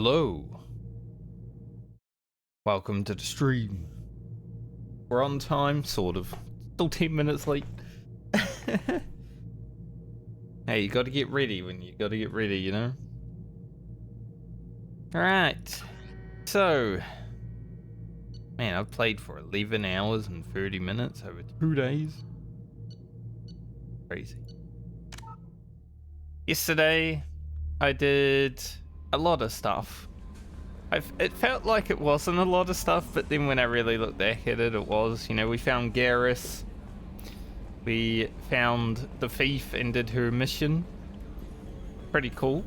Hello. Welcome to the stream. We're on time, sort of. Still 10 minutes late. Hey, you gotta get ready when you gotta get ready, you know? Alright. So, man, I've played for 11 hours and 30 minutes over 2 days. Crazy. Yesterday, I did a lot of stuff. It felt like it wasn't a lot of stuff, but then when I really looked back at it, it was. You know, we found Garrus. We found the thief and did her mission. Pretty cool.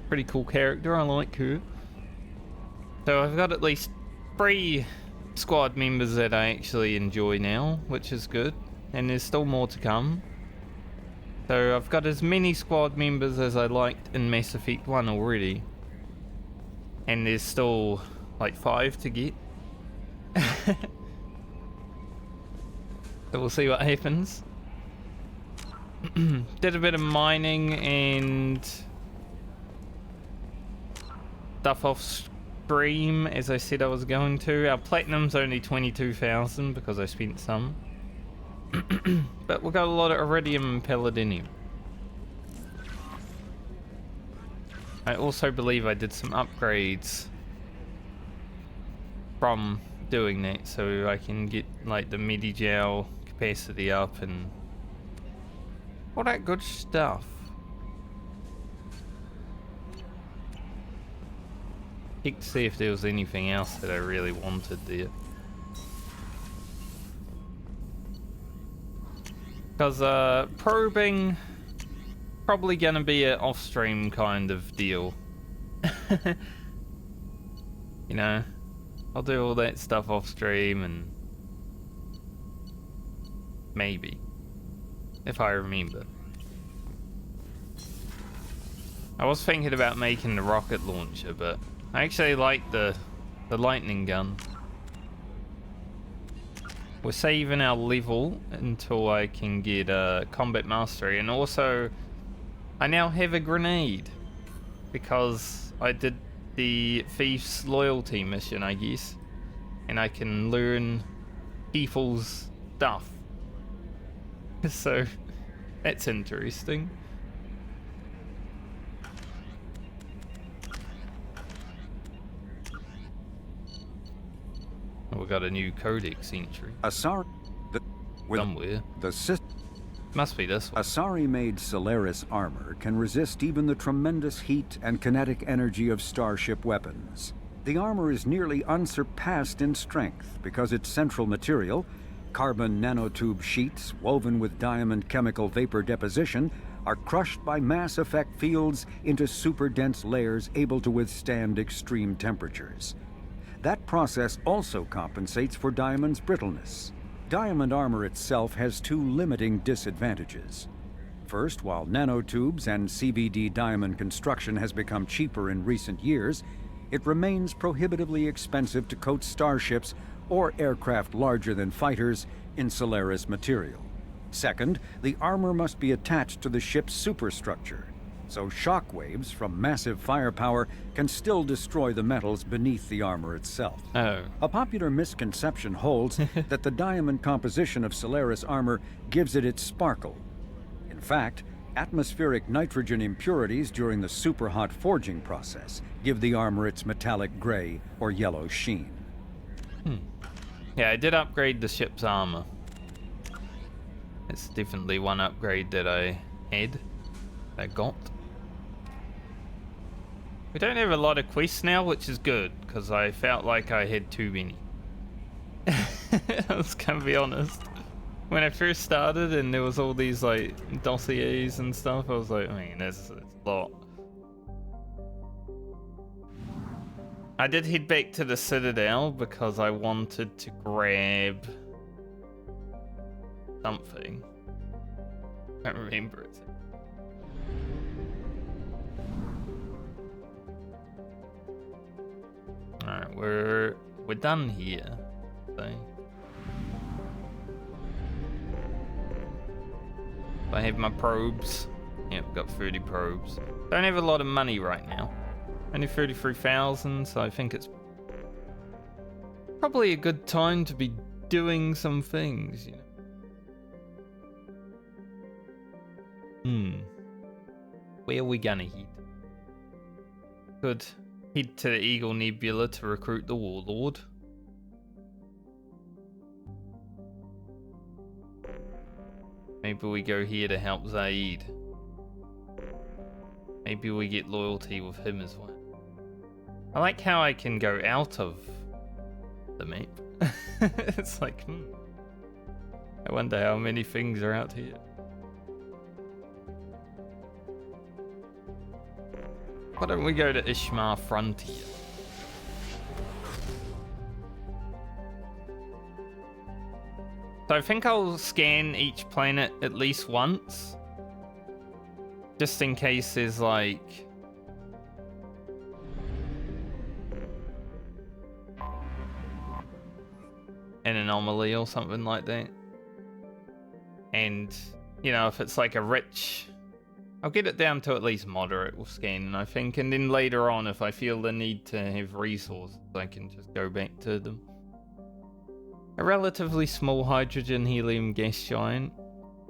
Pretty cool character, I like her. So I've got at least 3 squad members that I actually enjoy now, which is good. And there's still more to come. So I've got as many squad members as I liked in Mass Effect 1 already. And there's still like 5 to get. So we'll see what happens. Did a bit of mining and stuff off stream as I said I was going to. Our platinum's only 22,000 because I spent some. But we've got a lot of iridium and palladium. I also believe I did some upgrades from doing that, so I can get like the Medigel capacity up and all that good stuff. Check to see if there was anything else that I really wanted there. Because probing, probably gonna be an off-stream kind of deal. You know, I'll do all that stuff off-stream and maybe, if I remember. I was thinking about making the rocket launcher, but I actually like the lightning gun. We're saving our level until I can get combat mastery, and also I now have a grenade because I did the Thief's Loyalty mission, I guess, and I can learn people's stuff. So that's interesting. We got a new codex entry. Somewhere. Must be this one. Asari-made Solaris armor can resist even the tremendous heat and kinetic energy of starship weapons. The armor is nearly unsurpassed in strength because its central material, carbon nanotube sheets woven with diamond chemical vapor deposition, are crushed by mass effect fields into super dense layers able to withstand extreme temperatures. That process also compensates for diamond's brittleness. Diamond armor itself has 2 limiting disadvantages. First, while nanotubes and CVD diamond construction has become cheaper in recent years, it remains prohibitively expensive to coat starships or aircraft larger than fighters in Solaris material. Second, the armor must be attached to the ship's superstructure, so shockwaves from massive firepower can still destroy the metals beneath the armor itself. Oh. A popular misconception holds that the diamond composition of Solaris armor gives it its sparkle. In fact, atmospheric nitrogen impurities during the superhot forging process give the armor its metallic gray or yellow sheen. Yeah, I did upgrade the ship's armor. It's definitely one upgrade that I got. We don't have a lot of quests now, which is good, because I felt like I had too many. I was gonna be honest. When I first started and there was all these like dossiers and stuff, I was like, man, that's a lot. I did head back to the Citadel because I wanted to grab something. I can't remember it. Alright, we're done here. So I have my probes. Yeah, I've got 30 probes. Don't have a lot of money right now. Only 33,000, so I think it's probably a good time to be doing some things, you know. Where are we gonna head? Could head to the Eagle Nebula to recruit the Warlord. Maybe we go here to help Zaeed. Maybe we get loyalty with him as well. I like how I can go out of the map. It's like, I wonder how many things are out here. Why don't we go to Ishmar Frontier? So I think I'll scan each planet at least once. Just in case there's like... an anomaly or something like that. And, you know, if it's like a rich... I'll get it down to at least moderate with scanning, I think. And then later on, if I feel the need to have resources, I can just go back to them. A relatively small hydrogen-helium gas giant,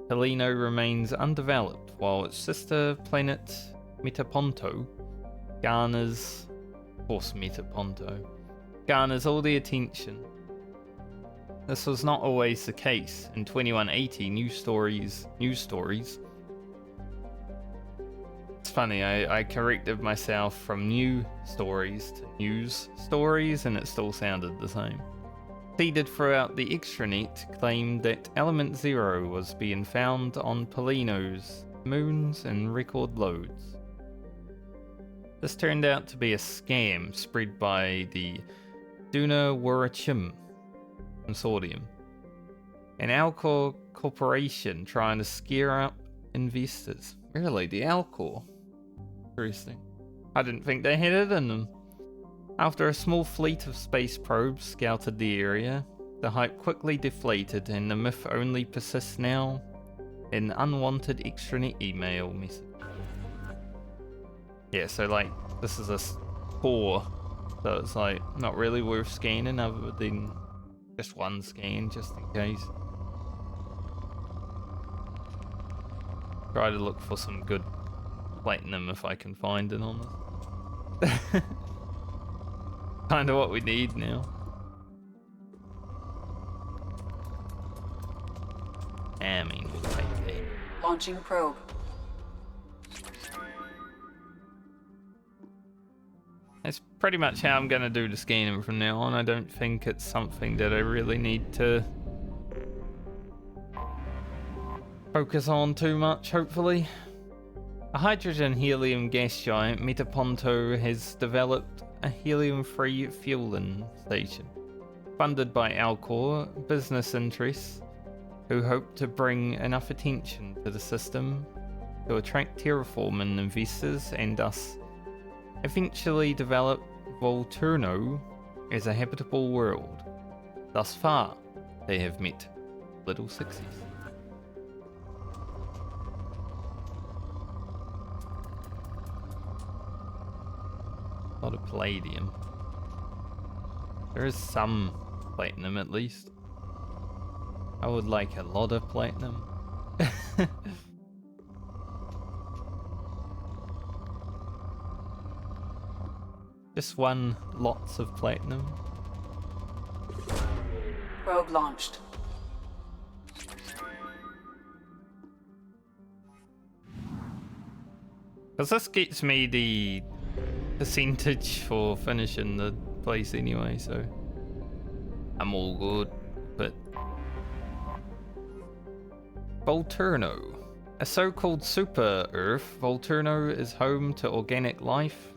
Heleno remains undeveloped, while its sister planet, Metaponto, garners... Of course, Metaponto. Garners all the attention. This was not always the case. In 2180, news stories... It's funny, I corrected myself from new stories to news stories, and it still sounded the same. Seeded throughout the extranet claimed that Element Zero was being found on Polino's moons and record loads. This turned out to be a scam spread by the Duna Warachim Consortium, an Alcor corporation trying to scare up investors. Really, the Alcor? Interesting. I didn't think they had it in them. After a small fleet of space probes scouted the area, the hype quickly deflated and the myth only persists now in unwanted extranet email message. Yeah, so like, this is a core, so it's like not really worth scanning other than just one scan, just in case. Try to look for some good platinum if I can find it on this. Kinda what we need now. I mean, we'll take that. Launching probe. That's pretty much how I'm gonna do the scanning from now on. I don't think it's something that I really need to focus on too much, hopefully. A hydrogen-helium gas giant, Metaponto has developed a helium-free fueling station, funded by Alcor business interests, who hope to bring enough attention to the system to attract terraforming investors and thus eventually develop Volturno as a habitable world. Thus far, they have met little success. A lot of palladium. There is some platinum at least. I would like a lot of platinum. Just one, lots of platinum. Probe launched. Because this gets me the percentage for finishing the place anyway, so I'm all good. But Volturno. A so-called super Earth, Volturno is home to organic life,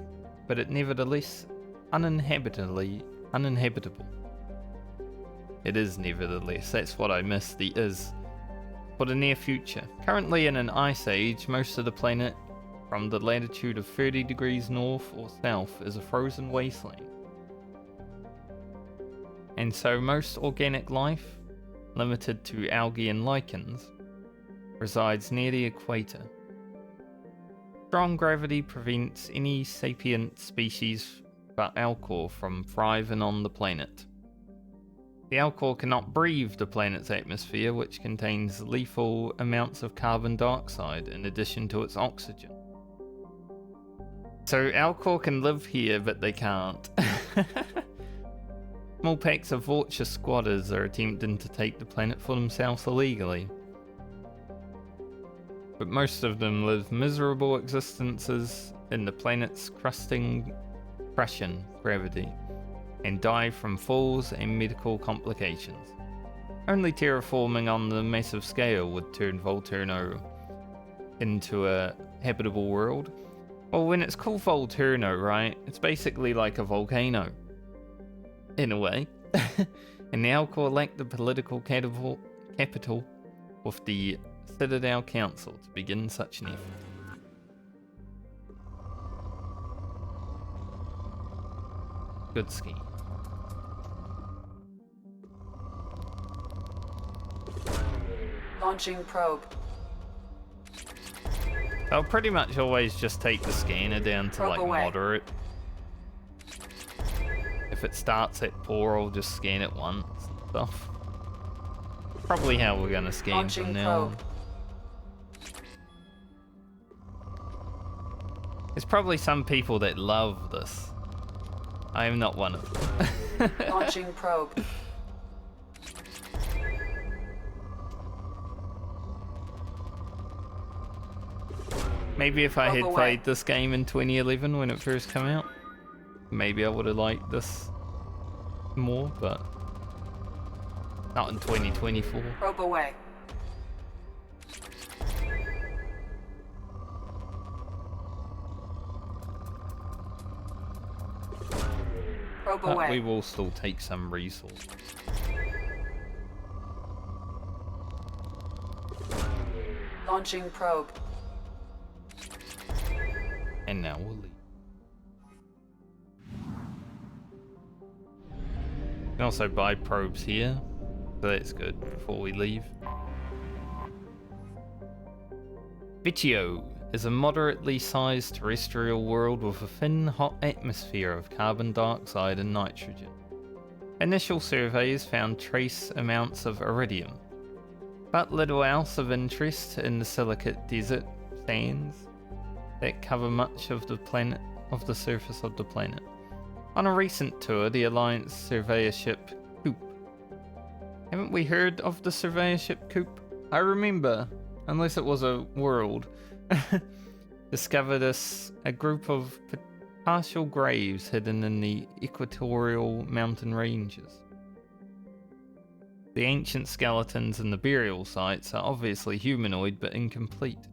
but it nevertheless uninhabitable. It is nevertheless, that's what I missed, the is. For the near future. Currently in an ice age, most of the planet from the latitude of 30 degrees north or south is a frozen wasteland. And so most organic life, limited to algae and lichens, resides near the equator. Strong gravity prevents any sapient species but Alcor from thriving on the planet. The Alcor cannot breathe the planet's atmosphere, which contains lethal amounts of carbon dioxide in addition to its oxygen. So Alcor can live here, but they can't. Small packs of vulture squatters are attempting to take the planet for themselves illegally. But most of them live miserable existences in the planet's crushing gravity and die from falls and medical complications. Only terraforming on the massive scale would turn Volturno into a habitable world. Well, when it's called Volturno, right, it's basically like a volcano, in a way. And the Alcor lacked the political capital with the Citadel Council to begin such an effort. Good scheme. Launching probe. I'll pretty much always just take the scanner down to Probe like away. moderate. If it starts at poor, I'll just scan it once and stuff. Probably how we're gonna scan Launching from now on. probe. There's probably some people that love this. I am not one of them. Launching probe. Maybe if I had Probe away. played this game in 2011 when it first came out, maybe I would have liked this more, but not in 2024. Probe away. Probe But away. we will still take some resources. Launching probe. And now we'll leave. You can also buy probes here, so that's good before we leave. Vitio is a moderately sized terrestrial world with a thin, hot atmosphere of carbon dioxide and nitrogen. Initial surveys found trace amounts of iridium, but little else of interest in the silicate desert sands that cover much of the surface of the planet. On a recent tour, the Alliance surveyor ship Coop. Haven't we heard of the surveyor ship Coop? I remember, unless it was a world, discovered a group of partial graves hidden in the equatorial mountain ranges. The ancient skeletons and the burial sites are obviously humanoid but incomplete,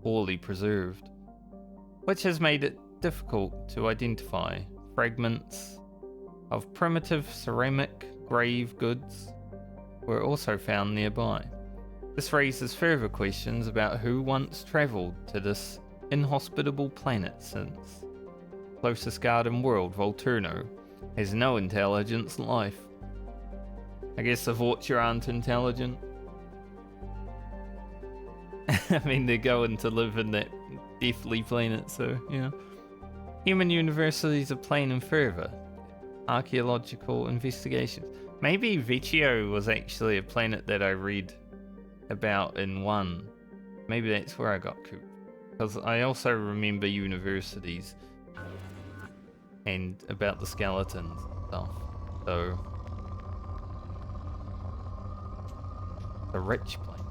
poorly preserved, which has made it difficult to identify. Fragments of primitive ceramic grave goods were also found nearby. This raises further questions about who once travelled to this inhospitable planet, since closest garden world, Volturno, has no intelligent life. I guess the Vulture aren't intelligent. I mean, they're going to live in that deathly planet, so yeah. Human universities are planning further archaeological investigations. Maybe Vitio was actually a planet that I read about in 1. Maybe that's where I got Coop. Because I also remember universities and about the skeletons and stuff. So, the rich planet.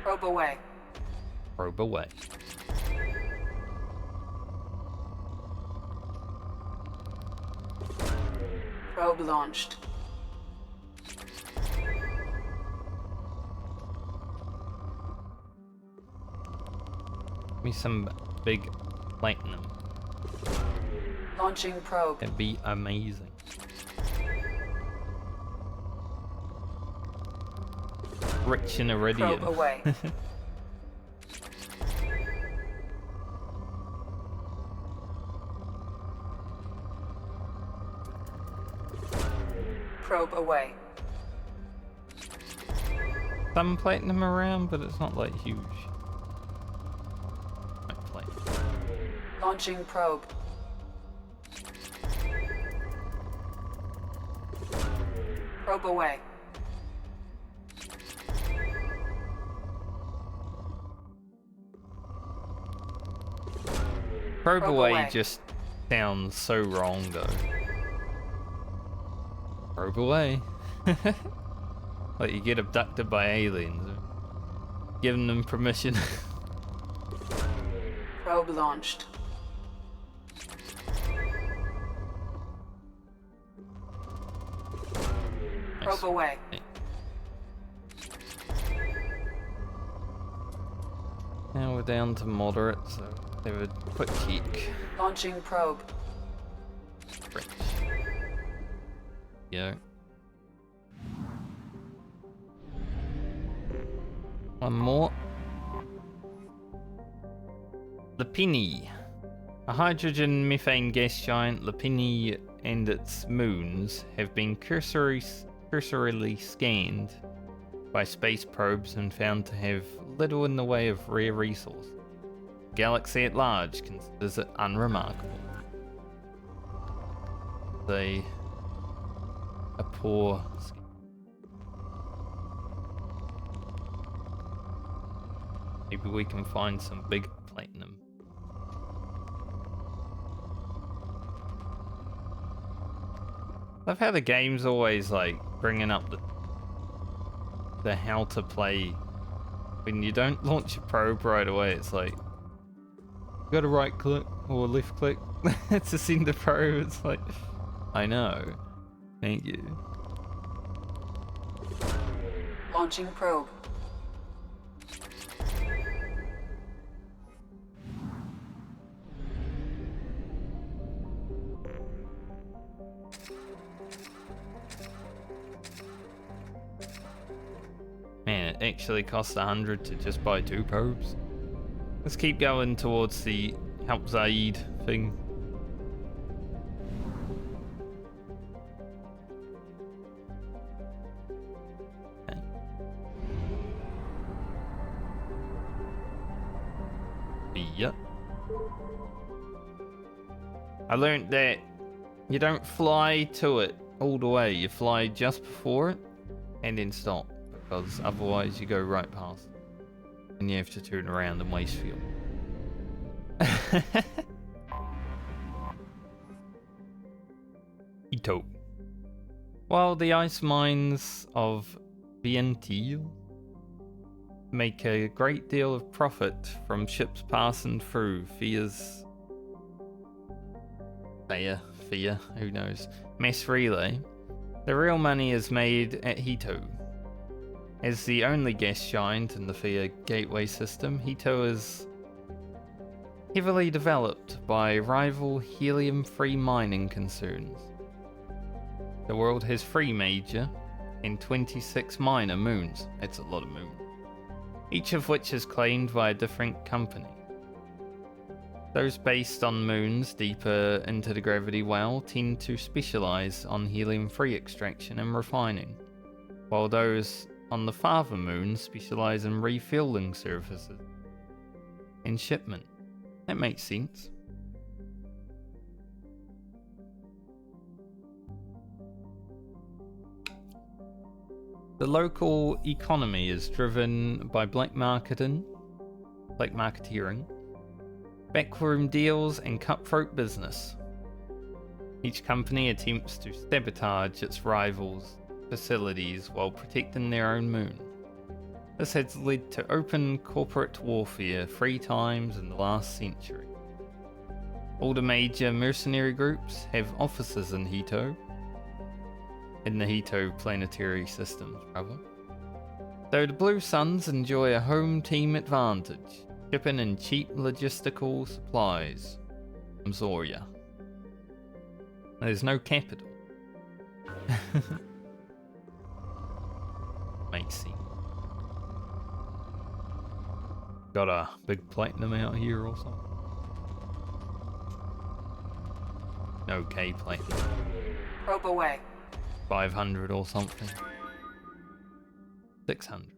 Probe away. Probe away. Probe launched. Give me some big platinum. Launching probe. That'd be amazing. Rich in iridium. Probe away. Probe away. some platinum around, but it's not like huge. Like platinum. Launching probe. Probe away. Probe away away. just sounds so wrong though. Probe away. Like you get abducted by aliens. Giving them permission. Probe launched. Probe away. Now we're down to moderate, so they would quick cheek. Launching probe. French. Yeah. One more. Lapini. A hydrogen methane gas giant, Lapini and its moons have been cursorily scanned by space probes and found to have little in the way of rare resource. The galaxy at large considers it unremarkable. A poor scan. Maybe we can find some big platinum. I've had the game's always like bringing up the how to play. When you don't launch a probe right away, it's like you gotta right click or left click to send the probe. It's like, I know. Thank you. Launching probe. Man, it actually costs 100 to just buy 2 probes. Let's keep going towards the help Zaeed thing. Okay. Yep. I learned that you don't fly to it all the way, you fly just before it and then stop. Because otherwise you go right past and you have to turn around and waste fuel. Ito. While the ice mines of Vientil make a great deal of profit from ships passing through Fia, who knows, mass relay, the real money is made at Hito. As the only gas giant in the Fia gateway system, Hito is heavily developed by rival helium-free mining concerns. The world has 3 major and 26 minor moons. That's a lot of moons. Each of which is claimed by a different company. Those based on moons deeper into the gravity well tend to specialize on helium-free extraction and refining, while those on the farther moons specialize in refueling services and shipment. That makes sense. The local economy is driven by black marketeering, backroom deals, and cutthroat business. Each company attempts to sabotage its rivals' facilities while protecting their own moon. This has led to open corporate warfare 3 times in the last century. All the major mercenary groups have offices in Hito, in the Hito planetary systems, rather. Though the Blue Suns enjoy a home team advantage, shipping in cheap logistical supplies from Zoria. There's no capital. Makes sense. Got a big platinum out here or something? Okay, platinum. Probe away. 500 or something. 600.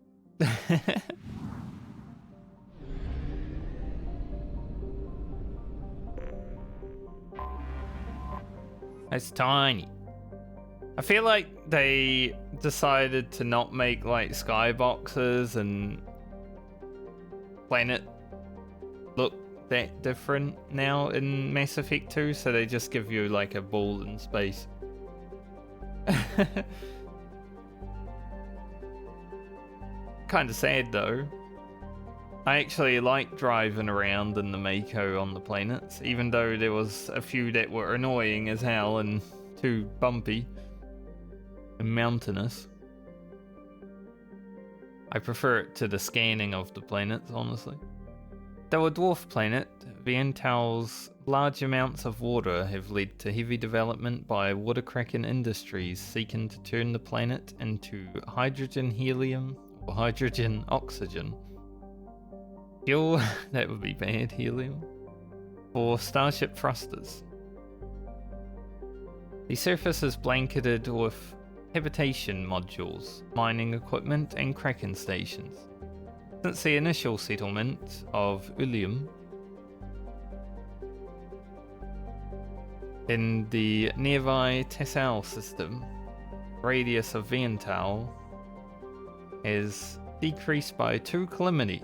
It's tiny. I feel like they decided to not make like skyboxes and planet look that different now in Mass Effect 2, so they just give you like a ball in space. Kind of sad though. I actually like driving around in the Mako on the planets, even though there was a few that were annoying as hell and too bumpy and mountainous. I prefer it to the scanning of the planets, honestly. Though a dwarf planet, Viental's large amounts of water have led to heavy development by water-cracking industries seeking to turn the planet into hydrogen helium or hydrogen oxygen. Fuel, that would be bad, helium, for starship thrusters. The surface is blanketed with habitation modules, mining equipment, and cracking stations. Since the initial settlement of Ulium in the nearby Tessal system, radius of Viental is decreased by 2 kilometers.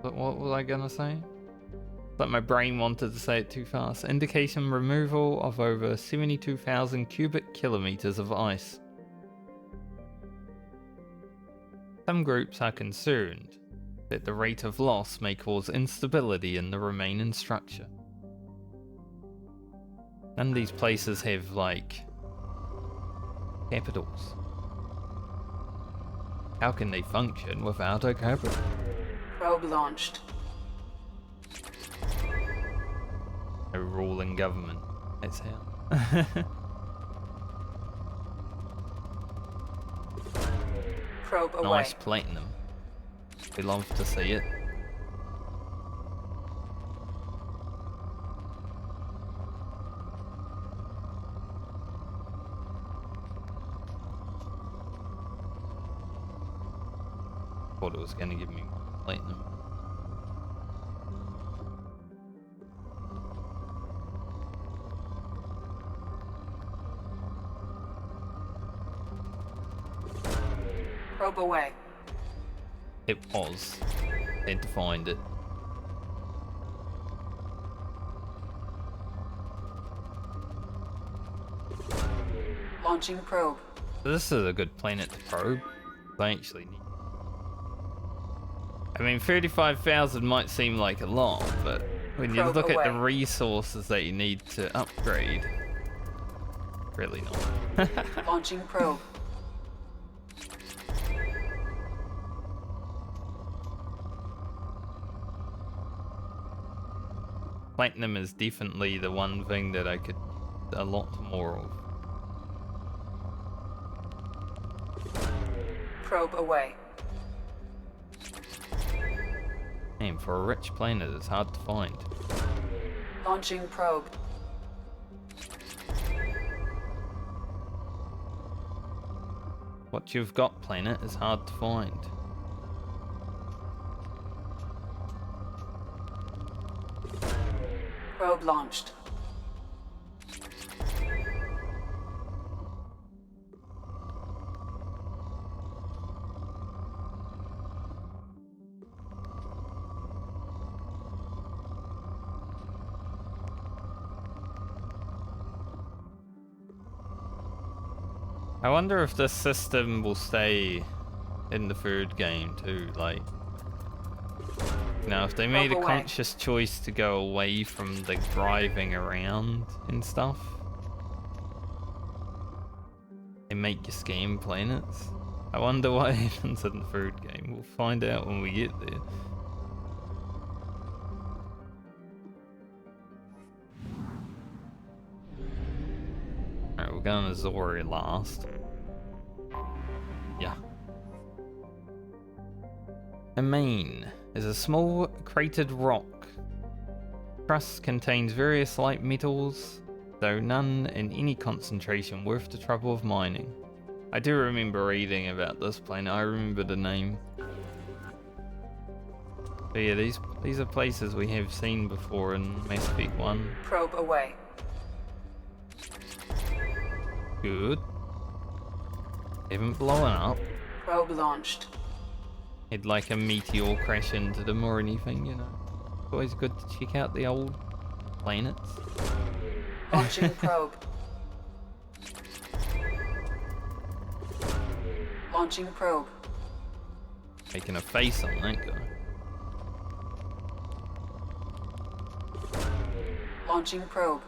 But what was I gonna say? But my brain wanted to say it too fast. Indication removal of over 72,000 cubic kilometers of ice. Some groups are concerned that the rate of loss may cause instability in the remaining structure. None of these places have, like, capitals. How can they function without a capital? Probe launched. A ruling government. That's how. Probe away. Nice platinum. We love to see it. Thought it was going to give me platinum. Probe away. It was. Had to find it. Launching probe. This is a good planet to probe. I actually need. I mean, 35,000 might seem like a lot, but when you Probe look away. at the resources that you need to upgrade, really not. Launching probe. Platinum is definitely the one thing that I could a lot more of. Probe away. And for a rich planet, it's hard to find. Launching probe. What you've got, planet, is hard to find. Probe launched. I wonder if this system will stay in the third game too, like... Now, if they made a Probe away. conscious choice to go away from the driving around and stuff, and make you scan planets, I wonder what happens in the third game. We'll find out when we get there. Alright, we're going to Zori last. Yeah. Amine is a small cratered rock. Crust contains various light metals, though none in any concentration worth the trouble of mining. I do remember reading about this planet. I remember the name. But yeah, these are places we have seen before in Mass Effect 1. Probe away. Good. Haven't blown up. Probe launched. Had like a meteor crash into them or anything, you know. Always good to check out the old planets. Launching probe. Launching probe. Making a face on that guy. Launching probe.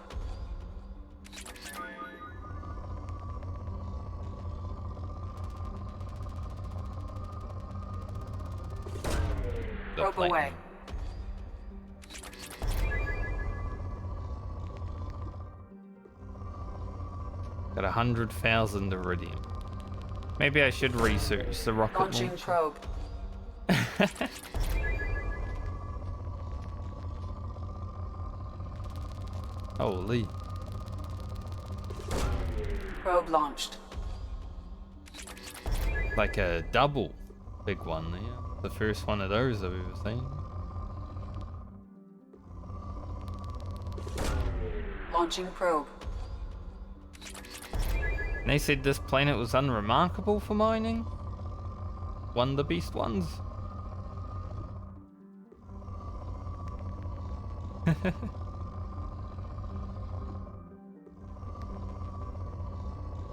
The Probe planet. away. Got 100,000 iridium. Maybe I should research the rocket Launching launcher. probe. Holy. Probe launched. Like a double big one there. The first one of those I've ever seen. Launching probe. And they said this planet was unremarkable for mining. One of the best ones.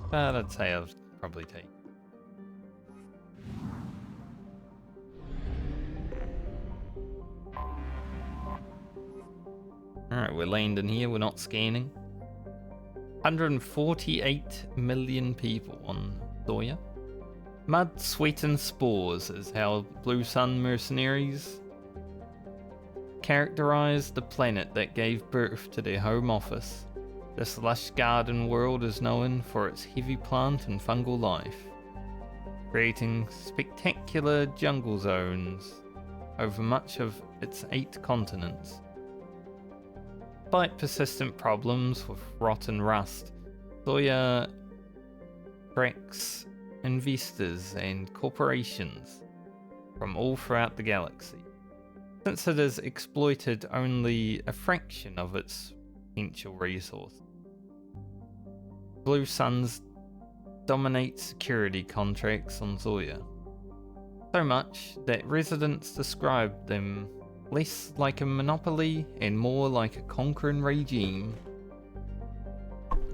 But I'd say I'll probably take. Alright, we're landing here, we're not scanning. 148 million people on Zoya. Mud, sweat and spores is how Blue Sun mercenaries characterized the planet that gave birth to their home office. This lush garden world is known for its heavy plant and fungal life, creating spectacular jungle zones over much of its 8 continents. Despite persistent problems with rot and rust, Zoya attracts investors and corporations from all throughout the galaxy, since it has exploited only a fraction of its potential resources. Blue Suns dominate security contracts on Zoya, so much that residents describe them less like a monopoly and more like a conquering regime.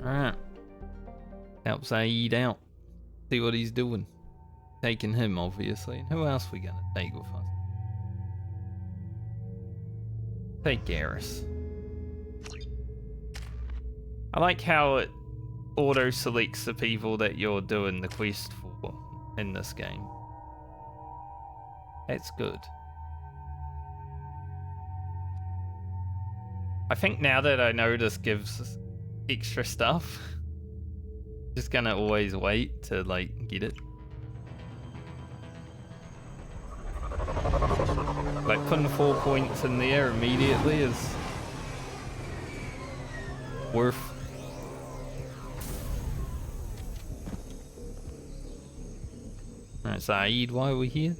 Alright. Help Zaeed out. See what he's doing. Taking him, obviously. And who else we gonna take with us? Take Garrus. I like how it auto-selects the people that you're doing the quest for in this game. That's good. I think now that I know this gives extra stuff, just gonna always wait to like get it. Like putting 4 points in there immediately is worth. Alright, Zaeed, why are we here?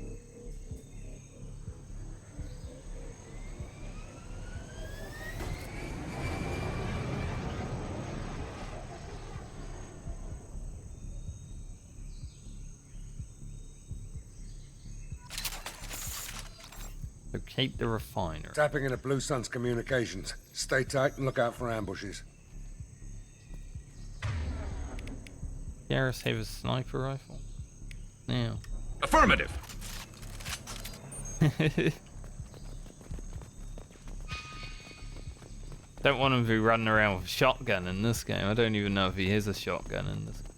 Locate the refiner. Tapping into Blue Sun's communications. Stay tight and look out for ambushes. Garrus have a sniper rifle? Now. Affirmative. Don't want him to be running around with a shotgun in this game. I don't even know if he has a shotgun in this game.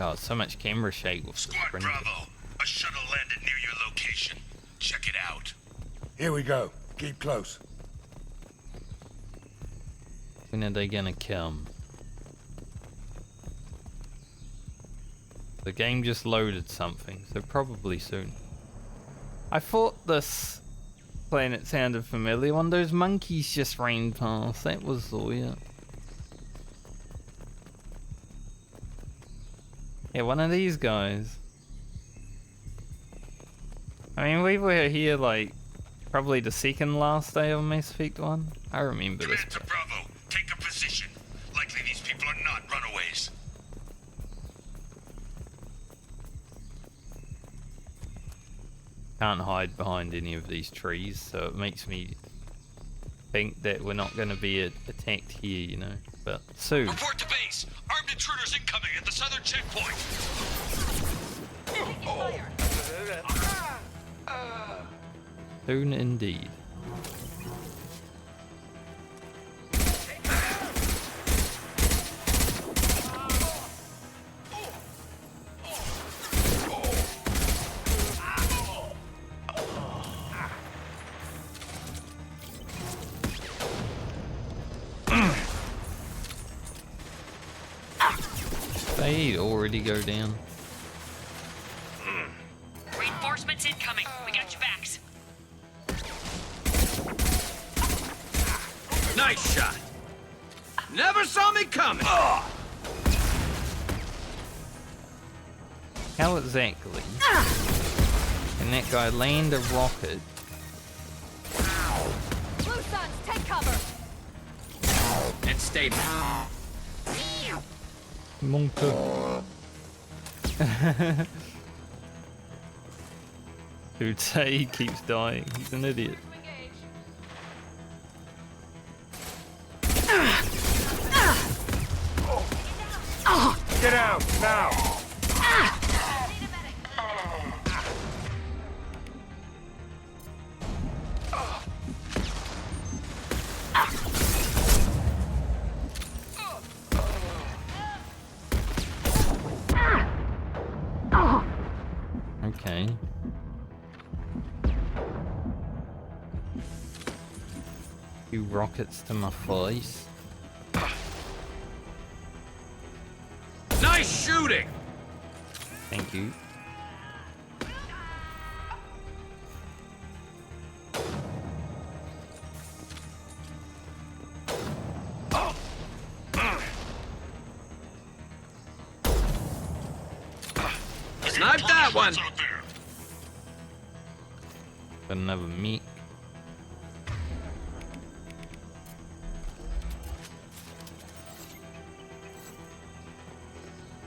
Oh, so much camera shake with Squad sprinting. Bravo. A shuttle landed near your location. Check it out. Here we go. Keep close. When are they gonna come? The game just loaded something, so probably soon. I thought this planet sounded familiar. One of those monkeys just ran past. That was weird. Yeah, one of these guys. I mean, we were here like probably the second last day of Mass Effect 1. I remember this. Command to Bravo. Take a position. Likely these people are not runaways. Can't hide behind any of these trees, so it makes me think that we're not going to be attacked here, you know. But soon. Report to base. Armed intruders incoming at the southern checkpoint. Soon indeed. Zaeed already go down. Reinforcements incoming. We got your backs. Nice shot. Never saw me coming. How exactly can that guy land a rocket? Blue Suns, take cover. And stay back. Monka. Dude, Zaeed keeps dying. He's an idiot. Get out, now! Okay. Few rockets to my face. Nice shooting. Thank you. Snipe that one. Out there. Got another meat.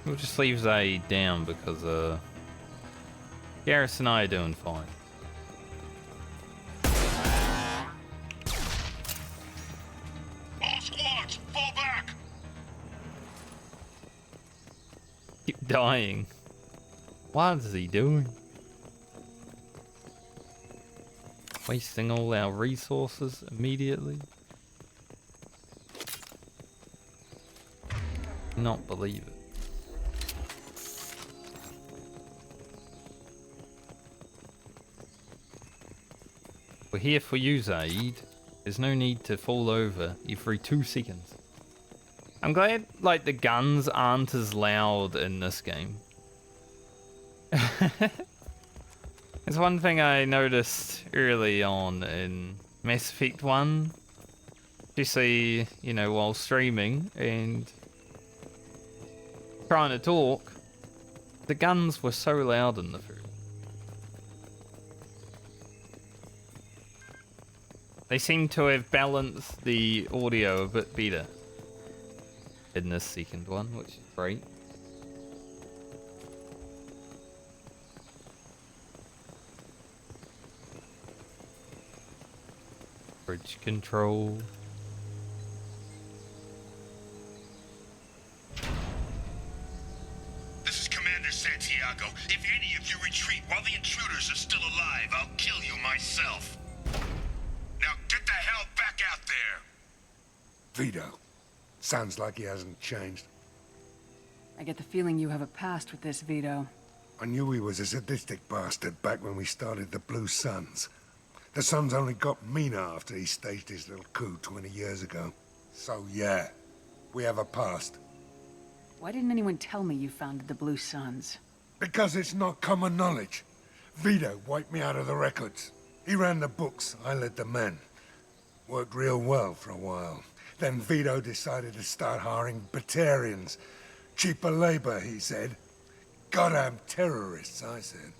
We'll just leave Zaeed down because Garrus and I are doing fine. All squads, fall back. Keep dying. What is he doing? Wasting all our resources immediately? Not believe it. We're here for you, Zaeed. There's no need to fall over every 2 seconds. I'm glad, like, the guns aren't as loud in this game. It's one thing I noticed early on in Mass Effect 1. Especially, you know, while streaming and trying to talk. The guns were so loud in the first. They seem to have balanced the audio a bit better in this second one, which is great. Bridge control. This is Commander Santiago. If any of you retreat while the intruders are still alive, I'll kill you myself. Now get the hell back out there! Vito. Sounds like he hasn't changed. I get the feeling you have a past with this, Vito. I knew he was a sadistic bastard back when we started the Blue Suns. The Suns only got meaner after he staged his little coup 20 years ago. So yeah, we have a past. Why didn't anyone tell me you founded the Blue Suns? Because it's not common knowledge. Vito wiped me out of the records. He ran the books, I led the men. Worked real well for a while. Then Vito decided to start hiring Batarians. Cheaper labor, he said. Goddamn terrorists, I said.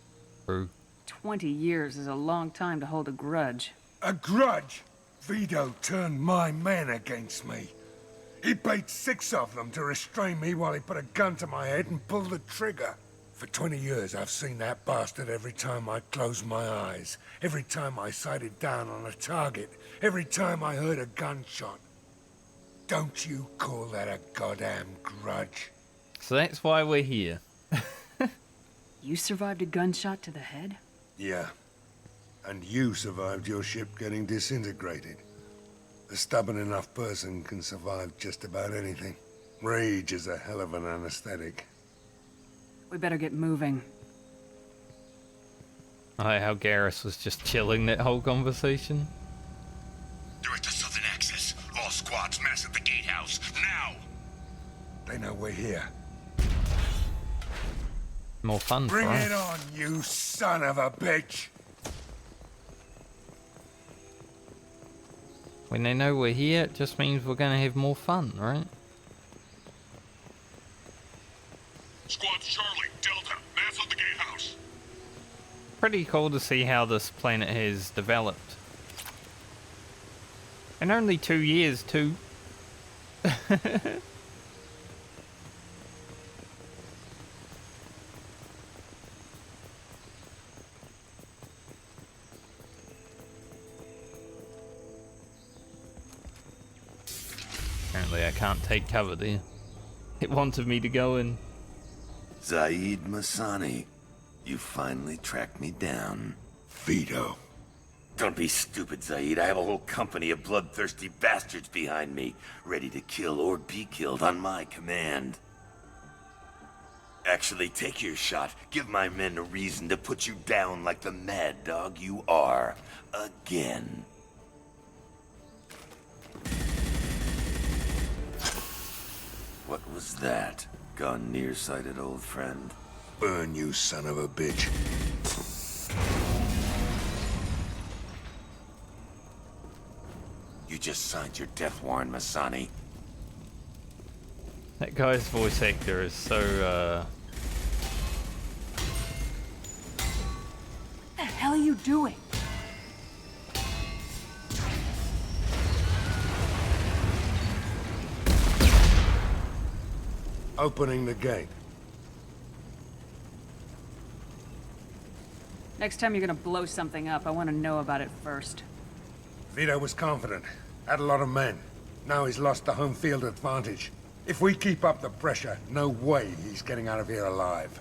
True. 20 years is a long time to hold a grudge. A grudge? Vito turned my men against me. He paid 6 of them to restrain me while he put a gun to my head and pulled the trigger. For 20 years, I've seen that bastard every time I closed my eyes. Every time I sighted down on a target. Every time I heard a gunshot. Don't you call that a goddamn grudge? So that's why we're here. You survived a gunshot to the head? Yeah. And you survived your ship getting disintegrated. A stubborn enough person can survive just about anything. Rage is a hell of an anesthetic. We better get moving. I like how Garrus was just chilling that whole conversation. They're at the southern access. All squads mass at the gatehouse. Now! They know we're here. More fun Bring for it us. on, you son of a bitch! When they know we're here, it just means we're gonna have more fun, right? Squads Charlie, Delta, mass at the gatehouse. Pretty cool to see how this planet has developed. In only 2 years, too. Apparently I can't take cover there. It wanted me to go in. Zaeed Masani, you finally tracked me down. Vito. Don't be stupid, Zaeed. I have a whole company of bloodthirsty bastards behind me, ready to kill or be killed on my command. Actually, take your shot. Give my men a reason to put you down like the mad dog you are. Again. What was that? Gone nearsighted, old friend. Burn, you son of a bitch. You just signed your death warrant, Masani. That guy's voice actor is so, What the hell are you doing? Opening the gate. Next time you're gonna blow something up, I want to know about it first. Vito was confident. Had a lot of men. Now he's lost the home field advantage. If we keep up the pressure, no way he's getting out of here alive.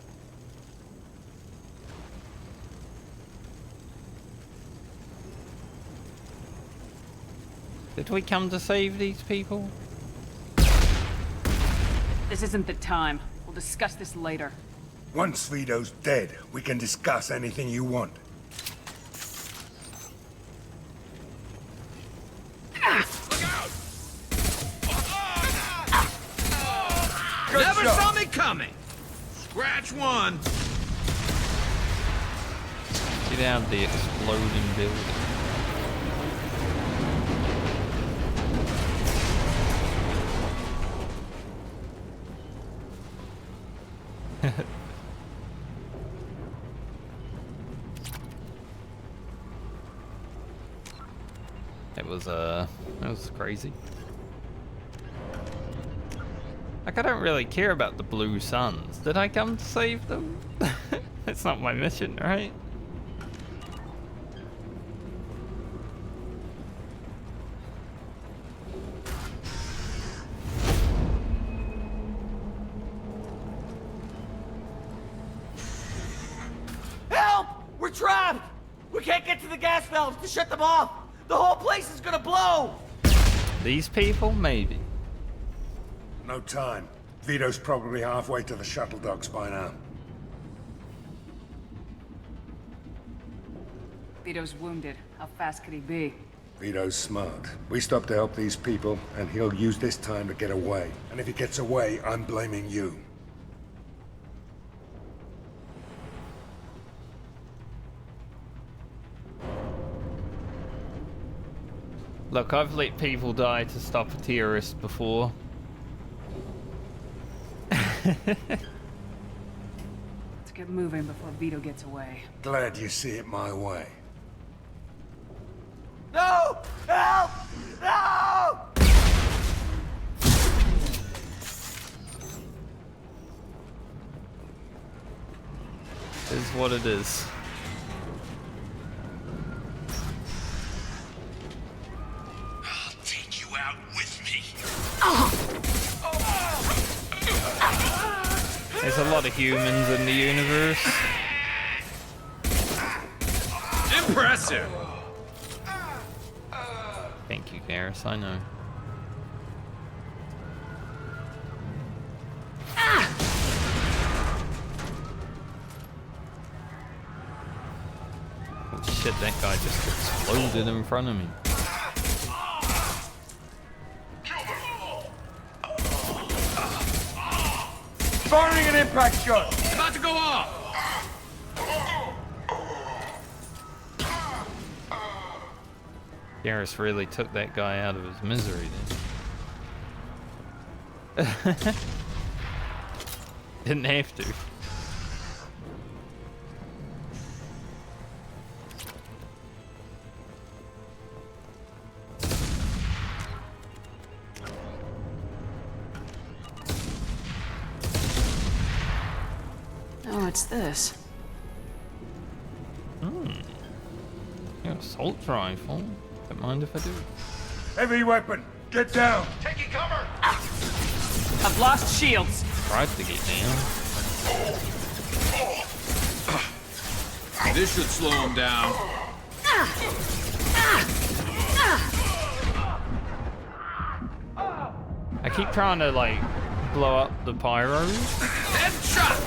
did we come to save these people? This isn't the time. We'll discuss this later. Once Vito's dead, we can discuss anything you want. Never saw me coming. Scratch one. Get out of the exploding building. That was crazy. Like, I don't really care about the blue suns. Did I come to save them? That's not my mission, right? Help! We're trapped! We can't get to the gas valves to shut them off! The whole place is gonna blow! These people? Maybe. No time. Vito's probably halfway to the shuttle docks by now. Vito's wounded. How fast could he be? Vito's smart. We stopped to help these people, and he'll use this time to get away. And if he gets away, I'm blaming you. Look, I've let people die to stop a terrorist before. Let's get moving before Vito gets away. Glad you see it my way. No! Help! No! Is what it is. I'll take you out with me. There's a lot of humans in the universe. Impressive. Thank you, Garrus, I know. Oh shit, that guy just exploded in front of me. Firing an impact shot! About to go off. Garrus really took that guy out of his misery then. Didn't have to. Oh, it's this. Yeah, assault rifle. Don't mind if I do. Heavy weapon, get down. Taking cover. I've lost shields. Tried to get down. This should slow him down. I keep trying to like blow up the pyros. Headshot.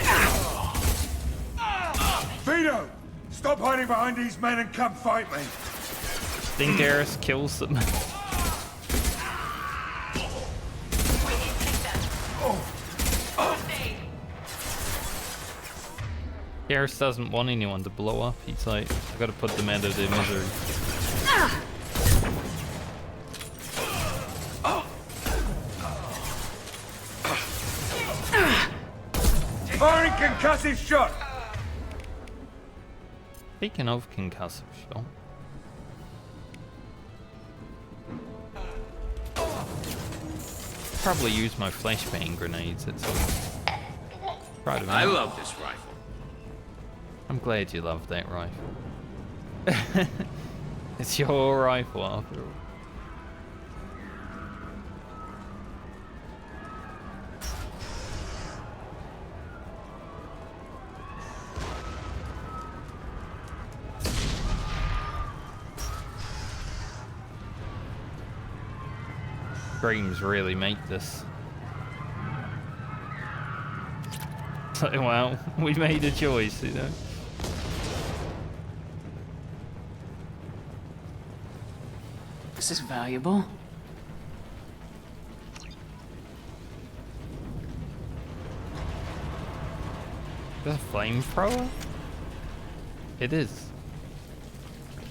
Vito, stop hiding behind these men and come fight me. Then Garrus kills them. Garrus doesn't want anyone to blow up. He's like, I gotta put them out of their misery. Firing concussive shot. Speaking of concussive shot. Probably use my flashbang grenades at some right about. I love this rifle. I'm glad you love that rifle. It's your rifle after all. Screams really make this. So, well, we made a choice, you know. This is valuable. Is that a flamethrower? It is.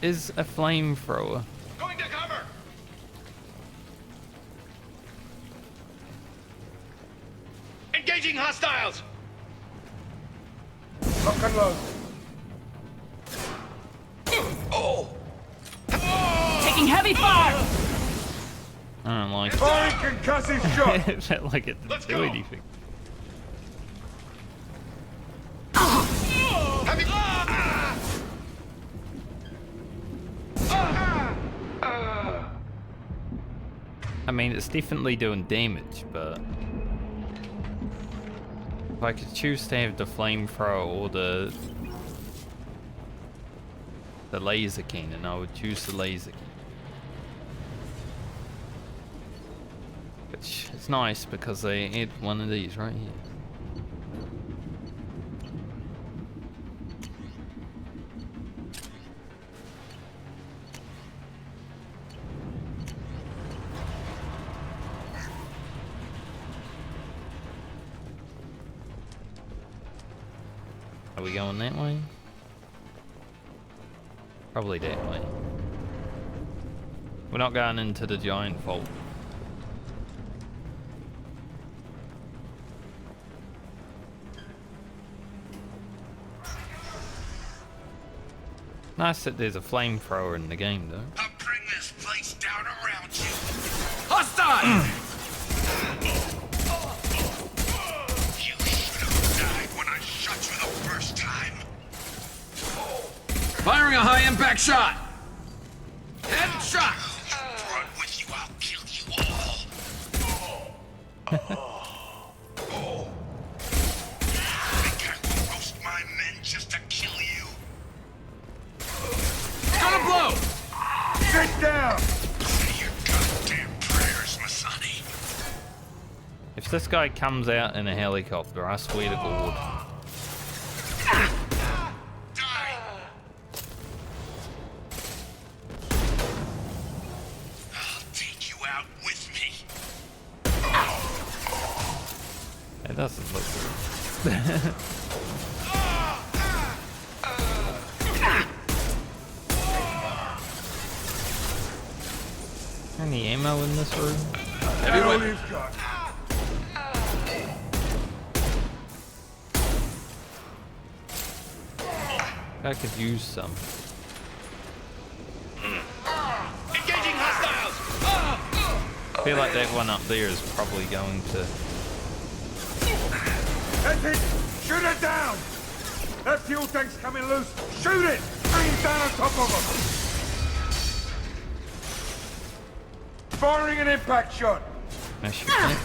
Is a flamethrower. Going to cover. Engaging hostiles. Lock and load. Taking heavy fire! I don't like it. Firing concussive shot. It felt like it didn't Let's do go. anything. Heavy. I mean, it's definitely doing damage, but if I could choose to have the flamethrower or the laser cannon, I would choose the laser cannon. Which is nice because they add one of these right here. Are we going that way? Probably that way. We're not going into the giant vault. Nice that there's a flamethrower in the game, though. I'll bring this place down around you. Hostile! You should have died when I shot you the first time. Firing a high impact shot! Headshot! You brought with you, I'll kill you all. Think I will roast my men just to kill you? Gonna blow! Sit down! Say your goddamn prayers, Masani. If this guy comes out in a helicopter, I swear to God. Die! I'll take you out with me. It doesn't look good. Any ammo in this room? Heavy All weapon. you've got. I could use some. Engaging hostiles! I feel like that one up there is probably going to... That's it! Shoot it down! That fuel tank's coming loose! Shoot it! Bring it down on top of them! Firing an impact shot! Can I shoot it?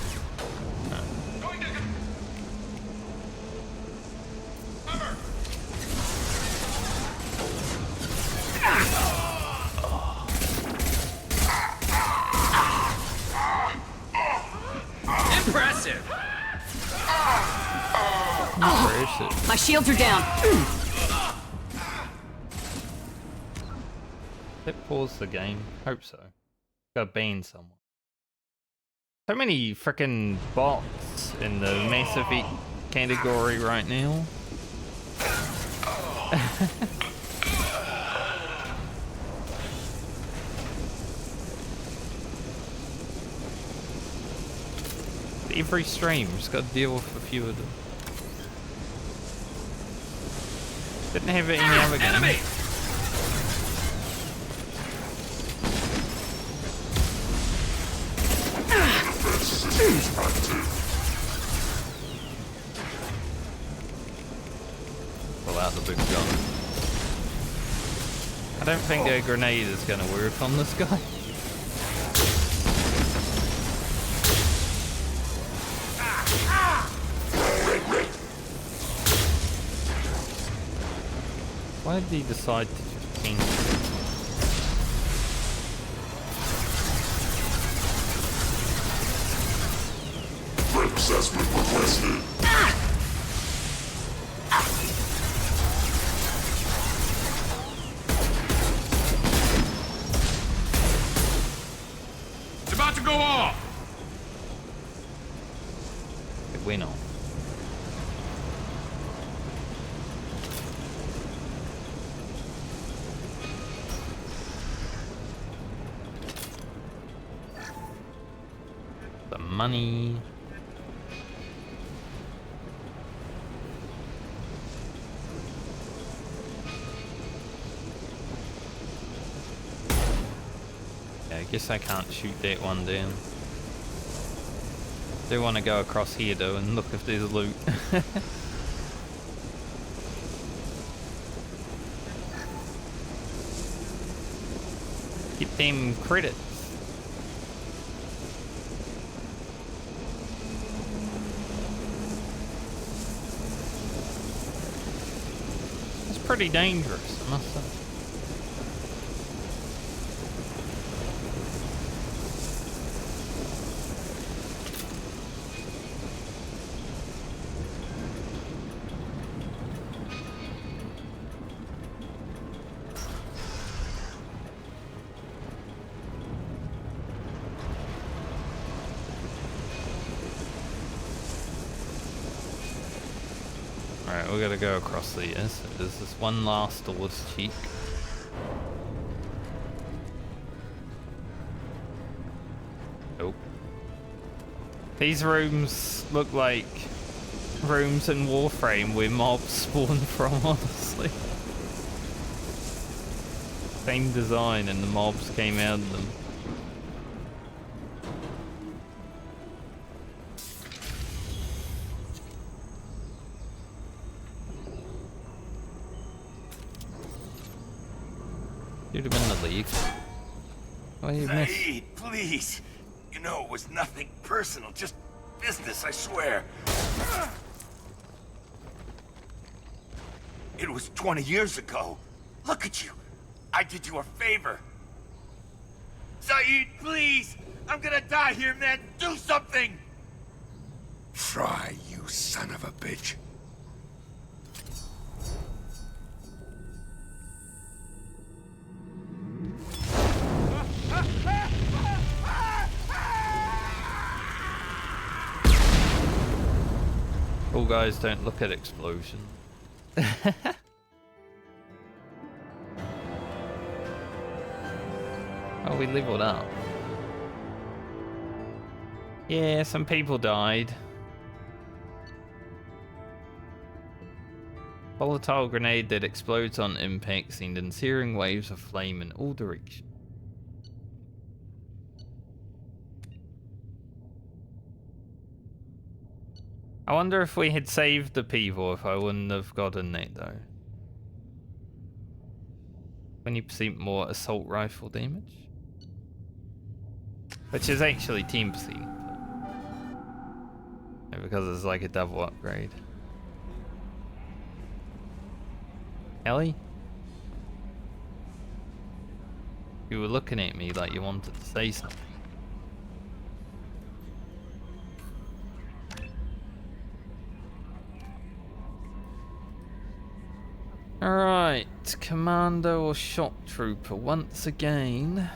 Impressive! Where is it? My shields are down. Did it pause the game? Hope so. Gotta ban someone. So many frickin' bots in the Mass Effect category right now. Every stream's got to deal with a few of them. Didn't have it any other game. Enemy! Pull out the big gun. I don't think a grenade is going to work on this guy. Why did he decide to just paint? Assessment requested. It's about to go off! It went on. The money. I guess I can't shoot that one down. Do want to go across here though and look if there's loot. Get them credits. It's pretty dangerous, I must say. Alright, we gotta go across these. There's this one last towards cheek. Nope. These rooms look like rooms in Warframe where mobs spawn from, honestly. Same design and the mobs came out of them. You'd have been the league. What do you miss? Zaeed, please. You know it was nothing personal, just business, I swear. It was 20 years ago. Look at you. I did you a favor. Zaeed, please! I'm gonna die here, man! Do something! Try, you son of a bitch. Cool guys don't look at explosion. Oh, we leveled up. Yeah, some people died. Volatile grenade that explodes on impact, sending searing waves of flame in all directions. I wonder if we had saved the people if I wouldn't have gotten that though. 20% more assault rifle damage. Which is actually 10%. But because it's like a double upgrade. Ellie? You were looking at me like you wanted to say something. Alright, Commando or Shock Trooper once again.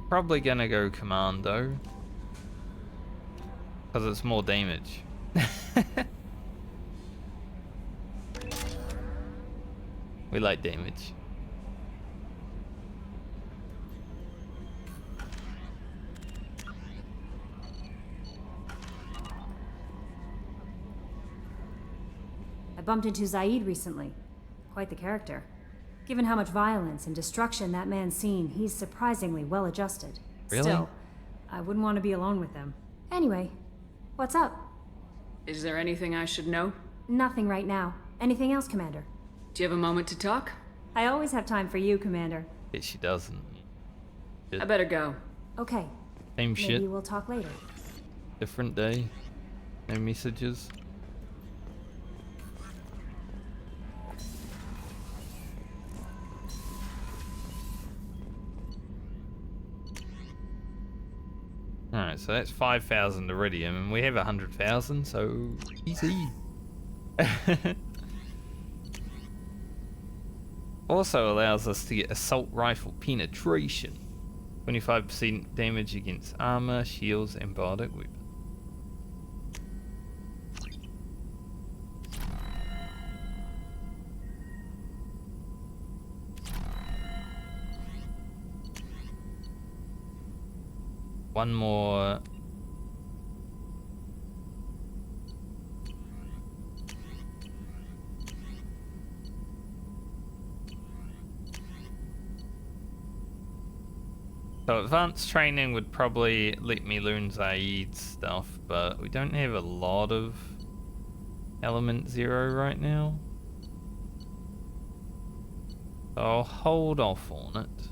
Probably gonna go Commando. Because it's more damage. We like damage. I bumped into Zaeed recently. Quite the character. Given how much violence and destruction that man's seen, he's surprisingly well adjusted. Really? Still, I wouldn't want to be alone with him. Anyway, what's up? Is there anything I should know? Nothing right now. Anything else, Commander? Do you have a moment to talk? I always have time for you, Commander. But she doesn't. I better go. Okay. Same Maybe shit. we'll talk later. Different day. No messages. Alright, so that's 5,000 iridium, and we have 100,000, so easy. Also allows us to get assault rifle penetration. 25% damage against armor, shields, and bardic weapons. One more. So advanced training would probably let me learn Zaeed's stuff, but we don't have a lot of element 0 right now. So I'll hold off on it.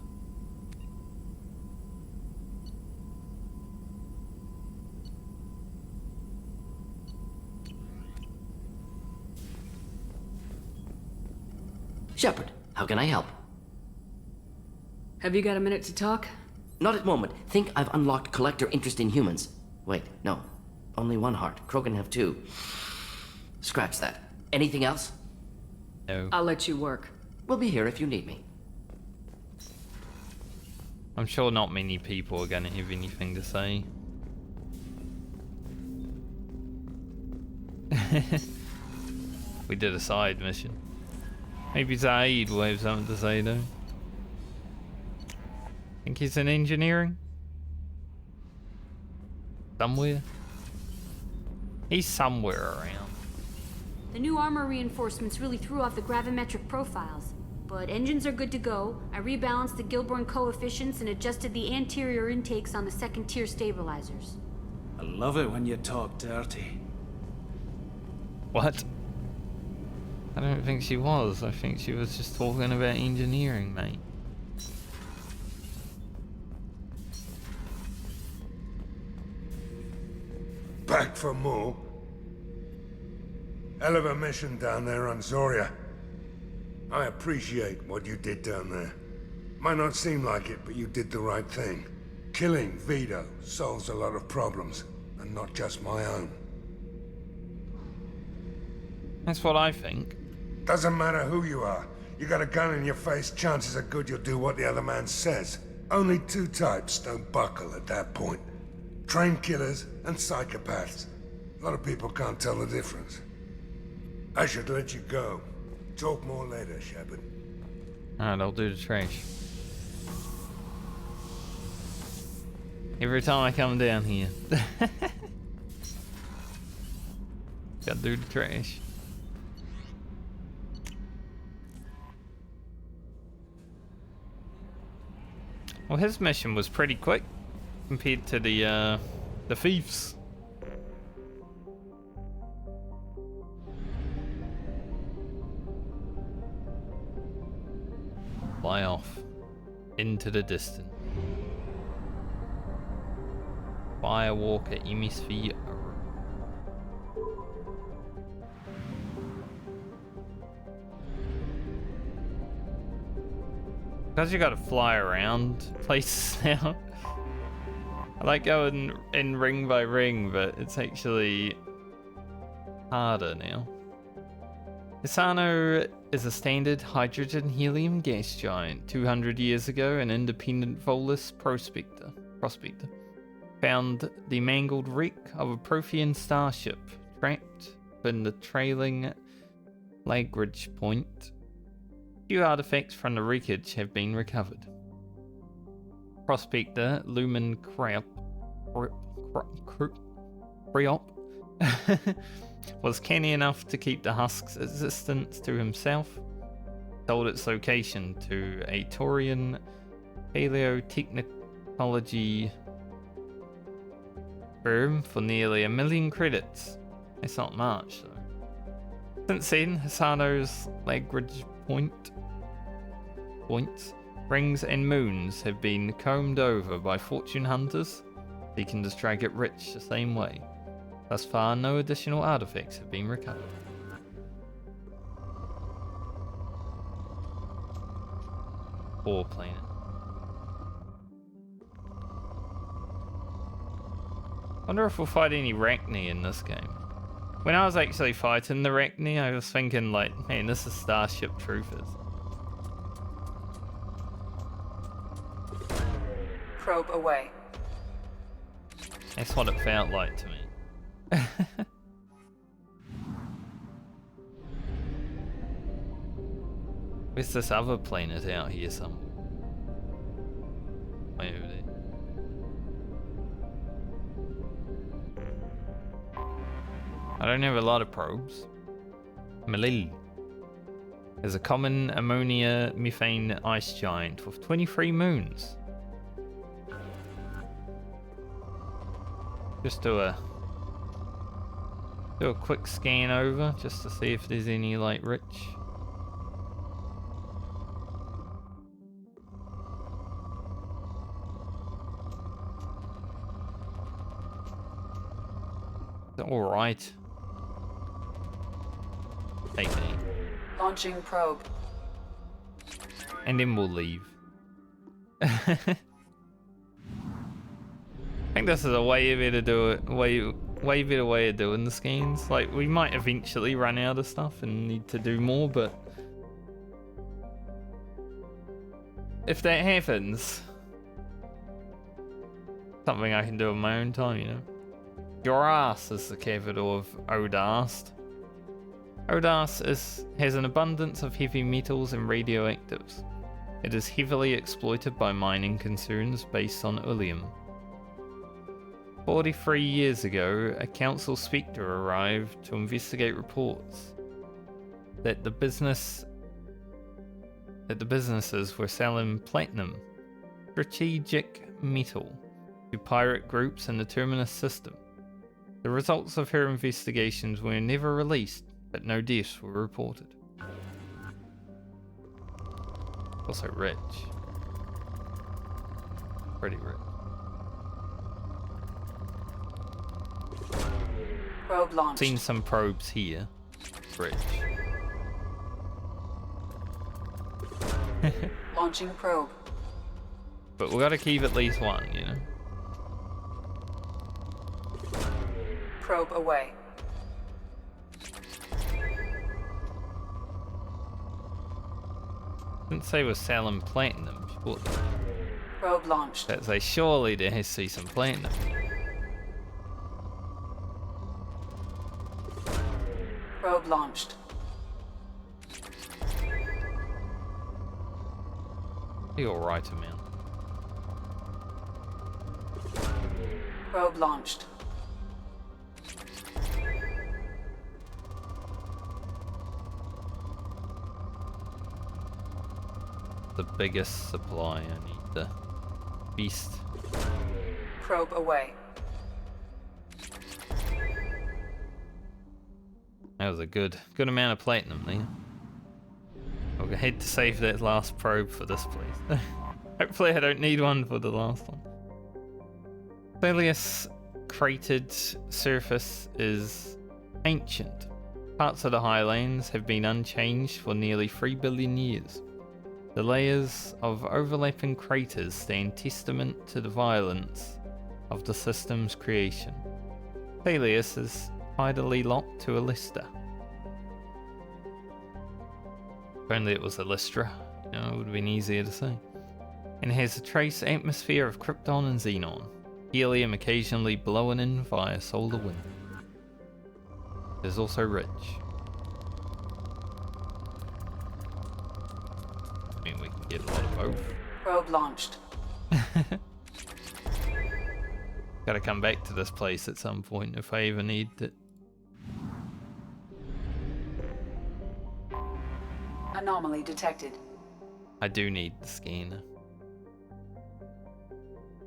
Shepard, how can I help? Have you got a minute to talk? Not at moment. Think I've unlocked collector interest in humans. Wait, no. Only one heart. Krogan have two. Scratch that. Anything else? No. I'll let you work. We'll be here if you need me. I'm sure not many people are gonna have anything to say. We did a side mission. Maybe Zaeed will have something to say though. Think he's in engineering? Somewhere? He's somewhere around. The new armor reinforcements really threw off the gravimetric profiles. But engines are good to go. I rebalanced the Gilborn coefficients and adjusted the anterior intakes on the second tier stabilizers. I love it when you talk dirty. What? I don't think she was. I think she was just talking about engineering, mate. Back for more? Hell of a mission down there on Zoria. I appreciate what you did down there. Might not seem like it, but you did the right thing. Killing Vito solves a lot of problems, and not just my own. That's what I think. Doesn't matter who you are. You got a gun in your face, chances are good you'll do what the other man says. Only two types don't buckle at that point. Trained killers and psychopaths. A lot of people can't tell the difference. I should let you go. Talk more later, Shepard. Alright, I'll do the trash. Every time I come down here. Gotta do the trash. Well, his mission was pretty quick compared to the thieves. Fly off into the distance. Firewalker hemisphere. Because you gotta fly around places now. I like going in ring by ring, but it's actually harder now. Hisano is a standard hydrogen-helium gas giant. 200 years ago, an independent Volus prospector found the mangled wreck of a Prothean starship trapped in the trailing Lagrange point. Few artifacts from the wreckage have been recovered. Prospector Lumen Creop was canny enough to keep the husk's existence to himself. Told its location to a Taurian paleotechnology firm for nearly 1 million credits. It's not much though. Since then, Hisano's Lagrange points, rings and moons have been combed over by fortune hunters seeking to drag it rich the same way. Thus far, no additional artifacts have been recovered. Poor planet. Wonder if we'll fight any Rachni in this game. When I was actually fighting the Rachni, I was thinking like, man, this is Starship Troopers. Probe away. That's what it felt like to me. Where's this other planet out here somewhere? Way over there. I don't have a lot of probes. Malil is a common ammonia methane ice giant with 23 moons. Just do a quick scan over just to see if there's any like rich. All right. Take me. Launching probe. And then we'll leave. I think this is a way better do it. Way better way of doing the scans. Like, we might eventually run out of stuff and need to do more, but if that happens, something I can do on my own time, you know. Your ass is the capital of Odast. Has an abundance of heavy metals and radioactives. It is heavily exploited by mining concerns based on Illusive. 43 years ago, a council spectre arrived to investigate reports that the businesses were selling platinum, strategic metal, to pirate groups in the Terminus system. The results of her investigations were never released, but no deaths were reported. Also rich. Pretty rich. Probe launched. Seen some probes here. Rich. Launching probe. But we gotta keep at least one, you know? Probe away. Didn't say we're selling platinum. Probe launched. Let's say surely there has to be some platinum. Probe launched. The alright amount. Probe launched. The biggest supply. I need the beast. Probe away. That was a good amount of platinum there. I'll go ahead to save that last probe for this place. Hopefully I don't need one for the last one. Thalia's cratered surface is ancient. Parts of the Highlands have been unchanged for nearly 3 billion years. The layers of overlapping craters stand testament to the violence of the system's creation. Thalius is tidally locked to Alista. If only it was Alistra, you know, it would have been easier to say. And has a trace atmosphere of Krypton and Xenon, helium occasionally blowing in via solar wind. It is also rich. I mean, we can get a lot of both. Probe launched. Gotta come back to this place at some point if I ever need it. Anomaly detected. I do need the scanner.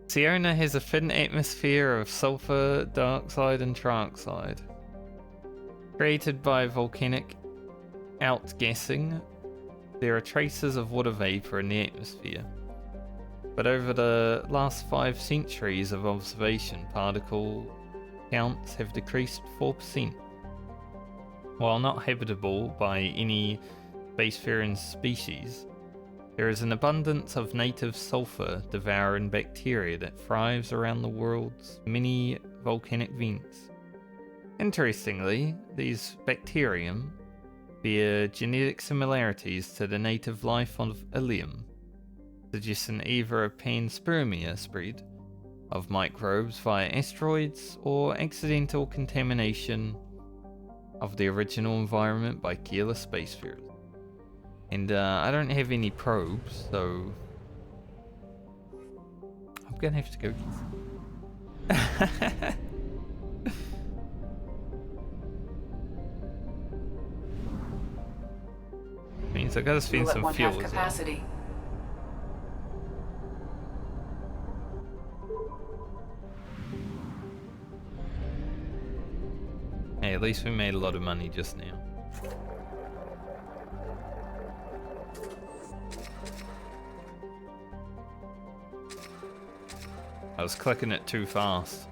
Siona has a thin atmosphere of sulfur dioxide and trioxide. Created by volcanic outgassing, there are traces of water vapor in the atmosphere. But over the last 5 centuries of observation, particle counts have decreased 4%. While not habitable by any spacefaring species, there is an abundance of native sulfur devouring bacteria that thrives around the world's many volcanic vents. Interestingly, these bacterium bear genetic similarities to the native life of Ilium, suggesting either a panspermia spread of microbes via asteroids or accidental contamination of the original environment by careless spacefarers. And I don't have any probes, so I'm gonna have to go get some. Means I gotta spend some fuel as well. Hey, at least we made a lot of money just now. I was clicking it too fast.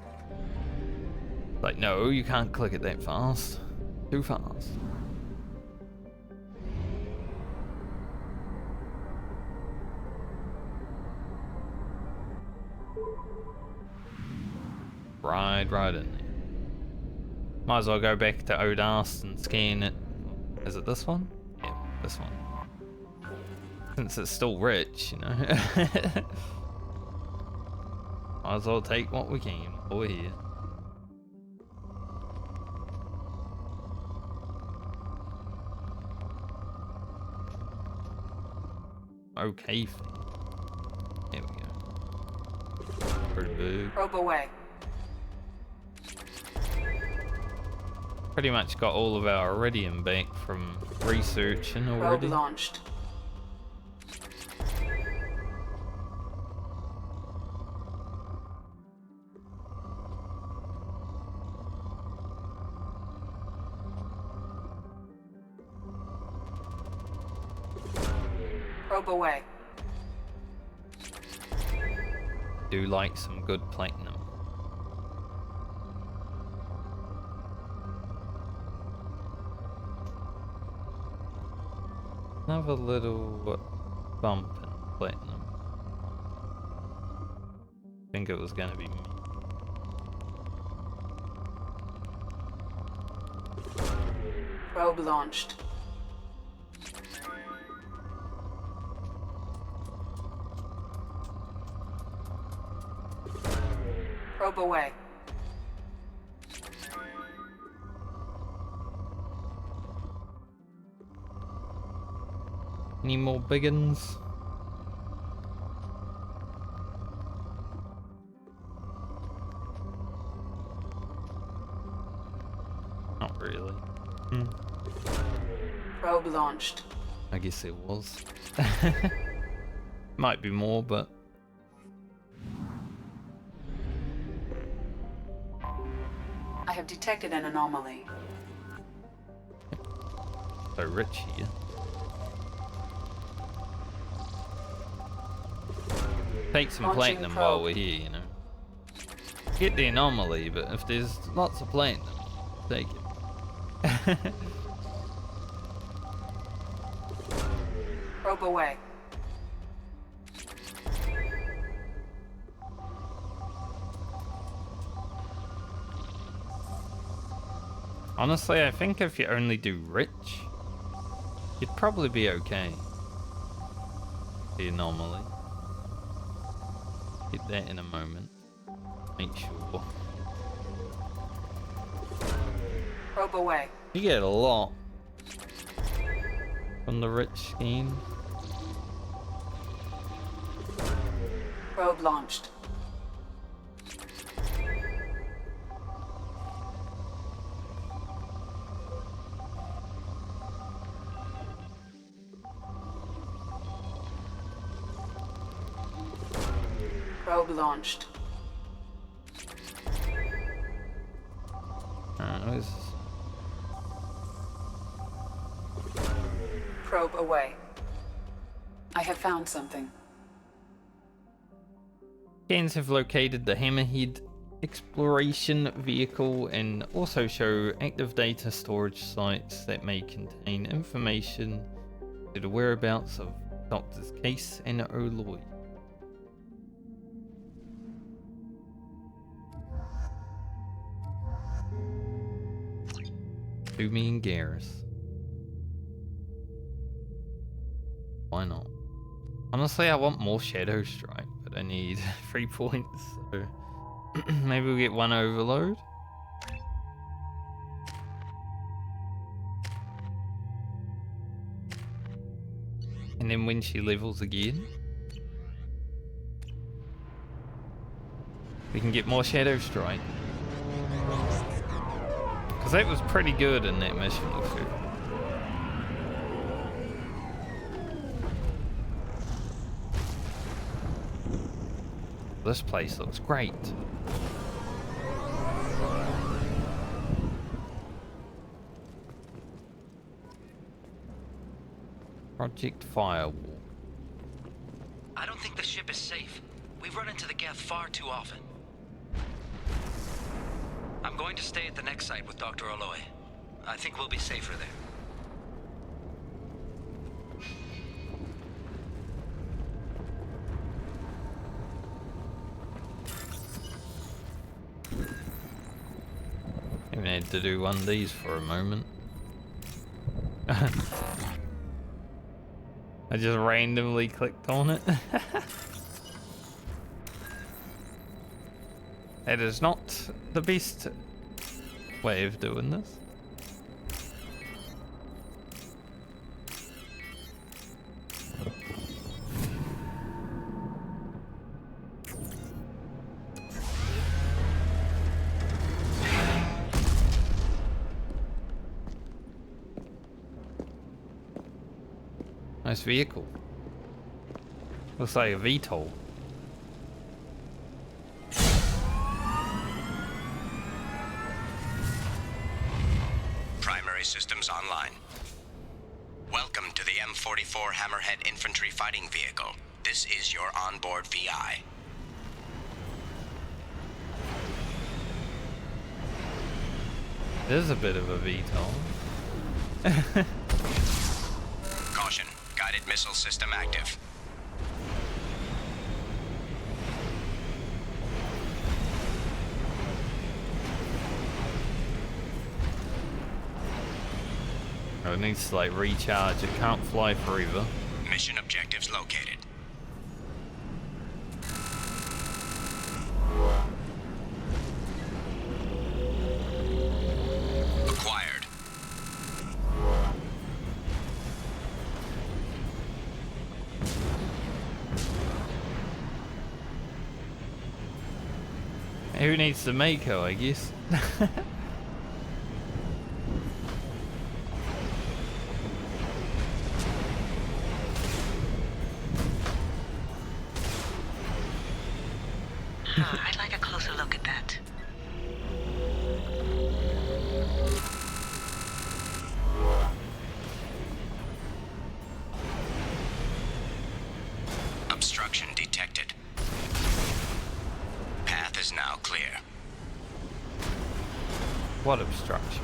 Like, no, you can't click it that fast. Too fast. Right in there. Might as well go back to Odas and scan it. Is it this one? Yeah, this one. Since it's still rich, you know. Might as well take what we can while we're here. okay thing. Here we go. Pretty big. Probe away. Pretty much got all of our iridium back from researching already. Probe launched. Probe away. Do like some good platinum. Another little bump in platinum. I think it was gonna be me. Probe launched. Probe away. Any more biggins? Not really. Probe launched. I guess it was. Might be more, but I have detected an anomaly. so rich here. Take some platinum while we're here, you know. Get the anomaly, but if there's lots of platinum, take it. Probe away. Honestly, I think if you only do rich, you'd probably be okay. The anomaly. Get that in a moment. Make sure. Probe away. You get a lot from the rich scheme. Probe launched. Probe launched. Probe away. I have found something. Scans have located the Hammerhead exploration vehicle and also show active data storage sites that may contain information to the whereabouts of Doctors Case and O'Loy. Toomey and Garrus. Why not? Honestly, I want more Shadow Strike, but I need 3 points, so maybe we'll get 1 overload. And then when she levels again, we can get more Shadow Strike. Because that was pretty good in that mission, too. This place looks great. Project Firewalker. I don't think the ship is safe. We've run into the Geth far too often. I'm going to stay at the next site with Dr. O'Loy. I think we'll be safer there. Even had to do one of these for a moment. I just randomly clicked on it. It is not the best way of doing this. Nice vehicle. Looks like a VTOL. Primary systems online. Welcome to the M44 Hammerhead Infantry Fighting Vehicle. This is your onboard VI. There's a bit of a VTOL. Caution, guided missile system active. Oh, it needs to like recharge. It can't fly forever. Mission objectives located. Acquired. Who needs the Mako, I guess? I'd like a closer look at that. Obstruction detected. Path is now clear. What obstruction?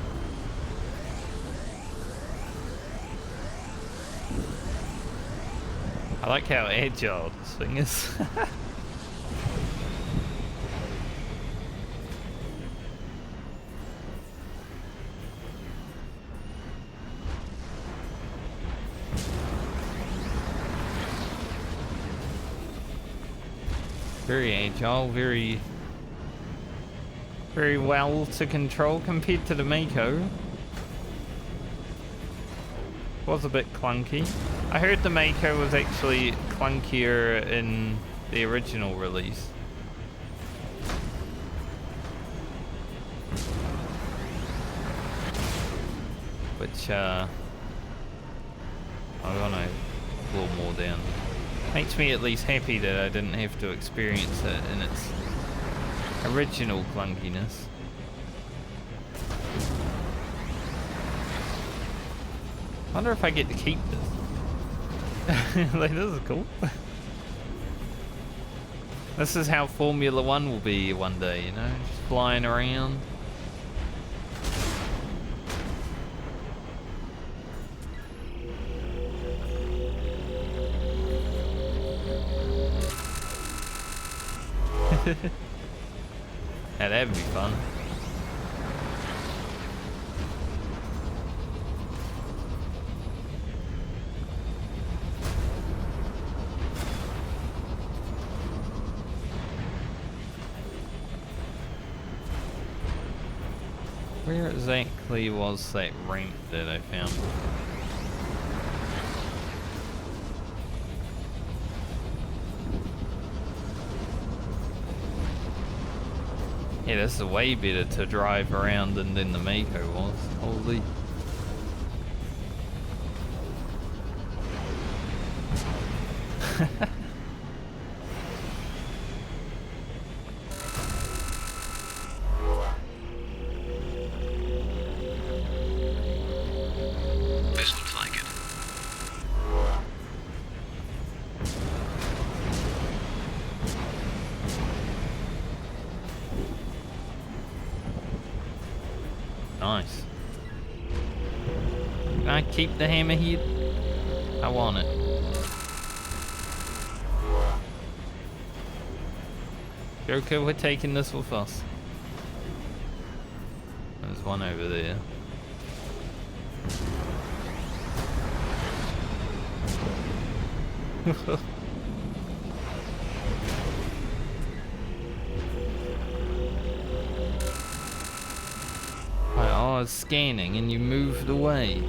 I like how agile this thing is. Very agile, very well to control compared to the Mako. Was a bit clunky. I heard the Mako was actually clunkier in the original release. Which I don't know, a little more down. Makes me at least happy that I didn't have to experience it in its original clunkiness. Wonder if I get to keep this. Like, this is cool. This is how Formula 1 will be one day, you know? Just flying around. Yeah, that'd be fun. Where exactly was that ramp that I found? Yeah, this is way better to drive around than the Mako was. Holy. This looks like it. Nice. Can I keep the hammerhead? I want it. Joker, we're taking this with us. There's one over there. Oh, I was scanning and you moved away.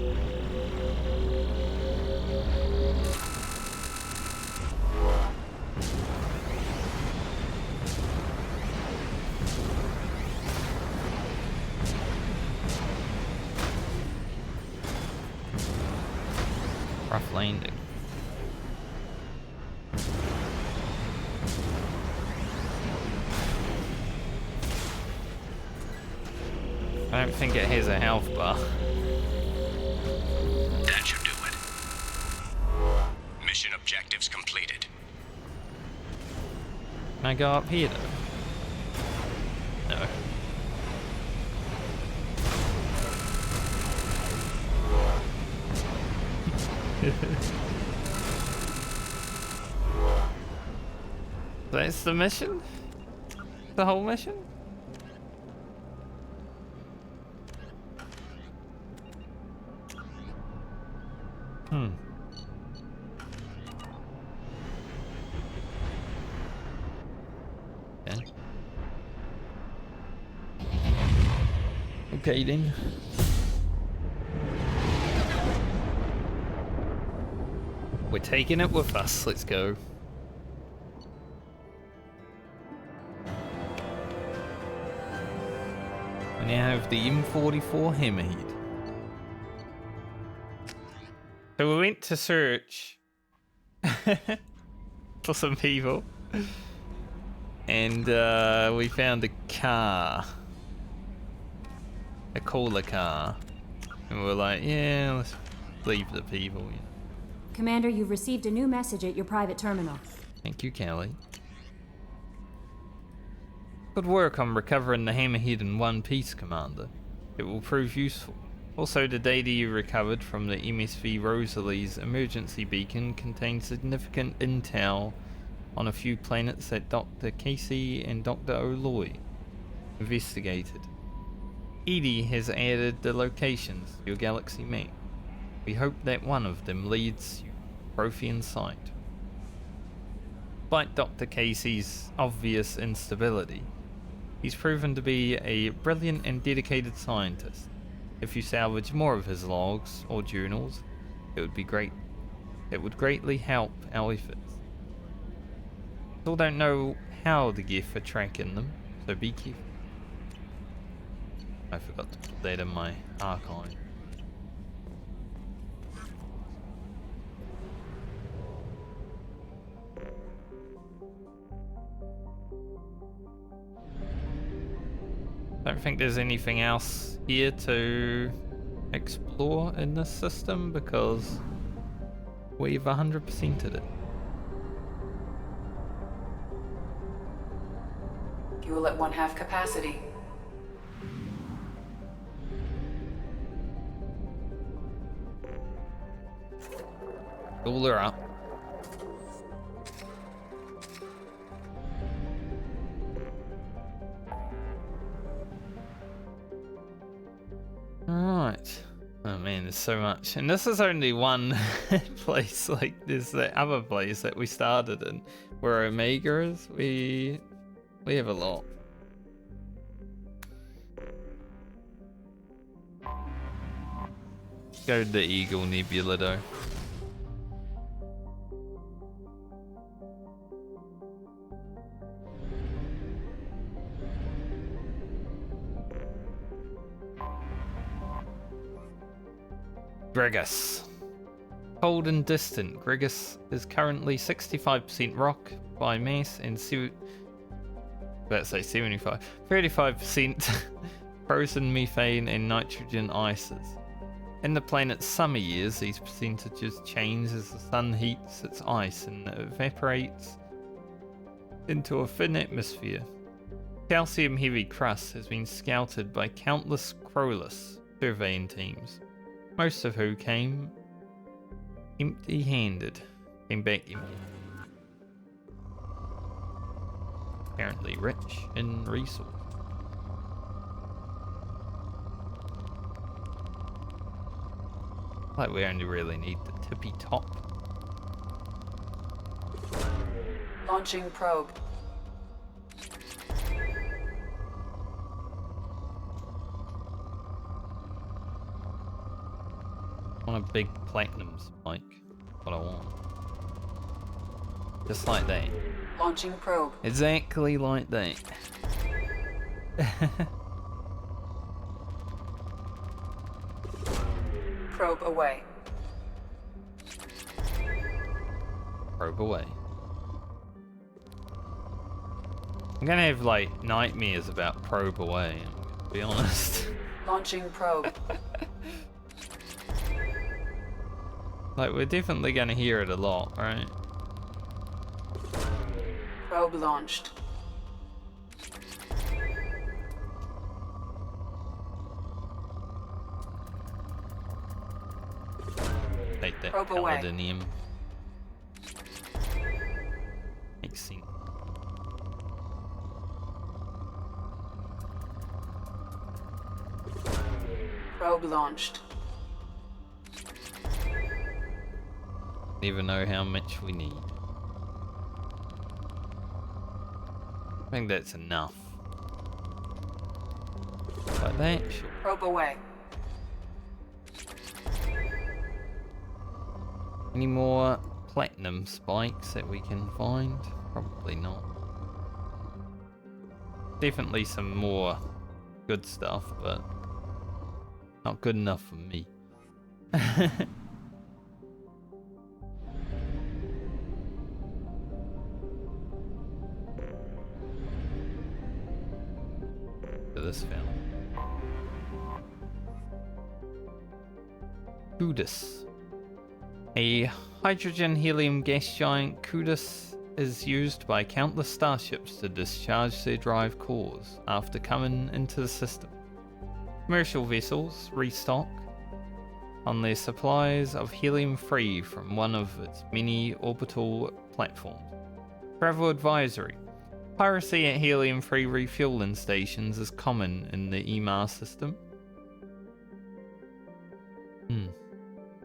Rough landing. think it has a health bar. That should do it. Mission objectives completed. Can I go up here though? No. That's the mission? The whole mission? Okay then. We're taking it with us. Let's go. We now have the M44 Hammerhead. So we went to search for some people, and we found a car, a cooler car, and we're like, yeah, let's leave the people. You know. Commander, you've received a new message at your private terminal. Thank you, Callie. Good work on recovering the Hammerhead in one piece, Commander. It will prove useful. Also, the data you recovered from the MSV Rosalie's emergency beacon contains significant intel on a few planets that Dr. Casey and Dr. O'Loy investigated. Edie has added the locations to your galaxy map. We hope that one of them leads you to Prothean sight. Despite Dr. Casey's obvious instability, he's proven to be a brilliant and dedicated scientist. If you salvage more of his logs or journals, it would be great. It would greatly help our efforts. Still don't know how the Geth are tracking them, so be careful. I forgot to put that in my archive. Don't think there's anything else here to explore in this system because we've 100%ed it. Fuel at 1/2 capacity. Cooler up. Alright. Oh man, there's so much. And this is only one place, like there's the other place that we started in. Where Omega is, we have a lot. Go to the Eagle Nebula though. Grigus. Cold and distant, Grigus is currently 65% rock by mass and 35% frozen methane and nitrogen ices. In the planet's summer years, these percentages change as the sun heats its ice and evaporates into a thin atmosphere. Calcium-heavy crust has been scouted by countless crowless surveying teams, most of who came empty-handed. Came back empty. Apparently rich in resources. Like we only really need the tippy top. Launching probe. I want a big platinum spike. What I want. Just like that. Launching probe. Exactly like that. Probe away. Probe away. I'm gonna have like nightmares about probe away, to be honest. Launching probe. Like, we're definitely gonna hear it a lot, right? Probe launched. Take that Probe away. paladinium. Makes sense. Probe launched. Never know how much we need. I think that's enough. Like that, sure. Probe away. Any more platinum spikes that we can find? Probably not. Definitely some more good stuff, but not good enough for me. To this film. Kudus. A hydrogen-helium gas giant, Kudus is used by countless starships to discharge their drive cores after coming into the system. Commercial vessels restock on their supplies of helium-3 from one of its many orbital platforms. Travel advisory. Piracy at helium-3 refueling stations is common in the EMAR system.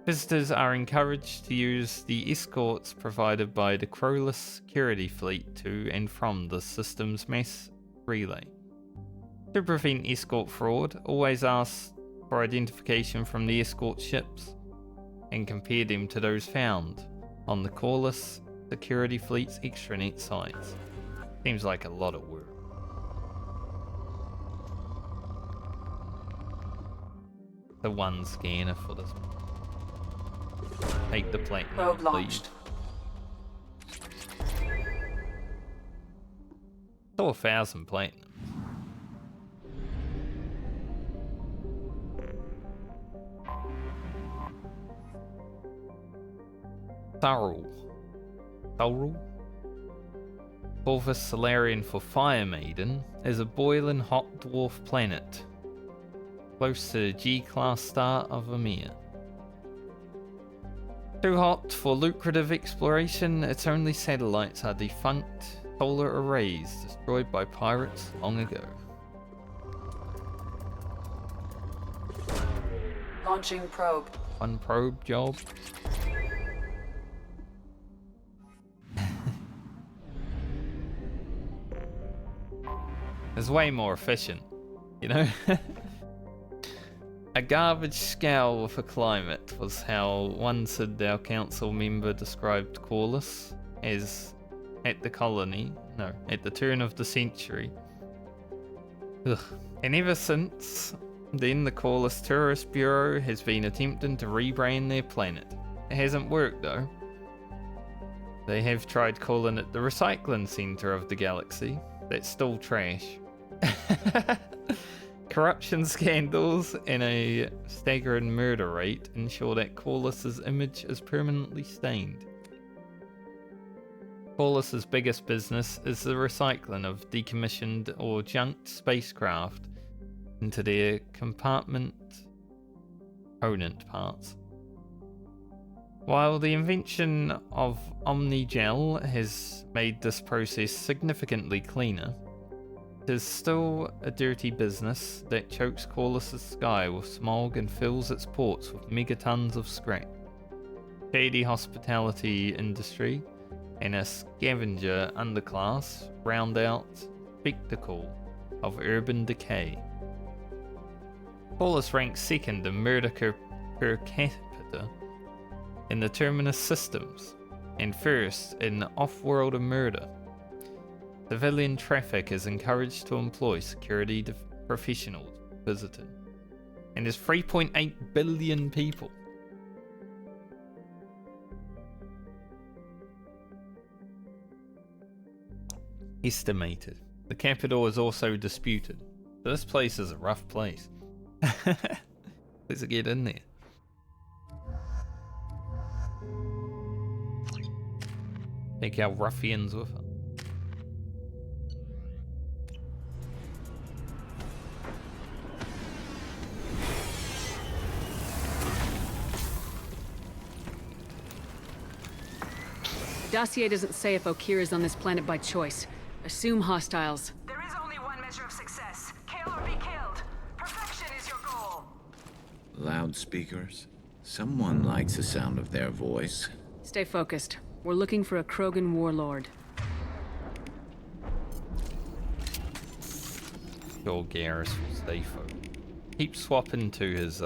Visitors are encouraged to use the escorts provided by the Crowless security fleet to and from the system's mass relay. To prevent escort fraud, always ask for identification from the escort ships and compare them to those found on the Crowless security fleet's extranet sites. Seems like a lot of work. The one scanner for this. Take the platinum, Probe please. launched. Still 1,000 platinum. Thurl. Corvus Solarian for Fire Maiden is a boiling hot dwarf planet close to the G-class star of Okeer. Too hot for lucrative exploration, its only satellites are defunct solar arrays destroyed by pirates long ago. Launching probe. One probe job. It's way more efficient, you know? A garbage scowl with a climate was how one Citadel Council member described Corliss as at the turn of the century. Ugh. And ever since then, the Corliss Tourist Bureau has been attempting to rebrand their planet. It hasn't worked though. They have tried calling it the recycling center of the galaxy. That's still trash. Corruption scandals and a staggering murder rate ensure that Corliss's image is permanently stained. Corliss's biggest business is the recycling of decommissioned or junked spacecraft into their component parts. While the invention of Omnigel has made this process significantly cleaner, it is still a dirty business that chokes Corliss's sky with smog and fills its ports with megatons of scrap. Shady hospitality industry and a scavenger underclass round out spectacle of urban decay. Corliss ranks second in murder per capita in the Terminus systems, and first in off-world murder. Civilian traffic is encouraged to employ security professionals visiting, and there's 3.8 billion people. Estimated. The capital is also disputed. So this place is a rough place. Let's get in there. Take our ruffians with us. The dossier doesn't say if Okeer is on this planet by choice. Assume hostiles. There is only one measure of success. Kill or be killed. Perfection is your goal. Loudspeakers? Someone likes the sound of their voice. Stay focused. We're looking for a Krogan warlord. Sure, Garrus will stay focused. Keep swapping to his,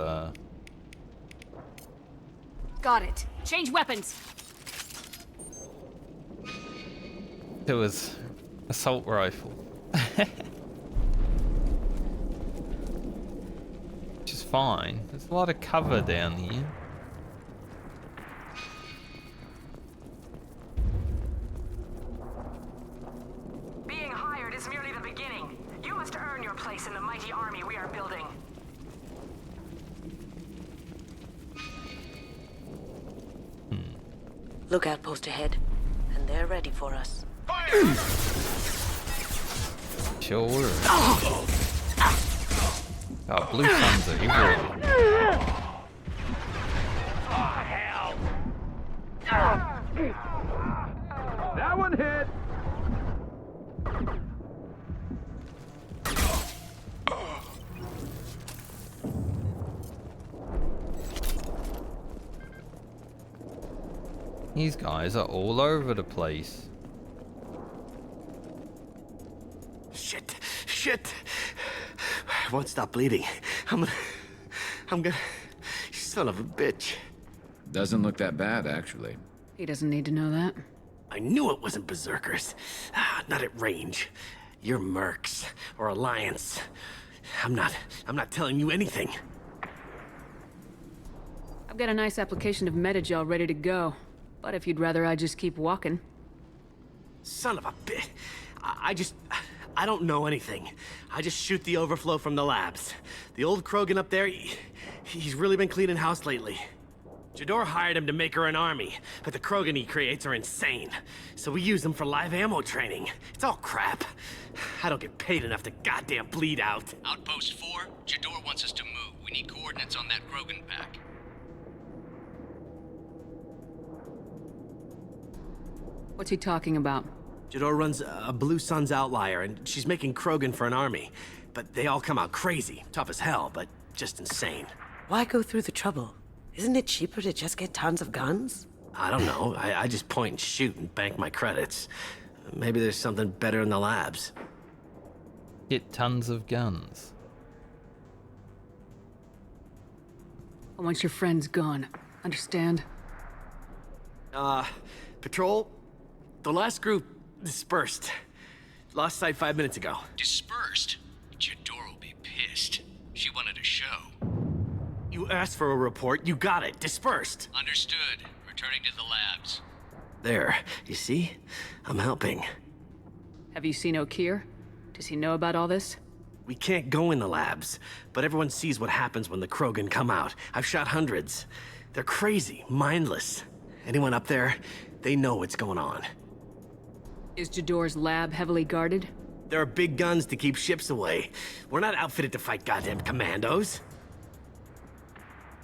Got it. Change weapons. to his assault rifle. Which is fine. There's a lot of cover down here. Being hired is merely the beginning. You must earn your place in the mighty army we are building. Lookout post ahead, and they're ready for us. Sure. Oh, blue suns are evil. That one hit. These guys are all over the place. Shit. I won't stop bleeding. I'm gonna... Son of a bitch. Doesn't look that bad, actually. He doesn't need to know that. I knew it wasn't berserkers. Not at range. You're mercs or Alliance. I'm not telling you anything. I've got a nice application of metagel ready to go. But if you'd rather I just keep walking. Son of a bitch. I don't know anything. I just shoot the overflow from the labs. The old Krogan up there, he's really been cleaning house lately. Jador hired him to make her an army, but the Krogan he creates are insane. So we use them for live ammo training. It's all crap. I don't get paid enough to goddamn bleed out. Outpost 4, Jador wants us to move. We need coordinates on that Krogan pack. What's he talking about? Jador runs a Blue Suns outlier, and she's making Krogan for an army. But they all come out crazy. Tough as hell, but just insane. Why go through the trouble? Isn't it cheaper to just get tons of guns? I don't know. I just point and shoot and bank my credits. Maybe there's something better in the labs. Get tons of guns. I want your friends gone. Understand? Patrol, the last group dispersed. Lost sight 5 minutes ago. Dispersed? Jador will be pissed. She wanted a show. You asked for a report, you got it. Dispersed. Understood. Returning to the labs. There, you see? I'm helping. Have you seen Okeer? Does he know about all this? We can't go in the labs, but everyone sees what happens when the Krogan come out. I've shot hundreds. They're crazy, mindless. Anyone up there, they know what's going on. Is Jador's lab heavily guarded? There are big guns to keep ships away. We're not outfitted to fight goddamn commandos.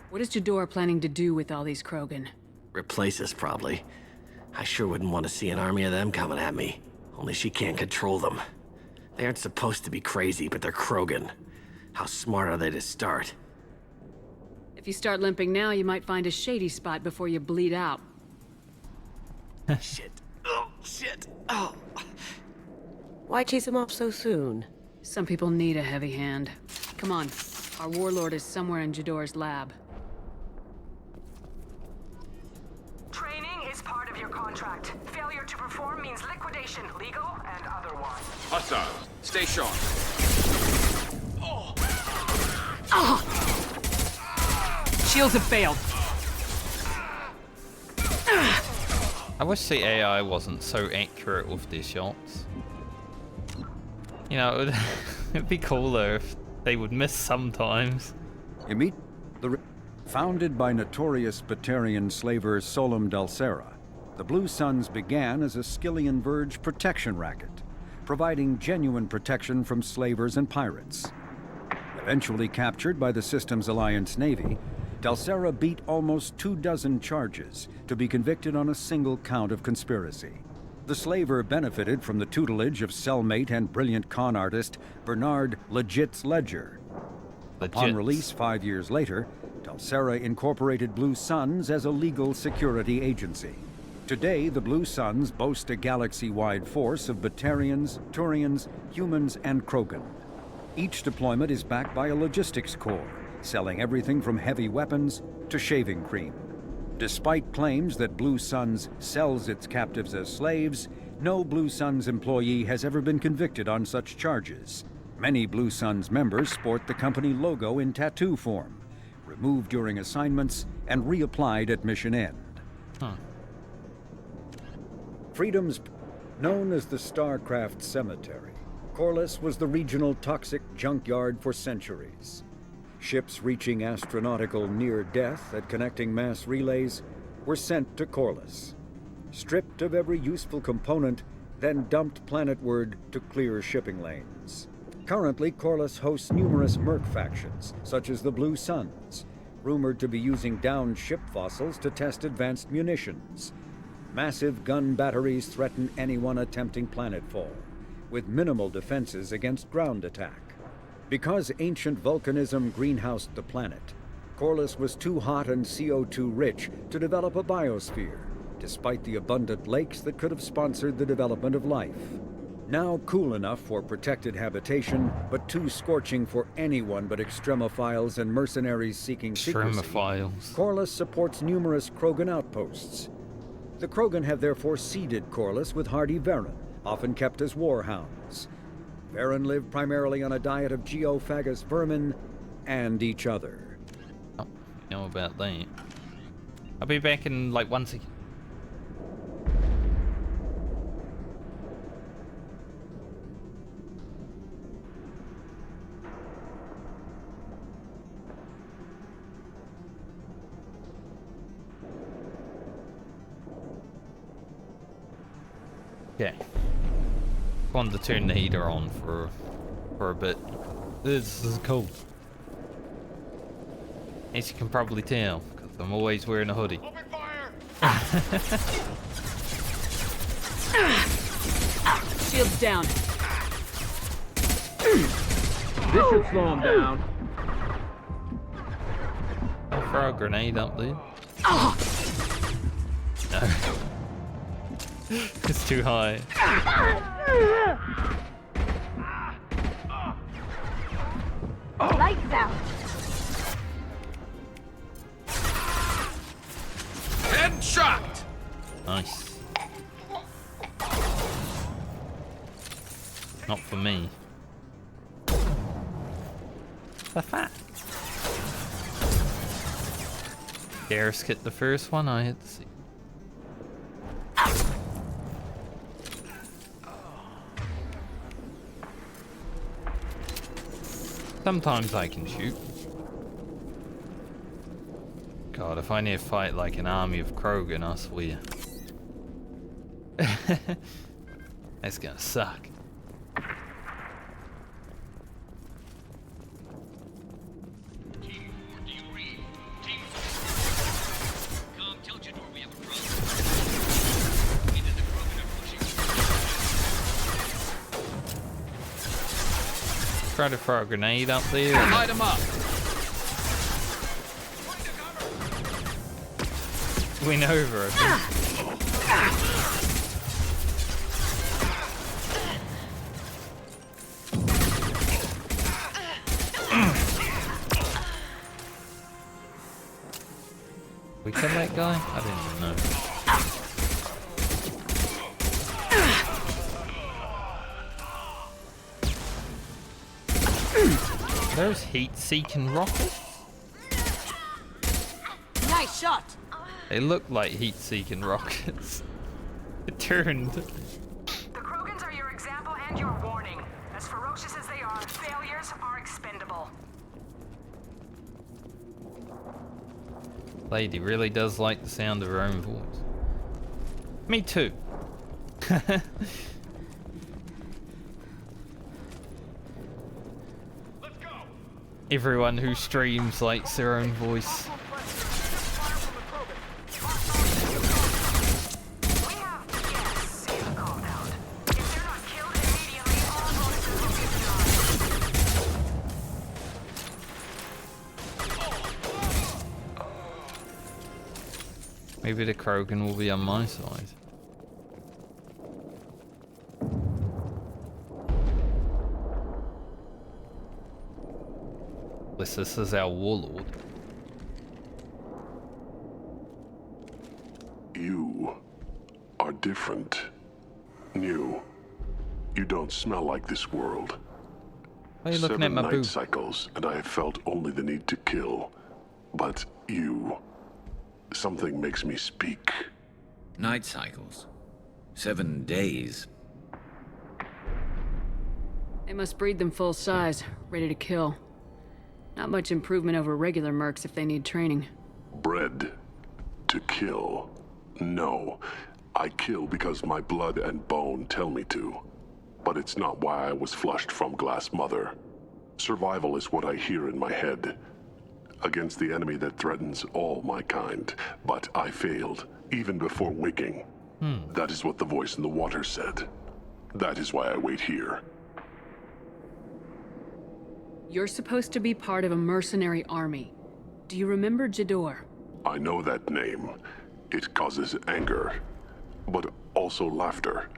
What is Jador planning to do with all these Krogan? Replace us, probably. I sure wouldn't want to see an army of them coming at me. Only she can't control them. They aren't supposed to be crazy, but they're Krogan. How smart are they to start? If you start limping now, you might find a shady spot before you bleed out. Shit. Oh, shit. Oh. Why chase him off so soon? Some people need a heavy hand. Come on. Our warlord is somewhere in Jador's lab. Training is part of your contract. Failure to perform means liquidation, legal and otherwise. Hostiles, stay sharp. Shields have failed. I wish the AI wasn't so accurate with their shots. You know, it'd be cooler if they would miss sometimes. Founded by notorious Batarian slaver Solum Dulcera, the Blue Suns began as a Skillian Verge protection racket, providing genuine protection from slavers and pirates. Eventually captured by the system's Alliance Navy, Dulcera beat almost 24 charges to be convicted on a single count of conspiracy. The slaver benefited from the tutelage of cellmate and brilliant con artist Bernard Legit's Ledger. Upon release 5 years later, Dulcera incorporated Blue Suns as a legal security agency. Today, the Blue Suns boast a galaxy-wide force of Batarians, Turians, humans, and Krogan. Each deployment is backed by a logistics corps, selling everything from heavy weapons to shaving cream. Despite claims that Blue Suns sells its captives as slaves, no Blue Suns employee has ever been convicted on such charges. Many Blue Suns members sport the company logo in tattoo form, removed during assignments and reapplied at mission end. Freedom's known as the Starcraft Cemetery. Corliss was the regional toxic junkyard for centuries. Ships reaching astronautical near-death at connecting mass relays were sent to Corliss, stripped of every useful component, then dumped planetward to clear shipping lanes. Currently, Corliss hosts numerous merc factions, such as the Blue Suns, rumored to be using downed ship fossils to test advanced munitions. Massive gun batteries threaten anyone attempting planetfall, with minimal defenses against ground attack. Because ancient volcanism greenhoused the planet, Corliss was too hot and CO2 rich to develop a biosphere, despite the abundant lakes that could have sponsored the development of life. Now cool enough for protected habitation, but too scorching for anyone but extremophiles and mercenaries seeking secrecy, Corliss supports numerous Krogan outposts. The Krogan have therefore seeded Corliss with hardy Varen, often kept as warhounds. Varen live primarily on a diet of geophagous vermin and each other. Oh, you know about that. I'll be back in like 1 second. Okay. Wanted to turn the heater on for a bit. This is cold. As you can probably tell, because I'm always wearing a hoodie. Shields down. This should slow him down. I'll throw a grenade up there. No. It's too high. Lights out. Headshot. Nice. Not for me. The fact. Garrus hit the first one, I hit the second. Sometimes I can shoot. God, if I need to fight like an army of Krogan, I swear. That's gonna suck. Try to throw a grenade up there. Light him up. Win over, I think. We kill that guy? I didn't even know. Those heat-seeking rockets? Nice shot. They look like heat-seeking rockets. It turned. The Krogans are your example and your warning. As ferocious as they are, failures are expendable. Lady really does like the sound of her own voice. Me too. Everyone who streams likes their own voice. Maybe the Krogan will be on my side. This is our warlord. You are different. New. You don't smell like this world. Why are you looking at my night boob? cycles, and I have felt only the need to kill. But you... something makes me speak. Night cycles. 7 days. They must breed them full size, ready to kill. Not much improvement over regular mercs if they need training. Bred to kill. No. I kill because my blood and bone tell me to. But it's not why I was flushed from Glass Mother. Survival is what I hear in my head. Against the enemy that threatens all my kind. But I failed, even before waking. That is what the voice in the water said. That is why I wait here. You're supposed to be part of a mercenary army. Do you remember Jador? I know that name. It causes anger, but also laughter.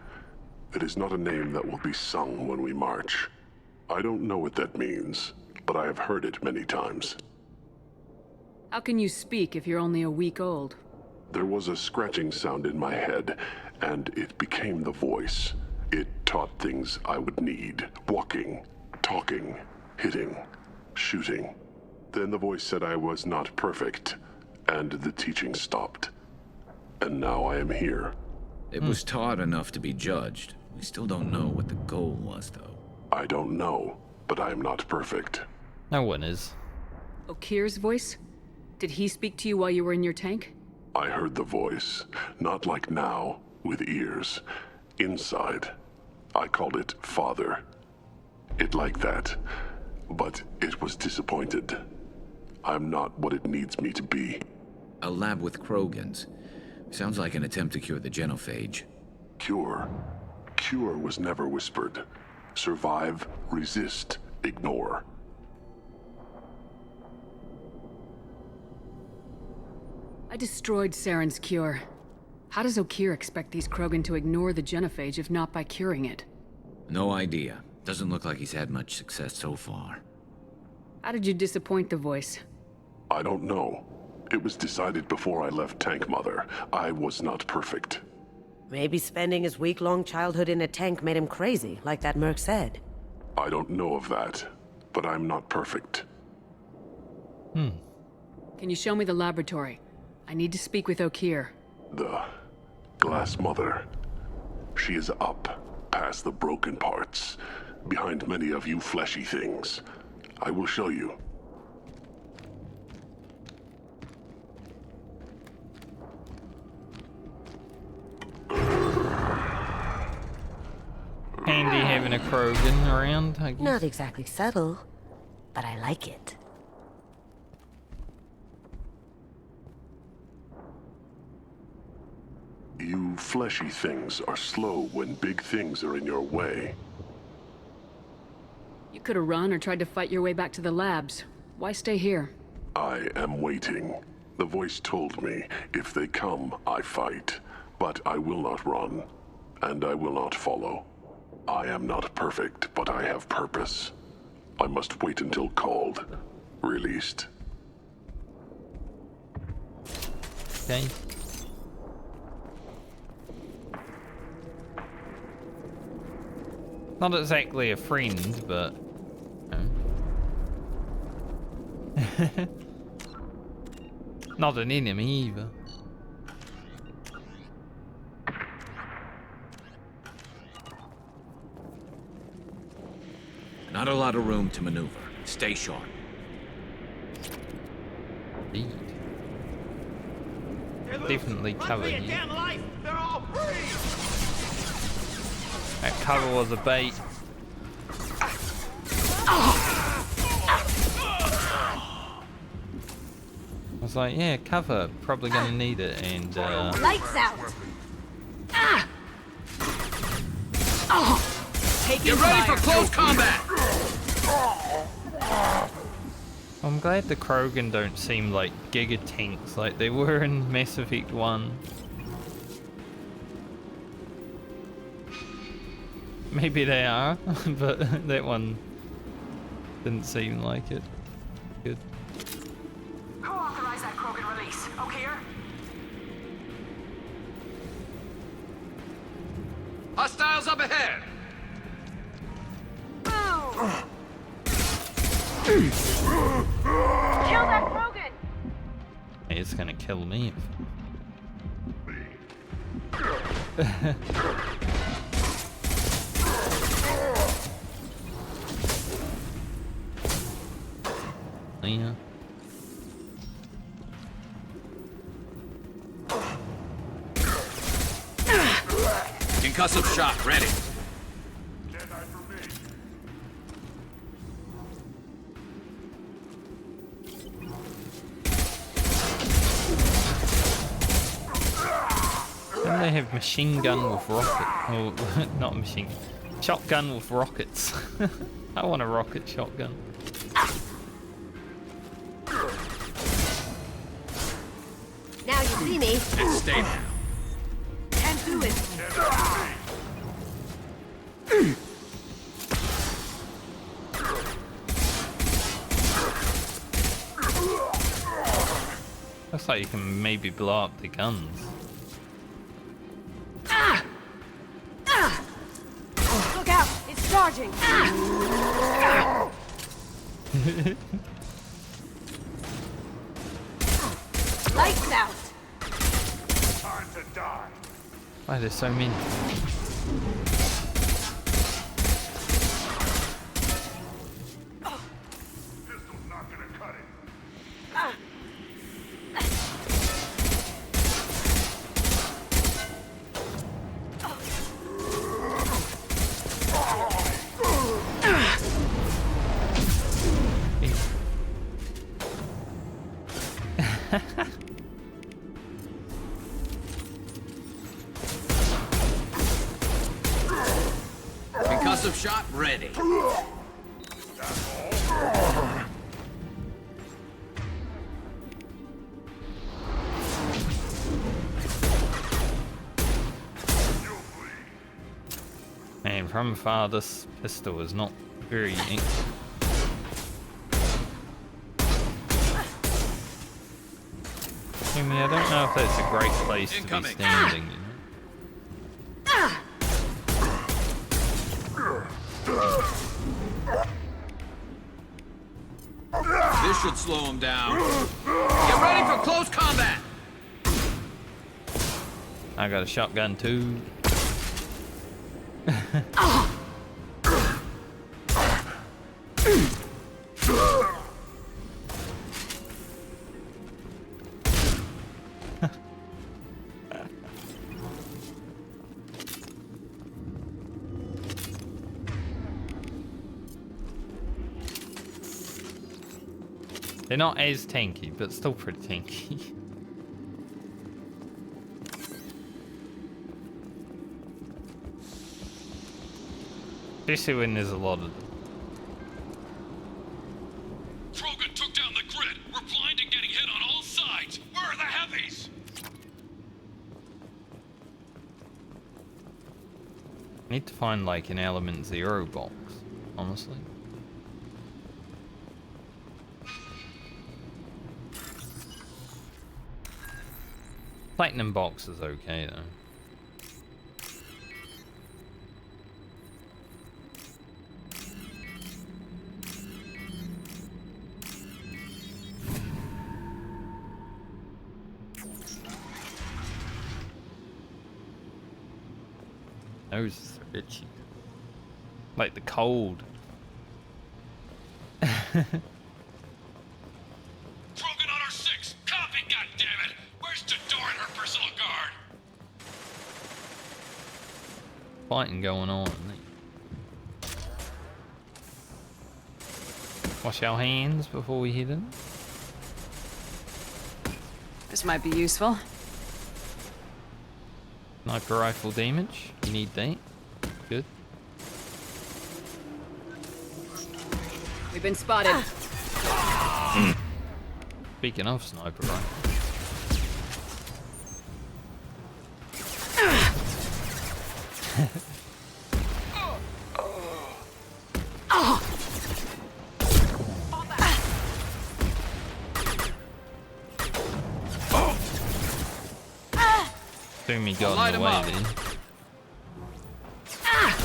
It is not a name that will be sung when we march. I don't know what that means, but I have heard it many times. How can you speak if you're only a week old? There was a scratching sound in my head, and it became the voice. It taught things I would need. Walking, talking, hitting, shooting. Then the voice said I was not perfect, and the teaching stopped. And now I am here. It was taught enough to be judged. We still don't know what the goal was, though. I don't know, but I am not perfect. No one is. Okeer's voice? Did he speak to you while you were in your tank? I heard the voice, not like now, with ears. Inside. I called it Father. It like that. But it was disappointed. I'm not what it needs me to be. A lab with Krogans. Sounds like an attempt to cure the genophage. Cure? Cure was never whispered. Survive, resist, ignore. I destroyed Saren's cure. How does Okeer expect these Krogan to ignore the genophage if not by curing it? No idea. Doesn't look like he's had much success so far. How did you disappoint the voice? I don't know. It was decided before I left Tank Mother. I was not perfect. Maybe spending his week-long childhood in a tank made him crazy, like that merc said. I don't know of that, but I'm not perfect. Can you show me the laboratory? I need to speak with Okeer. The Glass Mother. She is up, past the broken parts, behind many of you fleshy things. I will show you. Handy having a Krogan around, I guess. Not exactly subtle, but I like it. You fleshy things are slow when big things are in your way. You could have run or tried to fight your way back to the labs. Why stay here? I am waiting. The voice told me, if they come, I fight. But I will not run, and I will not follow. I am not perfect, but I have purpose. I must wait until called, released. Okay. Not exactly a friend, but... Not an enemy either. Not a lot of room to maneuver. Stay sharp. Indeed. definitely cover you. Damn life! They're all free! That cover was a bait. I was like, yeah, cover, probably gonna need it, and Lights out! Get ready for close combat! I'm glad the Krogan don't seem like giga tanks like they were in Mass Effect 1. Maybe they are, but that one didn't seem like it. Good. Who authorized that Krogan release? Okeer? Hostiles up ahead! Kill that Krogan! It's gonna kill me. Yeah. Concussive shot ready. Don't they have machine gun with rocket? Oh, not machine. Shotgun with rockets. I want a rocket shotgun. Now you see me. And stay down. Can't do it. Looks like you can maybe blow up the guns. Look out! It's charging! Lights out! Time to die. Why there's so many? Pistol's not gonna cut it. Concussive shot ready. And from afar, this pistol is not very ink. I mean, I don't know if that's a great place to be standing, you know? This should slow him down. Get ready for close combat! I got a shotgun too. They're not as tanky, but still pretty tanky. Especially when there's a lot of them. Krogan took down the grid. We're blind and getting hit on all sides. Where are the heavies? Need to find like an element 0 box, honestly. Platinum box is okay though. Noses are itchy. Like the cold. Krogan on our 6. Copy, goddammit. Where's Tador and her Fighting going on, isn't it? Wash our hands before we hit him. This might be useful. Sniper rifle damage. You need that. Good. We've been spotted. Speaking of sniper rifle. Assume he got in the way then.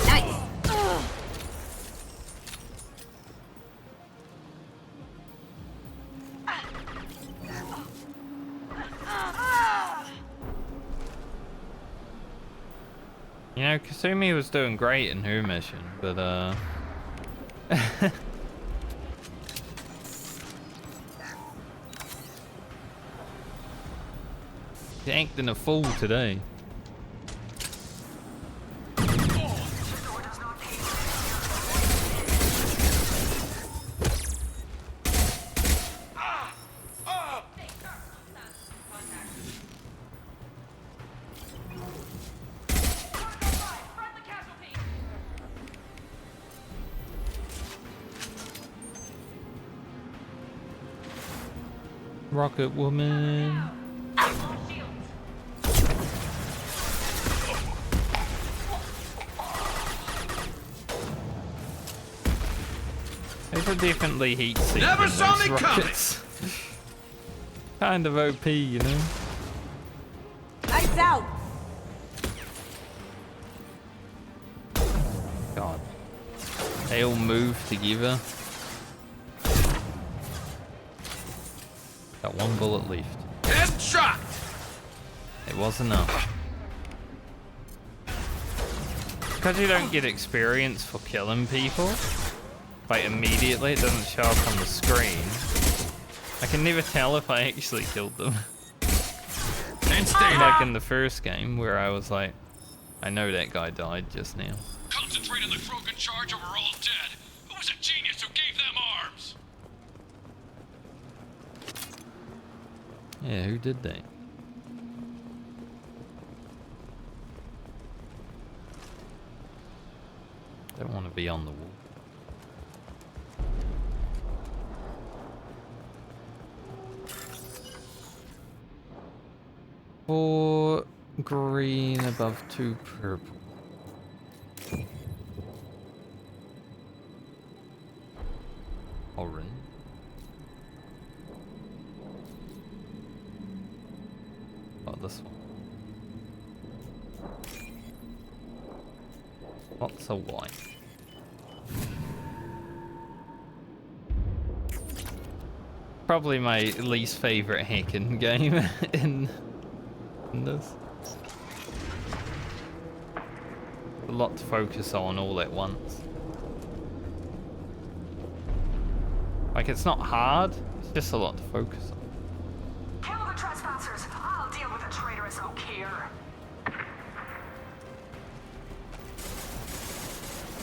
Nice. You know, Kasumi was doing great in her mission, but she acting a fool today. Rocket Woman. Those are definitely heat seeking. Never saw me rockets. Kind of OP, you know. Lights out. God. They all move together. Got one bullet left. Headshot! It was enough. Because you don't get experience for killing people, like immediately, it doesn't show up on the screen. I can never tell if I actually killed them. Like in the first game where I was like, I know that guy died just now. Concentrate on the Krogan charge or we're all dead. Who was a genius who gave them arms? Yeah, who did that? Don't want to be on the wall. Four green above 2 purple. Orange. Oh, this one. Lots of white. Probably my least favorite hacking game in this. A lot to focus on all at once. Like, it's not hard, it's just a lot to focus on. Kill the trespassers. I'll deal with the traitorous Okeer.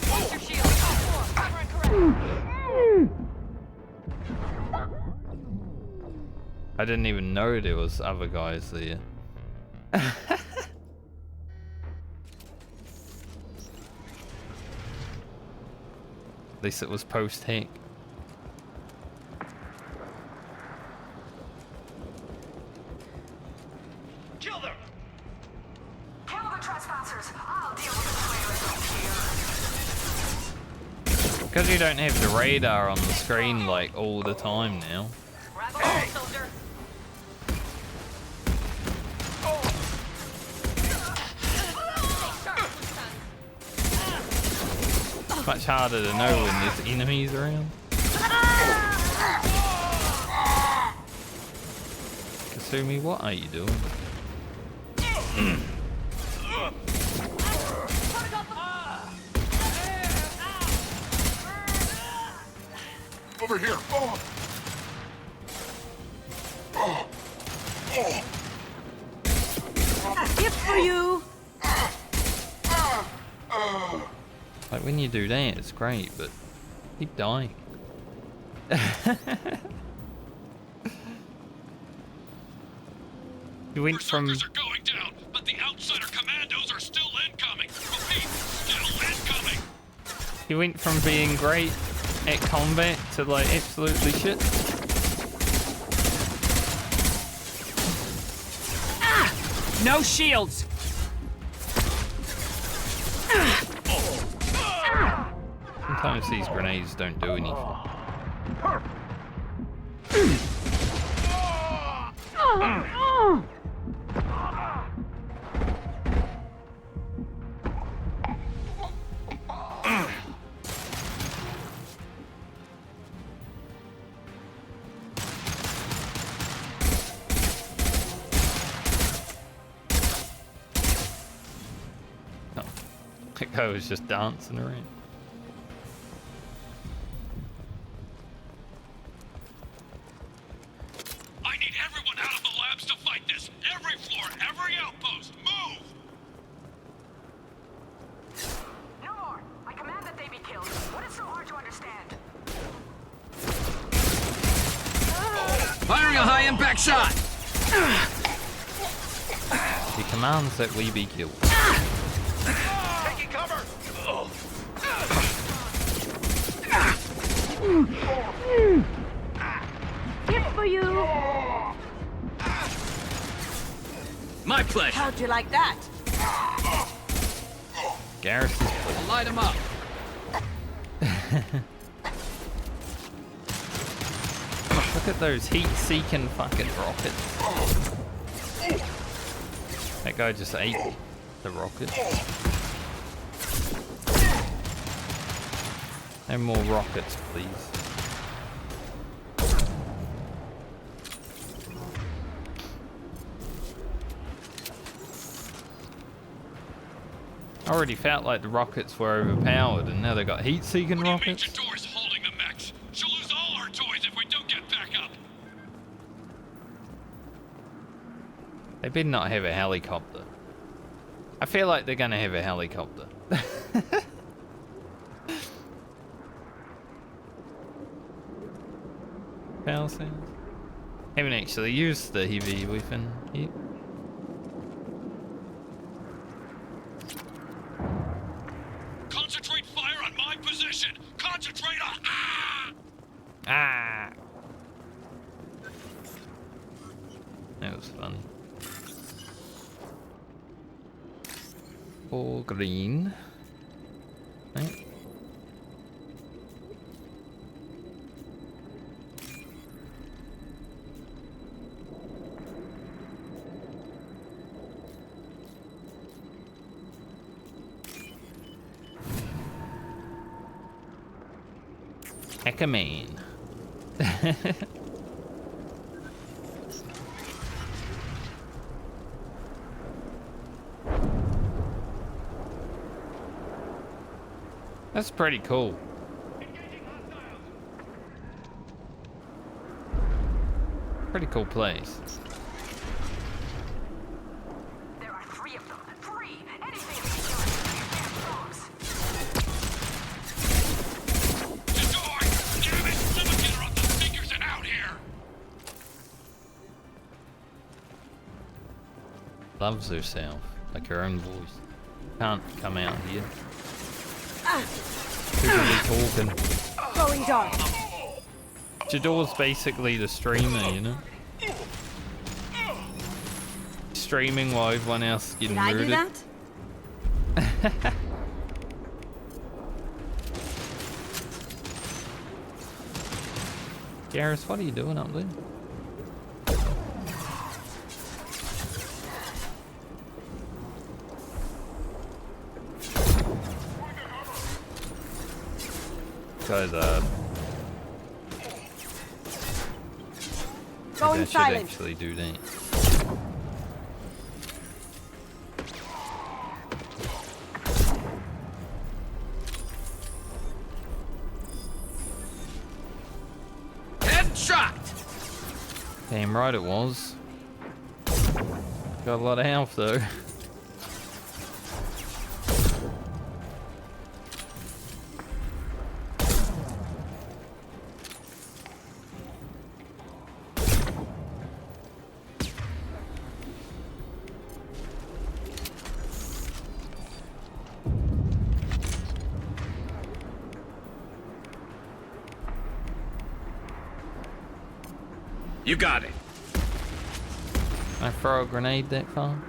Use your shield. Cover and correct. I didn't even know there was other guys there. At least it was post-hack. Kill them. Kill the trespassers. I'll deal with the traitorous Okeer. Because you don't have the radar on the screen like all the time now. Grab a hold, soldier. It's much harder to know when there's enemies around. Kasumi, what are you doing? Over here. Oh. Oh. Oh. Gift for you. Like, when you do that, it's great, but keep dying. You went from... Berserkers are going down, but the outsider commandos are still incoming. Repeat, still incoming. You went from being great at combat to, like, absolutely shit. Ah! No shields! Sometimes these grenades don't do anything. That guy was just dancing around. I need everyone out of the labs to fight this. Every floor, every outpost, move! No more. I command that they be killed. What is so hard to understand? Firing a high-impact shot! He commands that we be killed. Taking cover! Hit for you! My pleasure. How'd you like that? Garrison. I'll light him up. Look at those heat-seeking fucking rockets. That guy just ate the rocket. No more rockets, please. I already felt like the rockets were overpowered, and now they got heat-seeking rockets. Doors holding the mechs. She'll lose all our toys if we don't get back up. They better not have a helicopter. I feel like they're gonna have a helicopter. Power sounds. Haven't actually used the heavy weapon yet. Concentrate fire on my position. Concentrate on... Ah! That was funny. All green. Right. Heck-a-man. That's pretty cool. Pretty cool place. There are 3 of them. 3! Anything to kill these dogs. Damn it! Someone get her off the speakers and out here! Loves herself, like her own voice. Can't come out here. Too busy talking. Going dark. Jador's basically the streamer, you know? Streaming while everyone else is getting Did I murdered. do that? Garrus, what are you doing up there? Guy's Going should silent. actually do that. Headshot! Damn right it was. Got a lot of health though. You got it. Can I throw a grenade that far?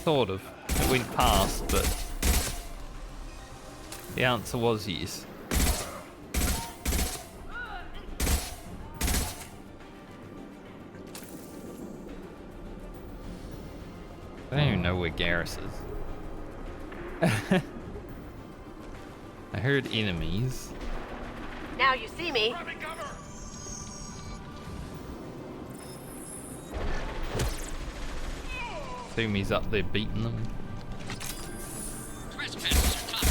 Sort of. It went past, but the answer was yes. I don't even know where Garrus is. I heard enemies. Now you see me. Assume he's up there beating them. Trespassers are tough.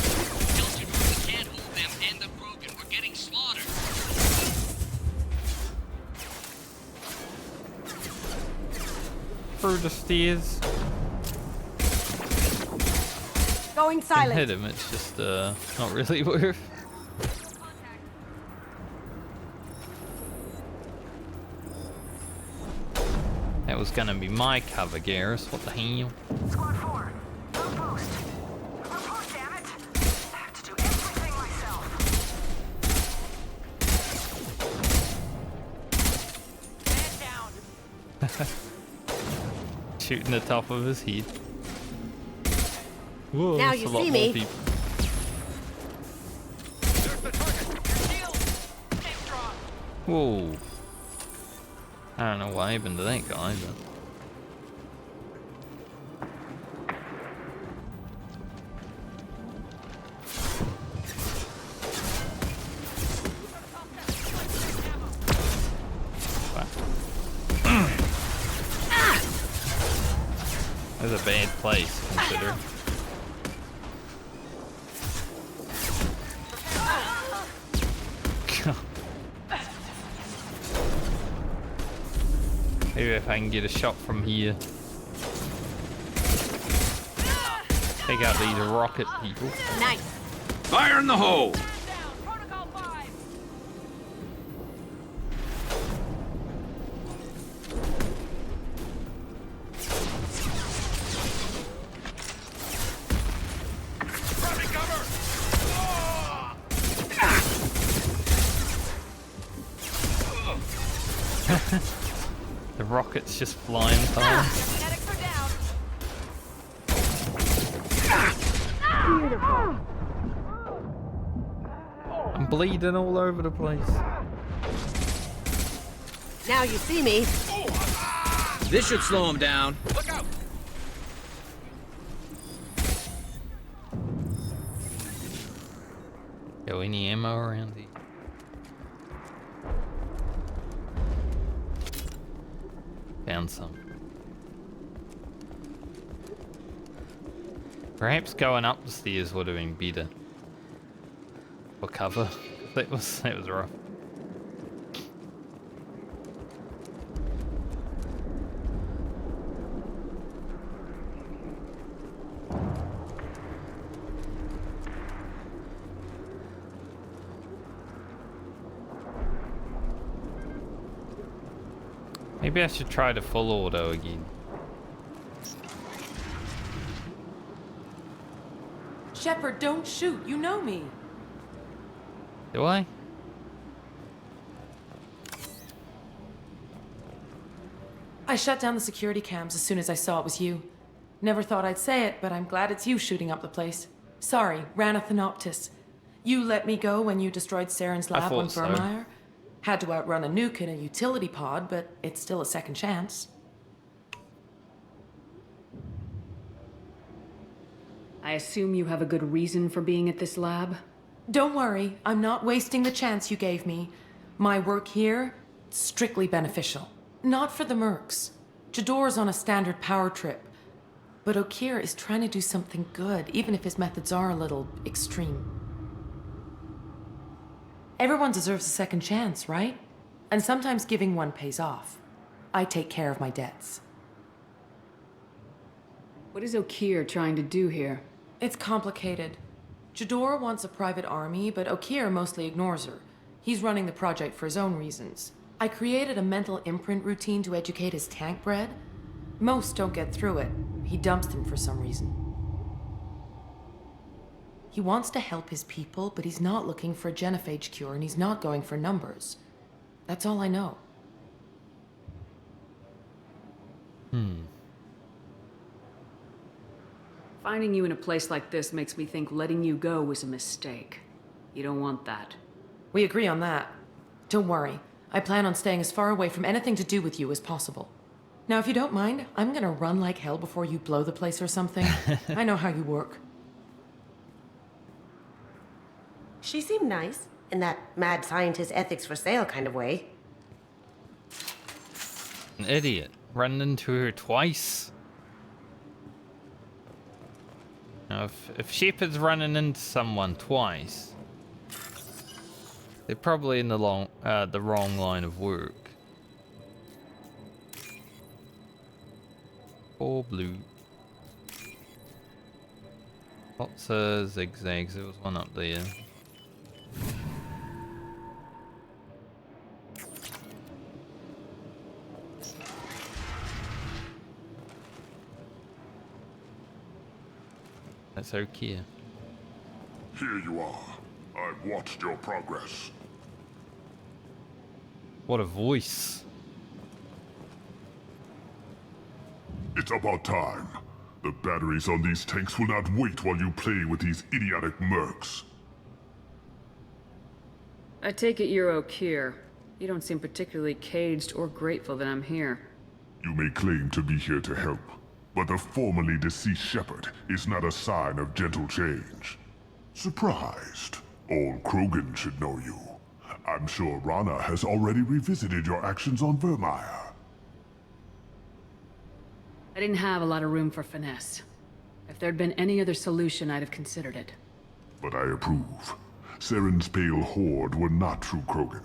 Illusive Man can't hold them and the Krogan. We're getting slaughtered. Through the stairs. Going Can silent. hit him, it's just not really worth. That was gonna be my cover, Garrus. What the hell? Squad 4, outpost. Outpost, damn it. I have to do everything myself. Man down. Shooting the top of his head. Whoa, Now that's you a lot see more me. people. There's the target. Your shield. Stay strong. Whoa. I don't know what happened to that guy, but... That's a bad place, consider. Maybe if I can get a shot from here. Take out these rocket people. Nice. Fire in the hole! Protocol 5. The rockets just flying past. Kinetics are down. I'm bleeding all over the place. Now you see me. This should slow him down. Look out. Yo, any ammo around here? Found some. Perhaps going up the stairs would have been better. For cover. That was rough. Maybe I should try the full auto again. Shepard, don't shoot. You know me. Do I? I shut down the security cams as soon as I saw it was you. Never thought I'd say it, but I'm glad it's you shooting up the place. Sorry, ran a Thanoptis. You let me go when you destroyed Saren's lab on so. Vermeer. Had to outrun a nuke in a utility pod, but it's still a second chance. I assume you have a good reason for being at this lab? Don't worry, I'm not wasting the chance you gave me. My work here, strictly beneficial. Not for the mercs. Jador's on a standard power trip. But Okeer is trying to do something good, even if his methods are a little extreme. Everyone deserves a second chance, right? And sometimes giving one pays off. I take care of my debts. What is Okeer trying to do here? It's complicated. Jador wants a private army, but Okeer mostly ignores her. He's running the project for his own reasons. I created a mental imprint routine to educate his tank bred. Most don't get through it. He dumps them for some reason. He wants to help his people, but he's not looking for a genophage cure, and he's not going for numbers. That's all I know. Finding you in a place like this makes me think letting you go was a mistake. You don't want that. We agree on that. Don't worry. I plan on staying as far away from anything to do with you as possible. Now, if you don't mind, I'm gonna run like hell before you blow the place or something. I know how you work. She seemed nice, in that mad scientist ethics for sale kind of way. An idiot. Ran into her twice. Now, if Shepard's running into someone twice, they're probably in the wrong line of work. Or blue. Lots of zigzags. There was one up there. That's Okeer. Here you are. I've watched your progress. What a voice. It's about time. The batteries on these tanks will not wait while you play with these idiotic mercs. I take it you're Okeer. You don't seem particularly caged or grateful that I'm here. You may claim to be here to help, but the formerly deceased Shepard is not a sign of gentle change. Surprised? All Krogan should know you. I'm sure Rana has already revisited your actions on Vermeer. I didn't have a lot of room for finesse. If there'd been any other solution, I'd have considered it. But I approve. Saren's pale horde were not true Krogan.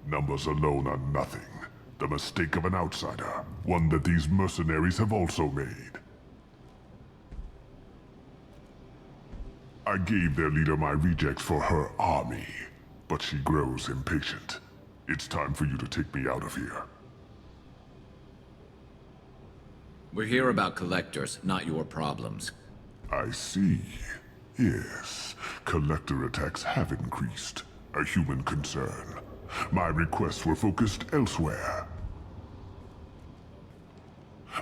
Numbers alone are nothing. The mistake of an outsider, one that these mercenaries have also made. I gave their leader my rejects for her army, but she grows impatient. It's time for you to take me out of here. We're here about collectors, not your problems. I see. Yes, collector attacks have increased. A human concern. My requests were focused elsewhere.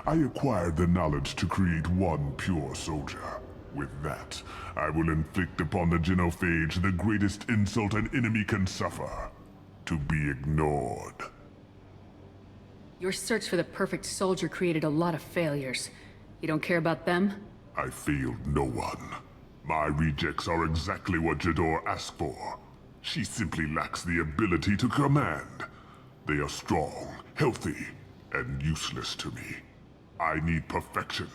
I acquired the knowledge to create one pure soldier. With that, I will inflict upon the genophage the greatest insult an enemy can suffer. To be ignored. Your search for the perfect soldier created a lot of failures. You don't care about them? I failed no one. My rejects are exactly what Jador asked for. She simply lacks the ability to command. They are strong, healthy, and useless to me. I need perfection.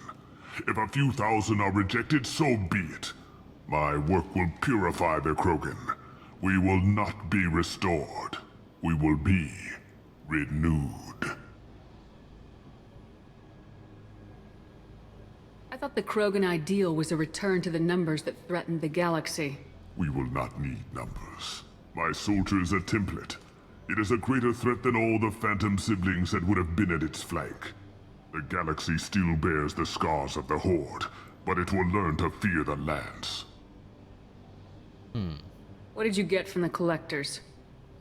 If a few thousand are rejected, so be it. My work will purify the Krogan. We will not be restored. We will be renewed. I thought the Krogan ideal was a return to the numbers that threatened the galaxy. We will not need numbers. My soldier is a template. It is a greater threat than all the Phantom siblings that would have been at its flank. The galaxy still bears the scars of the Horde, but it will learn to fear the Lance. What did you get from the Collectors?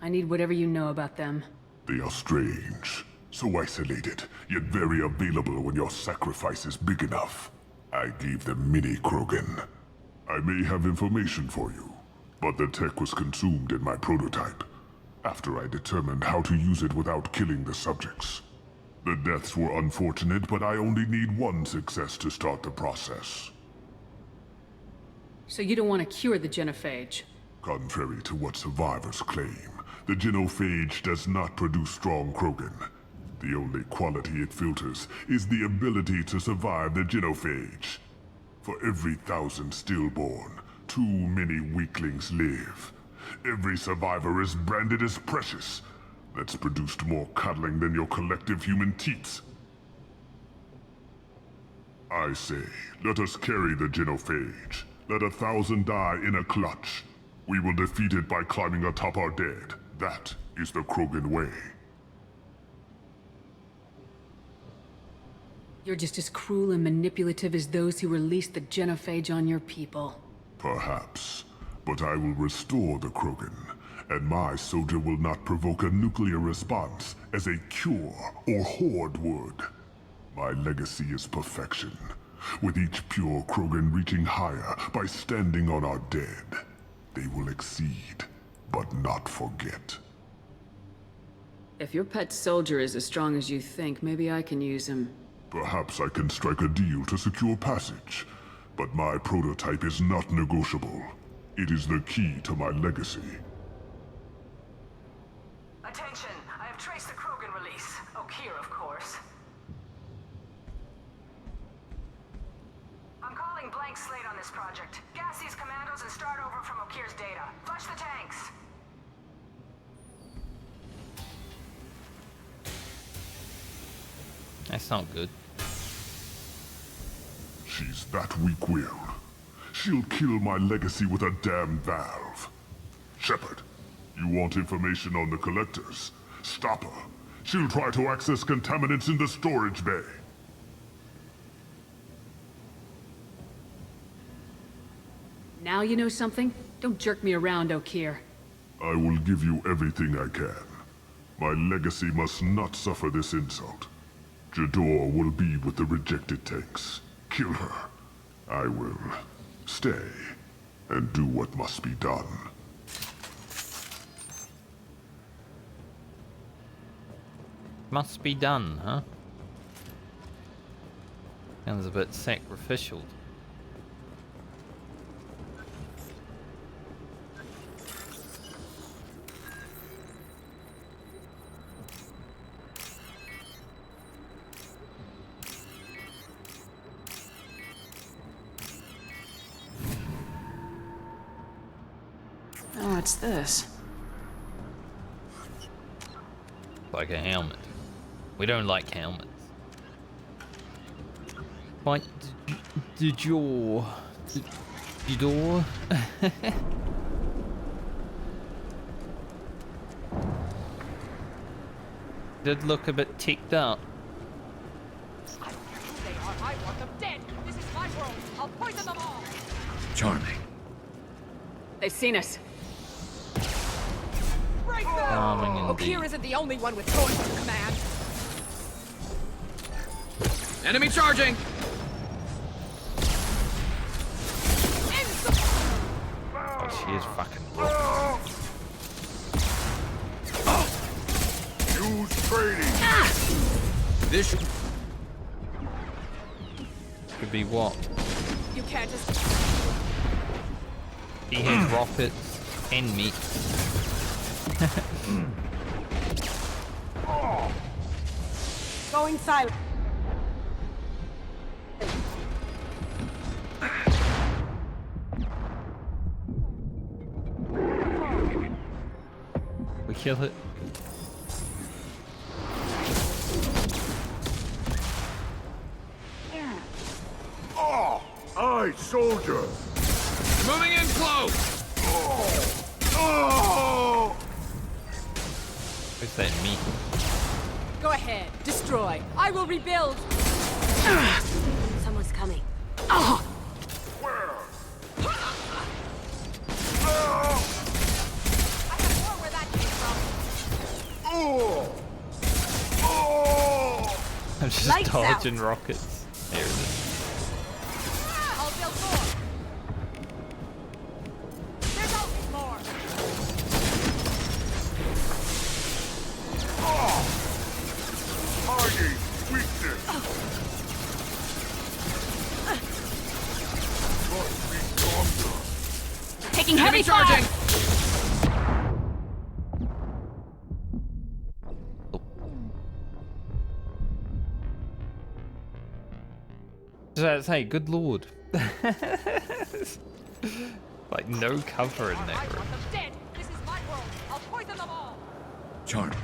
I need whatever you know about them. They are strange, so isolated, yet very available when your sacrifice is big enough. I gave them mini Krogan. I may have information for you, but the tech was consumed in my prototype, after I determined how to use it without killing the subjects. The deaths were unfortunate, but I only need one success to start the process. So you don't want to cure the genophage? Contrary to what survivors claim, the genophage does not produce strong Krogan. The only quality it filters is the ability to survive the genophage. For every 1,000 stillborn, too many weaklings live. Every survivor is branded as precious. That's produced more cuddling than your collective human teats. I say, let us carry the genophage. Let 1,000 die in a clutch. We will defeat it by climbing atop our dead. That is the Krogan way. You're just as cruel and manipulative as those who released the genophage on your people. Perhaps. But I will restore the Krogan, And my soldier will not provoke a nuclear response as a cure or horde would. My legacy is perfection, with each pure Krogan reaching higher by standing on our dead. They will exceed, but not forget. If your pet soldier is as strong as you think, maybe I can use him. Perhaps I can strike a deal to secure passage, but my prototype is not negotiable. It is the key to my legacy. Attention, I have traced the Krogan release. Okeer, of course. I'm calling blank slate on this project. Gas these commandos and start over from Okeer's data. Flush the tanks. That's not good. She's that weak-willed. She'll kill my legacy with a damn valve. Shepard, you want information on the collectors? Stop her. She'll try to access contaminants in the storage bay. Now you know something? Don't jerk me around, Okeer. I will give you everything I can. My legacy must not suffer this insult. Jador will be with the rejected tanks. Kill her. I will stay and do what must be done. Must be done, huh? Sounds a bit sacrificial. Oh, what's this? Like a helmet. We don't like helmets. Right, the door. Did look a bit ticked up. They are. I want them dead. This is my world. I'll poison them all. Charming. They've seen us. Break them! Charming indeed. Okeer isn't the only one with choice to command. Enemy charging! Oh, she is fucking rough. Use training. This Could be what? You can't just... He has rockets and meat. Going silent. We kill it. Oh, aye, soldier. moving in close. Oh! Where's that meat? Go ahead. Destroy. I will rebuild. Someone's coming. Oh! Where? I have more where that came from. Oh! Oh! I'm just Lights dodging rockets. There it is. I'll build more. There's always more. Hardy, weakness. Must be stronger. Taking Enemy heavy charging! fire! Hey, good lord. Like no cover in there. I want them dead. This is my world. I'll poison them all. Charming.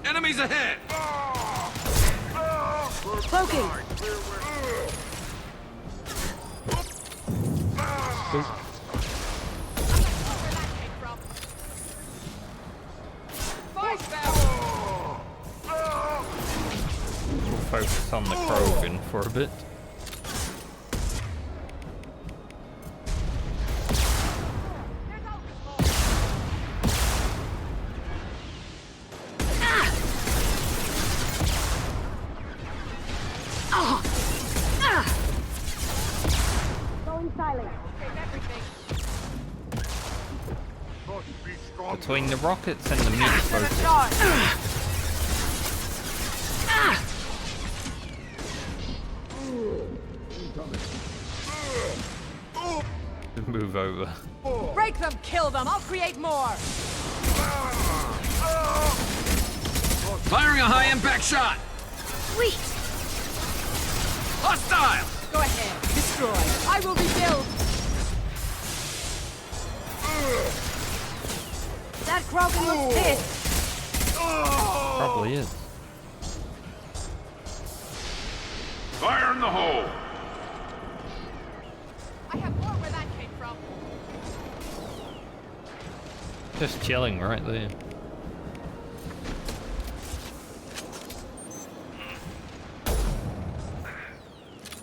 Enemies ahead! Cloaking. Where that came from. Fight them. We'll focus on the Krogan for a bit. between the rockets and the meat focus. Move over. Break them, kill them. I'll create more. Firing a high-impact shot! Sweet. Hostile! Go ahead. Destroy. I will rebuild. That Krogan looks pissed. Probably is. Fire in the hole! I have more where that came from. Just chilling right there.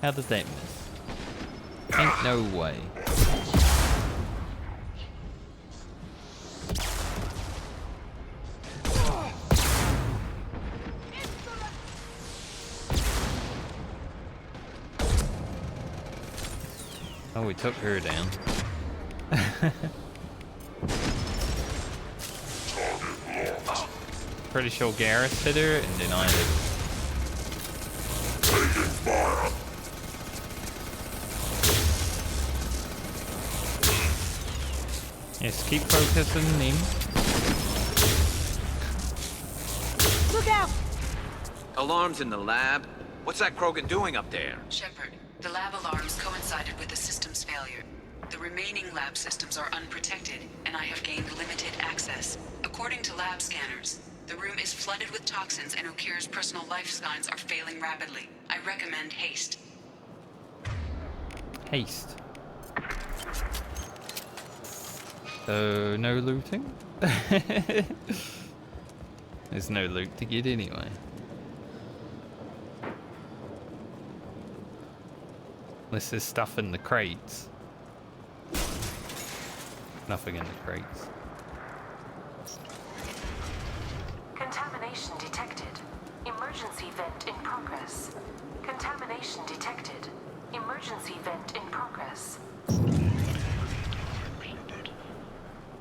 How did that miss? Ain't no way. Oh, we took her down. Pretty sure Garrus hit her and denied it. Yes, keep focusing him. Look out! Alarms in the lab? What's that Krogan doing up there? Shepard, the lab alarms coincided with the system's failure. The remaining lab systems are unprotected, and I have gained limited access. According to lab scanners, the room is flooded with toxins and Okeer's personal life signs are failing rapidly. I recommend haste. Haste. So, no looting? There's no loot to get anyway. Unless there's stuff in the crates. Nothing in the crates. Contamination detected. Emergency vent in progress. Contamination detected. Emergency vent in progress.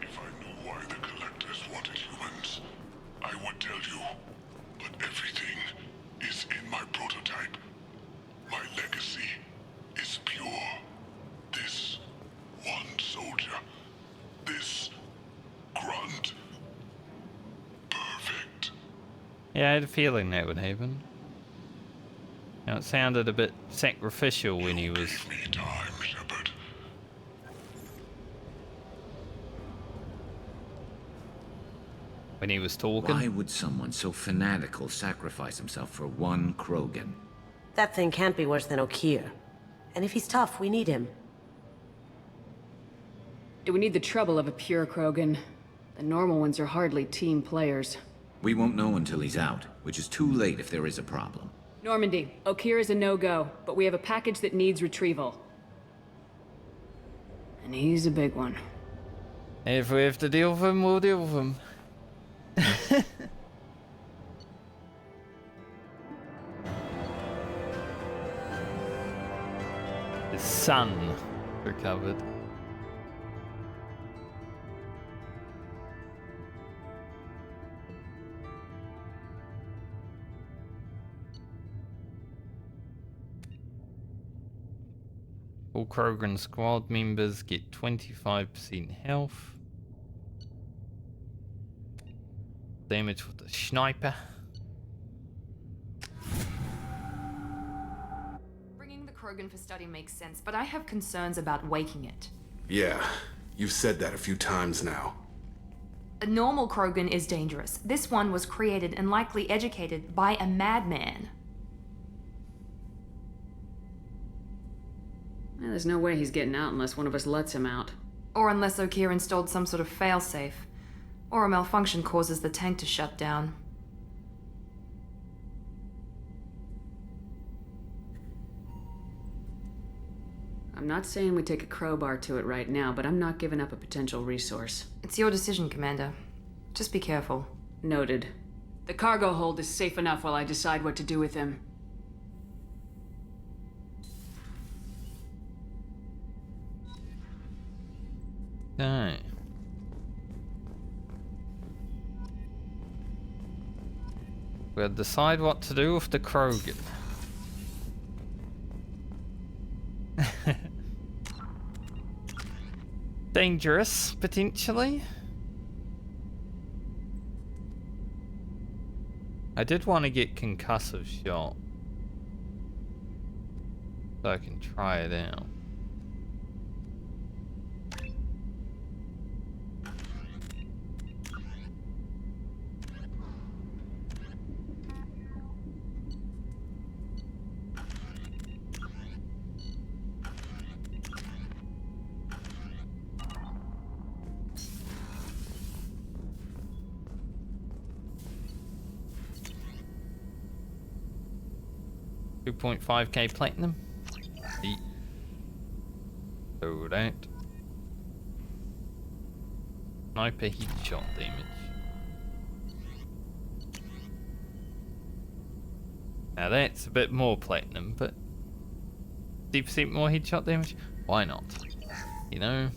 If I knew why the Collectors wanted humans, I would tell you. But everything is in my prototype. My legacy is pure. This one soldier. This grunt. Perfect. Yeah, I had a feeling that would happen. Now, it sounded a bit sacrificial when he was... When he was talking. Why would someone so fanatical sacrifice himself for one Krogan? That thing can't be worse than Okeer. And if he's tough, we need him. Do we need the trouble of a pure Krogan? The normal ones are hardly team players. We won't know until he's out, which is too late if there is a problem. Normandy, Okeer is a no-go, but we have a package that needs retrieval. And he's a big one. If we have to deal with him, we'll deal with him. His son recovered. All Krogan squad members get 25% health. Damage with the sniper. Bringing the Krogan for study makes sense, but I have concerns about waking it. Yeah, you've said that a few times now. A normal Krogan is dangerous. This one was created and likely educated by a madman. Well, there's no way he's getting out unless one of us lets him out. Or unless Okeer installed some sort of failsafe. Or a malfunction causes the tank to shut down. I'm not saying we take a crowbar to it right now, but I'm not giving up a potential resource. It's your decision, Commander. Just be careful. Noted. The cargo hold is safe enough while I decide what to do with him. No. We'll decide what to do with the Krogan. Dangerous, potentially. I did want to get concussive shot, so I can try it out. $2.5k platinum. Eat. Load out. Sniper headshot damage. Now that's a bit more platinum, but 50% more headshot damage? Why not? You know?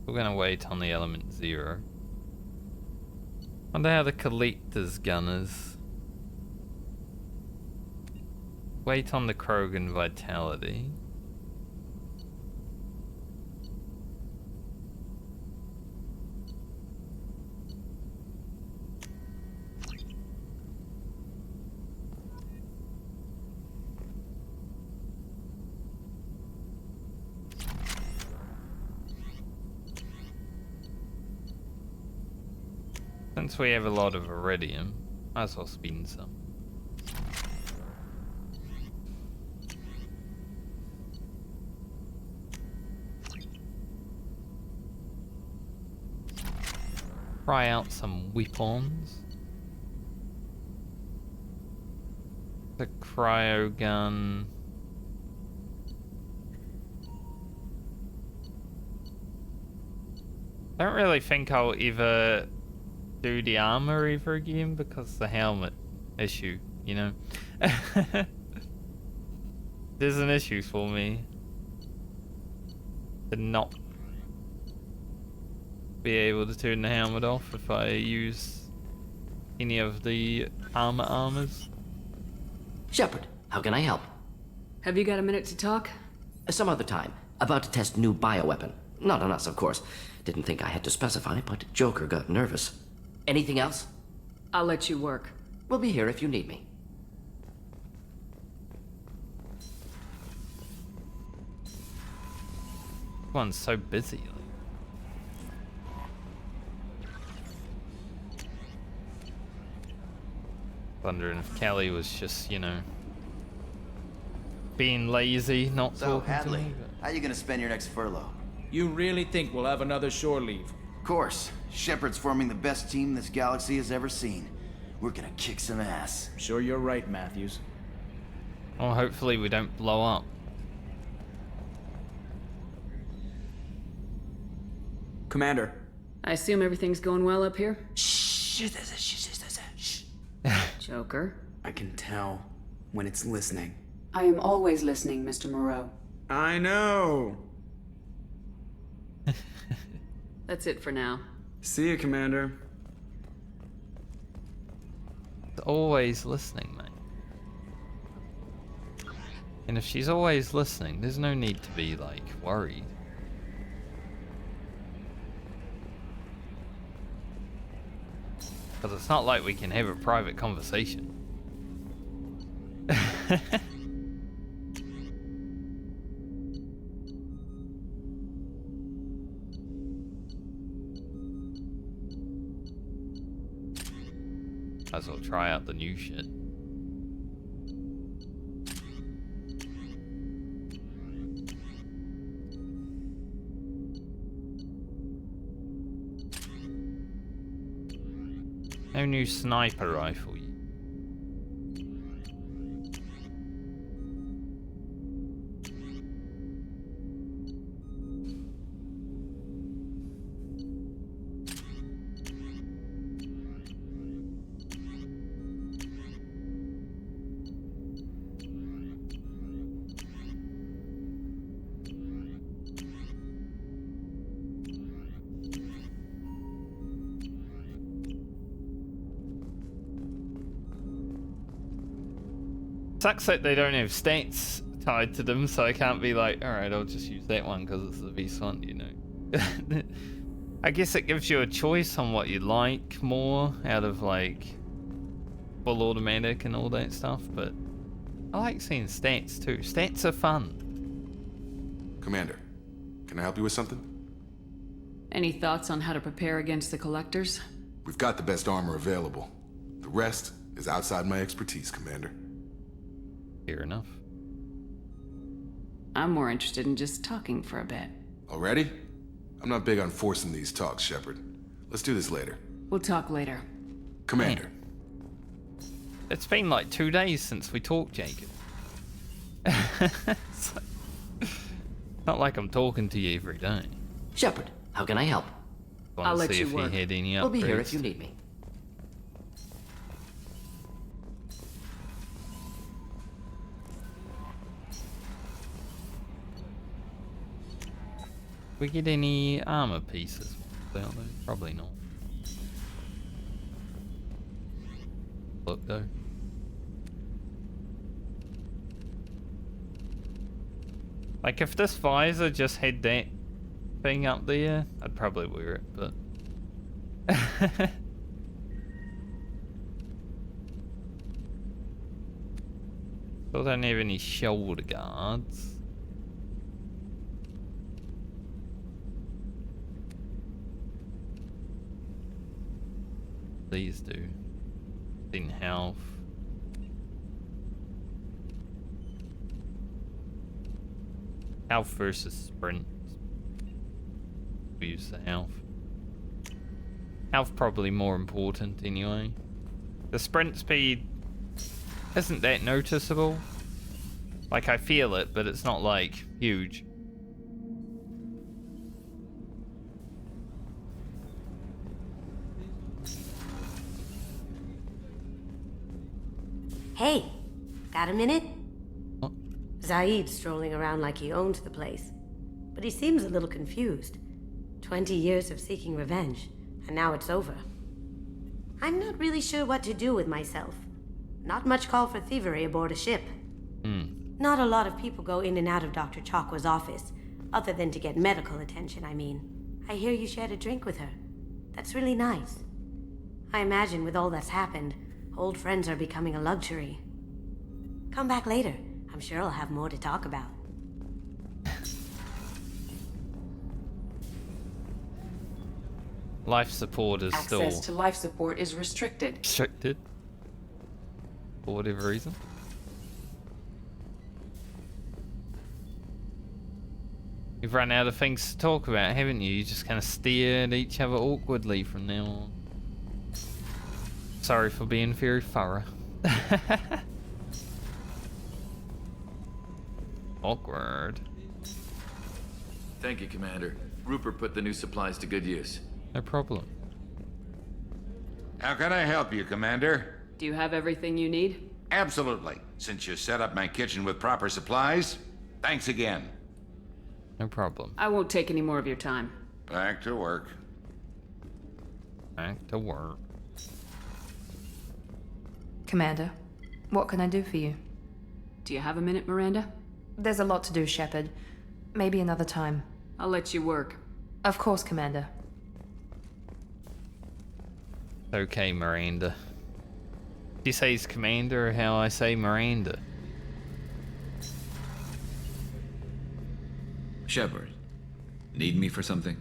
We're gonna wait on the element 0. Wonder how the collector's gun is. Wait on the Krogan vitality. Since we have a lot of iridium, might as well spin some. Try out some weapons. The cryo gun. I don't really think I'll ever do the armor ever again because the helmet issue, you know. There's an issue for me to not be able to turn the helmet off if I use any of the armors. Shepard, how can I help? Have you got a minute to talk? Some other time. About to test new bioweapon. Not on us, of course. Didn't think I had to specify, but Joker got nervous. Anything else? I'll let you work. We'll be here if you need me. Everyone's so busy. Wondering if Kelly was just, you know, being lazy, not So, talking Hadley, to me. how you gonna spend your next furlough? You really think we'll have another shore leave? Of course. Shepard's forming the best team this galaxy has ever seen. We're gonna kick some ass. Sure you're right, Matthews. Well, hopefully we don't blow up. Commander. I assume everything's going well up here? Shh. Joker. I can tell when it's listening. I am always listening, Mr. Moreau. I know. That's it for now. See you, Commander. It's always listening, mate. And if she's always listening, there's no need to be, like, worried. Because it's not like we can have a private conversation. Might as well try out the new shit. No new sniper rifle. Sucks that they don't have stats tied to them, so I can't be like, alright, I'll just use that one because it's the best one, you know. I guess it gives you a choice on what you like more out of like full automatic and all that stuff, but I like seeing stats too. Stats are fun. Commander, can I help you with something? Any thoughts on how to prepare against the Collectors? We've got the best armor available. The rest is outside my expertise, Commander. Fair enough. I'm more interested in just talking for a bit. Already? I'm not big on forcing these talks, Shepard. Let's do this later. We'll talk later. Commander. It's been like 2 days since we talked, Jacob. It's not like I'm talking to you every day. Shepard, how can I help? I'll let you if work. You had any We'll be here if upgrades. you need me. We get any armor pieces out there? Probably not. Look though. Like if this visor just had that thing up there, I'd probably wear it, but still don't have any shoulder guards. These do. In health. Health versus sprint. We use the health. Health probably more important anyway. The sprint speed isn't that noticeable. Like I feel it, but it's not like huge. Hey, got a minute? What? Zaeed's strolling around like he owns the place. But he seems a little confused. 20 years of seeking revenge, and now it's over. I'm not really sure what to do with myself. Not much call for thievery aboard a ship. Not a lot of people go in and out of Dr. Chakwa's office, other than to get medical attention, I mean. I hear you shared a drink with her. That's really nice. I imagine with all that's happened, old friends are becoming a luxury. Come back later. I'm sure I'll have more to talk about. Life support is Access still to life support is restricted. restricted. For whatever reason. You've run out of things to talk about, haven't you? You just kind of stare at each other awkwardly from now on. Sorry for being very thorough. Awkward. Thank you, Commander. Rupert put the new supplies to good use. No problem. How can I help you, Commander? Do you have everything you need? Absolutely. Since you set up my kitchen with proper supplies, thanks again. No problem. I won't take any more of your time. Back to work. Back to work. Commander, what can I do for you? Do you have a minute, Miranda? There's a lot to do, Shepard. Maybe another time. I'll let you work. Of course, Commander. Okay, Miranda. He says Commander, how I say Miranda. Shepard, need me for something?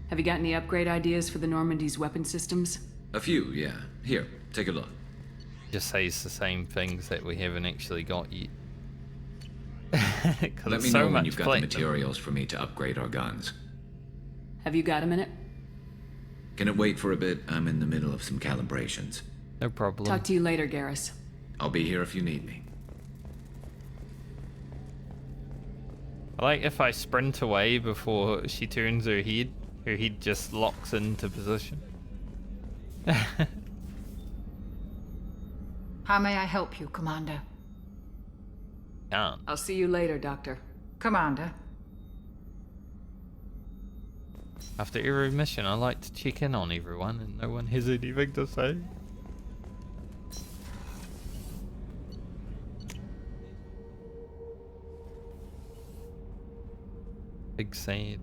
Have you got any upgrade ideas for the Normandy's weapon systems? A few, yeah. Here, take a look. Just says the same things that we haven't actually got yet. Let me know when you've got the materials for me to upgrade our guns. Have you got a minute? Can it wait for a bit? I'm in the middle of some calibrations. No problem. Talk to you later, Garrus. I'll be here if you need me. I like if I sprint away before she turns her head just locks into position. How may I help you, Commander? Can't. I'll see you later, Doctor. Commander. After every mission, I like to check in on everyone and no one has anything to say. Big Zaeed.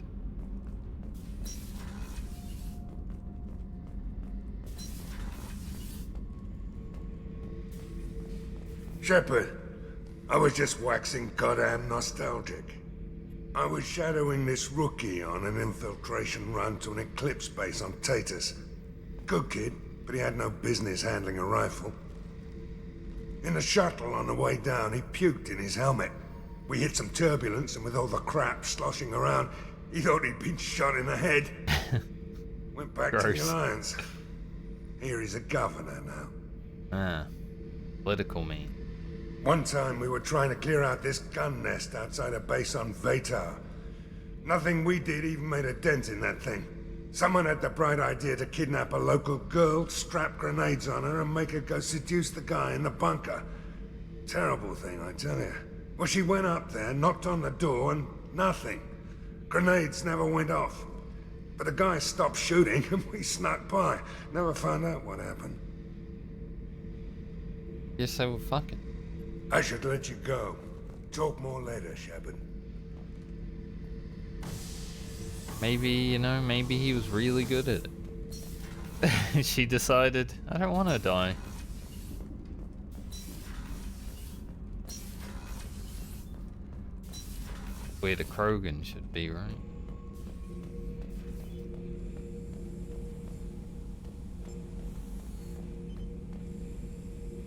Shepard, I was just waxing goddamn nostalgic. I was shadowing this rookie on an infiltration run to an Eclipse base on Tatus. Good kid, but he had no business handling a rifle. In the shuttle on the way down, he puked in his helmet. We hit some turbulence, and with all the crap sloshing around, he thought he'd been shot in the head. Went back to the Alliance. Here he's a governor now. Ah, political me. One time we were trying to clear out this gun nest outside a base on Vatar. Nothing we did even made a dent in that thing. Someone had the bright idea to kidnap a local girl, strap grenades on her, and make her go seduce the guy in the bunker. Terrible thing, I tell you. Well, she went up there, knocked on the door, and nothing. Grenades never went off. But the guy stopped shooting, and we snuck by. Never found out what happened. Yes, I will fucking. I should let you go. Talk more later, Shepard. Maybe, you know, maybe he was really good at it. She decided, I don't want to die. Where the Krogan should be, right?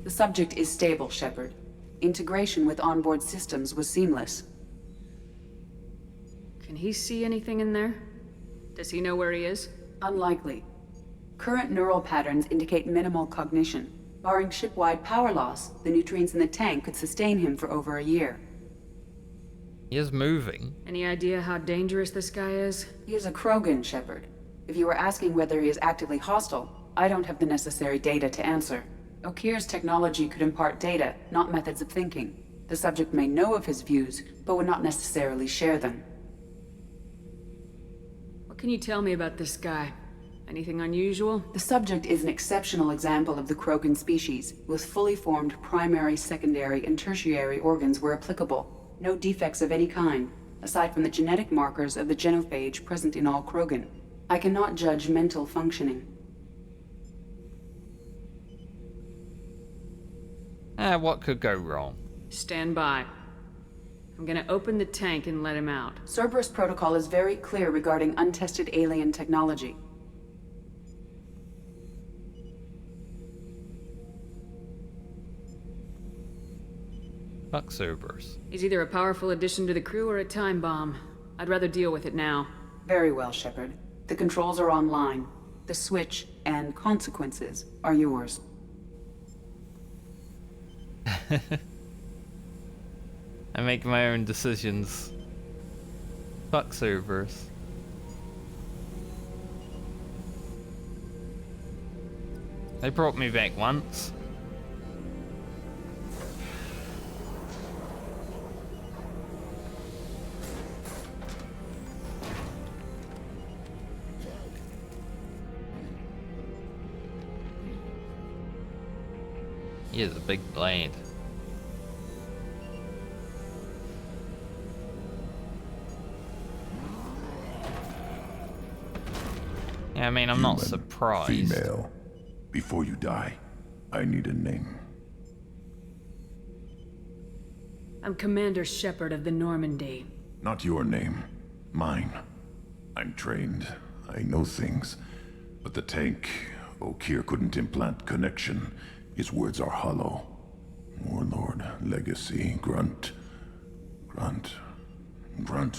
The subject is stable, Shepard. Integration with onboard systems was seamless. Can he see anything in there? Does he know where he is? Unlikely. Current neural patterns indicate minimal cognition. Barring ship-wide power loss, the nutrients in the tank could sustain him for over a year. He is moving. Any idea how dangerous this guy is? He is a Krogan, Shepard. If you were asking whether he is actively hostile, I don't have the necessary data to answer. Okeer's technology could impart data, not methods of thinking. The subject may know of his views, but would not necessarily share them. What can you tell me about this guy? Anything unusual? The subject is an exceptional example of the Krogan species, with fully formed primary, secondary, and tertiary organs where applicable. No defects of any kind, aside from the genetic markers of the genophage present in all Krogan. I cannot judge mental functioning. What could go wrong? Stand by. I'm gonna open the tank and let him out. Cerberus protocol is very clear regarding untested alien technology. Fuck Cerberus. He's either a powerful addition to the crew or a time bomb. I'd rather deal with it now. Very well, Shepard. The controls are online. The switch and consequences are yours. I make my own decisions. Fuck Cerberus. They brought me back once. He has a big blade. Yeah, I mean, I'm not surprised. Female. Before you die, I need a name. I'm Commander Shepard of the Normandy. Not your name. Mine. I'm trained. I know things. But the tank, Okeer couldn't implant connection. His words are hollow. Warlord, legacy, Grunt. Grunt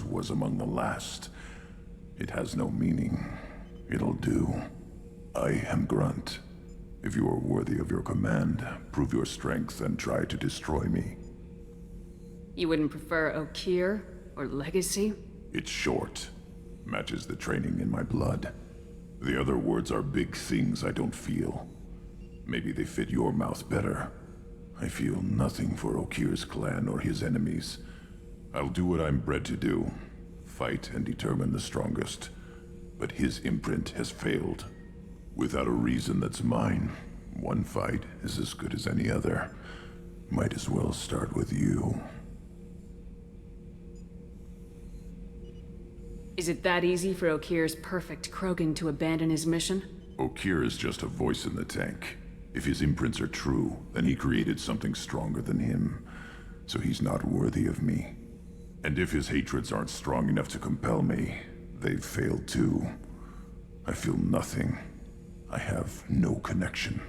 was among the last. It has no meaning. It'll do. I am Grunt. If you are worthy of your command, prove your strength and try to destroy me. You wouldn't prefer Okeer or legacy? It's short. Matches the training in my blood. The other words are big things I don't feel. Maybe they fit your mouth better. I feel nothing for Okeer's clan or his enemies. I'll do what I'm bred to do. Fight and determine the strongest. But his imprint has failed. Without a reason that's mine, one fight is as good as any other. Might as well start with you. Is it that easy for Okeer's perfect Krogan to abandon his mission? Okeer is just a voice in the tank. If his imprints are true, then he created something stronger than him. So he's not worthy of me. And if his hatreds aren't strong enough to compel me, they've failed too. I feel nothing. I have no connection.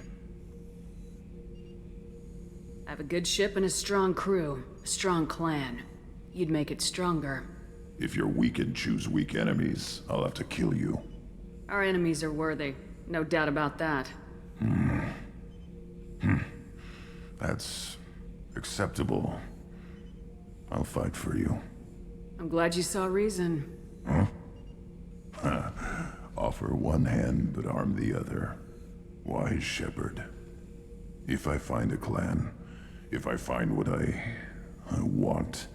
I have a good ship and a strong crew. A strong clan. You'd make it stronger. If you're weak and choose weak enemies, I'll have to kill you. Our enemies are worthy. No doubt about that. That's acceptable. I'll fight for you. I'm glad you saw reason. Huh? Offer one hand, but arm the other. Wise shepherd. If I find a clan, if I find what I want,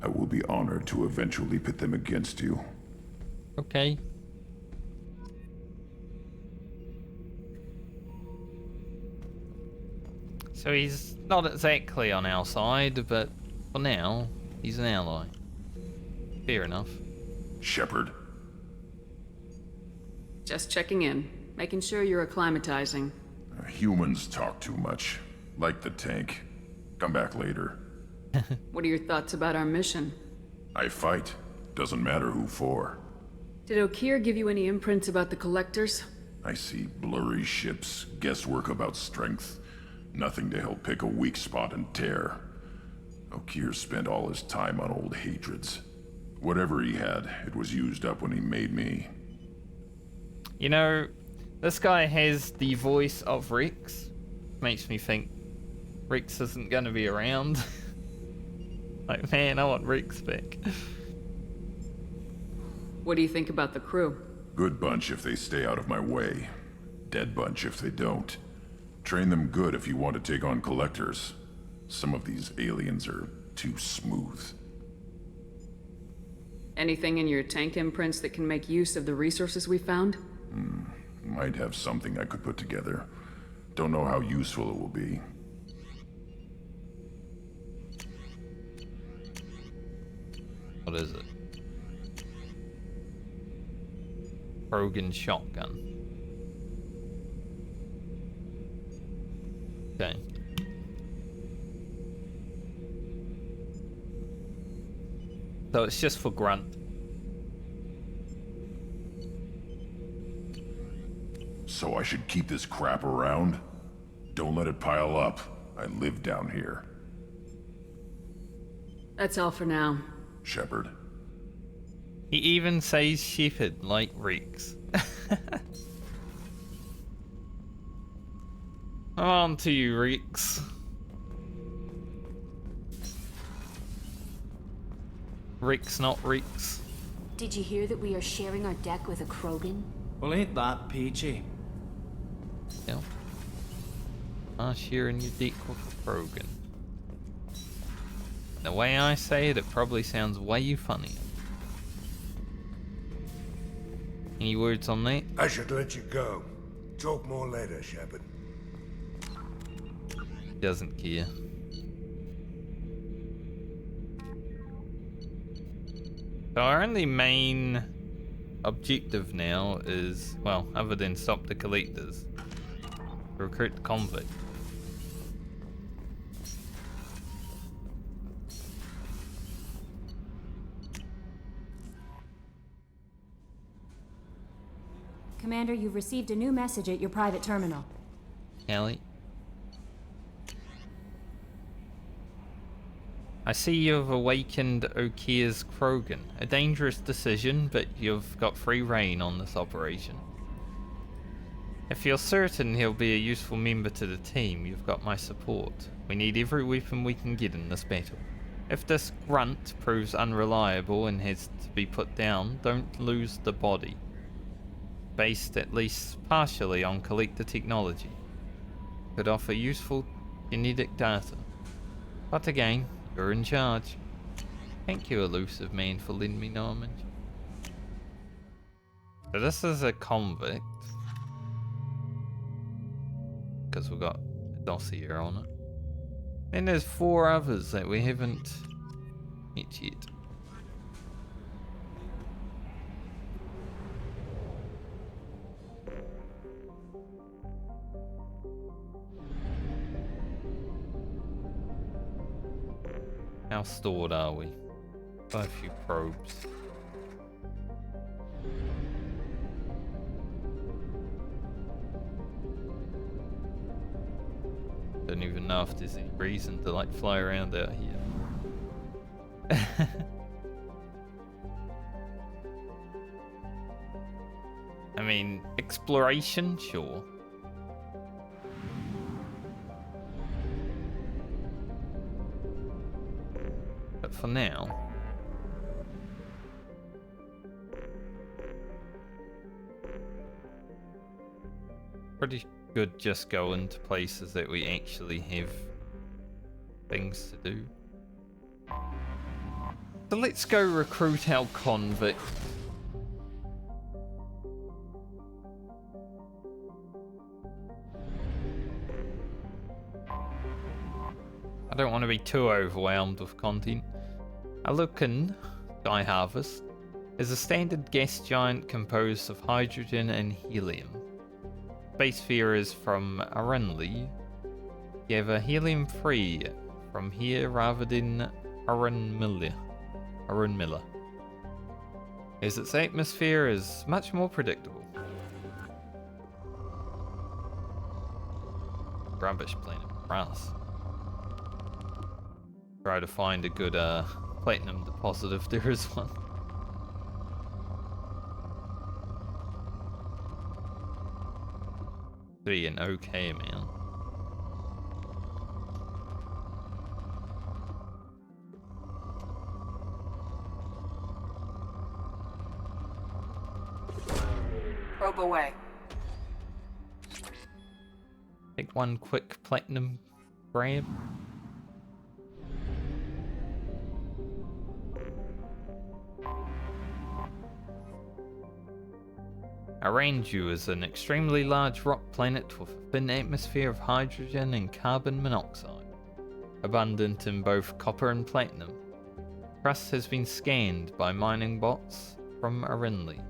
I will be honored to eventually pit them against you. Okay. So he's not exactly on our side, but for now, he's an ally. Fair enough. Shepherd. Just checking in. Making sure you're acclimatizing. Humans talk too much. Like the tank. Come back later. What are your thoughts about our mission? I fight. Doesn't matter who for. Did Okeer give you any imprints about the Collectors? I see blurry ships, guesswork about strength. Nothing to help pick a weak spot and tear. Okeer spent all his time on old hatreds. Whatever he had, it was used up when he made me. You know, this guy has the voice of Rex. Makes me think Rex isn't gonna be around. Like, man, I want Rex back. What do you think about the crew? Good bunch if they stay out of my way. Dead bunch if they don't. Train them good if you want to take on collectors. Some of these aliens are too smooth. Anything in your tank imprints that can make use of the resources we found? Might have something I could put together. Don't know how useful it will be. What is it? Krogan shotgun. Okay. So it's just for grunt. So I should keep this crap around? Don't let it pile up. I live down here. That's all for now. Shepherd. He even says shepherd like Rex. On to you, Rex. Rex, not Rex. Did you hear that we are sharing our deck with a Krogan? Well, ain't that peachy? Yeah. Sharing your deck with a Krogan. The way I say it, it probably sounds way funnier. Any words on that? I should let you go. Talk more later, Shepherd. Doesn't care. So our only main objective now is, well, other than stop the collectors, recruit the convict. Commander, you've received a new message at your private terminal. Ellie? I see you've awakened Okeer's Krogan. A dangerous decision, but you've got free reign on this operation. If you're certain he'll be a useful member to the team, you've got my support. We need every weapon we can get in this battle. If this grunt proves unreliable and has to be put down, don't lose the body. Based at least partially on collector technology. Could offer useful genetic data. But again, you're in charge. Thank you, Illusive Man, for lending me Normandy. So this is a convict. Because we've got a dossier on it. Then there's 4 others that we haven't met yet. How stored are we? Quite a few probes. Don't even know if there's any reason to like fly around out here. I mean, exploration, sure. But for now, pretty good just going to places that we actually have things to do. So let's go recruit our convict. I don't want to be too overwhelmed with content. Alukin Sky Harvest is a standard gas giant composed of hydrogen and helium. Space sphere is from Arunli. You have a helium-free from here rather than Arunmilla. As its atmosphere is much more predictable. Rubbish planet brass. Try to find a good platinum deposit if there is one. Be an okay amount. Probe away. Take one quick platinum grab. Aranju is an extremely large rock planet with a thin atmosphere of hydrogen and carbon monoxide, abundant in both copper and platinum. Crust has been scanned by mining bots from Arinli,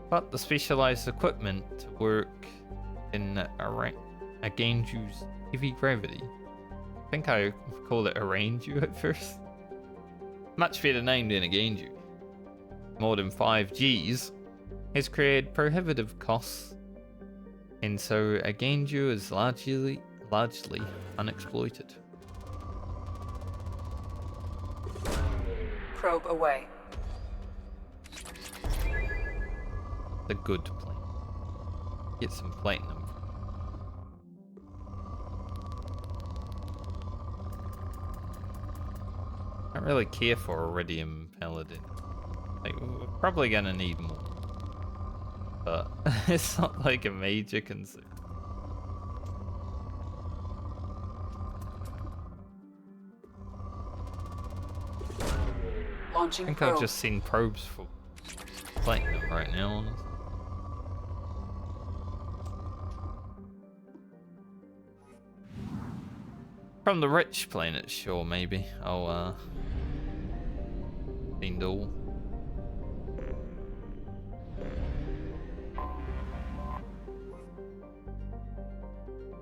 but the specialized equipment to work in Aganju's heavy gravity. I think I called it Aranju at first. Much better name than Aganju. More than 5 Gs. Has created prohibitive costs, and so Aganju is largely unexploited. Probe away. The good plane. Get some platinum. I don't really care for Iridium Paladin. Like, we're probably gonna need more. But it's not like a major concern. Launching I think probe. I've just seen probes for platinum right now, honestly. From the rich planet, sure, maybe. I'll find all.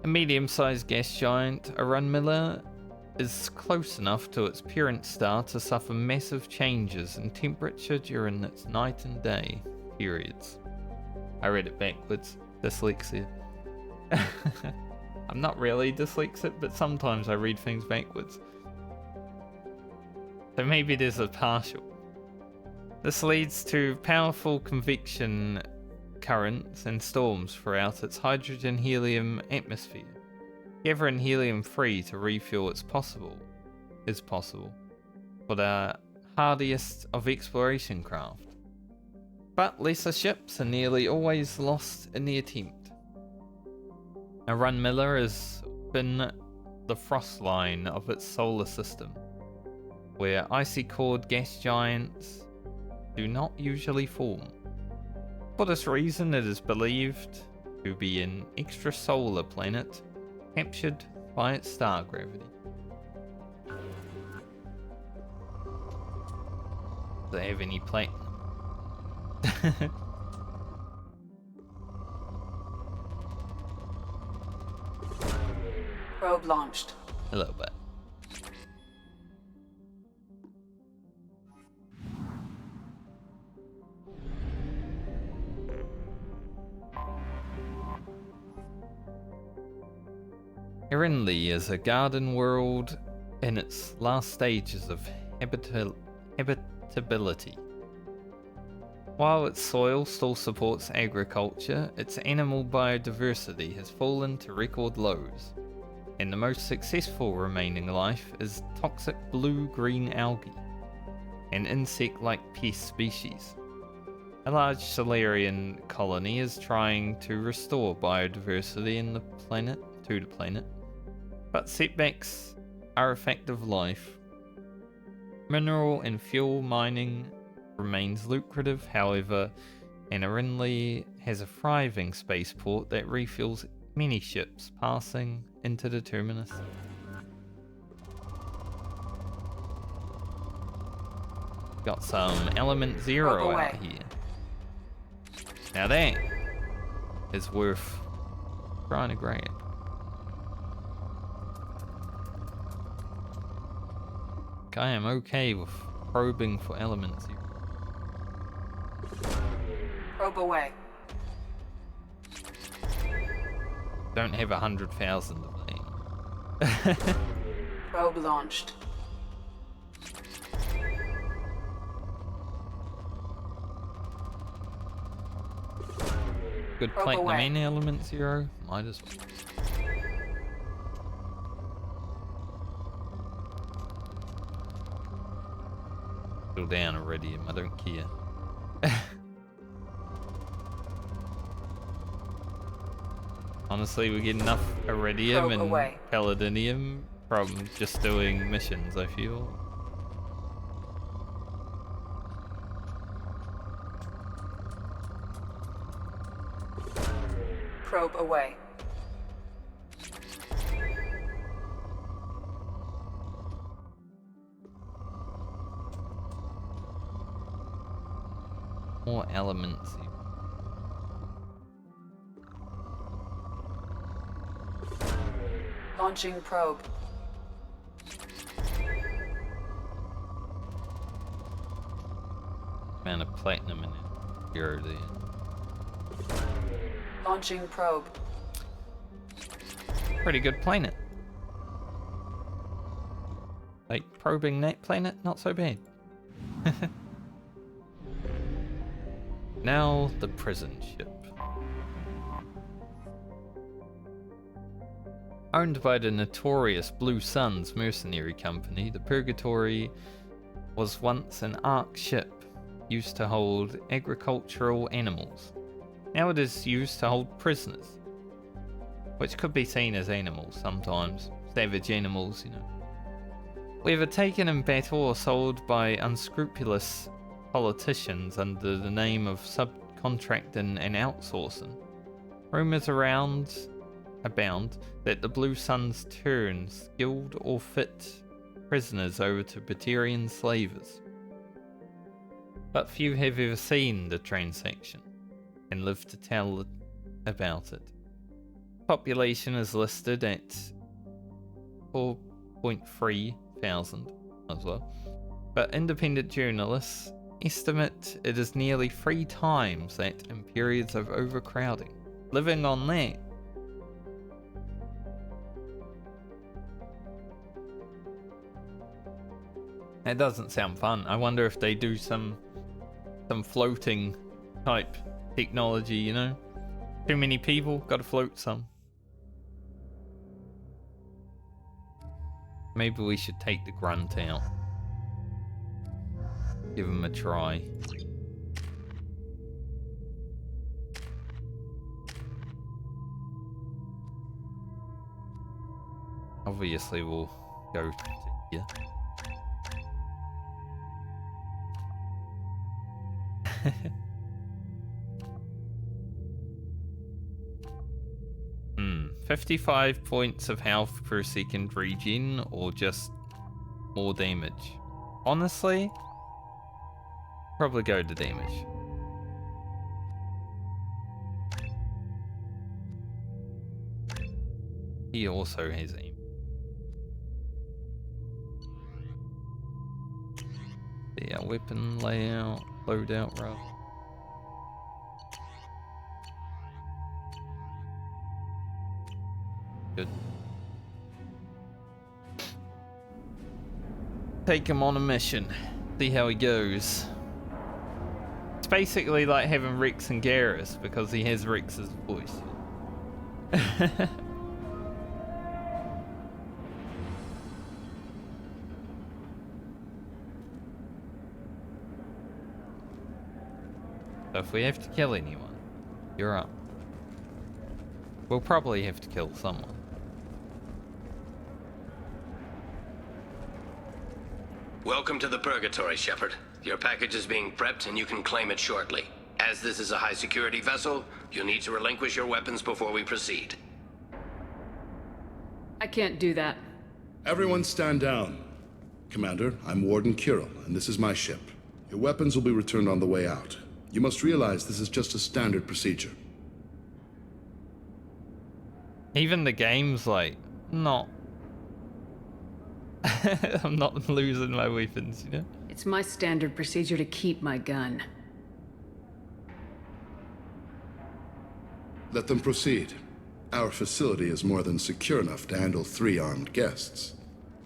A medium-sized gas giant, Arunmilla is close enough to its parent star to suffer massive changes in temperature during its night and day periods. I read it backwards. Dyslexia. I'm not really dyslexic, but sometimes I read things backwards. So maybe there's a partial. This leads to powerful convection currents and storms throughout its hydrogen-helium atmosphere. Gathering helium-free to refuel is possible for the hardiest of exploration craft. But lesser ships are nearly always lost in the attempt. Arunmilla has been the frost line of its solar system, where icy-cored gas giants do not usually form. For this reason, it is believed to be an extrasolar planet captured by its star gravity. Do they have any platinum? Probe launched. A little bit. Erinley is a garden world in its last stages of habitability. While its soil still supports agriculture, its animal biodiversity has fallen to record lows, and the most successful remaining life is toxic blue-green algae, an insect-like pest species. A large Solarian colony is trying to restore biodiversity in the planet, but setbacks are a fact of life. Mineral and fuel mining remains lucrative, however, and Erinley has a thriving spaceport that refuels many ships passing into the terminus. Got some Element Zero out here. Now that is worth trying to grab. I am okay with probing for Element Zero. Probe away. Don't have 100,000 of them. Probe launched. Good Probe platinum away. in Element Zero. Might as well. Still down Iridium, I don't care. Honestly, we get enough Iridium Probe and away. Paladinium from just doing missions, I feel. Probe away. More elements. Launching probe. Found a platinum in it. Zero there. Launching probe. Pretty good planet. Like, probing that planet, not so bad. Now, the prison ship. Owned by the notorious Blue Suns mercenary company, the Purgatory was once an Ark ship used to hold agricultural animals. Now it is used to hold prisoners, which could be seen as animals sometimes, savage animals, you know. Whether taken in battle or sold by unscrupulous politicians under the name of subcontracting and outsourcing, rumors abound that the Blue Suns turn skilled or fit prisoners over to Batarian slavers. But few have ever seen the transaction and lived to tell about it. Population is listed at 4.3 thousand as well, but independent journalists estimate it is nearly 3 times that in periods of overcrowding. Living on that. That doesn't sound fun. I wonder if they do some floating type technology, you know? Too many people, gotta float some. Maybe we should take the grunt out. Give him a try. Obviously we'll go to here. Hmm. 55 points of health per second regen, or just more damage? Honestly, probably go to damage. He also has aim. Yeah, weapon layout, loadout rather. Good. take him on a mission. See how he goes. It's basically like having Rex and Garrus because he has Rex's voice. So if we have to kill anyone, you're up. We'll probably have to kill someone. Welcome to the Purgatory, Shepard. Your package is being prepped and you can claim it shortly. As this is a high-security vessel, you'll need to relinquish your weapons before we proceed. I can't do that. Everyone stand down. Commander, I'm Warden Kirill, and this is my ship. Your weapons will be returned on the way out. You must realize this is just a standard procedure. Even the game's like, not. I'm not losing my weapons, you know? It's my standard procedure to keep my gun. Let them proceed. Our facility is more than secure enough to handle 3 armed guests.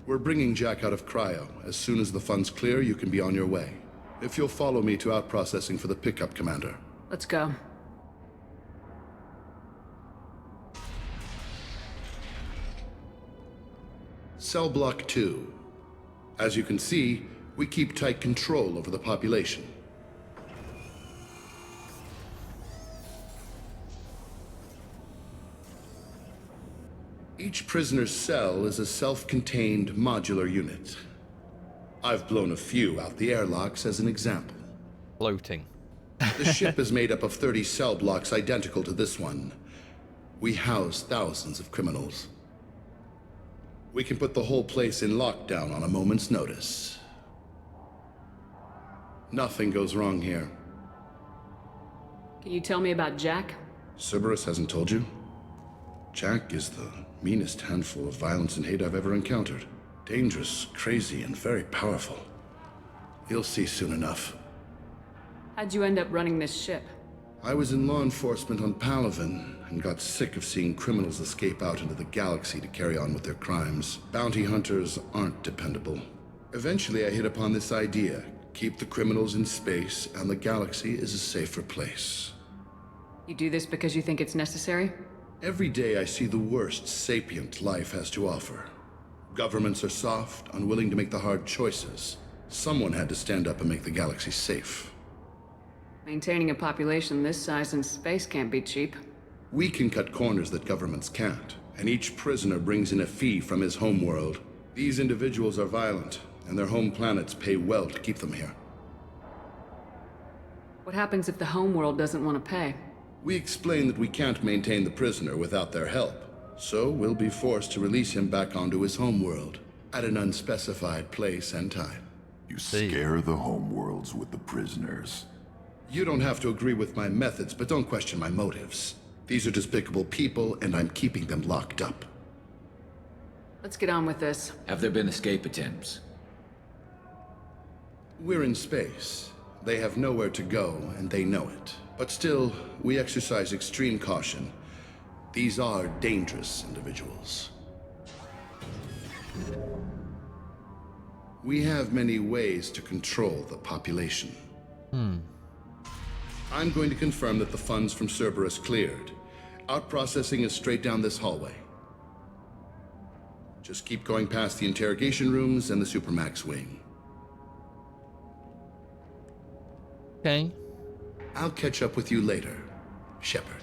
We're bringing Jack out of cryo. As soon as the funds clear, you can be on your way. If you'll follow me to out-processing for the pickup, Commander. Let's go. Cell Block 2. As you can see, we keep tight control over the population. Each prisoner's cell is a self-contained modular unit. I've blown a few out the airlocks as an example. Floating. The ship is made up of 30 cell blocks identical to this one. We house thousands of criminals. We can put the whole place in lockdown on a moment's notice. Nothing goes wrong here. Can you tell me about Jack? Cerberus hasn't told you? Jack is the meanest handful of violence and hate I've ever encountered. Dangerous, crazy, and very powerful. You'll see soon enough. How'd you end up running this ship? I was in law enforcement on Palaven and got sick of seeing criminals escape out into the galaxy to carry on with their crimes. Bounty hunters aren't dependable. Eventually I hit upon this idea. Keep the criminals in space and the galaxy is a safer place. You do this because you think it's necessary? Every day I see the worst sapient life has to offer. Governments are soft, unwilling to make the hard choices. Someone had to stand up and make the galaxy safe. Maintaining a population this size in space can't be cheap. We can cut corners that governments can't, and each prisoner brings in a fee from his homeworld. These individuals are violent, and their home planets pay well to keep them here. What happens if the homeworld doesn't want to pay? We explain that we can't maintain the prisoner without their help, so we'll be forced to release him back onto his homeworld at an unspecified place and time. You scare the homeworlds with the prisoners. You don't have to agree with my methods, but don't question my motives. These are despicable people, and I'm keeping them locked up. Let's get on with this. Have there been escape attempts? We're in space. They have nowhere to go, and they know it. But still, we exercise extreme caution. These are dangerous individuals. We have many ways to control the population. I'm going to confirm that the funds from Cerberus cleared. Out-processing is straight down this hallway. Just keep going past the interrogation rooms and the Supermax wing. Okay. I'll catch up with you later, Shepard.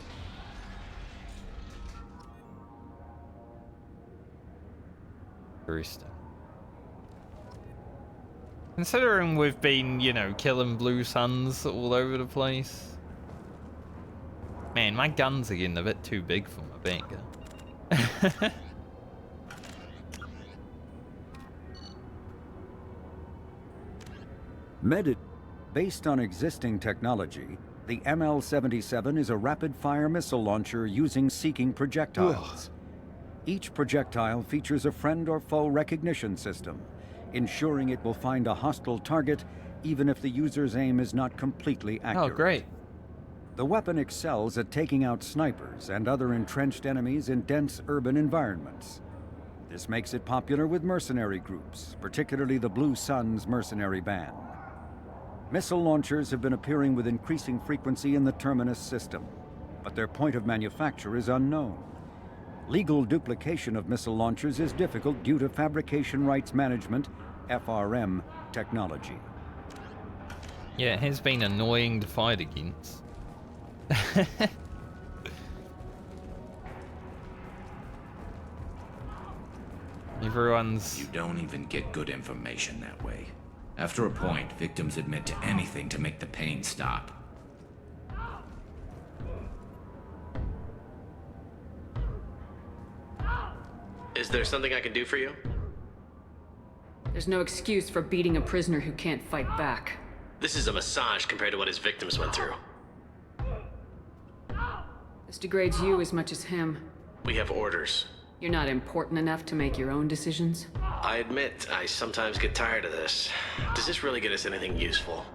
Barista. Considering we've been, you know, killing blue suns all over the place. Man, my guns are getting a bit too big for my banker. Based on existing technology, the ML-77 is a rapid-fire missile launcher using seeking projectiles. Each projectile features a friend or foe recognition system, ensuring it will find a hostile target even if the user's aim is not completely accurate. Oh, great. The weapon excels at taking out snipers and other entrenched enemies in dense urban environments. This makes it popular with mercenary groups, particularly the Blue Suns mercenary band. Missile launchers have been appearing with increasing frequency in the Terminus system, but their point of manufacture is unknown. Legal duplication of missile launchers is difficult due to Fabrication Rights Management, FRM, technology. Yeah, it has been annoying to fight against. Everyone's... You don't even get good information that way. After a point, victims admit to anything to make the pain stop. Is there something I can do for you? There's no excuse for beating a prisoner who can't fight back. This is a massage compared to what his victims went through. This degrades you as much as him. We have orders. You're not important enough to make your own decisions? I admit, I sometimes get tired of this. Does this really get us anything useful?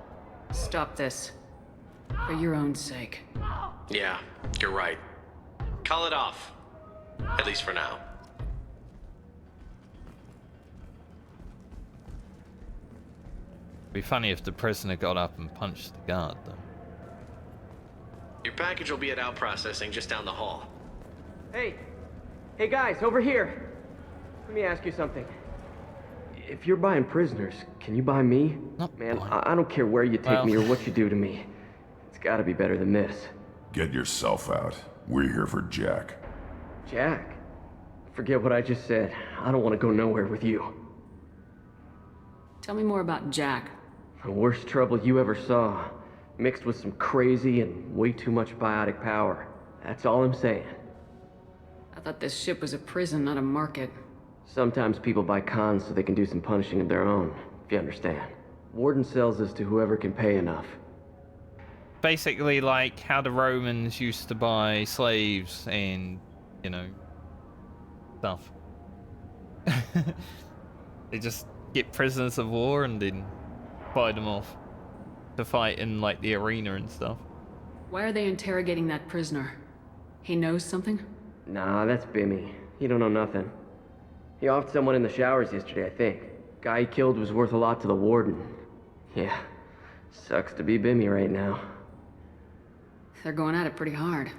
Stop this. For your own sake. Yeah, you're right. Call it off. At least for now. It'd be funny if the prisoner got up and punched the guard, though. Your package will be at out processing just down the hall. Hey! Hey guys, over here! Let me ask you something. If you're buying prisoners, can you buy me? Man, I don't care where you take me or what you do to me. It's gotta be better than this. Get yourself out. We're here for Jack. Jack? Forget what I just said. I don't want to go nowhere with you. Tell me more about Jack. The worst trouble you ever saw. Mixed with some crazy and way too much biotic power. That's all I'm saying. I thought this ship was a prison, not a market. Sometimes people buy cons so they can do some punishing of their own, if you understand. Warden sells this to whoever can pay enough. Basically like how the Romans used to buy slaves and, you know, stuff. They just get prisoners of war and then buy them off to fight in like the arena and stuff. Why are they interrogating that prisoner? He knows something? Nah, that's Bimmy. He don't know nothing. He offed someone in the showers yesterday, I think. Guy he killed was worth a lot to the warden. Yeah, sucks to be Bimmy right now. They're going at it pretty hard.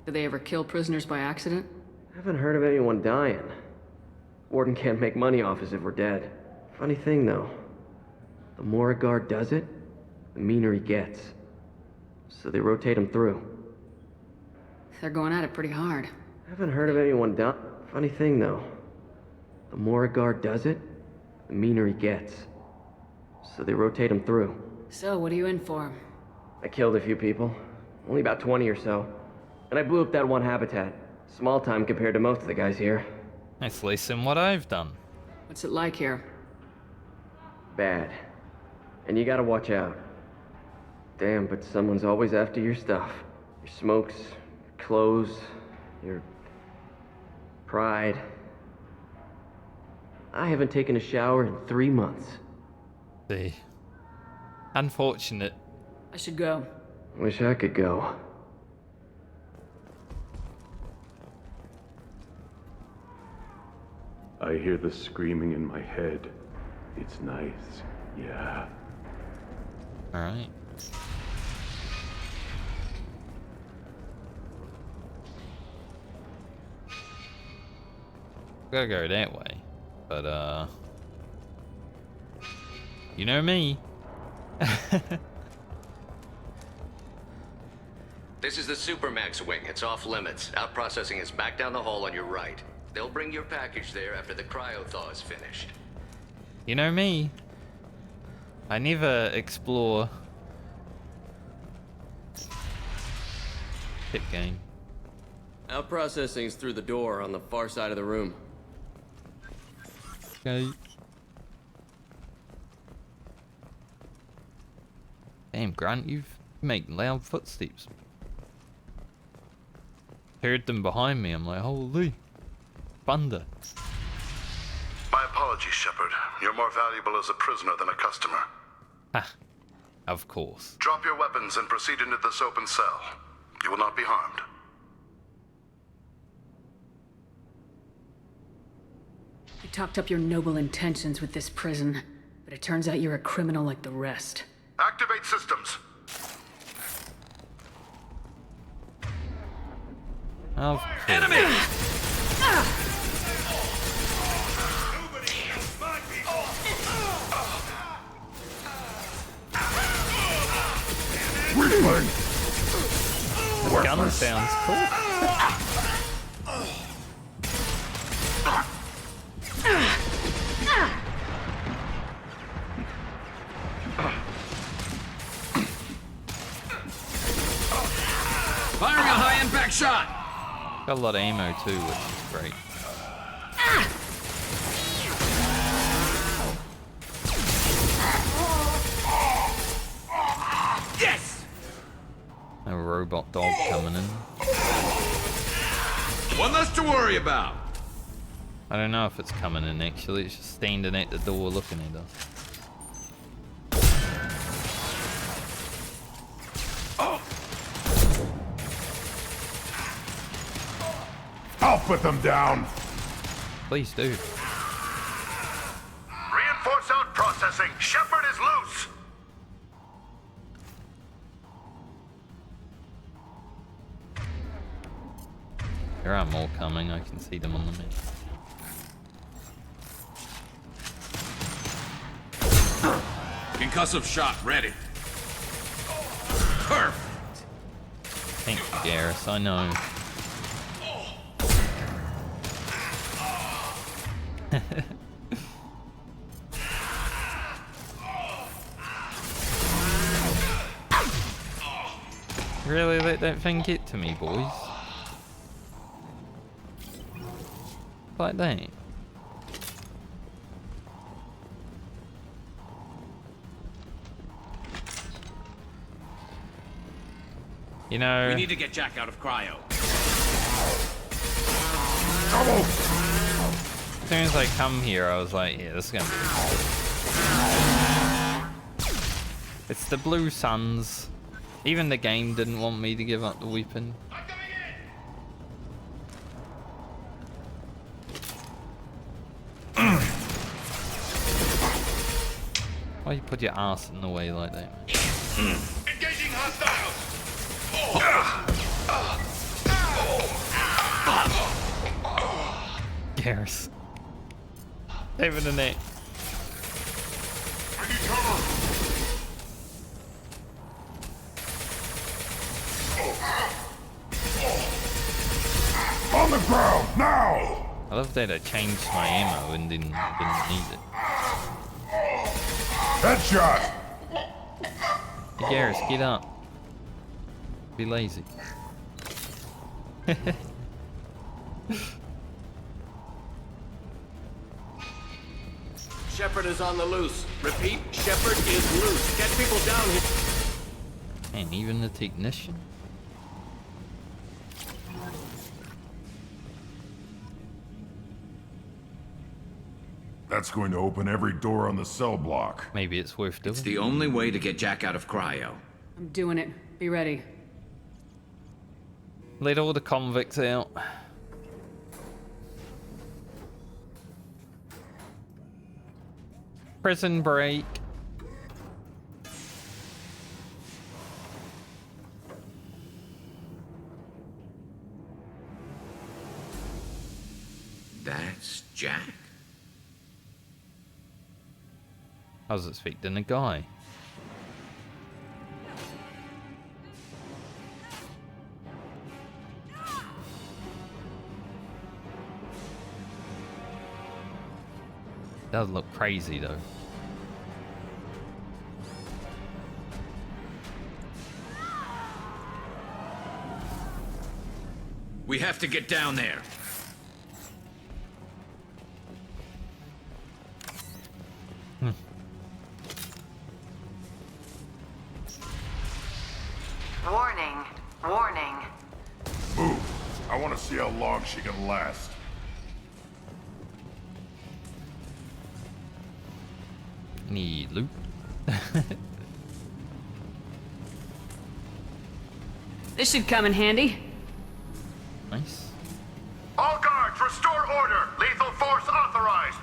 Do they ever kill prisoners by accident? Haven't heard of anyone dying. Warden can't make money off us if we're dead. Funny thing, though. The more a guard does it, the meaner he gets. So they rotate him through. They're going at it pretty hard. Haven't heard of anyone die. Funny thing, though. The more a guard does it, the meaner he gets. So they rotate him through. So, what are you in for? I killed a few people. Only about 20 or so. And I blew up that one habitat. Small time compared to most of the guys here. That's less than what I've done. What's it like here? Bad. And you gotta watch out. Damn, but someone's always after your stuff. Your smokes, your clothes, your pride. I haven't taken a shower in 3 months. See. Unfortunate. I should go. Wish I could go. I hear the screaming in my head. It's nice, yeah. Alright. Gotta go that way. But, you know me. This is the Supermax wing. It's off limits. Out processing is back down the hall on your right. They'll bring your package there after the cryo-thaw is finished. You know me. I never explore tip game. Out processing's through the door on the far side of the room. Okay. Damn, Grant, you've made loud footsteps. Heard them behind me. I'm like, holy thunder. My apologies, Shepard. You're more valuable as a prisoner than a customer. Ha. Of course. Drop your weapons and proceed into this open cell. You will not be harmed. I talked up your noble intentions with this prison, but it turns out you're a criminal like the rest. Activate systems. Enemy! Gun sounds cool. Firing a high-impact shot! Got a lot of ammo too, which is great. Yes! A robot dog coming in. One less to worry about. I don't know if it's coming in actually, it's just standing at the door looking at us. I'll put them down. Please do. Reinforce out processing. Shepard is loose. There are more coming, I can see them on the map. Concussive shot ready. Perfect. Thank you, Garrus, I know. Really let that thing get to me, boys? Like that. You know... We need to get Jack out of cryo. As soon as I come here, I was like, yeah, this is gonna be... It's the Blue Suns. Even the game didn't want me to give up the weapon. Why you put your ass in the way like that, man? Engaging hostiles. Garrus. David and Nate. On the ground, now! I love that I changed my ammo and didn't need it. Headshot! Hey, Garrus, get up. Be lazy. Shepard is on the loose. Repeat, Shepard is loose. Get people down here. And even the technician. That's going to open every door on the cell block. Maybe it's worth doing. It's the only way to get Jack out of cryo. I'm doing it. Be ready. Let all the convicts out. Prison break. That's Jack? I was expecting a guy. Does look crazy though. We have to get down there. Warning. Warning. Move. I want to see how long she can last. Need loot. This should come in handy. Nice. All guards, restore order. Lethal force authorized.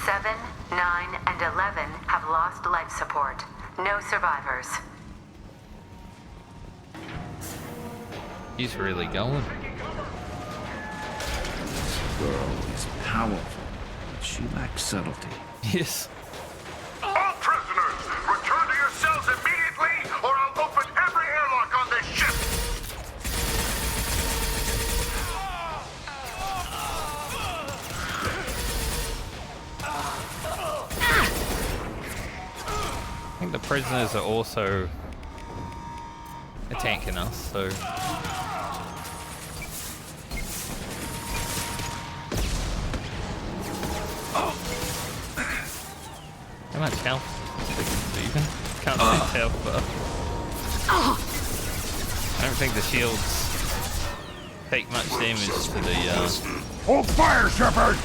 7, 9, and 11 have lost life support. No survivors. He's really going. This girl is powerful, but she lacks subtlety. Yes. All prisoners, return to your cells immediately, or I'll open every airlock on this ship! I think the prisoners are also attacking us, so... How much health? Even? Can't see health, but... I don't think the shields take much damage to the, Hold fire, Shepard!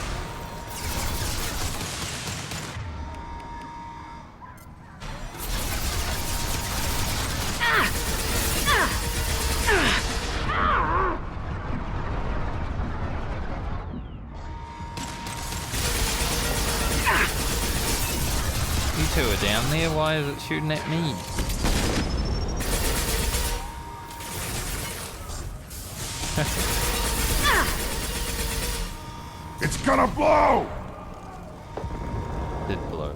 You two are down there, why is it shooting at me? It's gonna blow! Did blow.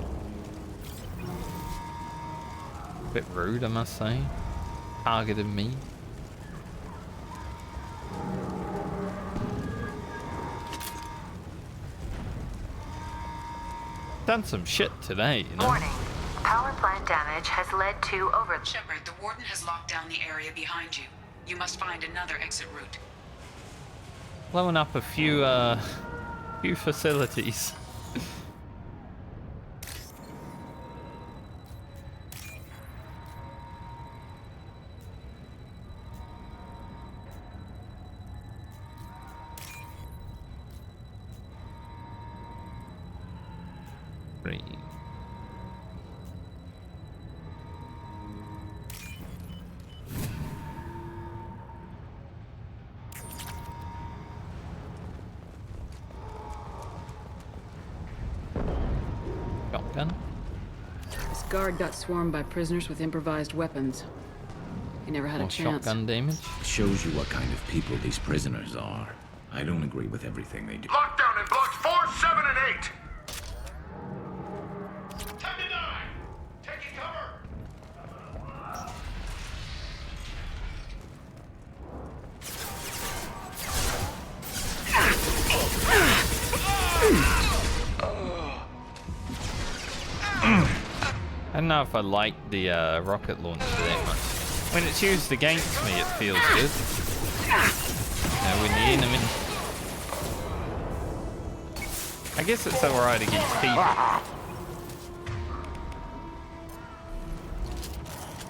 Bit rude, I must say. Targeted me. Done some shit today, you know? Warning. Power plant damage has led to over... Shepard, the Warden has locked down the area behind you. You must find another exit route. Blowing up a few facilities. Shotgun. This guard got swarmed by prisoners with improvised weapons. He never had a chance. Shotgun damage. It shows you what kind of people these prisoners are. I don't agree with everything they do. Lockdown in blocks 4, 7, and 8! 10 to 9! Taking cover! I don't know if I like the rocket launcher that much. When it's used against me, it feels good. Now when the enemy... I guess it's alright against people.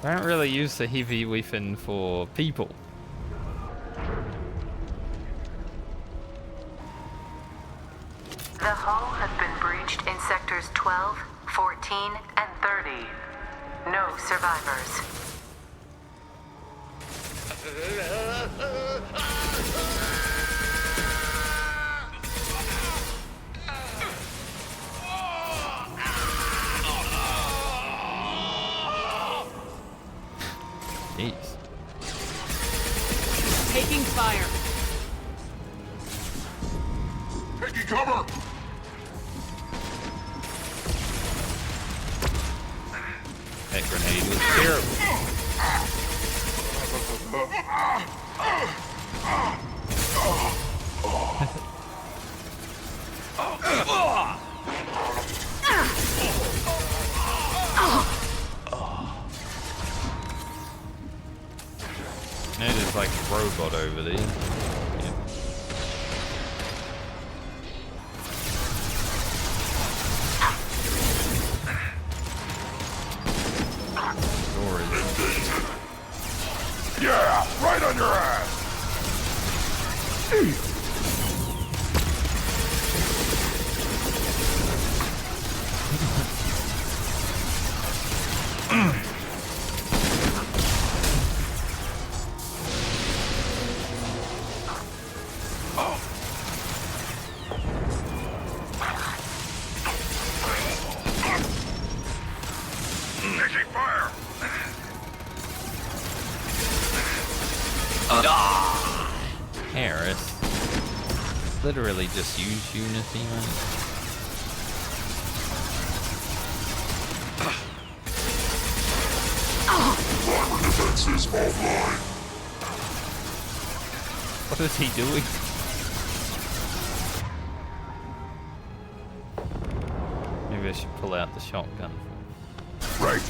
I don't really use the heavy weapon for people. The hull has been breached in sectors 12, 14, and 30. No survivors. Jeez. Taking fire. Taking cover! That grenade was terrible. Now there's like a robot over there. Yep. Door is... Yeah! Right on your ass! Harris. Literally just use Unity, mate. Primary defenses offline. What is he doing? Maybe I should pull out the shotgun. Right.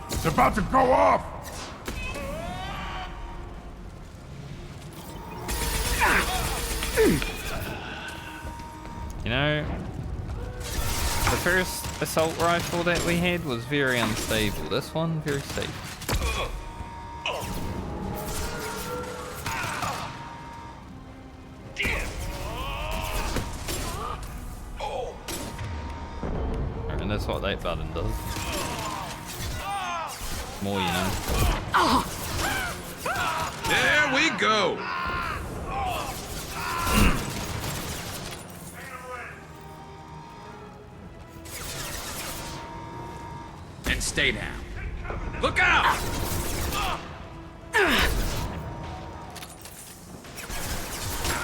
It's about to go off! You know, the first assault rifle that we had was very unstable. This one, very stable. And that's what that button does. More, you know. There we go. And stay down. Look out!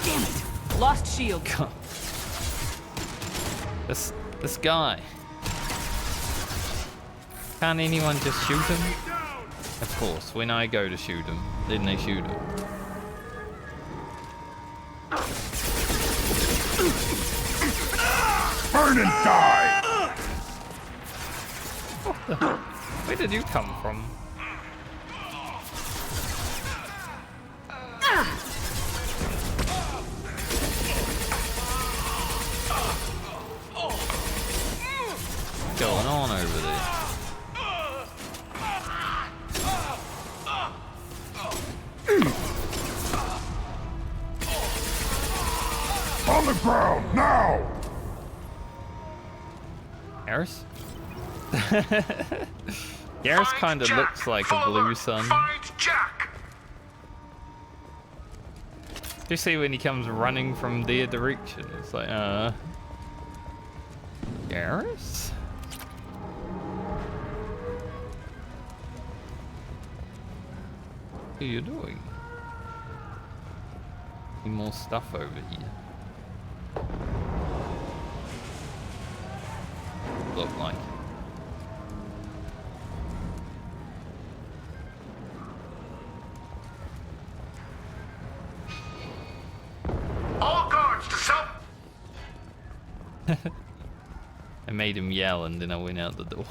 Damn it! Lost shield. This guy. Can't anyone just shoot him? Of course, when I go to shoot him, then they shoot him. Burn and die! Where did you come from? What's going on over there? On the ground, now! Garrus? Garrus kind of looks like a blue sun. You see when he comes running from their direction, it's like, Garrus? What are you doing? Need more stuff over here. Look like. All guards to self. I made him yell and then I went out the door.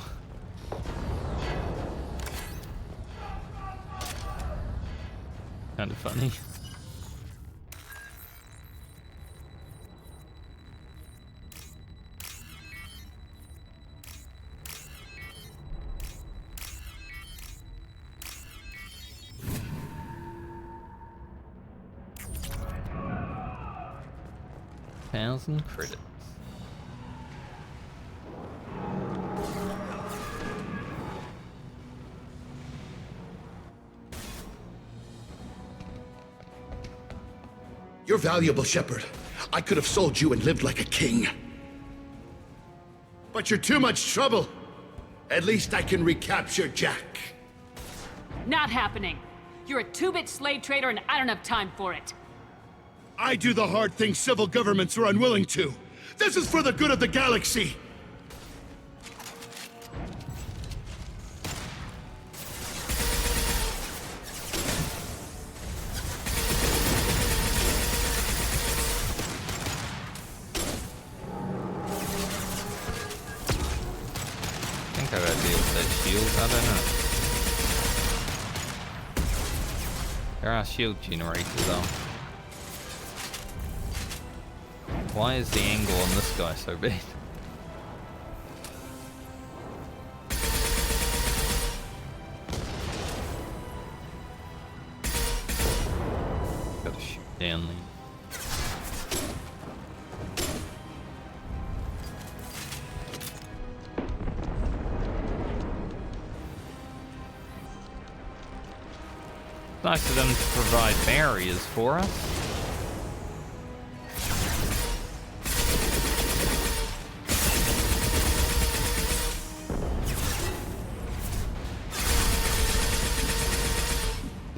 Kind of funny. Thousand credits. You're valuable, Shepard. I could have sold you and lived like a king. But you're too much trouble. At least I can recapture Jack. Not happening. You're a two-bit slave trader and I don't have time for it. I do the hard things civil governments are unwilling to. This is for the good of the galaxy. I think I gotta deal with that shield, I don't know. There are shield generators though. Why is the angle on this guy so big? Gotta shoot down there. It's nice of them to provide barriers for us.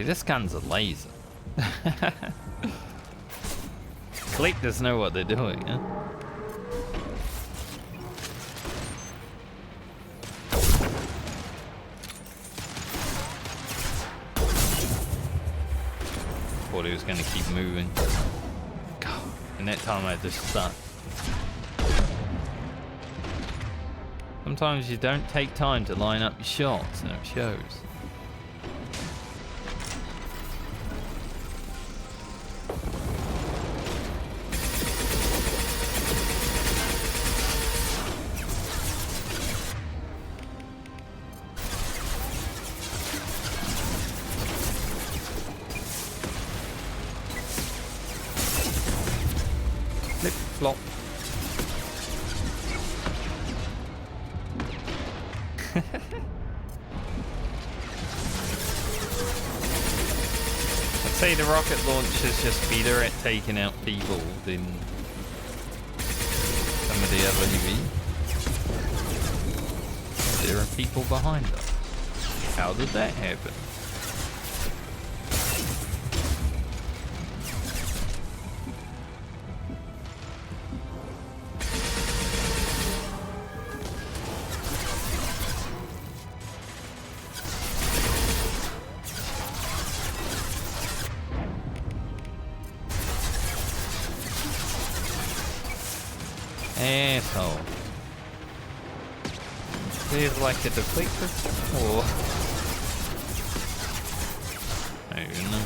See, this gun's a laser. Collectors know what they're doing, huh? Thought he was gonna keep moving. God, and that time I just stuck. Sometimes you don't take time to line up your shots, and it shows. Flip flop. I'd say the rocket launch is just better at taking out people than some of the other UV. There are people behind us. How did that happen? Asshole. Feels like a deflector? Or I don't know.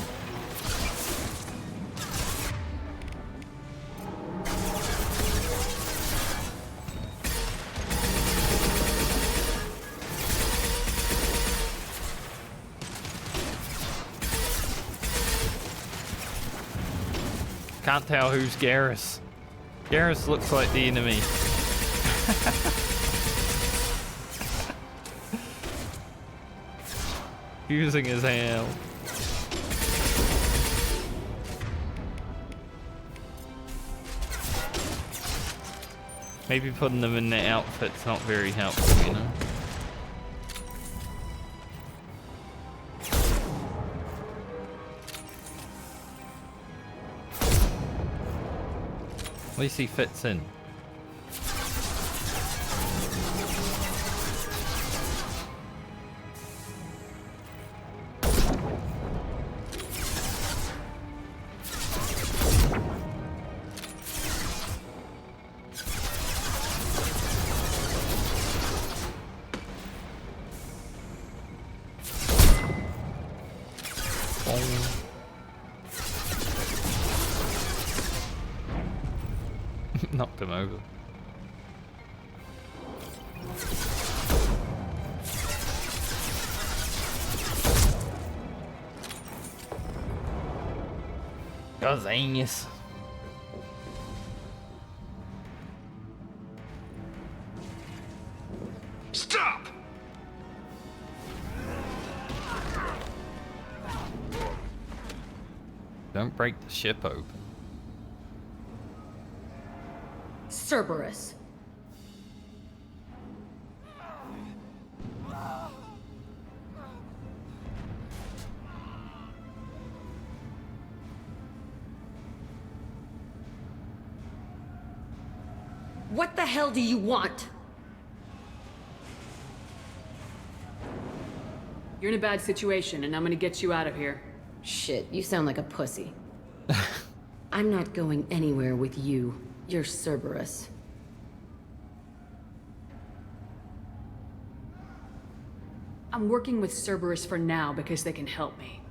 Can't tell who's Garrus. Garrus looks like the enemy. Using his hand. Maybe putting them in their outfit's not very helpful, you know? At least he fits in. Knocked him over. Genius. Stop! Don't break the ship open. Cerberus. What the hell do you want? You're in a bad situation, and I'm gonna get you out of here. Shit, you sound like a pussy. I'm not going anywhere with you. You're Cerberus. I'm working with Cerberus for now because they can help me.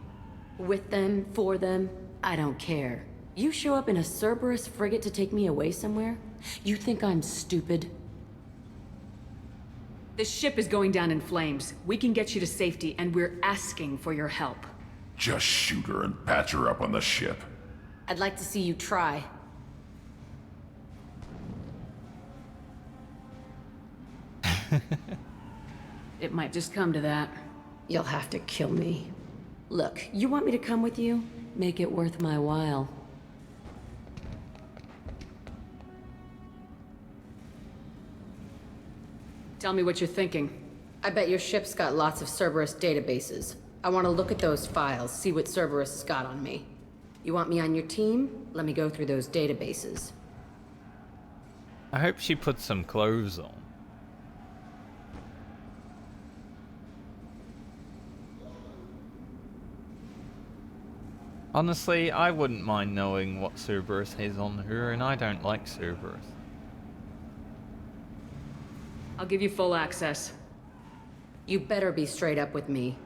With them, for them, I don't care. You show up in a Cerberus frigate to take me away somewhere? You think I'm stupid? The ship is going down in flames. We can get you to safety, and we're asking for your help. Just shoot her and patch her up on the ship. I'd like to see you try. It might just come to that. You'll have to kill me. Look, you want me to come with you? Make it worth my while. Tell me what you're thinking. I bet your ship's got lots of Cerberus databases. I want to look at those files, see what Cerberus has got on me. You want me on your team? Let me go through those databases. I hope she put some clothes on. Honestly, I wouldn't mind knowing what Cerberus has on her, and I don't like Cerberus. I'll give you full access. You better be straight up with me.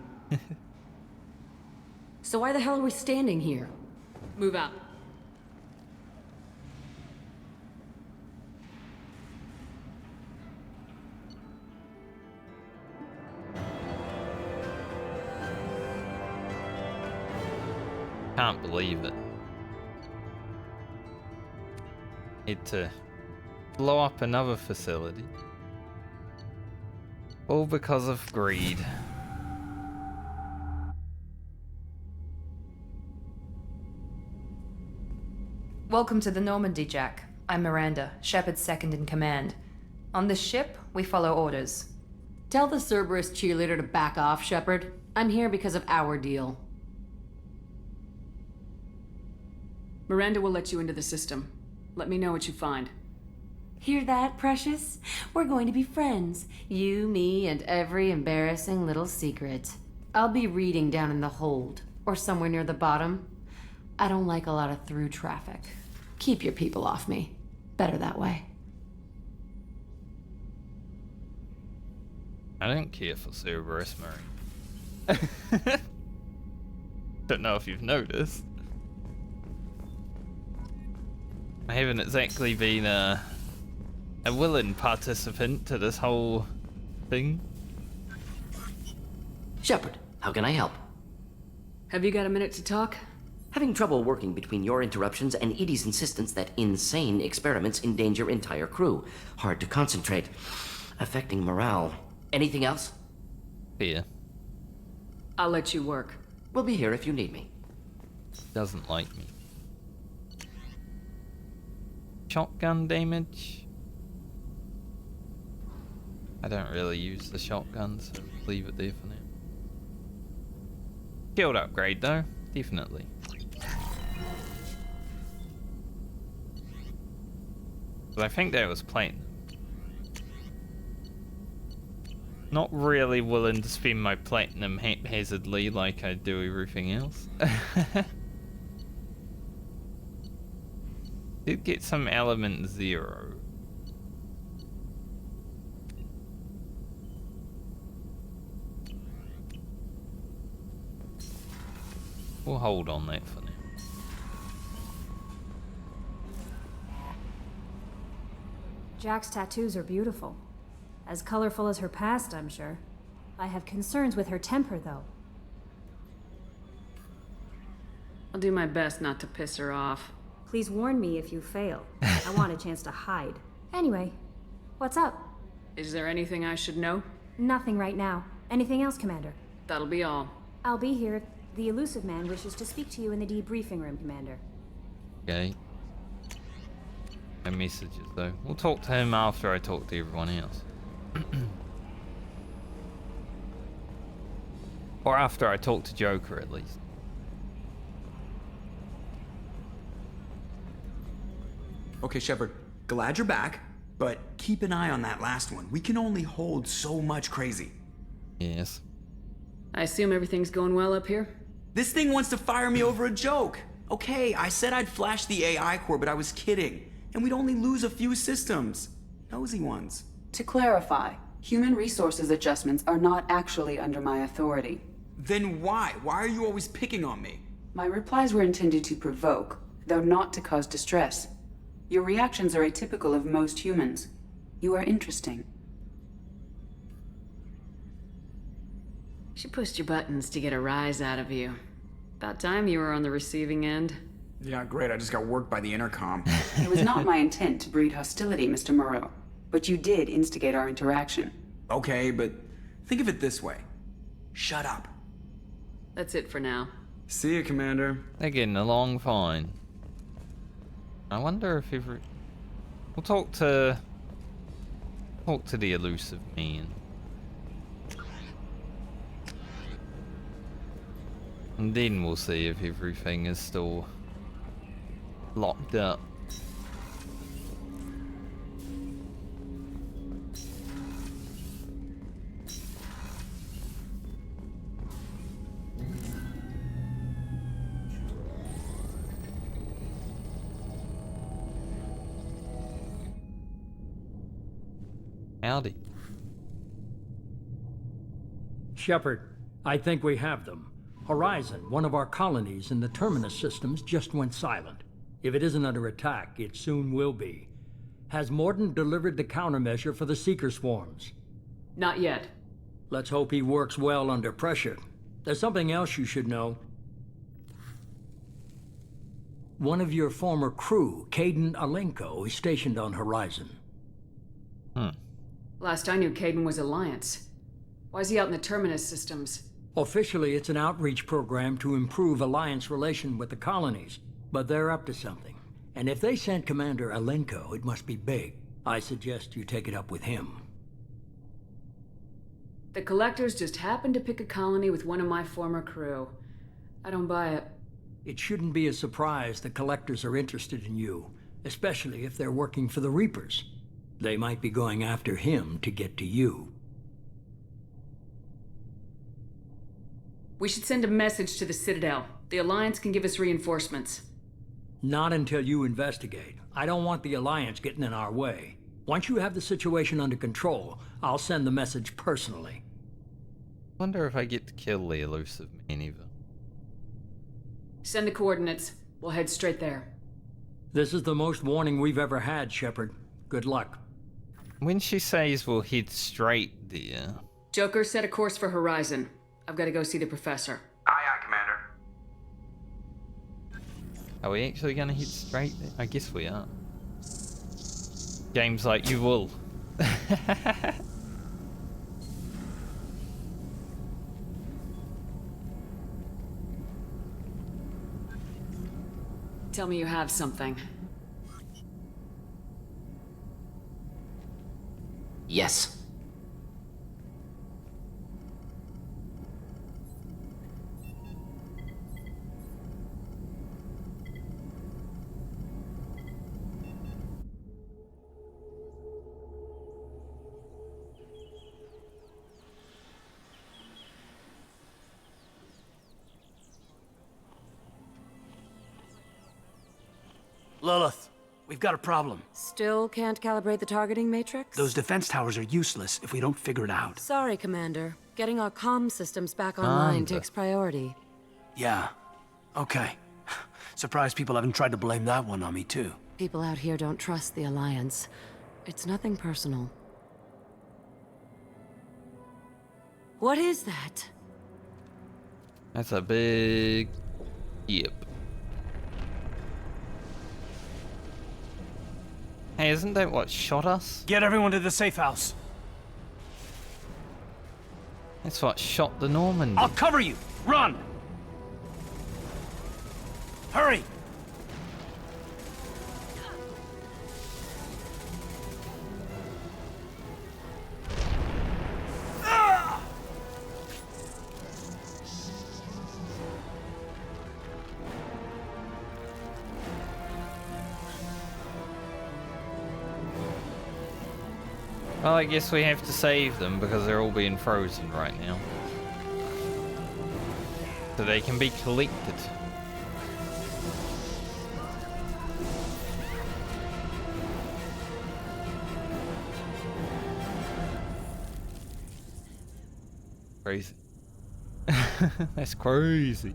So why the hell are we standing here? Move out. Can't believe it. Need to blow up another facility. All because of greed. Welcome to the Normandy, Jack. I'm Miranda, Shepard's second in command. On this ship, we follow orders. Tell the Cerberus cheerleader to back off, Shepard. I'm here because of our deal. Miranda will let you into the system. Let me know what you find. Hear that, Precious? We're going to be friends. You, me, and every embarrassing little secret. I'll be reading down in the hold, or somewhere near the bottom. I don't like a lot of through traffic. Keep your people off me. Better that way. I don't care for Cerberus, Murray. Don't know if you've noticed. I haven't exactly been a willing participant to this whole thing. Shepard, how can I help? Have you got a minute to talk? Having trouble working between your interruptions and Edie's insistence that insane experiments endanger entire crew. Hard to concentrate. Affecting morale. Anything else? Fear. I'll let you work. We'll be here if you need me. Doesn't like me. Shotgun damage. I don't really use the shotgun, so leave it there for now. Shield upgrade though, definitely. But I think that was platinum. Not really willing to spend my platinum haphazardly like I do everything else. Did get some element 0. We'll hold on that for now. Jack's tattoos are beautiful. As colorful as her past, I'm sure. I have concerns with her temper, though. I'll do my best not to piss her off. Please warn me if you fail. I want a chance to hide. Anyway, what's up? Is there anything I should know? Nothing right now. Anything else, Commander? That'll be all. I'll be here. The Illusive Man wishes to speak to you in the debriefing room, Commander. Okay. No messages though. We'll talk to him after I talk to everyone else. Or after I talk to Joker at least. Okay, Shepard, glad you're back, but keep an eye on that last one. We can only hold so much crazy. Yes. I assume everything's going well up here? This thing wants to fire me over a joke. Okay, I said I'd flash the AI core, but I was kidding. And we'd only lose a few systems. Nosy ones. To clarify, human resources adjustments are not actually under my authority. Then why? Why are you always picking on me? My replies were intended to provoke, though not to cause distress. Your reactions are atypical of most humans. You are interesting. She pushed your buttons to get a rise out of you. About time you were on the receiving end. Yeah, great. I just got worked by the intercom. It was not my intent to breed hostility, Mr. Moreau. But you did instigate our interaction. Okay, but think of it this way. Shut up. That's it for now. See you, Commander. They're getting along fine. I wonder if we'll talk to the Illusive Man. And then we'll see if everything is still locked up. Howdy. Shepard, I think we have them. Horizon, one of our colonies in the Terminus systems, just went silent. If it isn't under attack, it soon will be. Has Mordin delivered the countermeasure for the Seeker swarms? Not yet. Let's hope he works well under pressure. There's something else you should know. One of your former crew, Caden Alenko, is stationed on Horizon. Last I knew, Caden was Alliance. Why is he out in the Terminus systems? Officially, it's an outreach program to improve Alliance relation with the colonies, but they're up to something. And if they sent Commander Alenko, it must be big. I suggest you take it up with him. The Collectors just happened to pick a colony with one of my former crew. I don't buy it. It shouldn't be a surprise the Collectors are interested in you, especially if they're working for the Reapers. They might be going after him to get to you. We should send a message to the Citadel. The Alliance can give us reinforcements. Not until you investigate. I don't want the Alliance getting in our way. Once you have the situation under control, I'll send the message personally. Wonder if I get to kill the Illusive Man either. Send the coordinates. We'll head straight there. This is the most warning we've ever had, Shepard. Good luck. When she says we'll head straight there... Joker, set a course for Horizon. I've got to go see the Professor. Aye, aye, Commander. Are we actually gonna head straight there? I guess we are. Game's like, you will. Tell me you have something. Yes. Lilith, we've got a problem. Still can't calibrate the targeting matrix? Those defense towers are useless if we don't figure it out. Sorry, Commander. Getting our comm systems back online takes priority. Yeah. Okay. Surprised people haven't tried to blame that one on me, too. People out here don't trust the Alliance. It's nothing personal. What is that? That's a big... Yep. Hey, isn't that what shot us? Get everyone to the safe house. That's what shot the Normandy. I'll cover you! Run! Hurry! Well, I guess we have to save them because they're all being frozen right now. So they can be collected. Crazy. That's crazy.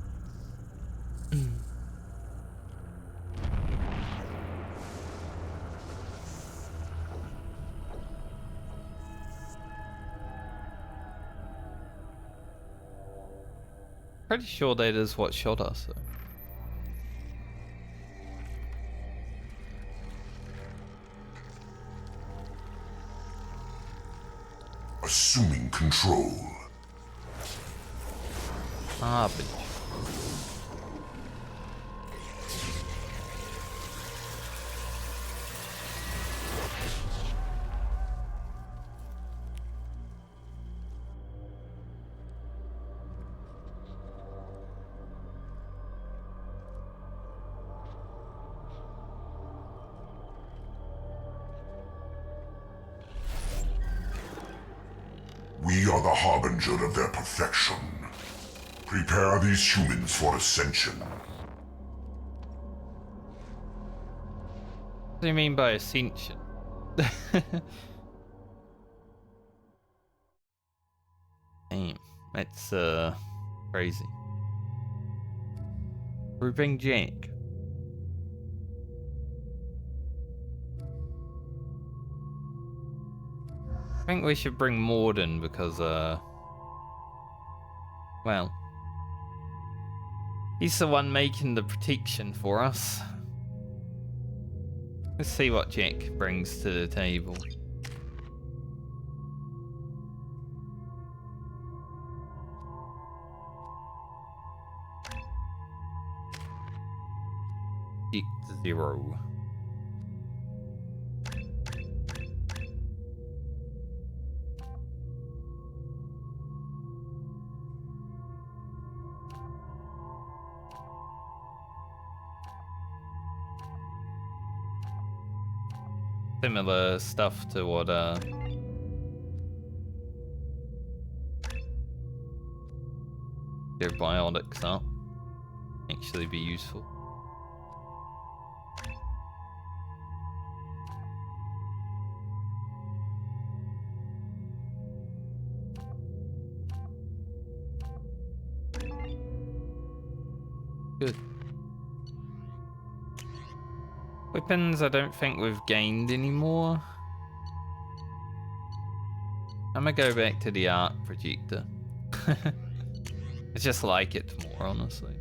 Pretty sure that is what shot us, though. Assuming control. Ah, but... We are the harbinger of their perfection. Prepare these humans for ascension. What do you mean by ascension? Damn, that's crazy. We bring Jack. I think we should bring Morden because well, he's the one making the protection for us. Let's see what Jack brings to the table. Zero. Similar stuff to what their biotics are. Actually be useful. Good. Weapons, I don't think we've gained anymore. I'm gonna go back to the art projector. I just like it more, honestly.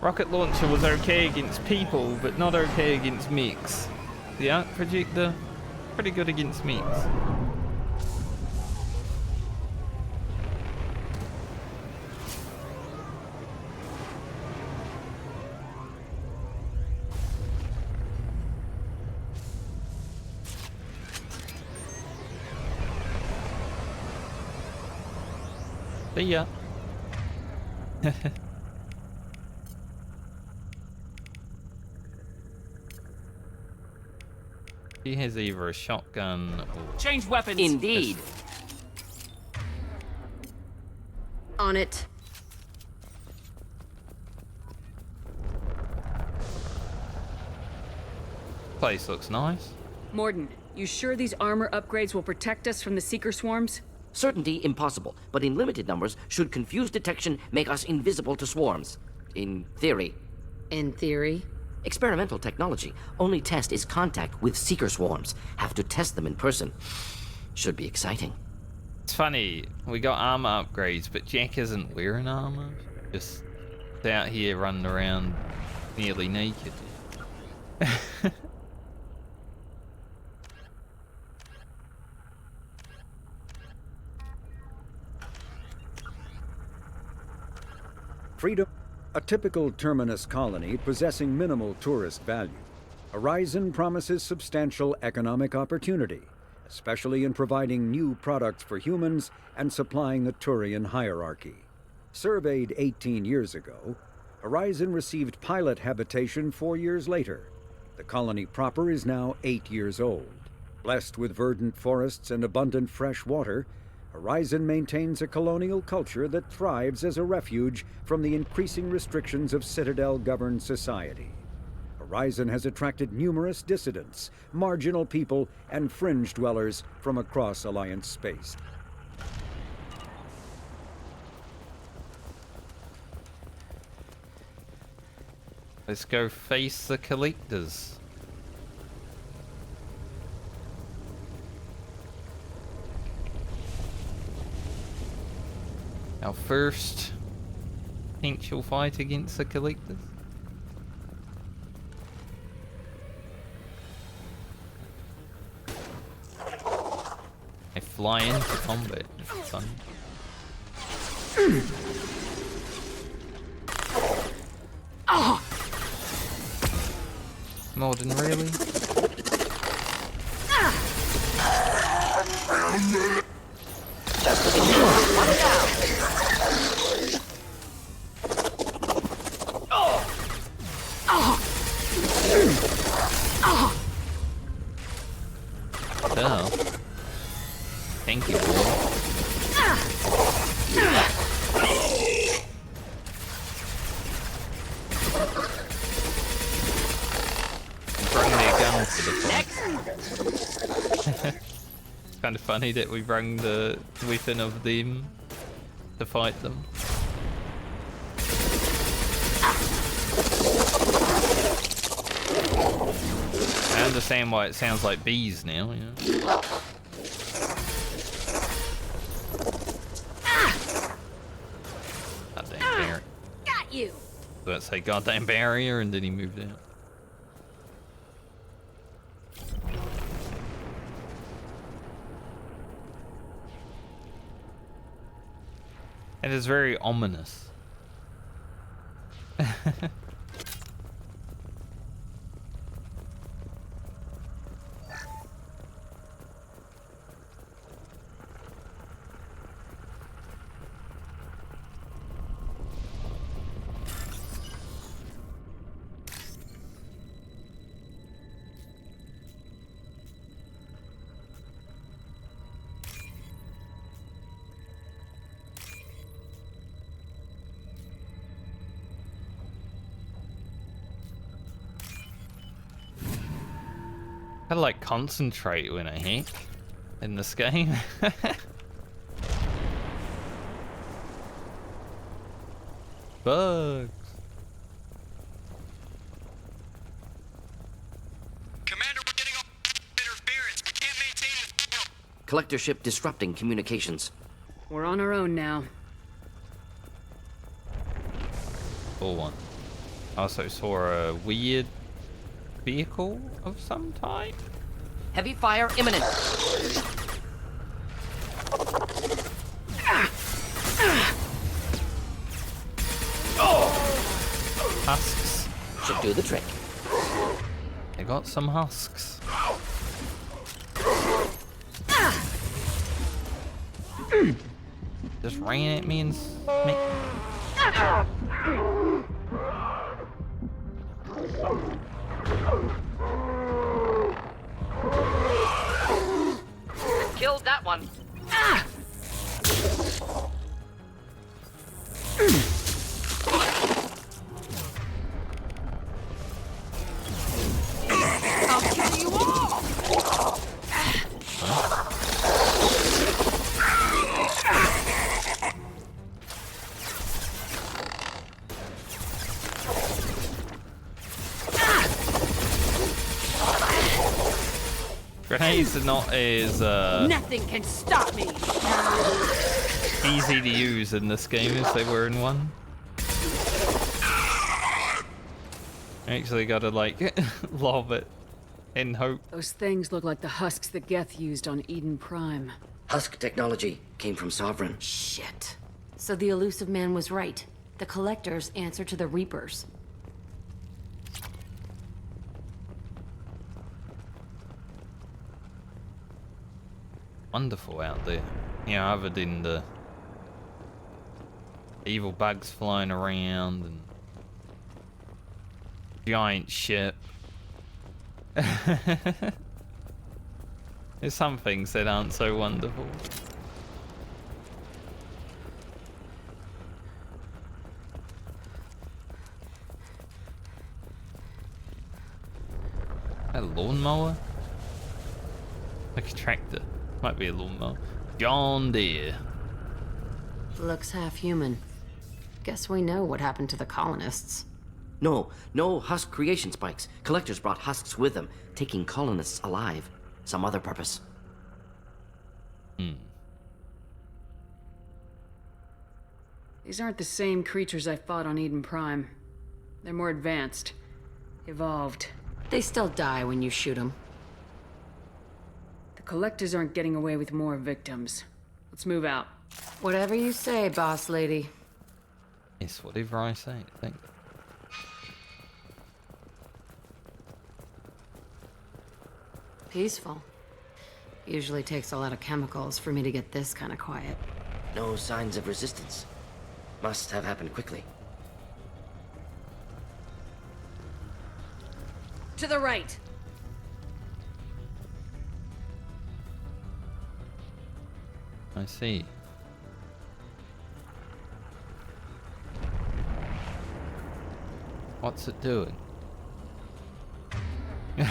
Rocket launcher was okay against people, but not okay against mechs. The art projector, pretty good against mechs. See ya. He has either a shotgun or... Change weapons! Indeed. On it. Place looks nice. Morden, you sure these armor upgrades will protect us from the Seeker swarms? Certainty impossible, but in limited numbers, should confused detection make us invisible to swarms. In theory. In theory? Experimental technology. Only test is contact with Seeker swarms. Have to test them in person. Should be exciting. It's funny, we got armor upgrades, but Jack isn't wearing armor. Just out here running around nearly naked. Freedom, a typical terminus colony possessing minimal tourist value. Horizon promises substantial economic opportunity, especially in providing new products for humans and supplying the Turian hierarchy. Surveyed 18 years ago, Horizon received pilot habitation 4 years later. The colony proper is now 8 years old. Blessed with verdant forests and abundant fresh water, Horizon maintains a colonial culture that thrives as a refuge from the increasing restrictions of Citadel-governed society. Horizon has attracted numerous dissidents, marginal people, and fringe dwellers from across Alliance space. Let's go face the collectors. Our first potential fight against the collectors. They fly into combat. It's fun. Morden, really? for the fight. It's kind of funny that we bring the weapon of them to fight them. I understand why it sounds like bees now, you know. Goddamn barrier. Got you. Let's say goddamn barrier, and then he moved out. It is very ominous. I like concentrate when I hack in this game. Bugs. Commander, we're getting interference. We can't maintain this. Collector ship disrupting communications. We're on our own now. Full one. I also saw a weird vehicle of some type. Heavy fire imminent. Husks. Should do the trick. They got some husks. Just ran at me and Killed that one. I'll kill you all. grenades are not as Nothing can stop me. easy to use in this game as they were in one. Actually gotta like lob it in hope. Those things look like the husks that Geth used on Eden Prime. Husk technology came from Sovereign. Shit. So the Illusive Man was right. The Collectors answer to the Reapers. Wonderful out there. Yeah, other than the evil bugs flying around and giant ship. There's some things that aren't so wonderful. A lawnmower? Like a tractor. Might be a lawnmower. John Deere. Looks half human. Guess we know what happened to the colonists. No husk creation spikes. Collectors brought husks with them, taking colonists alive. Some other purpose. These aren't the same creatures I fought on Eden Prime. They're more advanced. Evolved. They still die when you shoot them. The Collectors aren't getting away with more victims. Let's move out. Whatever you say, boss lady. Yes, whatever I say. Thank you. Peaceful. Usually takes a lot of chemicals for me to get this kind of quiet. No signs of resistance. Must have happened quickly. To the right. I see. What's it doing? There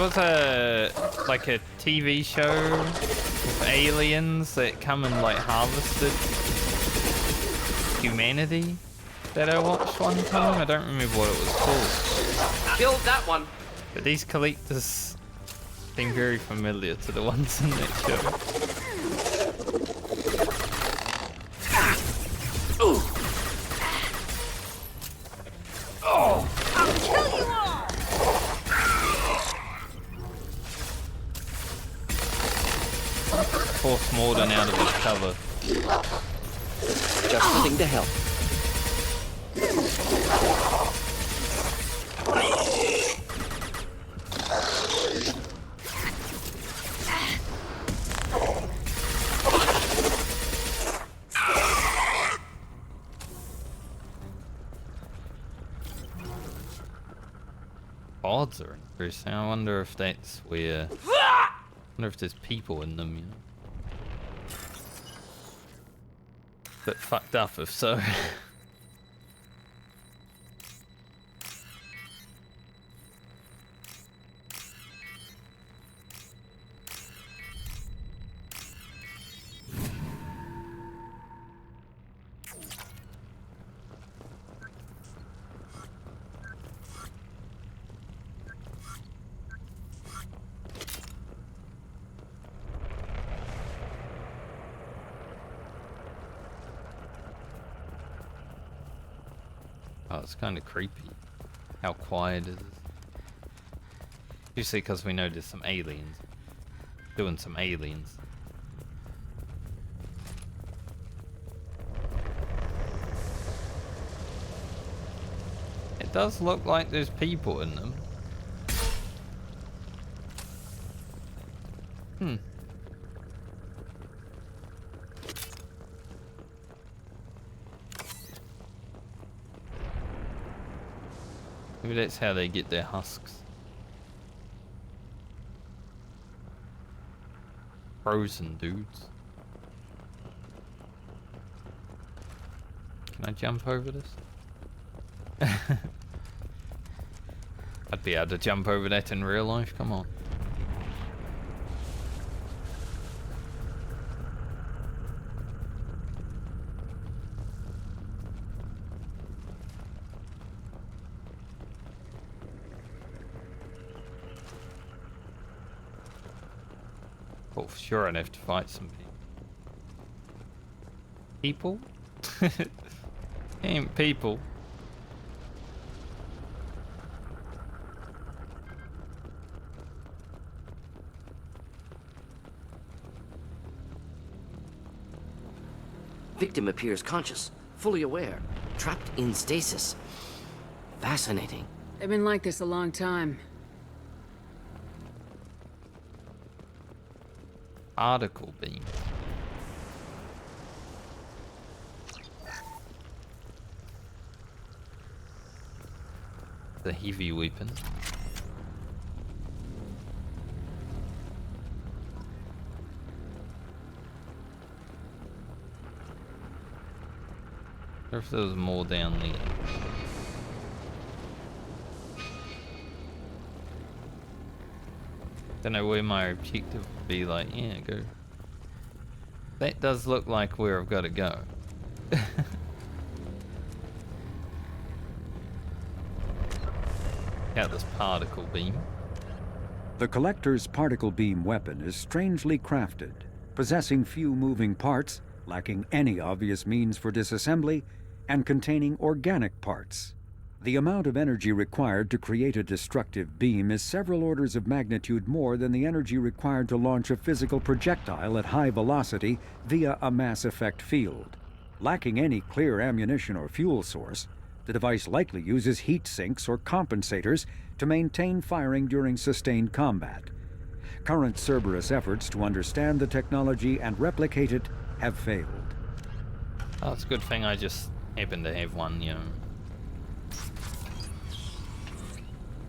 was a TV show with aliens that come and like harvested humanity that I watched one time. I don't remember what it was called. Killed that one. But these collectors seem very familiar to the ones in that show. Oh! I'll kill you all! Force Morden out of his cover. Just the thing to help. Odds are increasing. I wonder if that's where. I wonder if there's people in them, you know. Bit fucked up if so. Oh, it's kind of creepy how quiet it is. Usually because we know there's some aliens. Doing some aliens. It does look like there's people in them. Hmm. Maybe that's how they get their husks. Frozen dudes. Can I jump over this? I'd be able to jump over that in real life, come on. Oh, for sure I'd have to fight some people. People? Ain't people. Victim appears conscious, fully aware, trapped in stasis. Fascinating. They've been like this a long time. Particle beam. The heavy weapon. I wonder if there was more down there. Don't know where my objective would be, like, yeah, go. That does look like where I've got to go. Out this particle beam. The Collector's particle beam weapon is strangely crafted, possessing few moving parts, lacking any obvious means for disassembly, and containing organic parts. The amount of energy required to create a destructive beam is several orders of magnitude more than the energy required to launch a physical projectile at high velocity via a mass effect field. Lacking any clear ammunition or fuel source, the device likely uses heat sinks or compensators to maintain firing during sustained combat. Current Cerberus efforts to understand the technology and replicate it have failed. Oh, it's a good thing I just happen to have one, you know.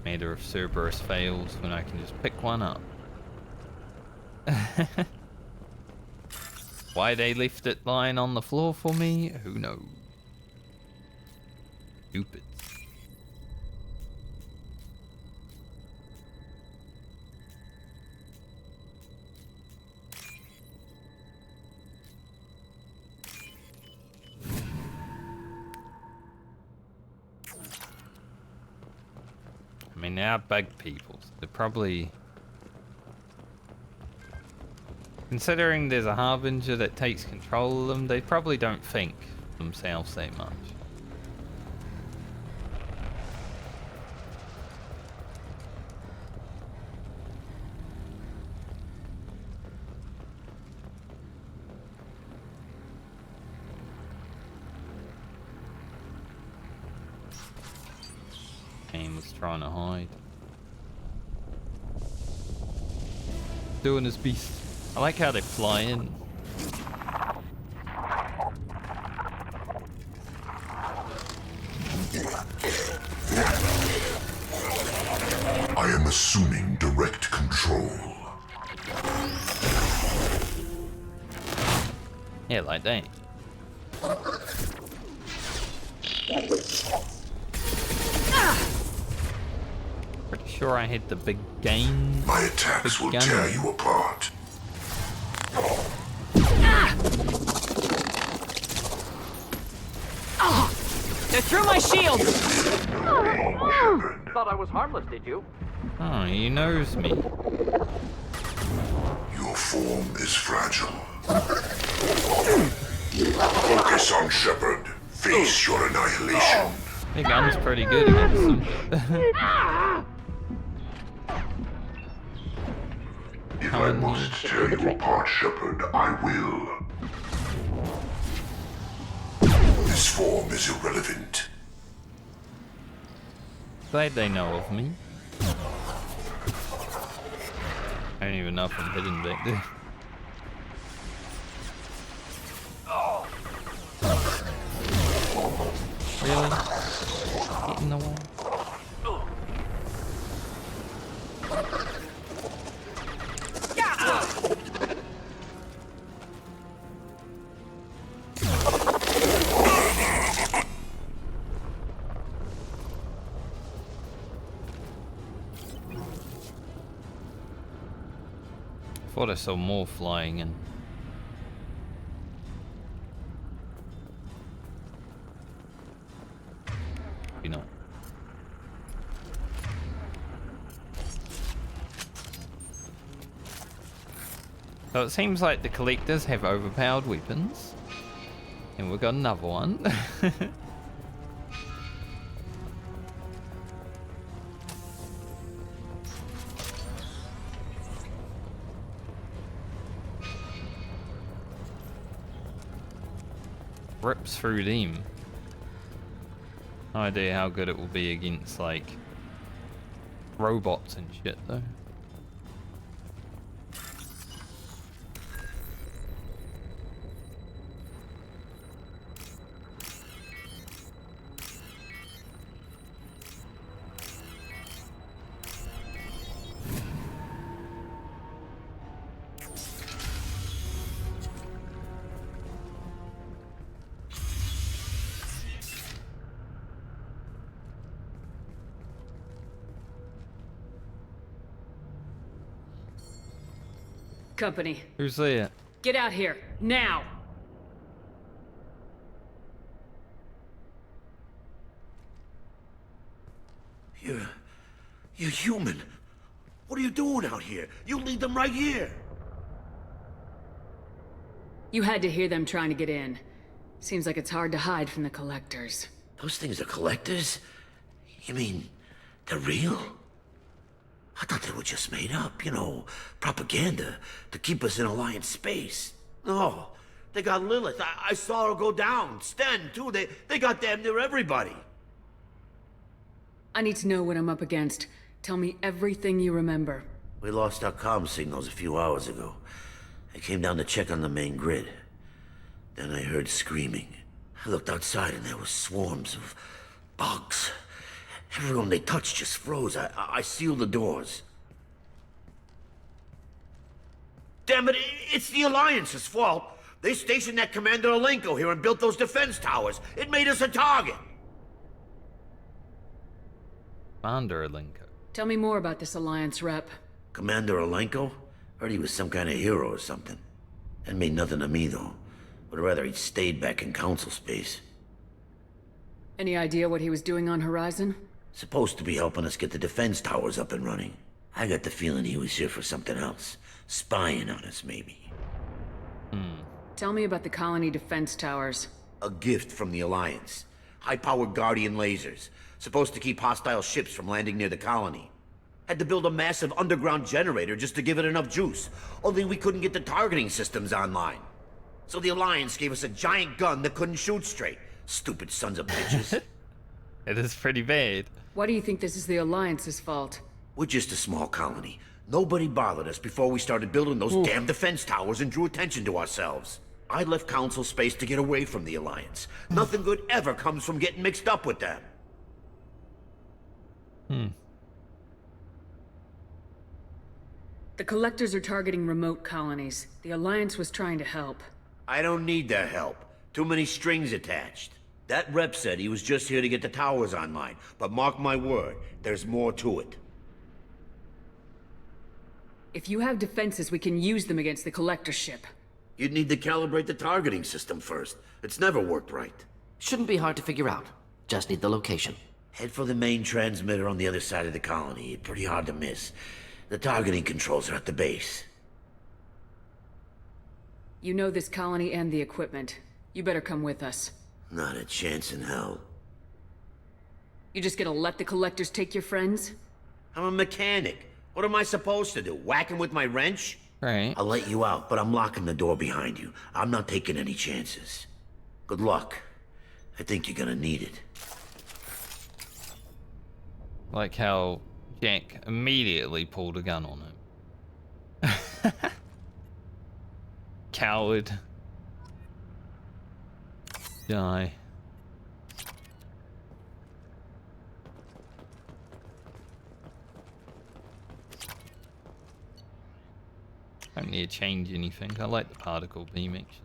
Matter of Cerberus fails when I can just pick one up. Why they left it lying on the floor for me? Who knows? Stupid. I mean, they are big people. So they're probably... Considering there's a Harbinger that takes control of them, they probably don't think themselves that much. Kane was trying to hide. Doing his beast. I like how they fly in. I am assuming direct control. Yeah, like that. Pretty sure I hit the big gain. My attacks will tear you apart. They're through my shield! Thought I was harmless, did you? Oh, he knows me. Your form is fragile. Focus on Shepard. Face your annihilation. The gun's pretty good against him. If I must tear you apart, Shepard, I will. This form is irrelevant. Glad they know of me. I don't even know if I'm hidden back there. Really? Get in the wall? Thought I saw more flying in. You know. So it seems like the collectors have overpowered weapons. And we've got another one. Rips through them. No idea how good it will be against like robots and shit though. Company. Who's there? Get out here, now! You're human. What are you doing out here? You lead them right here. You had to hear them trying to get in. Seems like it's hard to hide from the collectors. Those things are collectors? You mean, they're real? I thought they were just made up, you know, propaganda to keep us in Alliance space. No, they got Lilith. I saw her go down. Sten, too. They got damn near everybody. I need to know what I'm up against. Tell me everything you remember. We lost our comm signals a few hours ago. I came down to check on the main grid. Then I heard screaming. I looked outside and there were swarms of bugs. Everyone they touched just froze. I sealed the doors. Damn it, it's the Alliance's fault. They stationed that Commander Alenko here and built those defense towers. It made us a target. Commander Alenko. Tell me more about this Alliance rep. Commander Alenko? Heard he was some kind of hero or something. That made nothing to me, though. Would rather he'd stayed back in Council space. Any idea what he was doing on Horizon? Supposed to be helping us get the defense towers up and running. I got the feeling he was here for something else. Spying on us, maybe. Tell me about the colony defense towers. A gift from the Alliance. High-powered Guardian lasers. Supposed to keep hostile ships from landing near the colony. Had to build a massive underground generator just to give it enough juice. Only we couldn't get the targeting systems online. So the Alliance gave us a giant gun that couldn't shoot straight. Stupid sons of bitches. It is pretty bad. Why do you think this is the Alliance's fault? We're just a small colony. Nobody bothered us before we started building those damn defense towers and drew attention to ourselves. I left Council space to get away from the Alliance. Nothing good ever comes from getting mixed up with them. The Collectors are targeting remote colonies. The Alliance was trying to help. I don't need their help. Too many strings attached. That rep said he was just here to get the towers online, but mark my word, there's more to it. If you have defenses, we can use them against the Collector ship. You'd need to calibrate the targeting system first. It's never worked right. Shouldn't be hard to figure out. Just need the location. Head for the main transmitter on the other side of the colony. Pretty hard to miss. The targeting controls are at the base. You know this colony and the equipment. You better come with us. Not a chance in hell. You just gonna let the Collectors take your friends? I'm a mechanic. What am I supposed to do? Whack him with my wrench? Right. I'll let you out, but I'm locking the door behind you. I'm not taking any chances. Good luck. I think you're gonna need it. Like how Jack immediately pulled a gun on him. Coward. Die. I don't need to change anything. I like the particle beam action.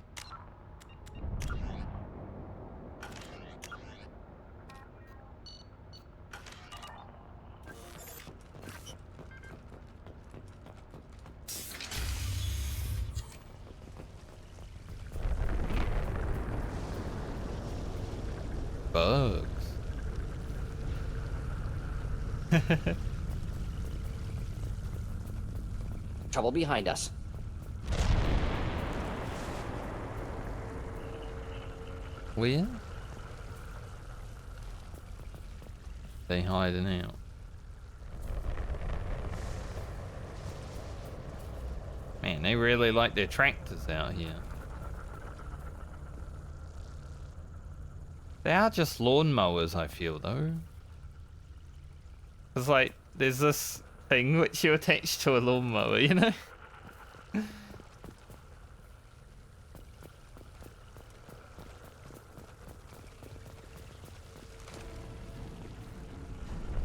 Bugs. Trouble behind us. Where? They hiding out. Man, they really like their tractors out here. They are just lawnmowers, I feel, though. It's like, there's this thing which you attach to a lawnmower, you know?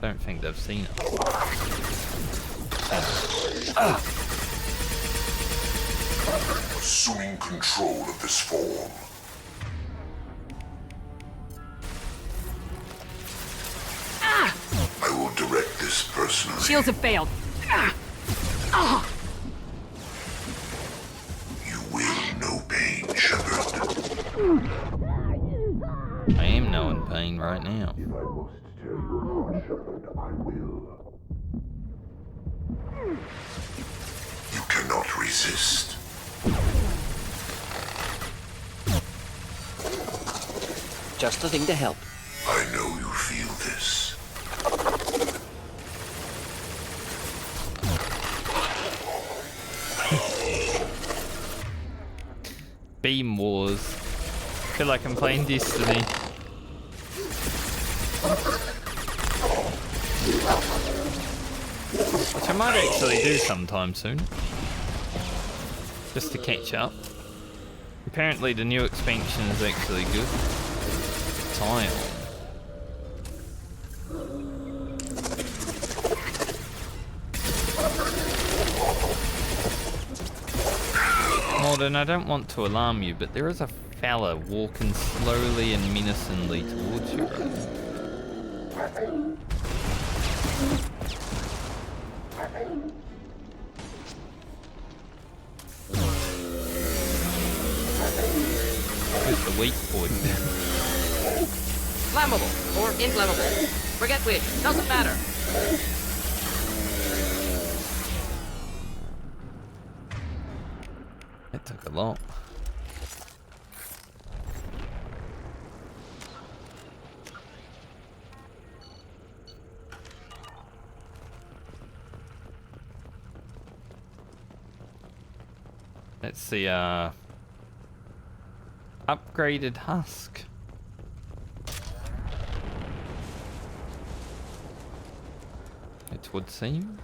Don't think they've seen it. Assuming control of this form. I will direct this personally. Shields have failed. You will know pain, Shepard. I am knowing pain right now. If I must tear you apart, Shepard, I will. You cannot resist. Just the thing to help. I know you feel this. Beam Wars. Feel like I'm playing Destiny. Which I might actually do sometime soon. Just to catch up. Apparently the new expansion is actually good. Tile. Warden, I don't want to alarm you, but there is a fella walking slowly and menacingly towards you right now. Where's the weak point? Flammable or inflammable. Forget which. Doesn't matter. That took a lot. Let's see, upgraded husk. It would seem.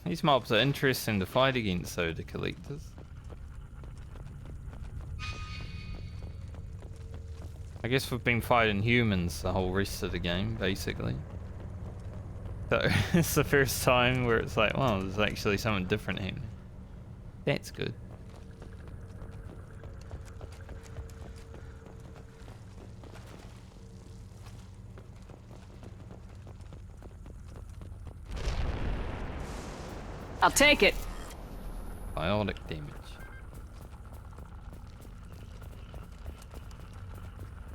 These mobs are interesting to fight against, though, the collectors. I guess we've been fighting humans the whole rest of the game, basically. So it's the first time where it's like, well, there's actually something different happening. That's good. I'll take it. Biotic damage.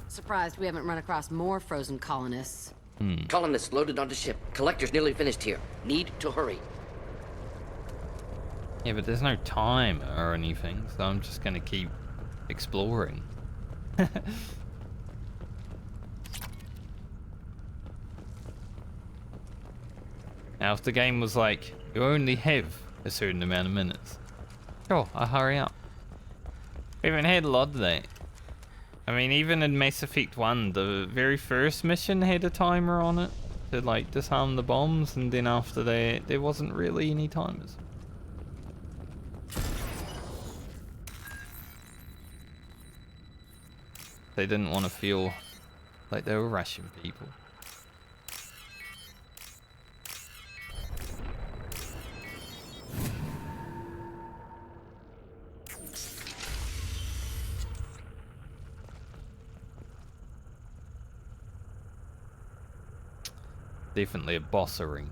Surprised we haven't run across more frozen colonists. Colonists loaded onto ship. Collector's nearly finished here. Need to hurry. Yeah, but there's no time or anything, so I'm just gonna keep exploring. Now, if the game was like, you only have a certain amount of minutes, sure, I'll hurry up. We haven't had a lot of that. I mean, even in Mass Effect 1, the very first mission had a timer on it to like disarm the bombs, and then after that, there wasn't really any timers. They didn't want to feel like they were rushing people. Definitely a boss arena.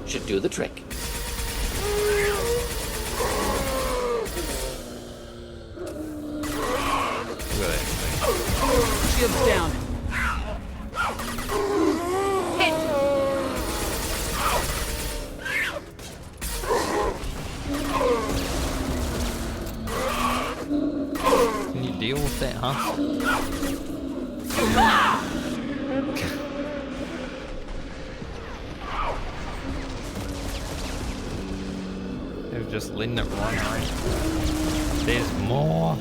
Should do the trick. Shields down. Can you deal with that, huh? They're just letting it run around. There's more.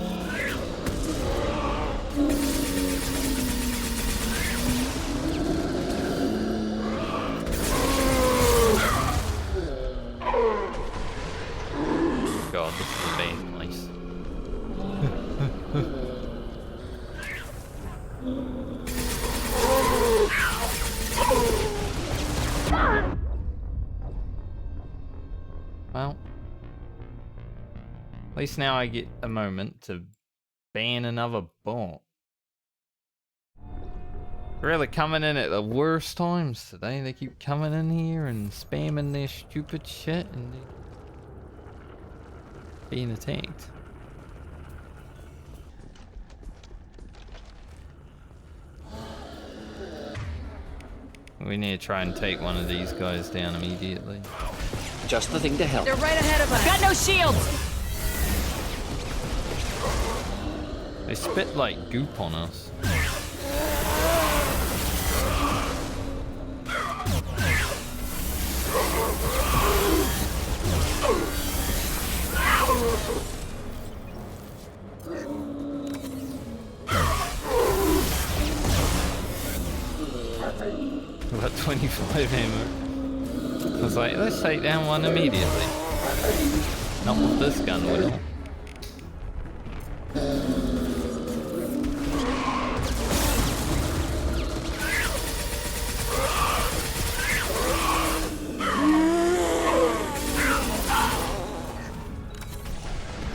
God, this is being nice. Well, at least now I get a moment to ban another bot. Really coming in at the worst times today. They keep coming in here and spamming their stupid shit and being attacked. We need to try and take one of these guys down immediately. Just the thing to help. They're right ahead of us. Got no shields. They spit like goop on us. 5 ammo. I was like, let's take down one immediately. Not with this gun, will it?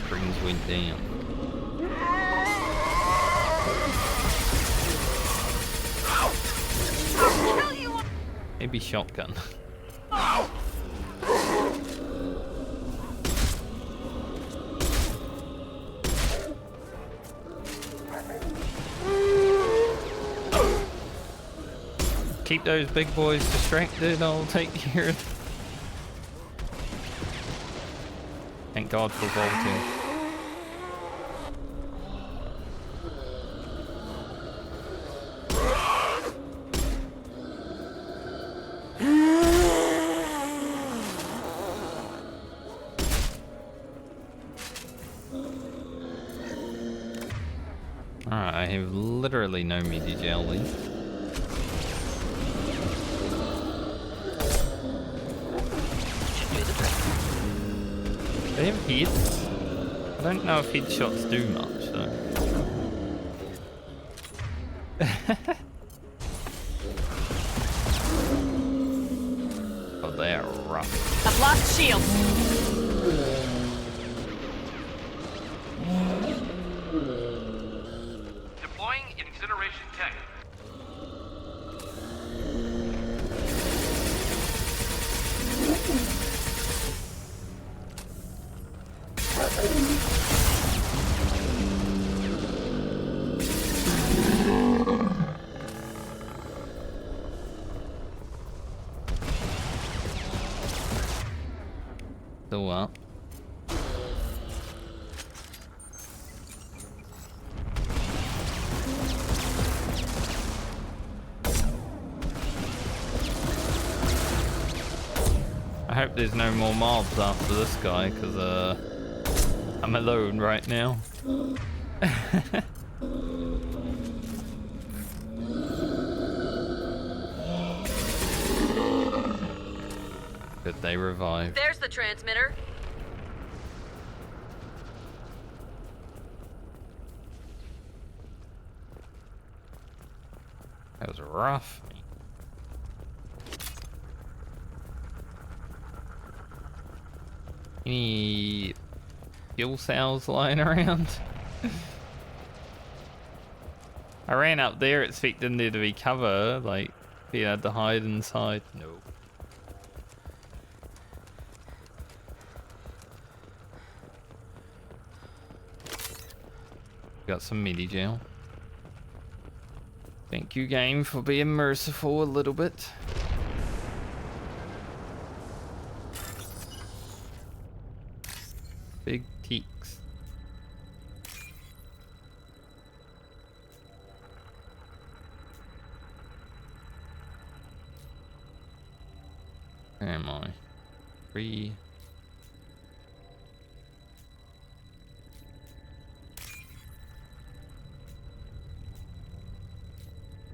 Springs went down. Maybe shotgun. Keep those big boys distracted, I'll take care of them. Thank God for vaulting. Alright, I have literally no meaty gel left. They have hits? I don't know if headshots do much though. Oh, they are rough. I've lost shields. Deploying incineration tech. Still up. I hope there's no more mobs after this guy, because I'm alone right now. Good, they revived. There's the transmitter. That was rough. Any fuel cells lying around? I ran up there expecting there to be cover, like he had to hide inside. No. Got some midi gel. Thank you, game, for being merciful a little bit. Big teaks. Where am I? 3.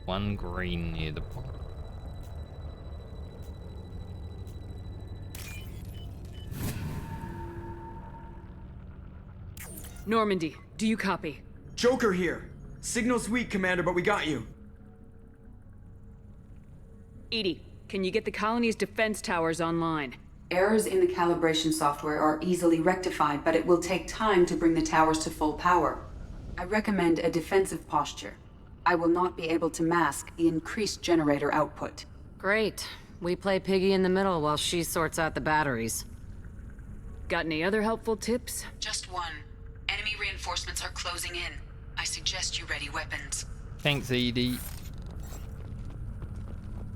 One green near the bottom. Normandy, do you copy? Joker here. Signal's weak, Commander, but we got you. Edie, can you get the colony's defense towers online? Errors in the calibration software are easily rectified, but it will take time to bring the towers to full power. I recommend a defensive posture. I will not be able to mask the increased generator output. Great. We play piggy in the middle while she sorts out the batteries. Got any other helpful tips? Just one. Enemy reinforcements are closing in. I suggest you ready weapons. Thanks, Edie.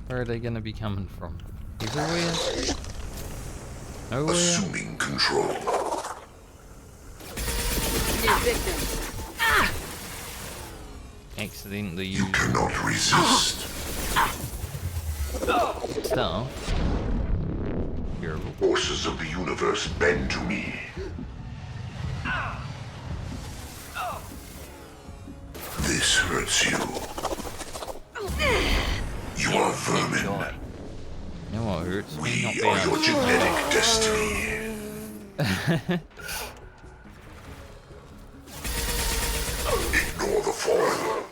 Where are they gonna be coming from? Everywhere? Nowhere? Assuming control. New victims. Ah! Accidentally You cannot resist. Stuff. Terrible. Forces of the universe bend to me. This hurts you. You are vermin. me not We be are your able genetic destiny. Ignore the fallen.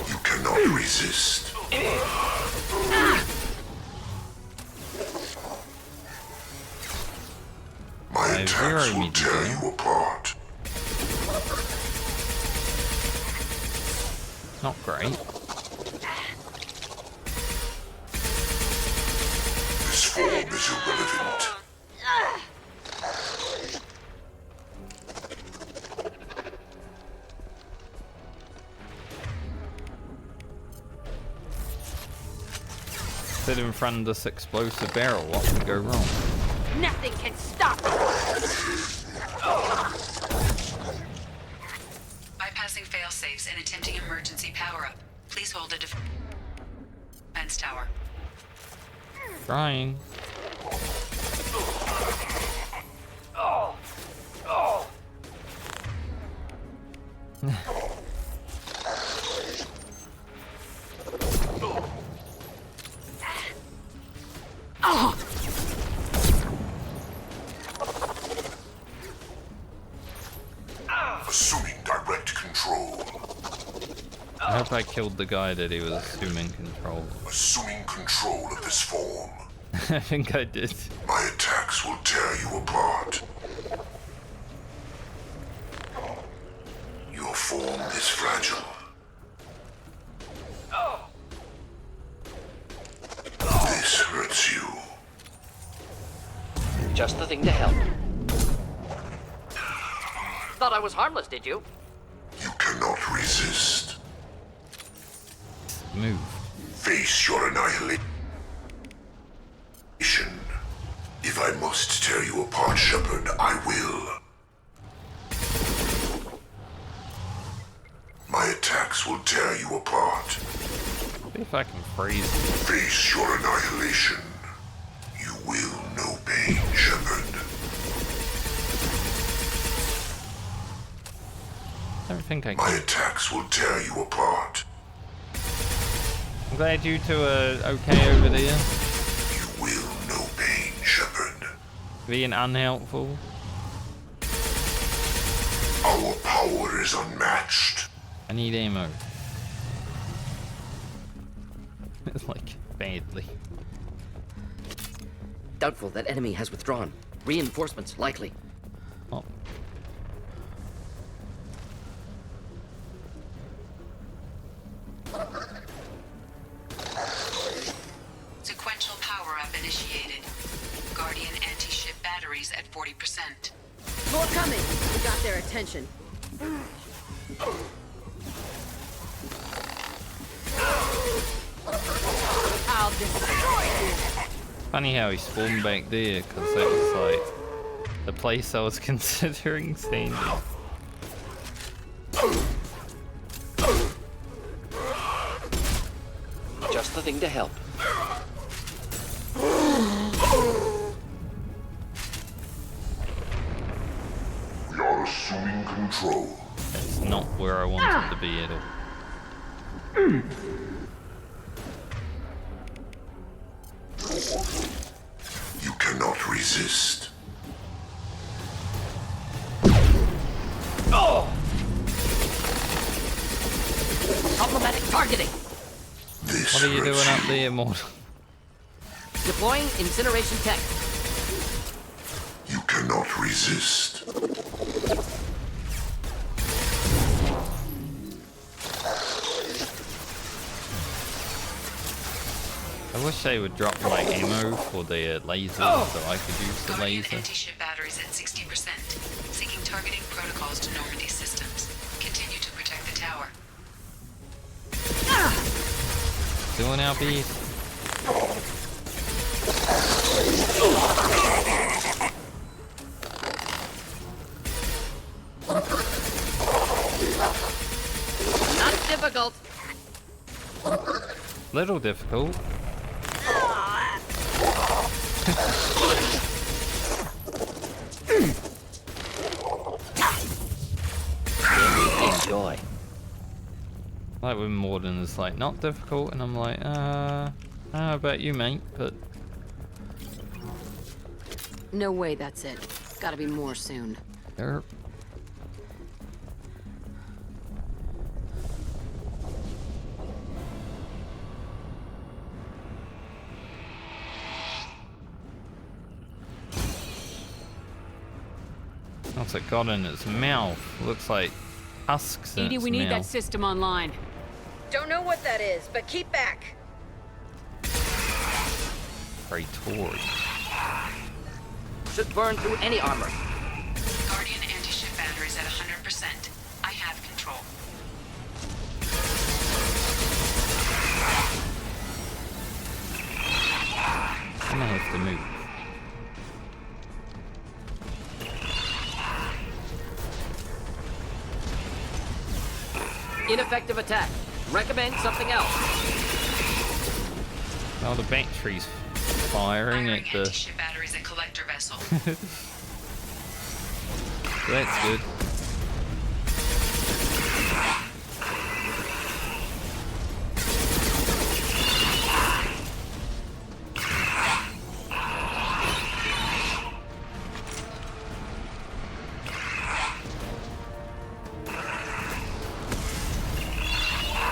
You cannot resist. My attacks will tear you apart. Not great. This form is irrelevant. Sit in front of this explosive barrel. What could go wrong? Nothing can stop me. Bypassing failsafes and attempting emergency power-up. Please hold a defense tower. Trying. Assuming direct control. I hope I killed the guy that he was assuming control. Assuming control of this form. I think I did. My attacks will tear you apart. Your form is fragile. This hurts you. Just the thing to help. Thought I was harmless, did you? You cannot resist. Move. Face your annihilation. If I must tear you apart, Shepard, I will. My attacks will tear you apart. See if I can freeze. Face your annihilation. You will know pain, Shepard. I don't think I My can. attacks will tear you apart. I'm glad you two are okay over there. You will know pain, Shepard. Being unhelpful. Our power is unmatched. I need ammo. It's like badly. Doubtful that enemy has withdrawn. Reinforcements likely. Oh. Sequential power-up initiated. Guardian anti-ship batteries at 40%. More coming. We got their attention. I'll destroy you. Funny how he spawned back there, because that was like the place I was considering staying in. Just the thing to help. We are assuming control. That's not where I wanted to be at all. You cannot resist. Oh! Problematic targeting. This What are you doing up there, Mortal? Deploying incineration tech. You cannot resist. I wish they would drop like ammo for the laser so I could use the Guardian laser. anti-ship batteries at 60%. Seeking targeting protocols to Normandy systems. Continue to protect the tower. Doing our best. Not difficult. Little difficult. Enjoy. Like when Morden is like, not difficult, and I'm like, I don't know about you, mate, but No way that's it. Gotta be more soon. There. What's it got in its mouth? Looks like husks in Edie, its we need that mouth. system online. Don't know what that is, but keep back. Praetori. Should burn through any armor. Guardian anti-ship batteries at 100%. I have control. I'm gonna have to move. Ineffective attack. Recommend something else. Oh, the battery's firing at the... Anti-ship batteries at collector vessel. That's good.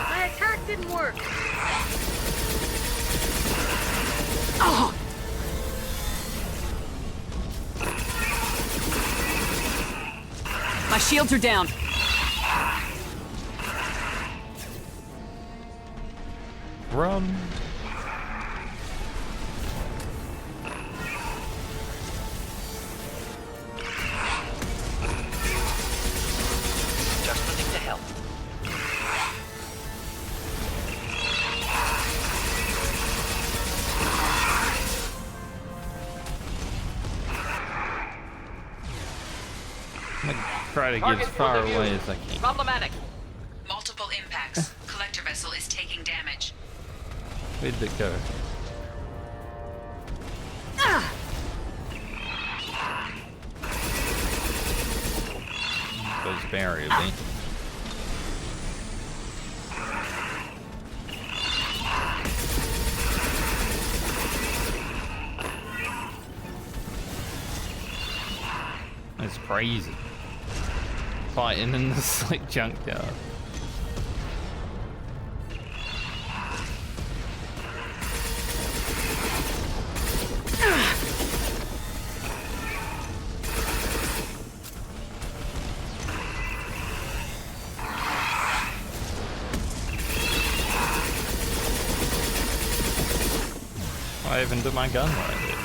My attack didn't work. Oh! My shields are down. Run. Just looking to help. I'm gonna try to get as far away as I can. Problematic. Multiple impacts. Collector vessel is taking damage. Where'd it go? Those barriers, eh? That's crazy. Fighting in this like junkyard. I even did my gun right there.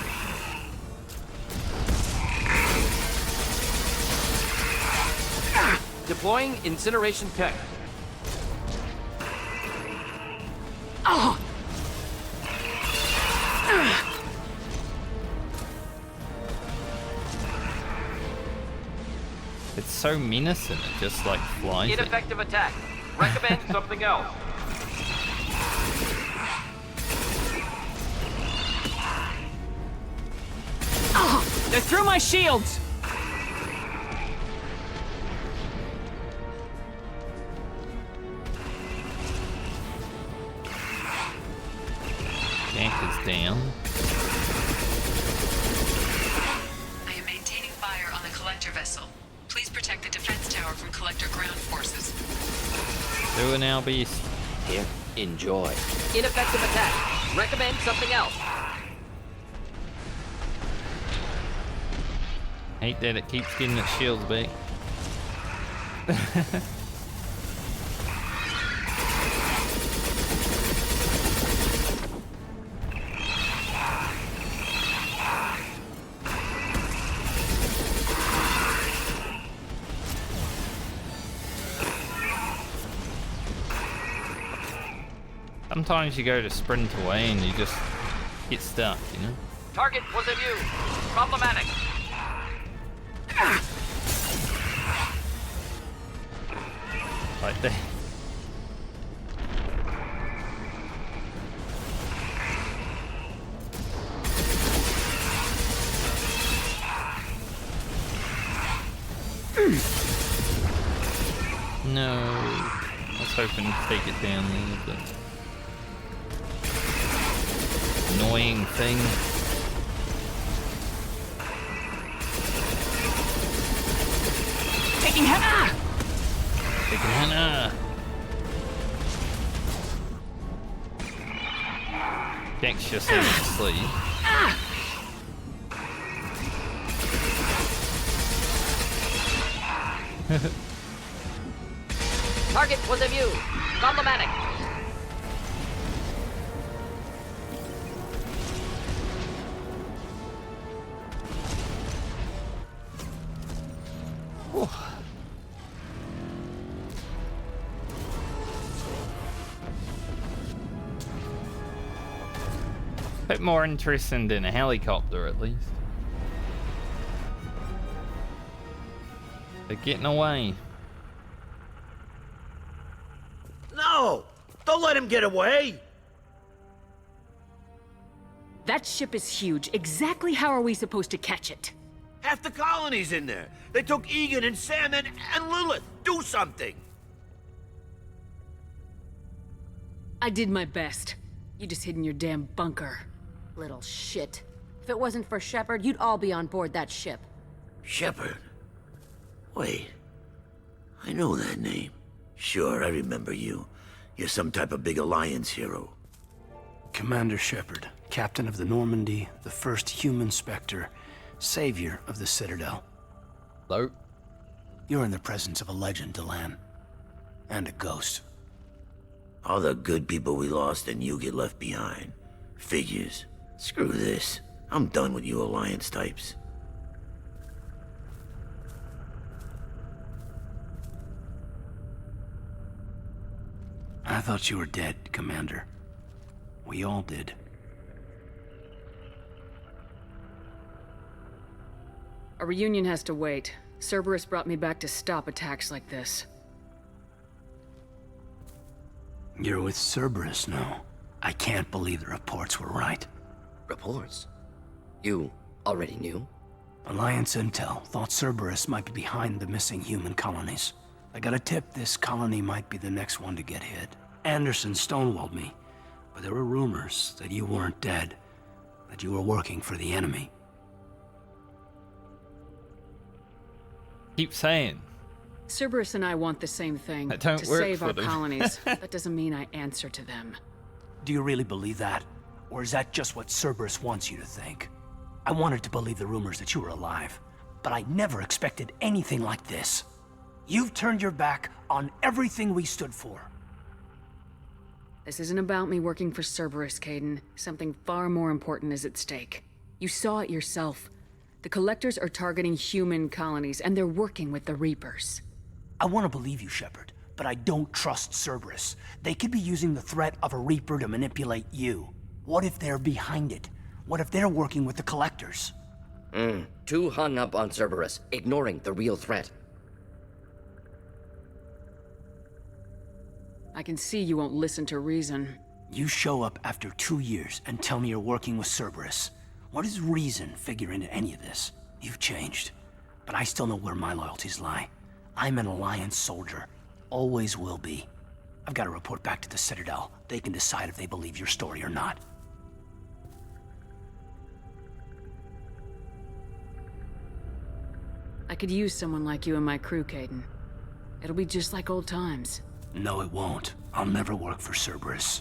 Deploying incineration tech. Oh! It's so menacing, it just like flies at you. Ineffective attack. Recommend something else. Oh! They're through my shields! Tank is down. I am maintaining fire on the collector vessel. Please protect the defense tower from collector ground forces. Do it now, beast. Here, enjoy. Ineffective attack. Recommend something else. Hate that it keeps getting its shields back. Sometimes you go to sprint away and you just get stuck, you know? Target was in view. Problematic. Right there. No. I was hoping to take it down there, but... Annoying thing. Taking Hannah! Taking Hannah! Jack's just in his sleep. Target was a view. Problematic. Bit more interesting than a helicopter, at least. They're getting away. No! Don't let him get away! That ship is huge. Exactly how are we supposed to catch it? Half the colony's in there. They took Egan and Sam and Lilith. Do something! I did my best. You just hid in your damn bunker. Little shit. If it wasn't for Shepard, you'd all be on board that ship. Shepard? Wait. I know that name. Sure, I remember you. You're some type of big Alliance hero. Commander Shepard, captain of the Normandy, the first human Spectre, savior of the Citadel. Hello? You're in the presence of a legend, Delan. And a ghost. All the good people we lost and you get left behind. Figures. Screw this. I'm done with you Alliance types. I thought you were dead, Commander. We all did. A reunion has to wait. Cerberus brought me back to stop attacks like this. You're with Cerberus now. I can't believe the reports were right. Reports? You already knew? Alliance intel thought Cerberus might be behind the missing human colonies. I got a tip this colony might be the next one to get hit. Anderson stonewalled me, but there were rumors that you weren't dead, that you were working for the enemy. Keep saying. Cerberus and I want the same thing. That don't to work save for our them. colonies. That doesn't mean I answer to them. Do you really believe that? Or is that just what Cerberus wants you to think? I wanted to believe the rumors that you were alive, but I never expected anything like this. You've turned your back on everything we stood for. This isn't about me working for Cerberus, Caden. Something far more important is at stake. You saw it yourself. The Collectors are targeting human colonies, and they're working with the Reapers. I want to believe you, Shepard, but I don't trust Cerberus. They could be using the threat of a Reaper to manipulate you. What if they're behind it? What if they're working with the Collectors? Too hung up on Cerberus, ignoring the real threat. I can see you won't listen to reason. You show up after 2 years and tell me you're working with Cerberus. What does reason figure into any of this? You've changed, but I still know where my loyalties lie. I'm an Alliance soldier. Always will be. I've got to report back to the Citadel. They can decide if they believe your story or not. I could use someone like you in my crew, Caden. It'll be just like old times. No, it won't. I'll never work for Cerberus.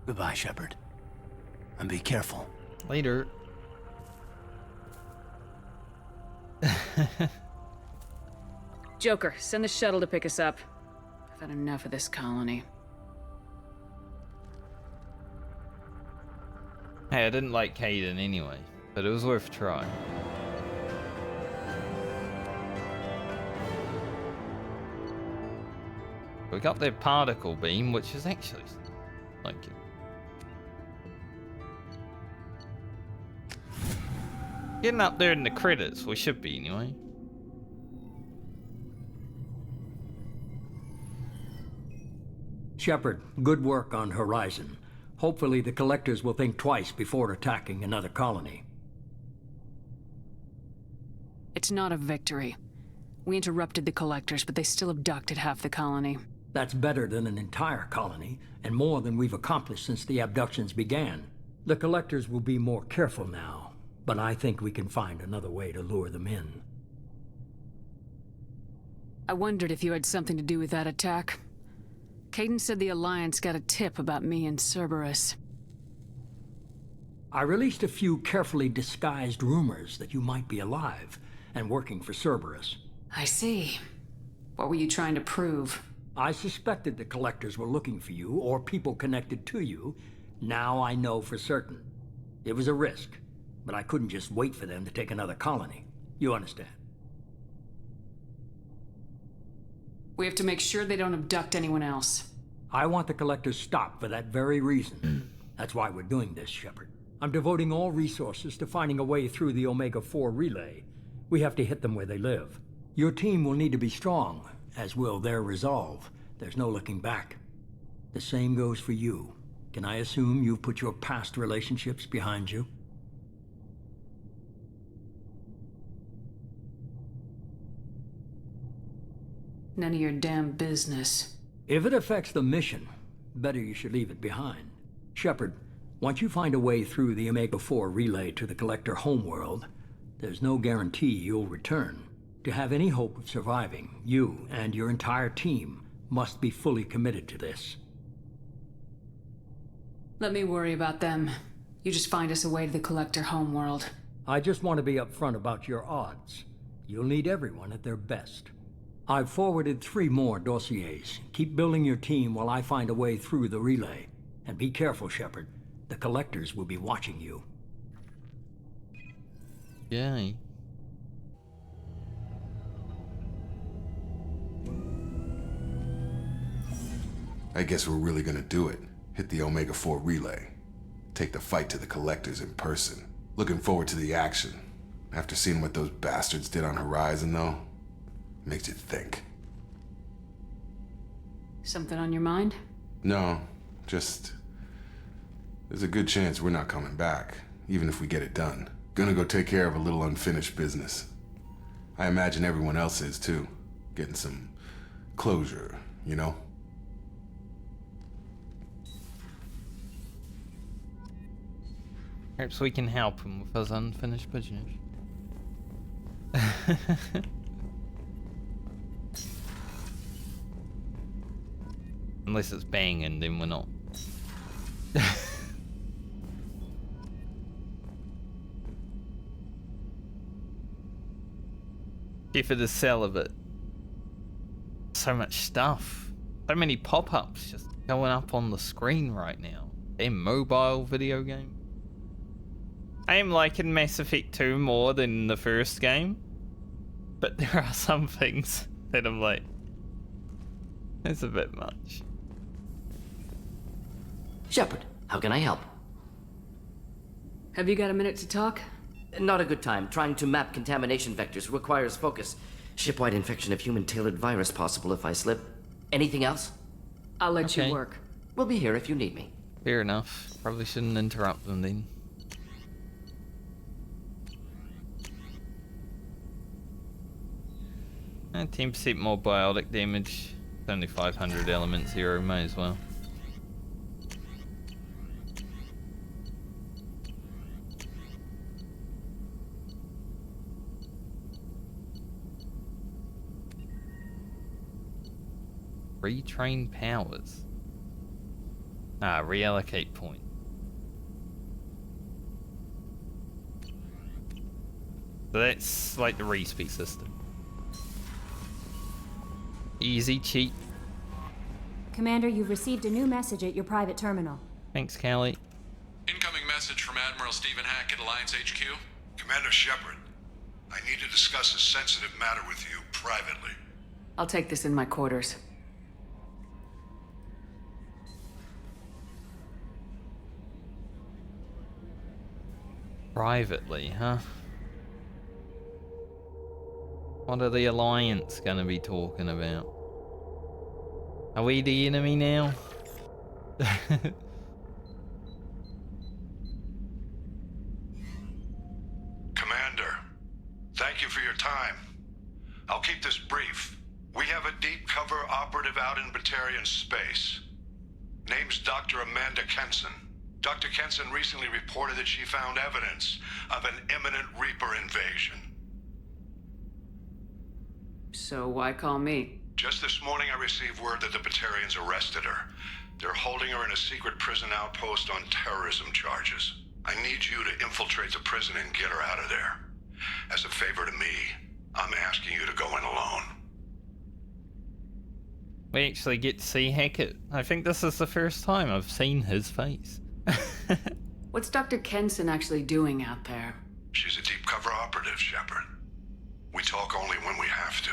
Goodbye, Shepard. And be careful. Later. Joker, send the shuttle to pick us up. I've had enough of this colony. Hey, I didn't like Caden anyway, but it was worth a try. We got the particle beam, which is actually like it. Getting up there in the credits, we should be anyway. Shepard, good work on Horizon. Hopefully the Collectors will think twice before attacking another colony. It's not a victory. We interrupted the Collectors, but they still abducted half the colony. That's better than an entire colony, and more than we've accomplished since the abductions began. The Collectors will be more careful now, but I think we can find another way to lure them in. I wondered if you had something to do with that attack. Kaidan said the Alliance got a tip about me and Cerberus. I released a few carefully disguised rumors that you might be alive and working for Cerberus. I see. What were you trying to prove? I suspected the Collectors were looking for you, or people connected to you. Now I know for certain. It was a risk, but I couldn't just wait for them to take another colony. You understand? We have to make sure they don't abduct anyone else. I want the Collectors stopped for that very reason. That's why we're doing this, Shepard. I'm devoting all resources to finding a way through the Omega-4 relay. We have to hit them where they live. Your team will need to be strong, as will their resolve. There's no looking back. The same goes for you. Can I assume you've put your past relationships behind you? None of your damn business. If it affects the mission, better you should leave it behind. Shepard, once you find a way through the Omega-4 relay to the Collector homeworld, there's no guarantee you'll return. To have any hope of surviving, you and your entire team must be fully committed to this. Let me worry about them. You just find us a way to the Collector homeworld. I just want to be upfront about your odds. You'll need everyone at their best. I've forwarded 3 more dossiers. Keep building your team while I find a way through the relay. And be careful, Shepard. The Collectors will be watching you. Yay. I guess we're really gonna do it. Hit the Omega-4 relay. Take the fight to the Collectors in person. Looking forward to the action. After seeing what those bastards did on Horizon, though, makes you think. Something on your mind? No, just... there's a good chance we're not coming back, even if we get it done. Gonna go take care of a little unfinished business. I imagine everyone else is, too. Getting some closure, you know? Perhaps we can help him with his unfinished business. Unless it's banging, then we're not. If it is celibate. So much stuff. So many pop-ups just going up on the screen right now. A mobile video game. I am liking Mass Effect 2 more than the first game. But there are some things that I'm like, it's a bit much. Shepard, how can I help? Have you got a minute to talk? Not a good time. Trying to map contamination vectors requires focus. Shipwide infection of human-tailored virus possible if I slip. Anything else? I'll let you work. We'll be here if you need me. Fair enough. Probably shouldn't interrupt them then. And 10% more biotic damage. It's only 500 element 0, may as well. Retrain powers. Ah, reallocate point. So that's like the respeed system. Easy, cheap. Commander, you've received a new message at your private terminal. Thanks, Callie. Incoming message from Admiral Stephen Hackett, Alliance HQ. Commander Shepard, I need to discuss a sensitive matter with you privately. I'll take this in my quarters. Privately, huh? What are the Alliance gonna be talking about? Are we the enemy now? Commander, thank you for your time. I'll keep this brief. We have a deep cover operative out in Batarian space. Name's Dr. Amanda Kenson. Dr. Kenson recently reported that she found evidence of an imminent Reaper invasion. So why call me? Just this morning I received word that the Batarians arrested her. They're holding her in a secret prison outpost on terrorism charges. I need you to infiltrate the prison and get her out of there. As a favor to me, I'm asking you to go in alone. We actually get to see Hackett. I think this is the first time I've seen his face. What's Dr. Kenson actually doing out there? She's a deep cover operative, Shepard. We talk only when we have to.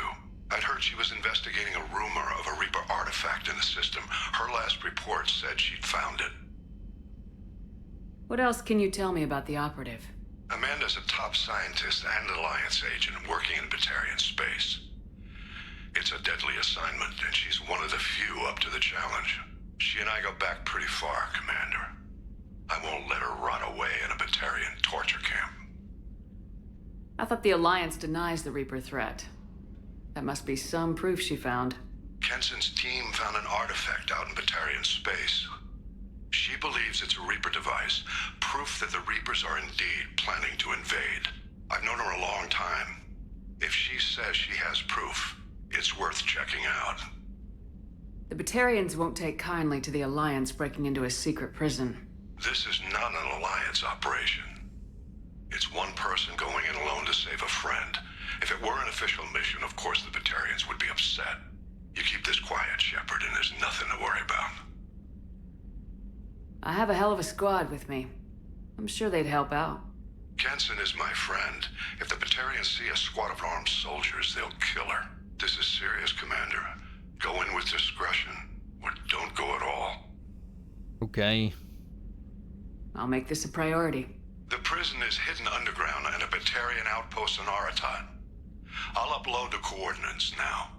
I'd heard she was investigating a rumor of a Reaper artifact in the system. Her last report said she'd found it. What else can you tell me about the operative? Amanda's a top scientist and Alliance agent working in Batarian space. It's a deadly assignment, and she's one of the few up to the challenge. She and I go back pretty far, Commander. I won't let her rot away in a Batarian torture camp. I thought the Alliance denies the Reaper threat. That must be some proof she found. Kenson's team found an artifact out in Batarian space. She believes it's a Reaper device, proof that the Reapers are indeed planning to invade. I've known her a long time. If she says she has proof, it's worth checking out. The Batarians won't take kindly to the Alliance breaking into a secret prison. This is not an Alliance operation. It's one person going in alone to save a friend. If it were an official mission, of course the Batarians would be upset. You keep this quiet, Shepard, and there's nothing to worry about. I have a hell of a squad with me. I'm sure they'd help out. Kenson is my friend. If the Batarians see a squad of armed soldiers, they'll kill her. This is serious, Commander. Go in with discretion, or don't go at all. Okay. I'll make this a priority. The prison is hidden underground and a Batarian outpost in Aratat. I'll upload the coordinates now.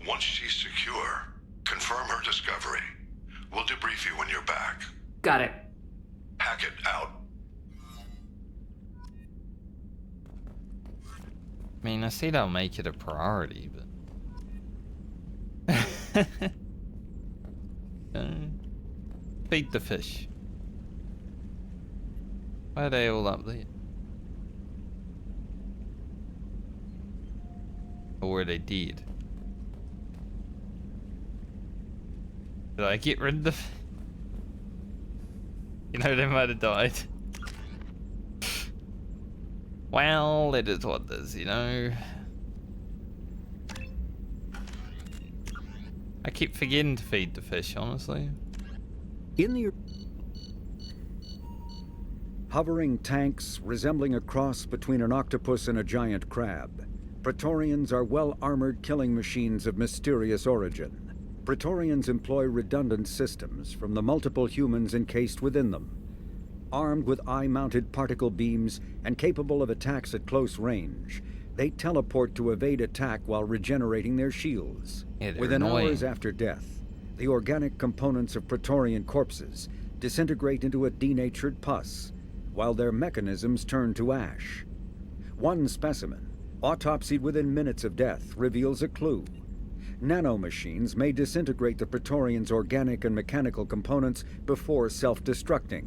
Once she's secure, confirm her discovery. We'll debrief you when you're back. Got it. Hackett out. I mean, I said I'll make it a priority, but... feed the fish. Why are they all up there? Or were they dead? Did I get rid of the... You know, they might have died. Well, it is what it is, you know. I keep forgetting to feed the fish, honestly. In the hovering tanks resembling a cross between an octopus and a giant crab, Praetorians are well-armored killing machines of mysterious origin. Praetorians employ redundant systems from the multiple humans encased within them. Armed with eye-mounted particle beams and capable of attacks at close range, they teleport to evade attack while regenerating their shields. Yeah, Within annoying. hours after death, the organic components of Praetorian corpses disintegrate into a denatured pus, while their mechanisms turn to ash. One specimen, autopsied within minutes of death, reveals a clue. Nanomachines may disintegrate the Praetorians' organic and mechanical components before self-destructing.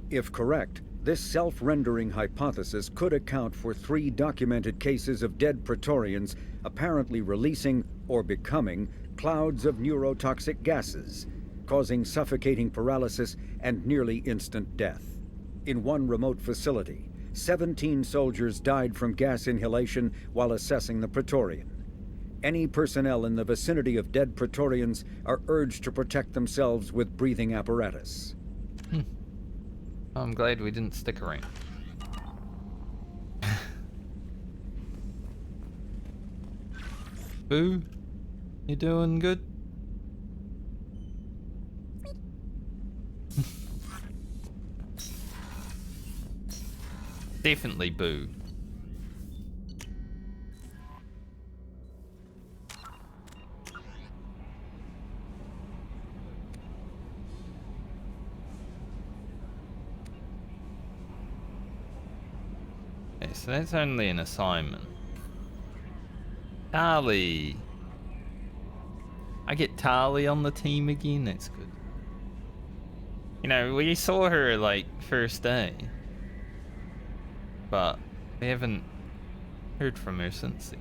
If correct, this self-rendering hypothesis could account for 3 documented cases of dead Praetorians apparently releasing or becoming clouds of neurotoxic gases, causing suffocating paralysis and nearly instant death. In one remote facility, 17 soldiers died from gas inhalation while assessing the Praetorian. Any personnel in the vicinity of dead Praetorians are urged to protect themselves with breathing apparatus. I'm glad we didn't stick around. Boo, you doing good? Definitely Boo. Okay, so that's only an assignment. Tali. I get Tali on the team again, that's good. You know, we saw her like first day, but we haven't heard from her since then.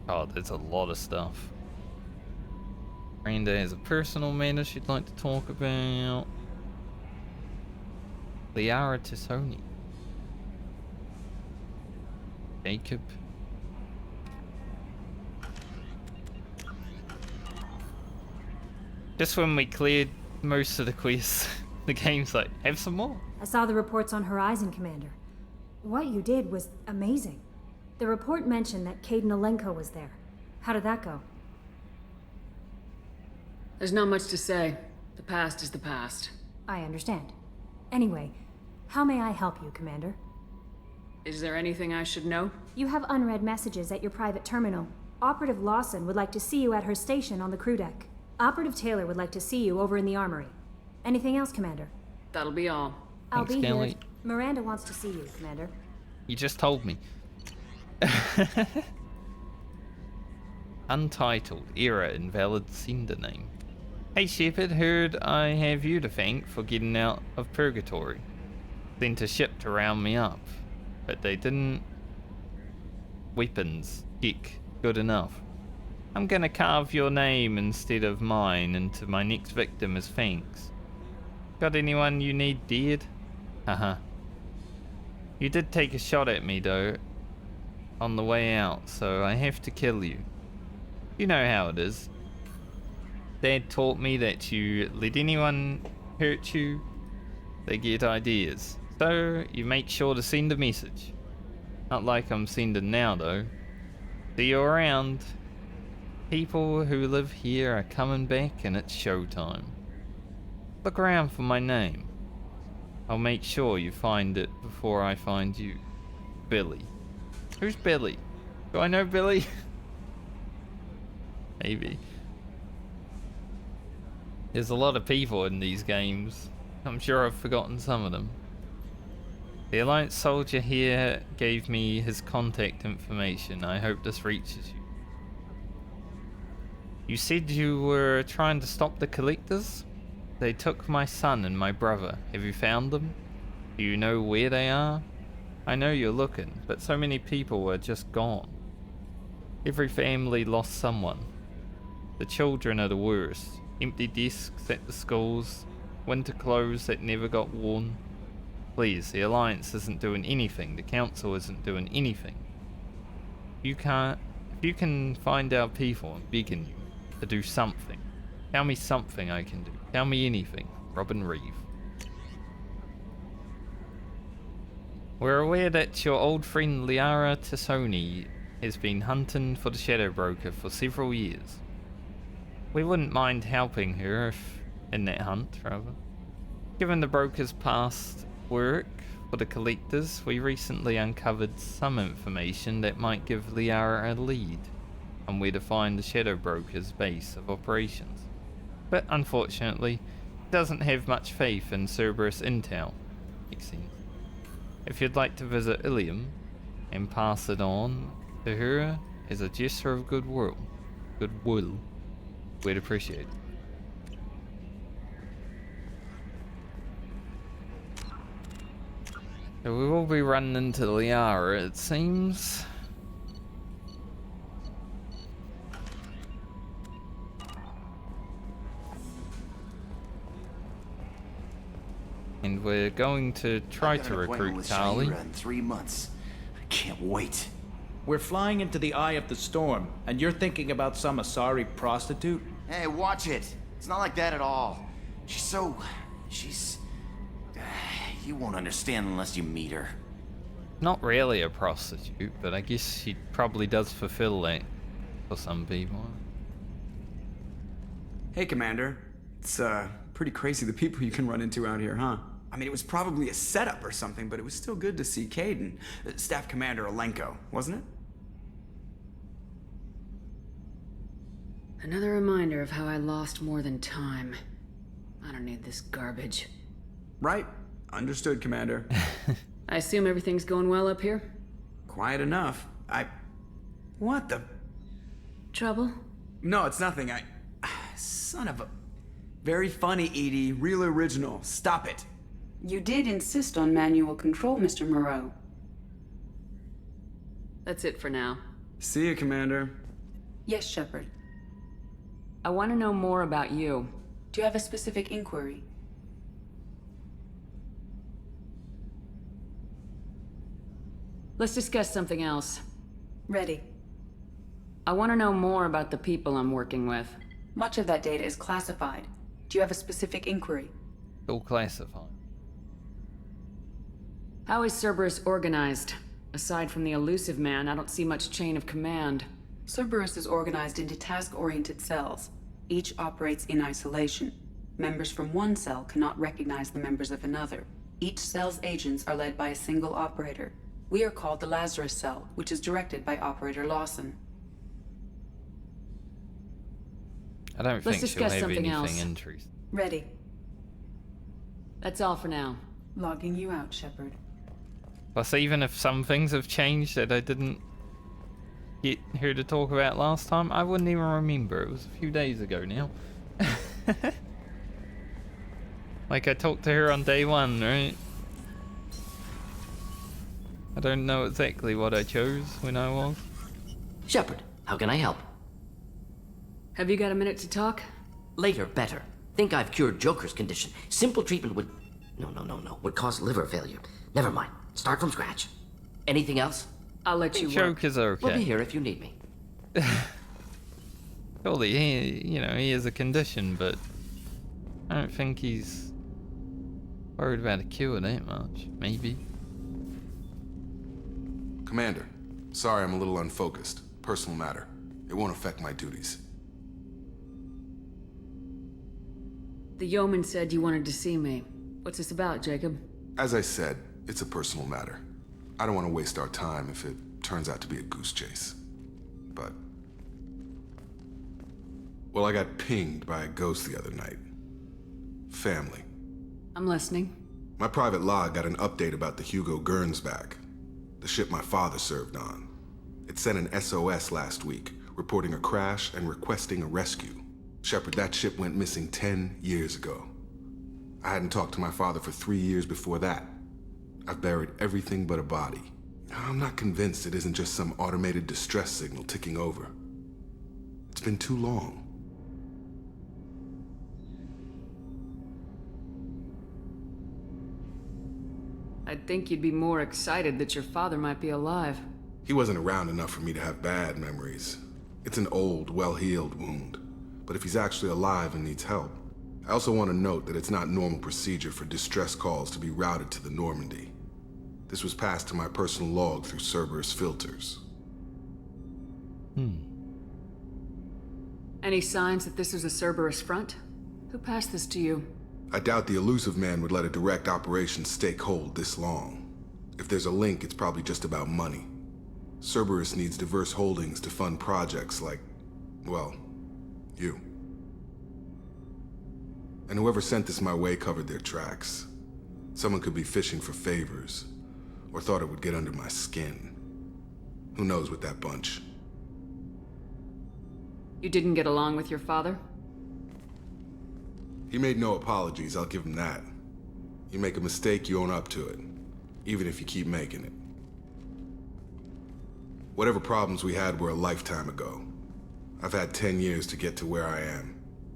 Oh, there's a lot of stuff. Miranda has a personal matter she'd like to talk about. Liara Tissoni. Jacob. Just when we cleared most of the quests, the game's like, have some more. I saw the reports on Horizon, Commander. What you did was amazing. The report mentioned that Caden Alenko was there. How did that go? There's not much to say. The past is the past. I understand. Anyway, how may I help you, Commander? Is there anything I should know? You have unread messages at your private terminal. Operative Lawson would like to see you at her station on the crew deck. Operative Taylor would like to see you over in the armory. Anything else, Commander? That'll be all. I'll Thanks, be Kelly. here. Miranda wants to see you, Commander. You just told me. Untitled, era invalid sender name. Hey Shepard, heard I have you to thank for getting out of Purgatory. Sent a ship to round me up, but they didn't. Weapons, dick, good enough. I'm gonna carve your name instead of mine into my next victim as thanks. Got anyone you need dead? Haha. You did take a shot at me though, on the way out, so I have to kill you. You know how it is. Dad taught me that you let anyone hurt you, they get ideas. So you make sure to send a message. Not like I'm sending now though. See you around. People who live here are coming back and it's showtime. Look around for my name. I'll make sure you find it before I find you. Billy. Who's Billy? Do I know Billy? Maybe. There's a lot of people in these games. I'm sure I've forgotten some of them. The Alliance soldier here gave me his contact information. I hope this reaches you. You said you were trying to stop the Collectors? They took my son and my brother. Have you found them? Do you know where they are? I know you're looking, but so many people are just gone. Every family lost someone. The children are the worst. Empty desks at the schools, winter clothes that never got worn. Please, the Alliance isn't doing anything. The Council isn't doing anything. If you can find our people, I'm begging you to do something. Tell me something I can do. Tell me anything. Robin Reeve. We're aware that your old friend Liara Tissoni has been hunting for the Shadow Broker for several years. We wouldn't mind helping her if in that hunt, rather. Given the Broker's past work for the Collectors, we recently uncovered some information that might give Liara a lead on where to find the Shadow Broker's base of operations. But unfortunately, doesn't have much faith in Cerberus intel, it seems. If you'd like to visit Ilium and pass it on to her as a gesture of goodwill, we'd appreciate it. So we will be running into Liara, it seems. And we're going to try to recruit Charlie. In 3 months. I can't wait. We're flying into the eye of the storm, and you're thinking about some Asari prostitute? Hey, watch it. It's not like that at all. She's... You won't understand unless you meet her. Not really a prostitute, but I guess she probably does fulfill that for some people. Hey, Commander. It's, pretty crazy the people you can run into out here, huh? I mean, it was probably a setup or something, but it was still good to see Caden. Staff Commander Alenko, wasn't it? Another reminder of how I lost more than time. I don't need this garbage. Right. Understood, Commander. I assume everything's going well up here? Quiet enough. What the... Trouble? No, it's nothing. Son of a... Very funny, Edie. Real original. Stop it. You did insist on manual control, Mr. Moreau. That's it for now. See you, Commander. Yes, Shepard. I want to know more about you. Do you have a specific inquiry? Let's discuss something else. Ready. I want to know more about the people I'm working with. Much of that data is classified. Do you have a specific inquiry? All classified. How is Cerberus organized? Aside from the Illusive Man, I don't see much chain of command. Cerberus is organized into task-oriented cells. Each operates in isolation. Members from one cell cannot recognize the members of another. Each cell's agents are led by a single operator. We are called the Lazarus Cell, which is directed by Operator Lawson. I don't Let's think she'll discuss have something anything else. interesting. Ready. That's all for now. Logging you out, Shepard. Plus, even if some things have changed that I didn't get her to talk about last time, I wouldn't even remember. It was a few days ago now. Like, I talked to her on day one, right? I don't know exactly what I chose when I was. Shepard, how can I help? Have you got a minute to talk? Later, better. Think I've cured Joker's condition. Simple treatment would... No. Would cause liver failure. Never mind. Start from scratch. Anything else? I'll let you work. Joker's okay. We'll be here if you need me. Surely, he has a condition, but I don't think he's worried about a cure that much. Maybe. Commander, sorry I'm a little unfocused. Personal matter. It won't affect my duties. The yeoman said you wanted to see me. What's this about, Jacob? As I said, it's a personal matter. I don't want to waste our time if it turns out to be a goose chase. But... well, I got pinged by a ghost the other night. Family. I'm listening. My private log got an update about the Hugo Gernsback, the ship my father served on. It sent an SOS last week, reporting a crash and requesting a rescue. Shepard, that ship went missing 10 years ago. I hadn't talked to my father for 3 years before that. I've buried everything but a body. I'm not convinced it isn't just some automated distress signal ticking over. It's been too long. I'd think you'd be more excited that your father might be alive. He wasn't around enough for me to have bad memories. It's an old, well-healed wound. But if he's actually alive and needs help, I also want to note that it's not normal procedure for distress calls to be routed to the Normandy. This was passed to my personal log through Cerberus filters. Any signs that this is a Cerberus front? Who passed this to you? I doubt the Illusive Man would let a direct operation stake hold this long. If there's a link, it's probably just about money. Cerberus needs diverse holdings to fund projects like, well, you. And whoever sent this my way covered their tracks. Someone could be fishing for favors, or thought it would get under my skin. Who knows with that bunch? You didn't get along with your father? He made no apologies, I'll give him that. You make a mistake, you own up to it, even if you keep making it. Whatever problems we had were a lifetime ago. I've had 10 years to get to where I am,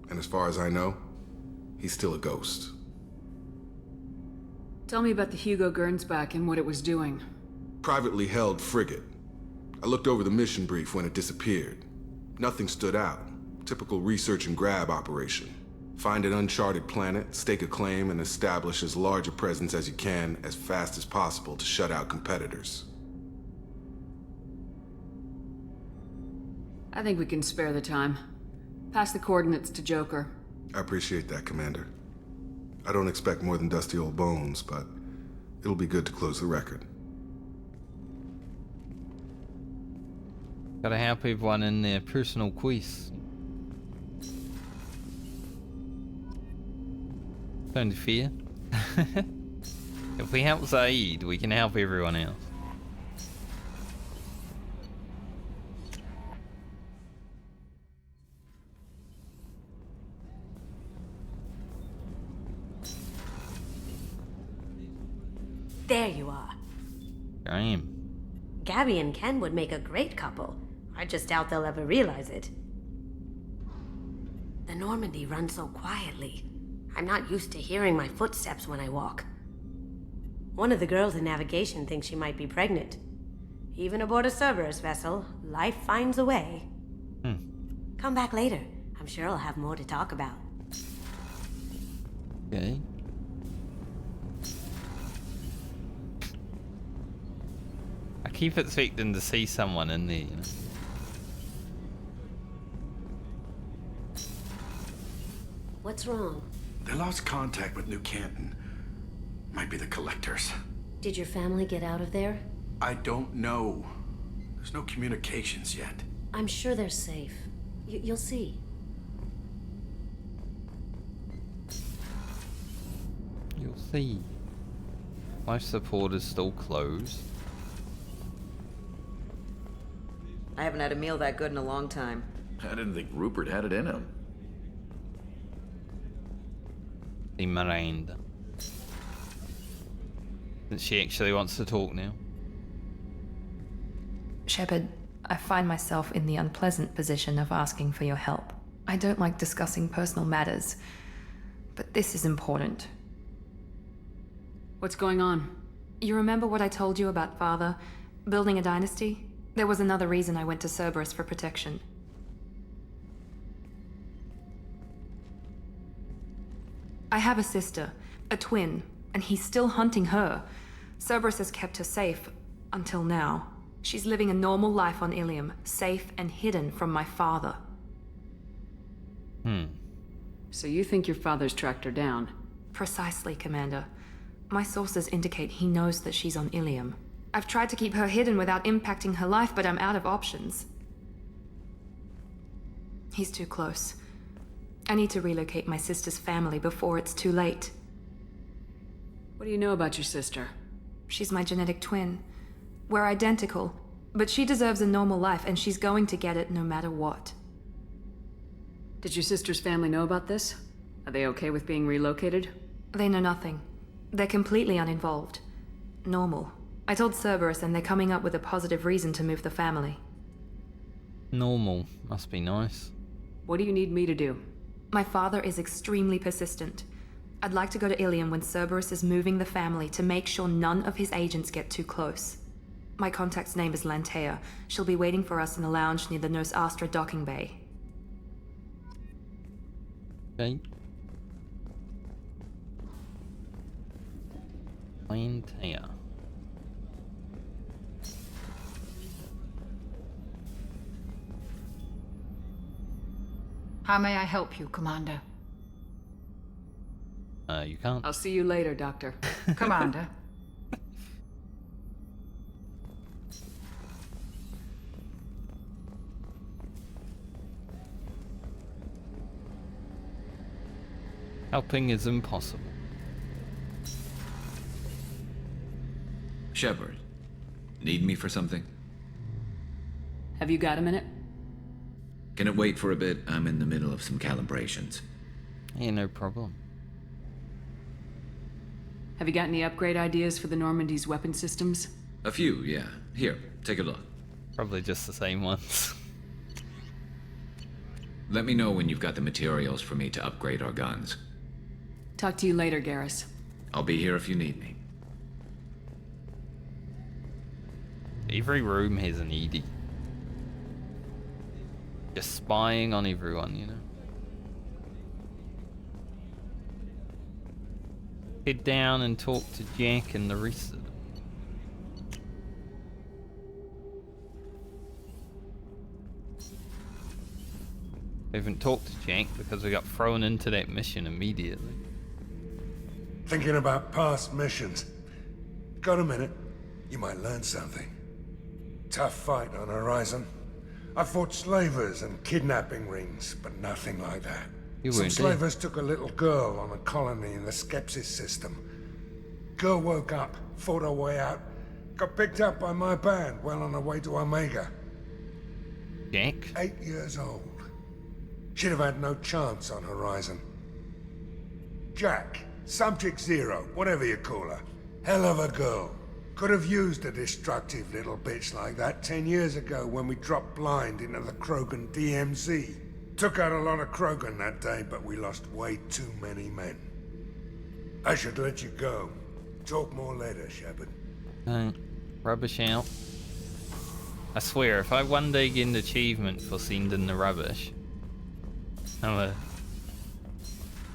and as far as I know, he's still a ghost. Tell me about the Hugo Gernsback and what it was doing. Privately held frigate. I looked over the mission brief when it disappeared. Nothing stood out. Typical research and grab operation. Find an uncharted planet, stake a claim, and establish as large a presence as you can as fast as possible to shut out competitors. I think we can spare the time. Pass the coordinates to Joker. I appreciate that, Commander. I don't expect more than dusty old bones, but it'll be good to close the record. Gotta help everyone in their personal quests. Don't fear. If we help Zaeed, we can help everyone else. There you are. I am. Gabby and Ken would make a great couple. I just doubt they'll ever realize it. The Normandy runs so quietly. I'm not used to hearing my footsteps when I walk. One of the girls in navigation thinks she might be pregnant. Even aboard a Cerberus vessel, life finds a way. Come back later. I'm sure I'll have more to talk about. Okay. I keep expecting to see someone in there, you know? What's wrong? They lost contact with New Canton. Might be the Collectors. Did your family get out of there? I don't know. There's no communications yet. I'm sure they're safe. You'll see. You'll see. Life support is still closed. I haven't had a meal that good in a long time. I didn't think Rupert had it in him. The Miranda. Since she actually wants to talk now. Shepard, I find myself in the unpleasant position of asking for your help. I don't like discussing personal matters, but this is important. What's going on? You remember what I told you about Father? Building a dynasty? There was another reason I went to Cerberus for protection. I have a sister, a twin, and he's still hunting her. Cerberus has kept her safe, until now. She's living a normal life on Ilium, safe and hidden from my father. So you think your father's tracked her down? Precisely, Commander. My sources indicate he knows that she's on Ilium. I've tried to keep her hidden without impacting her life, but I'm out of options. He's too close. I need to relocate my sister's family before it's too late. What do you know about your sister? She's my genetic twin. We're identical, but she deserves a normal life, and she's going to get it no matter what. Did your sister's family know about this? Are they okay with being relocated? They know nothing. They're completely uninvolved. Normal. I told Cerberus, and they're coming up with a positive reason to move the family. Normal. Must be nice. What do you need me to do? My father is extremely persistent. I'd like to go to Ilium when Cerberus is moving the family to make sure none of his agents get too close. My contact's name is Lantea. She'll be waiting for us in a lounge near the Nos Astra docking bay. Okay. Lantea. How may I help you, Commander? You can't. I'll see you later, Doctor. Commander. Helping is impossible. Shepard, need me for something? Have you got a minute? Can it wait for a bit? I'm in the middle of some calibrations. Yeah, no problem. Have you got any upgrade ideas for the Normandy's weapon systems? A few, yeah. Here, take a look. Probably just the same ones. Let me know when you've got the materials for me to upgrade our guns. Talk to you later, Garrus. I'll be here if you need me. Every room has an ED. Just spying on everyone, you know. Head down and talk to Jack and the rest of them. We haven't talked to Jack because we got thrown into that mission immediately. Thinking about past missions. Got a minute? You might learn something. Tough fight on Horizon. I fought slavers and kidnapping rings, but nothing like that. Some slavers took a little girl on a colony in the Skepsis system. Girl woke up, fought her way out, got picked up by my band well on her way to Omega. Jack? 8 years old. She'd have had no chance on Horizon. Jack, Subject Zero, whatever you call her. Hell of a girl. Could have used a destructive little bitch like that 10 years ago when we dropped blind into the Krogan DMZ. Took out a lot of Krogan that day, but we lost way too many men. I should let you go. Talk more later, Shepard. Rubbish out. I swear, if I one day get an achievement for sending the rubbish, I'm a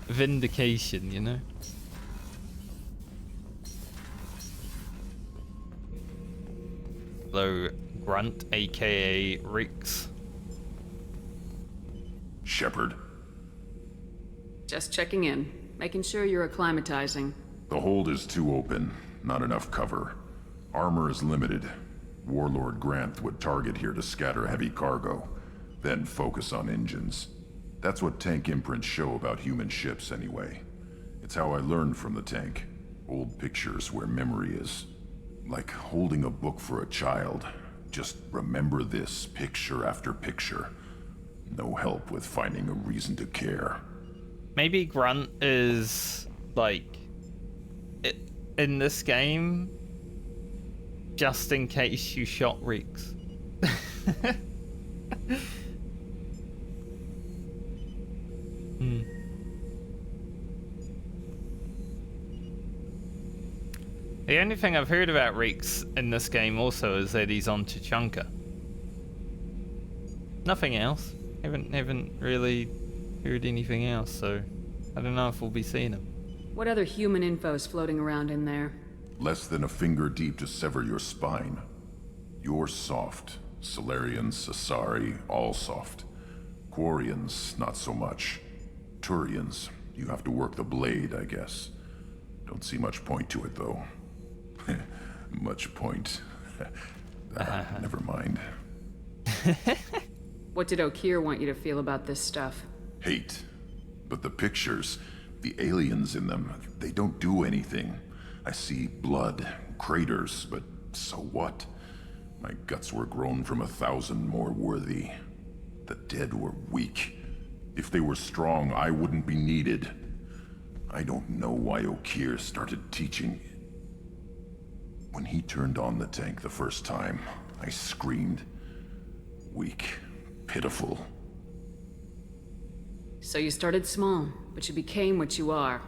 vindication, you know? Hello, Grunt, aka Rex. Shepard. Just checking in, making sure you're acclimatizing. The hold is too open, not enough cover. Armor is limited. Warlord Grant would target here to scatter heavy cargo, then focus on engines. That's what tank imprints show about human ships anyway. It's how I learned from the tank. Old pictures where memory is. Like holding a book for a child. Just remember this picture after picture. No help with finding a reason to care. Maybe Grunt is, like, in this game, just in case you shot Rex. The only thing I've heard about Rex in this game also is that he's on Tuchanka. Nothing else. Haven't really heard anything else, so I don't know if we'll be seeing him. What other human info is floating around in there? Less than a finger deep to sever your spine. You're soft. Solarians, Asari, all soft. Quarians, not so much. Turians, you have to work the blade, I guess. Don't see much point to it, though. Much point. Never mind. What did Okeer want you to feel about this stuff? Hate. But the pictures, the aliens in them, they don't do anything. I see blood, craters, but so what? My guts were grown from 1,000 more worthy. The dead were weak. If they were strong, I wouldn't be needed. I don't know why Okeer started teaching. When he turned on the tank the first time, I screamed. Weak, pitiful. So you started small, but you became what you are.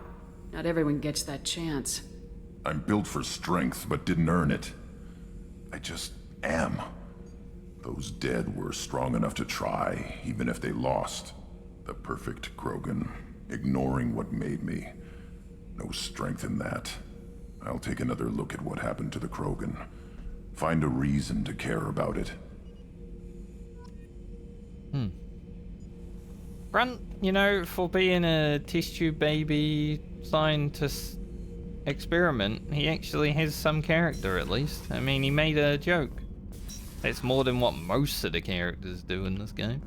Not everyone gets that chance. I'm built for strength, but didn't earn it. I just am. Those dead were strong enough to try, even if they lost. The perfect Krogan, ignoring what made me. No strength in that. I'll take another look at what happened to the Krogan. Find a reason to care about it. Grunt, you know, for being a test tube baby scientist experiment, he actually has some character at least. I mean, he made a joke. It's more than what most of the characters do in this game.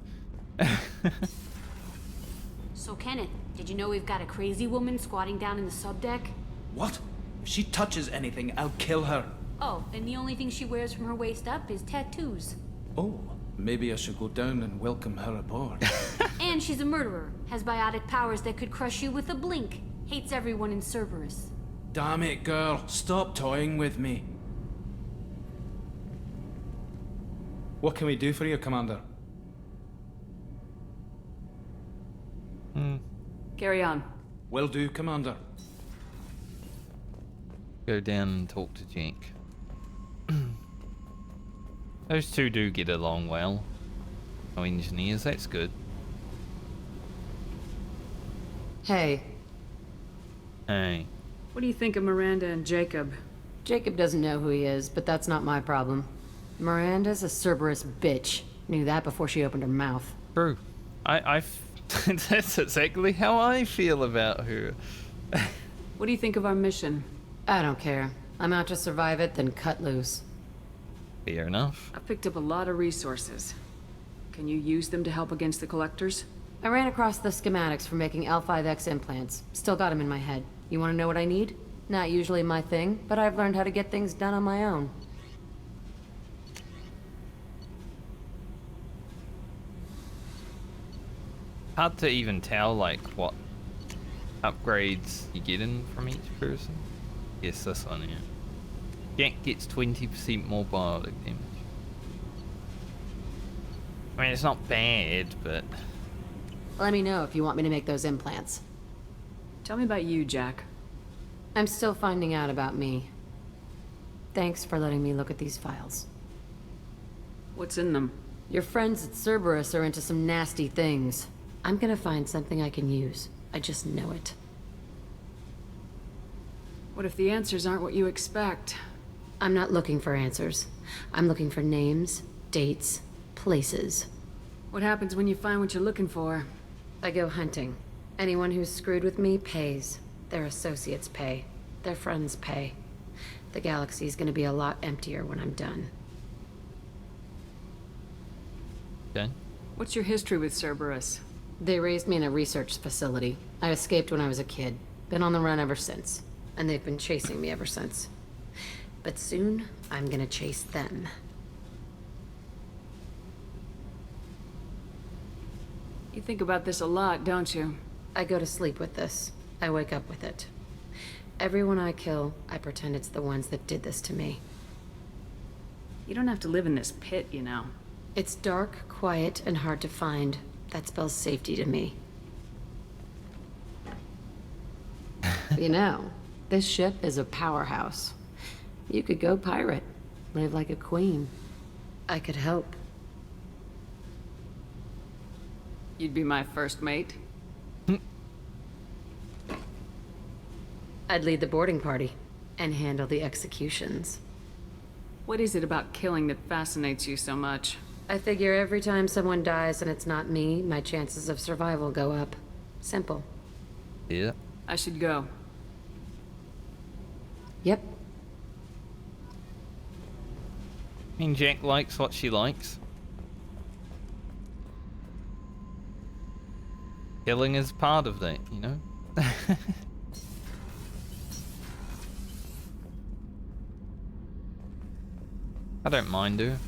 So Kenneth, did you know we've got a crazy woman squatting down in the subdeck? What? If she touches anything, I'll kill her. Oh, and the only thing she wears from her waist up is tattoos. Oh, maybe I should go down and welcome her aboard. And she's a murderer, has biotic powers that could crush you with a blink. Hates everyone in Cerberus. Damn it, girl. Stop toying with me. What can we do for you, Commander? Carry on. Will do, Commander. Go down and talk to Jake. Those two do get along well. No engineers, that's good. Hey. Hey. What do you think of Miranda and Jacob? Jacob doesn't know who he is, but that's not my problem. Miranda's a Cerberus bitch. Knew that before she opened her mouth. True. That's exactly how I feel about her. What do you think of our mission? I don't care. I'm out to survive it, then cut loose. Fair enough. I've picked up a lot of resources. Can you use them to help against the Collectors? I ran across the schematics for making L5X implants. Still got them in my head. You want to know what I need? Not usually my thing, but I've learned how to get things done on my own. Hard to even tell, like, what upgrades you're getting from each person. Yes, this one, yeah. Jack gets 20% more biotic damage. I mean, it's not bad, but... Let me know if you want me to make those implants. Tell me about you, Jack. I'm still finding out about me. Thanks for letting me look at these files. What's in them? Your friends at Cerberus are into some nasty things. I'm gonna find something I can use. I just know it. What if the answers aren't what you expect? I'm not looking for answers. I'm looking for names, dates, places. What happens when you find what you're looking for? I go hunting. Anyone who's screwed with me pays. Their associates pay. Their friends pay. The galaxy's gonna be a lot emptier when I'm done. Okay. What's your history with Cerberus? They raised me in a research facility. I escaped when I was a kid. Been on the run ever since. And they've been chasing me ever since. But soon, I'm gonna chase them. You think about this a lot, don't you? I go to sleep with this. I wake up with it. Everyone I kill, I pretend it's the ones that did this to me. You don't have to live in this pit, you know. It's dark, quiet, and hard to find. That spells safety to me. You know, this ship is a powerhouse. You could go pirate, live like a queen. I could help. You'd be my first mate? I'd lead the boarding party and handle the executions. What is it about killing that fascinates you so much? I figure every time someone dies and it's not me, my chances of survival go up. Simple. Yeah. I should go. Yep. I mean, Jack likes what she likes. Killing is part of that, you know? I don't mind her.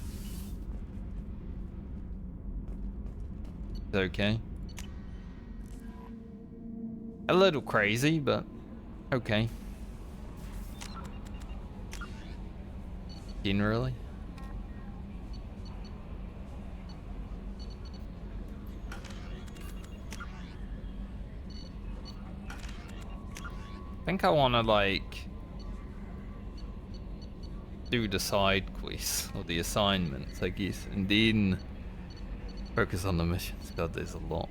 It's okay. A little crazy, but okay. Generally. I think I want to like do the side quests or the assignments, I guess, and then focus on the missions. God, there's a lot.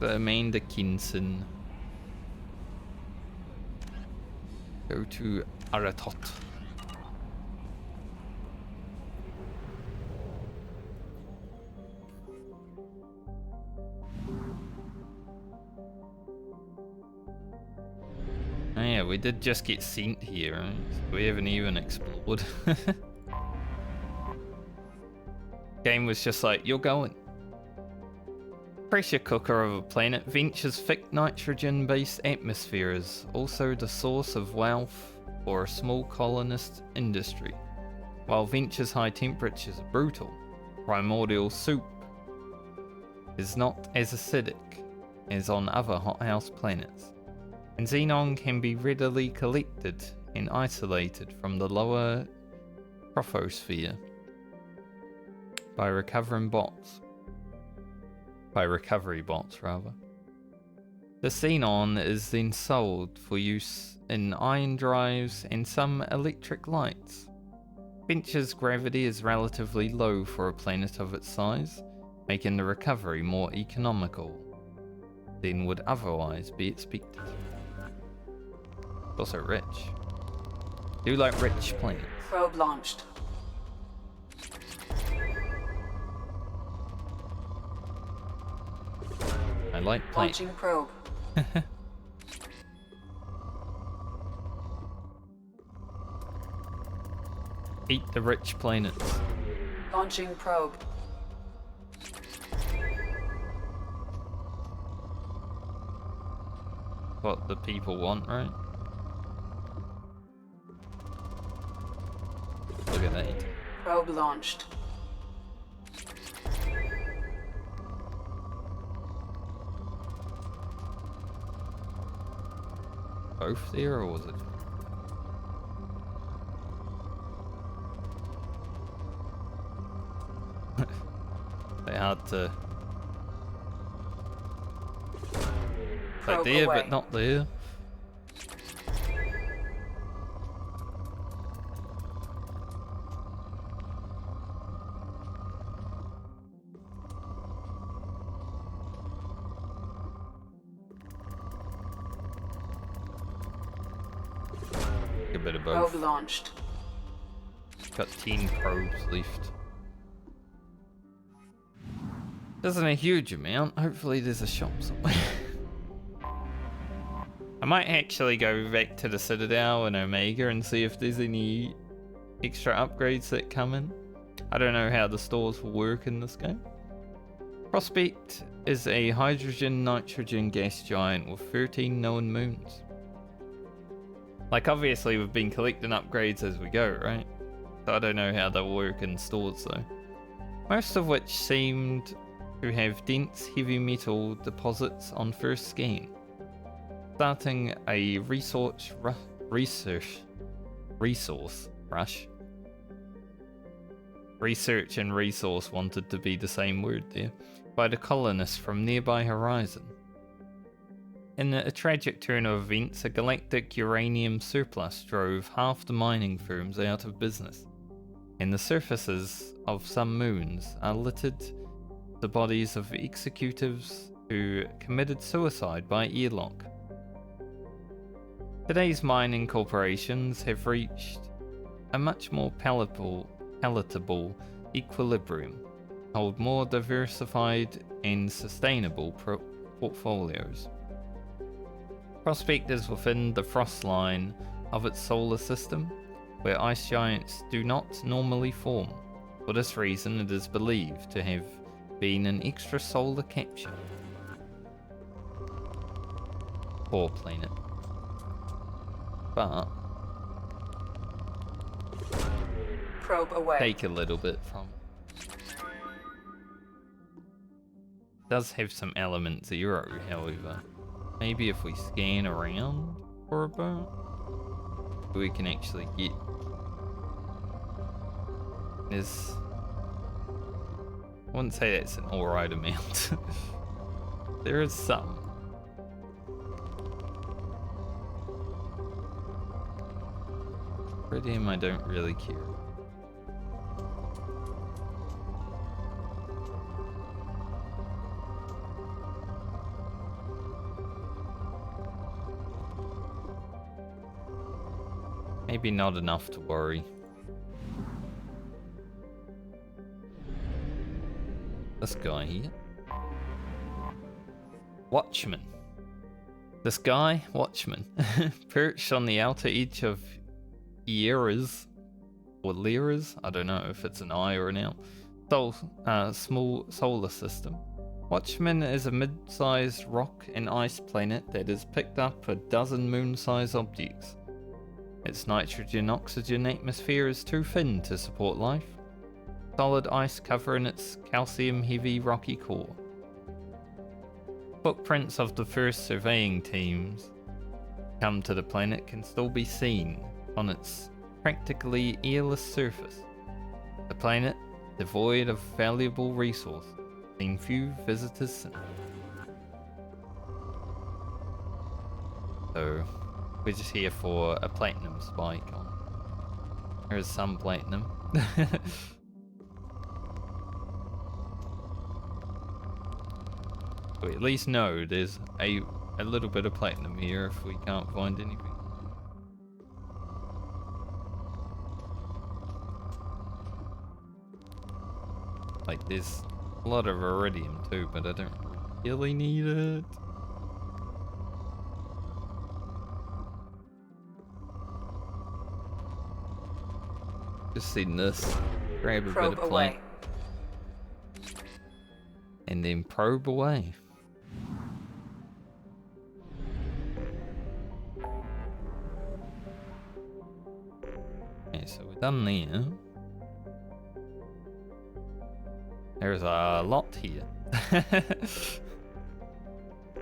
Amanda Kinson. Go to Aratot. Oh yeah, we did just get sent here, right? So we haven't even explored. Game was just like, you're going. Pressure cooker of a planet, Venture's thick nitrogen-based atmosphere is also the source of wealth for a small colonist industry, while Venture's high temperatures are brutal. Primordial soup is not as acidic as on other hothouse planets, and xenon can be readily collected and isolated from the lower troposphere by recovery bots, rather. The xenon is then sold for use in ion drives and some electric lights. Venture's gravity is relatively low for a planet of its size, making the recovery more economical than would otherwise be expected. It's also rich. Do like rich planets. Probe launched. I like planets. Launching probe. Eat the rich planets. Launching probe. What the people want, right? Look at that. Probe launched. both there, or was it? They hard to. Like there, but not there. A bit of both. Probe launched. Got 10 probes left. Isn't a huge amount. Hopefully there's a shop somewhere. I might actually go back to the Citadel and Omega and see if there's any extra upgrades that come in. I don't know how the stores will work in this game. Prospect is a hydrogen-nitrogen gas giant with 13 known moons. Like, obviously we've been collecting upgrades as we go, right? So I don't know how they'll work in stores though. Most of which seemed to have dense heavy metal deposits on first scan. Starting a research rush. Research and resource wanted to be the same word there, by the colonists from nearby horizon. In a tragic turn of events, a galactic uranium surplus drove half the mining firms out of business, and the surfaces of some moons are littered with the bodies of executives who committed suicide by airlock. Today's mining corporations have reached a much more palatable equilibrium, hold more diversified and sustainable portfolios. Prospect is within the frost line of its solar system, where ice giants do not normally form. For this reason, it is believed to have been an extrasolar capture. Poor planet. But Probe away. Take a little bit from. Does have some element 0, however. Maybe if we scan around for a bit, we can actually get this. I wouldn't say that's an alright amount. There is some. Iridium, I don't really care. Maybe not enough to worry. This guy here. Watchman. This guy, Watchman, perched on the outer edge of Lyra's, or Lyra's, I don't know if it's an I or an L, small solar system. Watchman is a mid-sized rock and ice planet that has picked up a dozen moon-sized objects. Its nitrogen-oxygen atmosphere is too thin to support life. Solid ice covering its calcium-heavy rocky core. Footprints of the first surveying teams come to the planet can still be seen on its practically airless surface. The planet, devoid of valuable resources, seen few visitors since. So, we're just here for a platinum spike on. There's some platinum. We at least know there's a little bit of platinum here if we can't find anything. Like, there's a lot of iridium too, but I don't really need it. Just seen this. Grab a bit of plate. And then probe away. Okay, so we're done there. There's a lot here.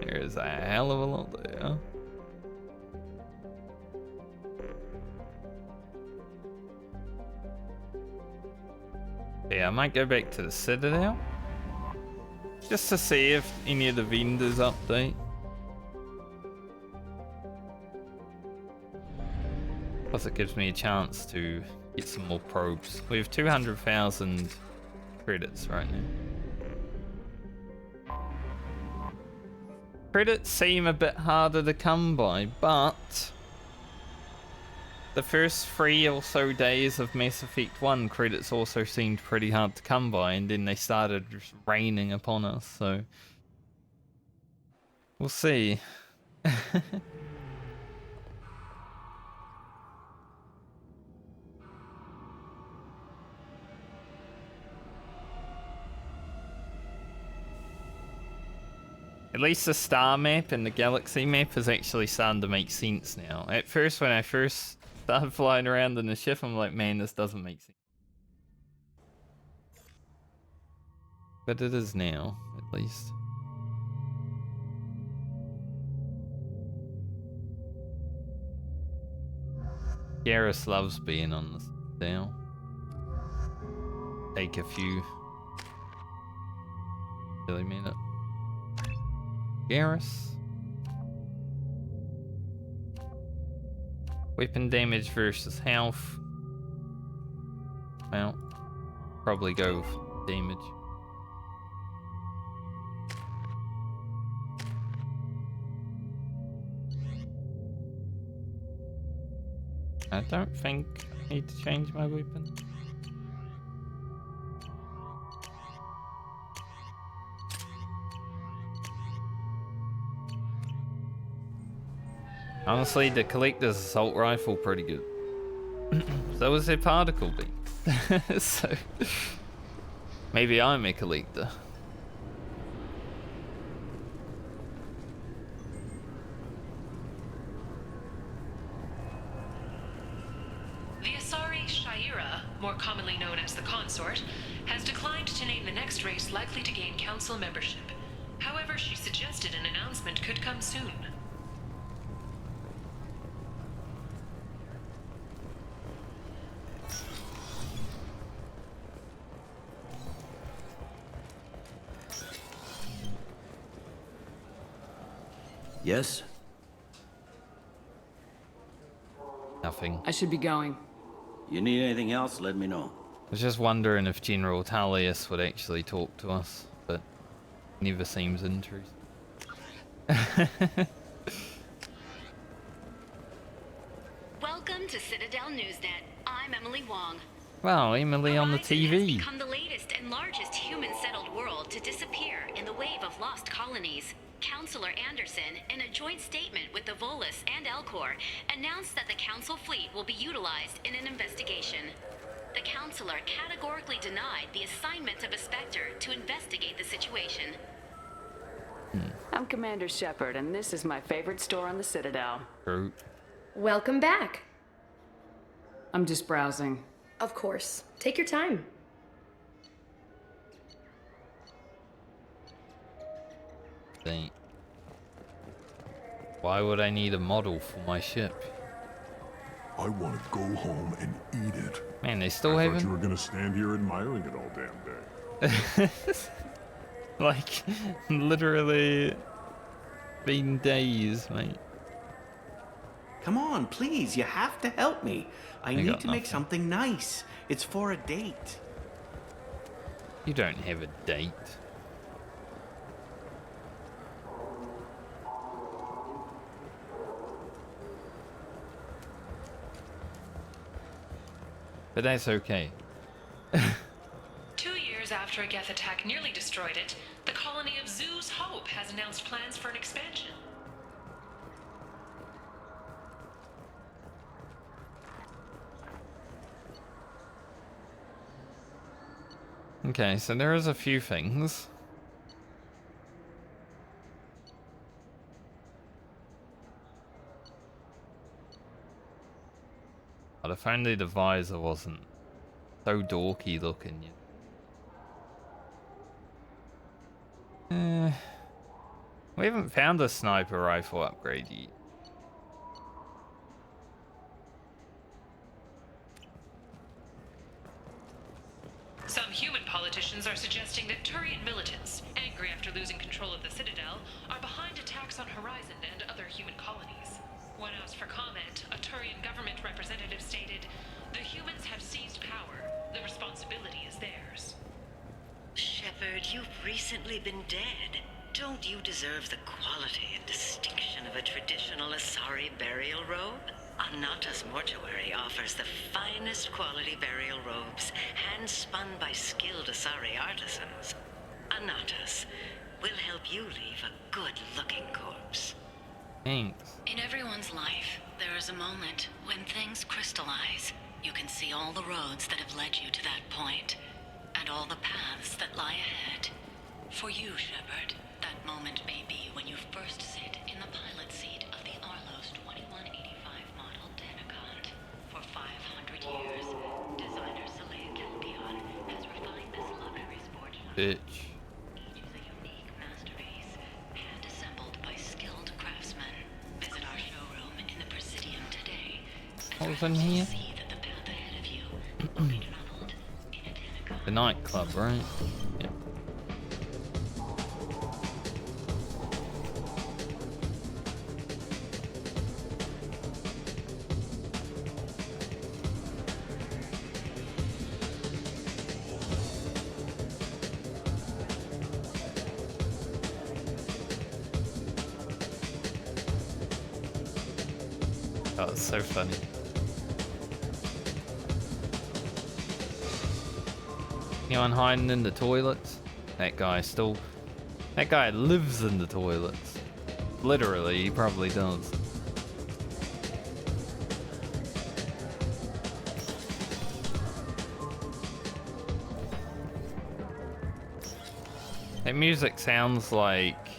There's a hell of a lot there. Yeah, I might go back to the Citadel. Just to see if any of the vendors update. Plus it gives me a chance to get some more probes. We have 200,000 credits right now. Credits seem a bit harder to come by, but the first 3 or so days of Mass Effect 1 credits also seemed pretty hard to come by, and then they started just raining upon us, so we'll see. At least the star map and the galaxy map is actually starting to make sense now. At first, when I first started flying around in the ship, I'm like, man, this doesn't make sense. But it is now, at least. Garrus loves being on this now. Take a few. Really mean it. Garrus. Weapon damage versus health. Well, probably go with damage. I don't think I need to change my weapon. Honestly, the Collector's Assault Rifle pretty good. So is their particle beam. So maybe I'm a collector. The Asari Shaira, more commonly known as the Consort, has declined to name the next race likely to gain council membership. However, she suggested an announcement could come soon. Yes? Nothing. I should be going. You need anything else, let me know. I was just wondering if General Tullius would actually talk to us, but never seems interested. Welcome to Citadel Newsnet. I'm Emily Wong. Wow, Emily on the TV. Become the latest and largest human-settled world to disappear in the wave of lost colonies. Counselor Anderson, in a joint statement with the Volus and Elcor, announced that the Council fleet will be utilized in an investigation. The Counselor categorically denied the assignment of a Spectre to investigate the situation. I'm Commander Shepard, and this is my favorite store on the Citadel. Welcome back. I'm just browsing. Of course. Take your time. Why would I need a model for my ship? I want to go home and eat it. Man, they still I haven't. thought you were gonna stand here admiring it all damn day. Like, literally been days, mate. Come on, please, you have to help me. I got need to make nothing. something nice. It's for a date. You don't have a date. But that's okay. 2 years after a Geth attack nearly destroyed it, the colony of Zoo's Hope has announced plans for an expansion. Okay, so there is a few things. But if only the visor wasn't so dorky looking yet. We haven't found a sniper rifle upgrade yet. Some that Turian militants, angry after losing control of the Citadel, are behind attacks on Horizon and other human colonies. When asked for comment, a Turian government representative stated, "The humans have seized power. The responsibility is theirs." Shepard, you've recently been dead. Don't you deserve the quality and distinction of a traditional Asari burial robe? Anata's mortuary offers the finest quality burial robes, hand-spun by skilled Asari artisans. Anata's will help you leave a good-looking corpse. Thanks. In everyone's life, there is a moment when things crystallize. You can see all the roads that have led you to that point, and all the paths that lie ahead. For you, Shepard, that moment may be when you first sit in the pilot seat of the Arlos 2185 model Denacont. For 500 years, designer Zaeed has refined this luxury sport. Bitch. Each is a unique masterpiece, hand-assembled by skilled craftsmen. Visit our showroom in the Presidium today. What was in here? See that the path ahead of you will be traveled in a Denacont. The nightclub, right? Yeah. Oh, that's so funny. Anyone hiding in the toilets? That guy lives in the toilets. Literally, he probably does. That music sounds like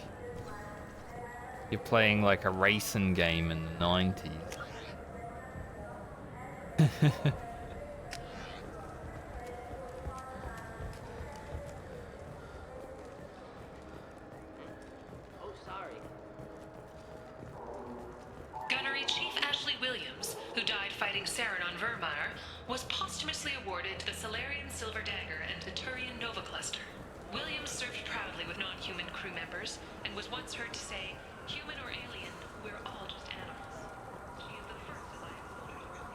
you're playing like a racing game in the 90s. Gunnery Chief Ashley Williams, who died fighting Saren on Vermeer, was posthumously awarded the Solarian Silver Dagger and the Turian Nova Cluster. Williams served proudly with non-human crew members and was once heard to say, "Human or alien, we're all just animals." She is the first Alliance soldier to receive one.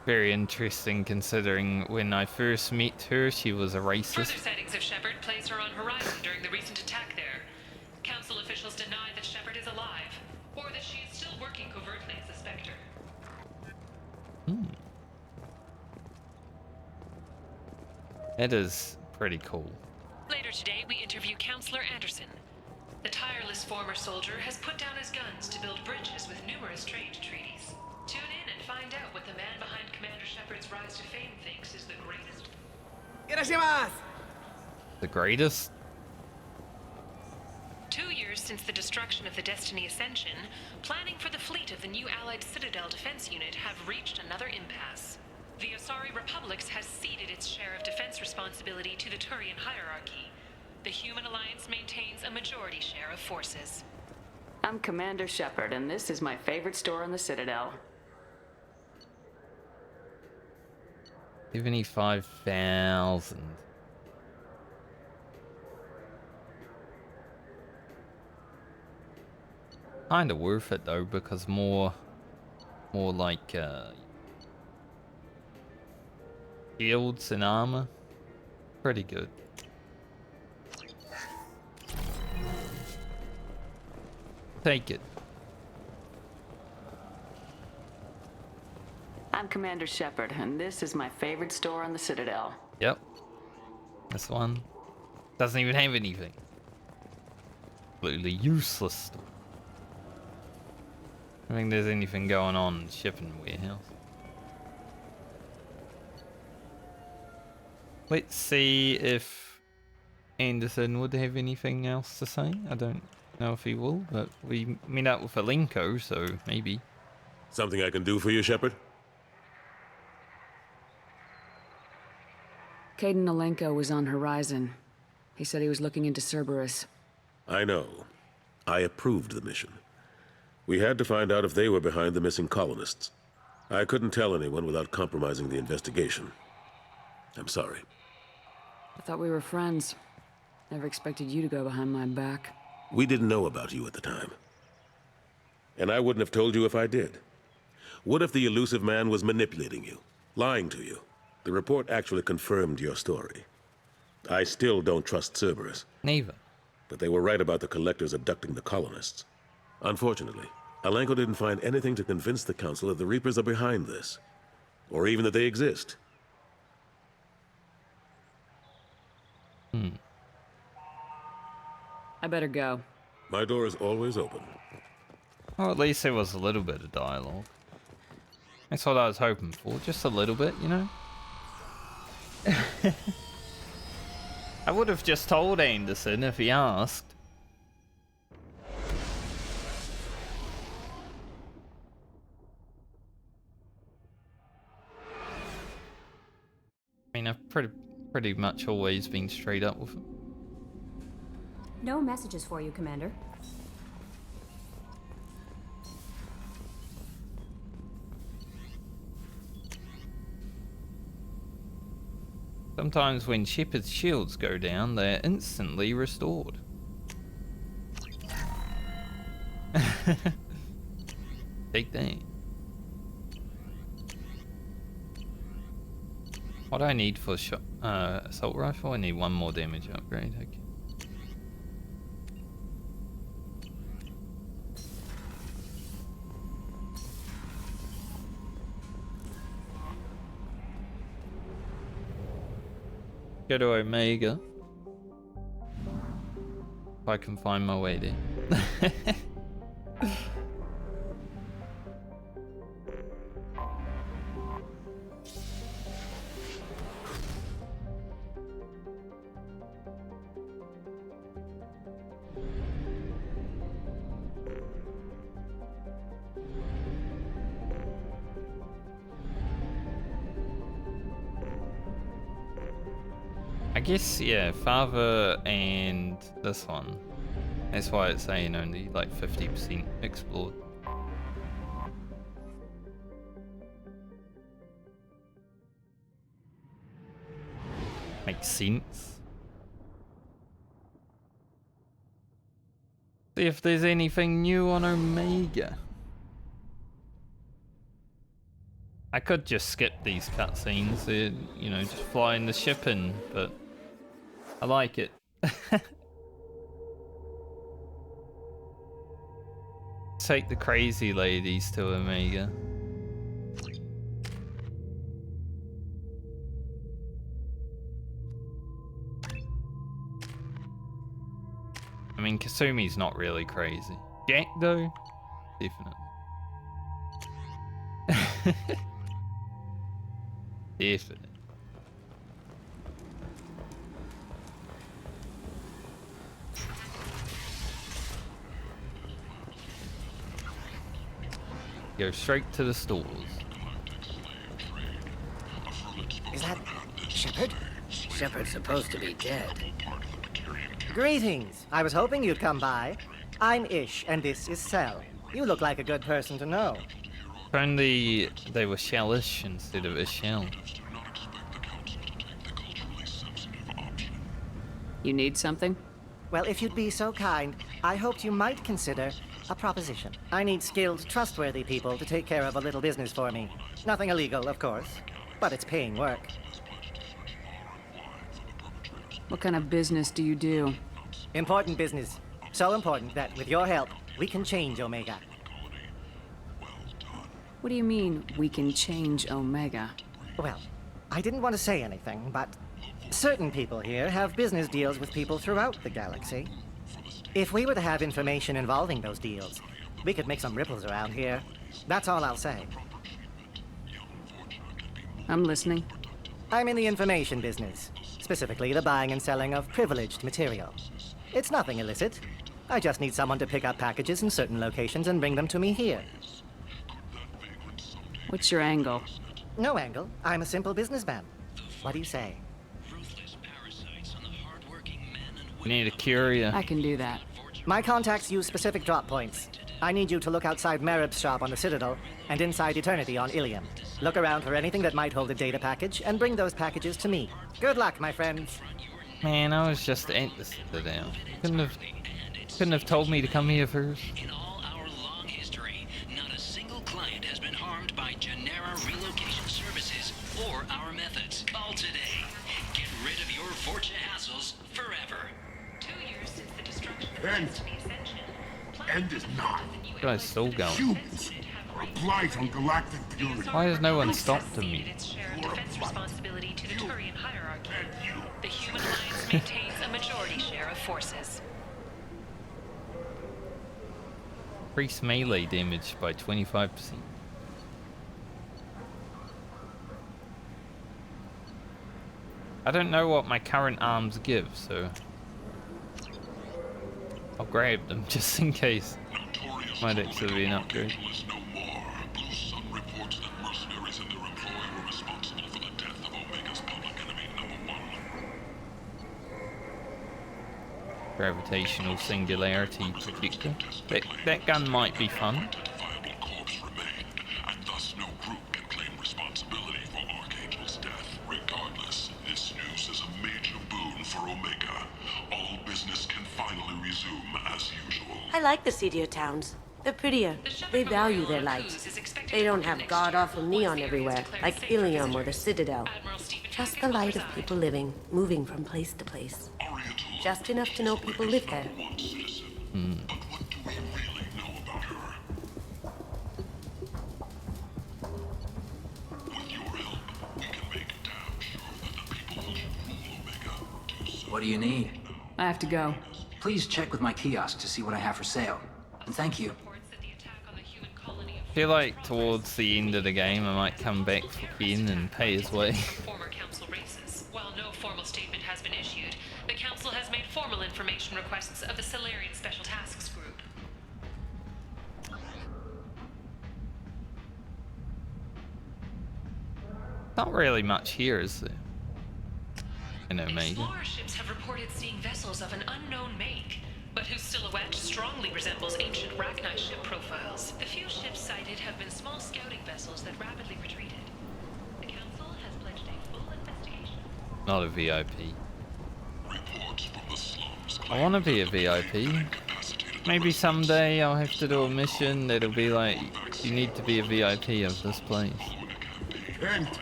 Very interesting considering when I first met her, she was a racist. Further sightings of Shepard place her on Horizon during the recent attack there. Council officials deny that Shepard is alive, or that she is still working covertly as a Spectre. It is pretty cool. Later today, we interview Counselor Anderson. The tireless former soldier has put down his guns to build bridges with numerous trade treaties. Tune in and find out what the man behind Commander Shepard's rise to fame thinks is the greatest. The greatest? 2 years since the destruction of the Destiny Ascension, planning for the fleet of the new Allied Citadel Defense Unit have reached another impasse. The Asari Republics has ceded its share of defense responsibility to the Turian hierarchy. The Human Alliance maintains a majority share of forces. I'm Commander Shepard, and this is my favorite store on the Citadel. 75,000. Kinda worth it though, because more like shields and armor. Pretty good. Take it. I'm Commander Shepard, and this is my favorite store on the Citadel. Yep. This one doesn't even have anything. Completely useless. I don't think there's anything going on in the shipping warehouse. Let's see if Anderson would have anything else to say. I don't know if he will, but we meet up with Alenko, so maybe. Something I can do for you, Shepard? Caden Alenko was on Horizon. He said he was looking into Cerberus. I know. I approved the mission. We had to find out if they were behind the missing colonists. I couldn't tell anyone without compromising the investigation. I'm sorry. I thought we were friends. Never expected you to go behind my back. We didn't know about you at the time. And I wouldn't have told you if I did. What if the Illusive Man was manipulating you, lying to you? The report actually confirmed your story. I still don't trust Cerberus. Neither. But they were right about the Collectors abducting the colonists. Unfortunately, Alenko didn't find anything to convince the Council that the Reapers are behind this. Or even that they exist. I better go. My door is always open. Well, at least there was a little bit of dialogue. That's what I was hoping for. Just a little bit, you know? I would have just told Anderson if he asked. I mean, I've pretty much always been straight up with him. No messages for you, Commander. Sometimes when Shepard's shields go down, they're instantly restored. Take that. What do I need for assault rifle? I need one more damage upgrade. Okay. Go to Omega. If I can find my way there. I guess, yeah, Father and this one. That's why it's saying only like 50% explored. Makes sense. See if there's anything new on Omega. I could just skip these cutscenes, you know, just flying the ship in, but I like it. Take the crazy ladies to Omega. I mean, Kasumi's not really crazy. Jack, though? Definitely. Definitely. Go straight to the stores. Is that Shepard? Shepard's supposed to be dead. Greetings. I was hoping you'd come by. I'm Ish, and this is Cell. You look like a good person to know. If only they were shellish instead of a shell. You need something? Well, if you'd be so kind, I hoped you might consider a proposition. I need skilled, trustworthy people to take care of a little business for me. Nothing illegal, of course, but it's paying work. What kind of business do you do? Important business. So important that, with your help, we can change Omega. What do you mean, we can change Omega? Well, I didn't want to say anything, but certain people here have business deals with people throughout the galaxy. If we were to have information involving those deals, we could make some ripples around here. That's all I'll say. I'm listening. I'm in the information business, specifically the buying and selling of privileged material. It's nothing illicit. I just need someone to pick up packages in certain locations and bring them to me here. What's your angle? No angle. I'm a simple businessman. What do you say? We need a courier. I can do that. My contacts use specific drop points. I need you to look outside Merib's shop on the Citadel and inside Eternity on Ilium. Look around for anything that might hold a data package and bring those packages to me. Good luck, my friends. Man, I was just at the Citadel. Couldn't have told me to come here first. In all our long history, not a single client has been harmed by Genera relocation services or our methods. Call today. Get rid of your Vorcha hassles forever. 2 years since the destruction of End. Destiny Ascension. End is not. This guy's still going. Humans are a blight on galactic purity. Why has no one stopped him? Its share of defense responsibility to the Turian hierarchy. The Human Alliance maintains a majority share of forces. Increase melee damage by 25%. I don't know what my current arms give, so I'll grab them just in case. Might actually be an upgrade. Gravitational singularity predictor. That gun might be fun. I like the seedier towns. They're prettier. They value their lights. They don't have god-awful neon everywhere, like Ilium or the Citadel. Just the light of people living, moving from place to place. Just enough to know people live there. What do you need? I have to go. Please check with my kiosk to see what I have for sale. And thank you. I feel like towards the end of the game I might come back for Ben and pay his way. Former council races. While no formal statement has been issued, the council has made formal information requests of the Solarian Special Tasks Group. Not really much here, is there? I know, maybe. Explorer ships have reported seeing vessels of an unknown make, but whose silhouette strongly resembles ancient Rachni ship profiles. The few ships sighted have been small scouting vessels that rapidly retreated. The council has pledged a full investigation. Not a VIP. I want to be a VIP. Maybe someday I'll have to do a mission that'll be like, you need to be a VIP of this place. End.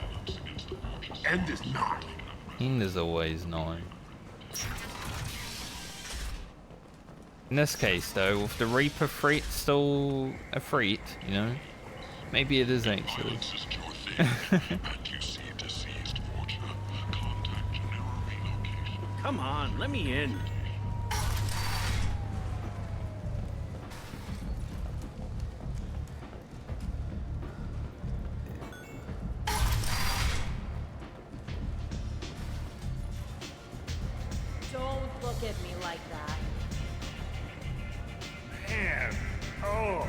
End is not. End is always 9. In this case, though, with the Reaper threat still a threat, you know, maybe it is actually. Come on, let me in. Don't look at me like that. Man. Oh.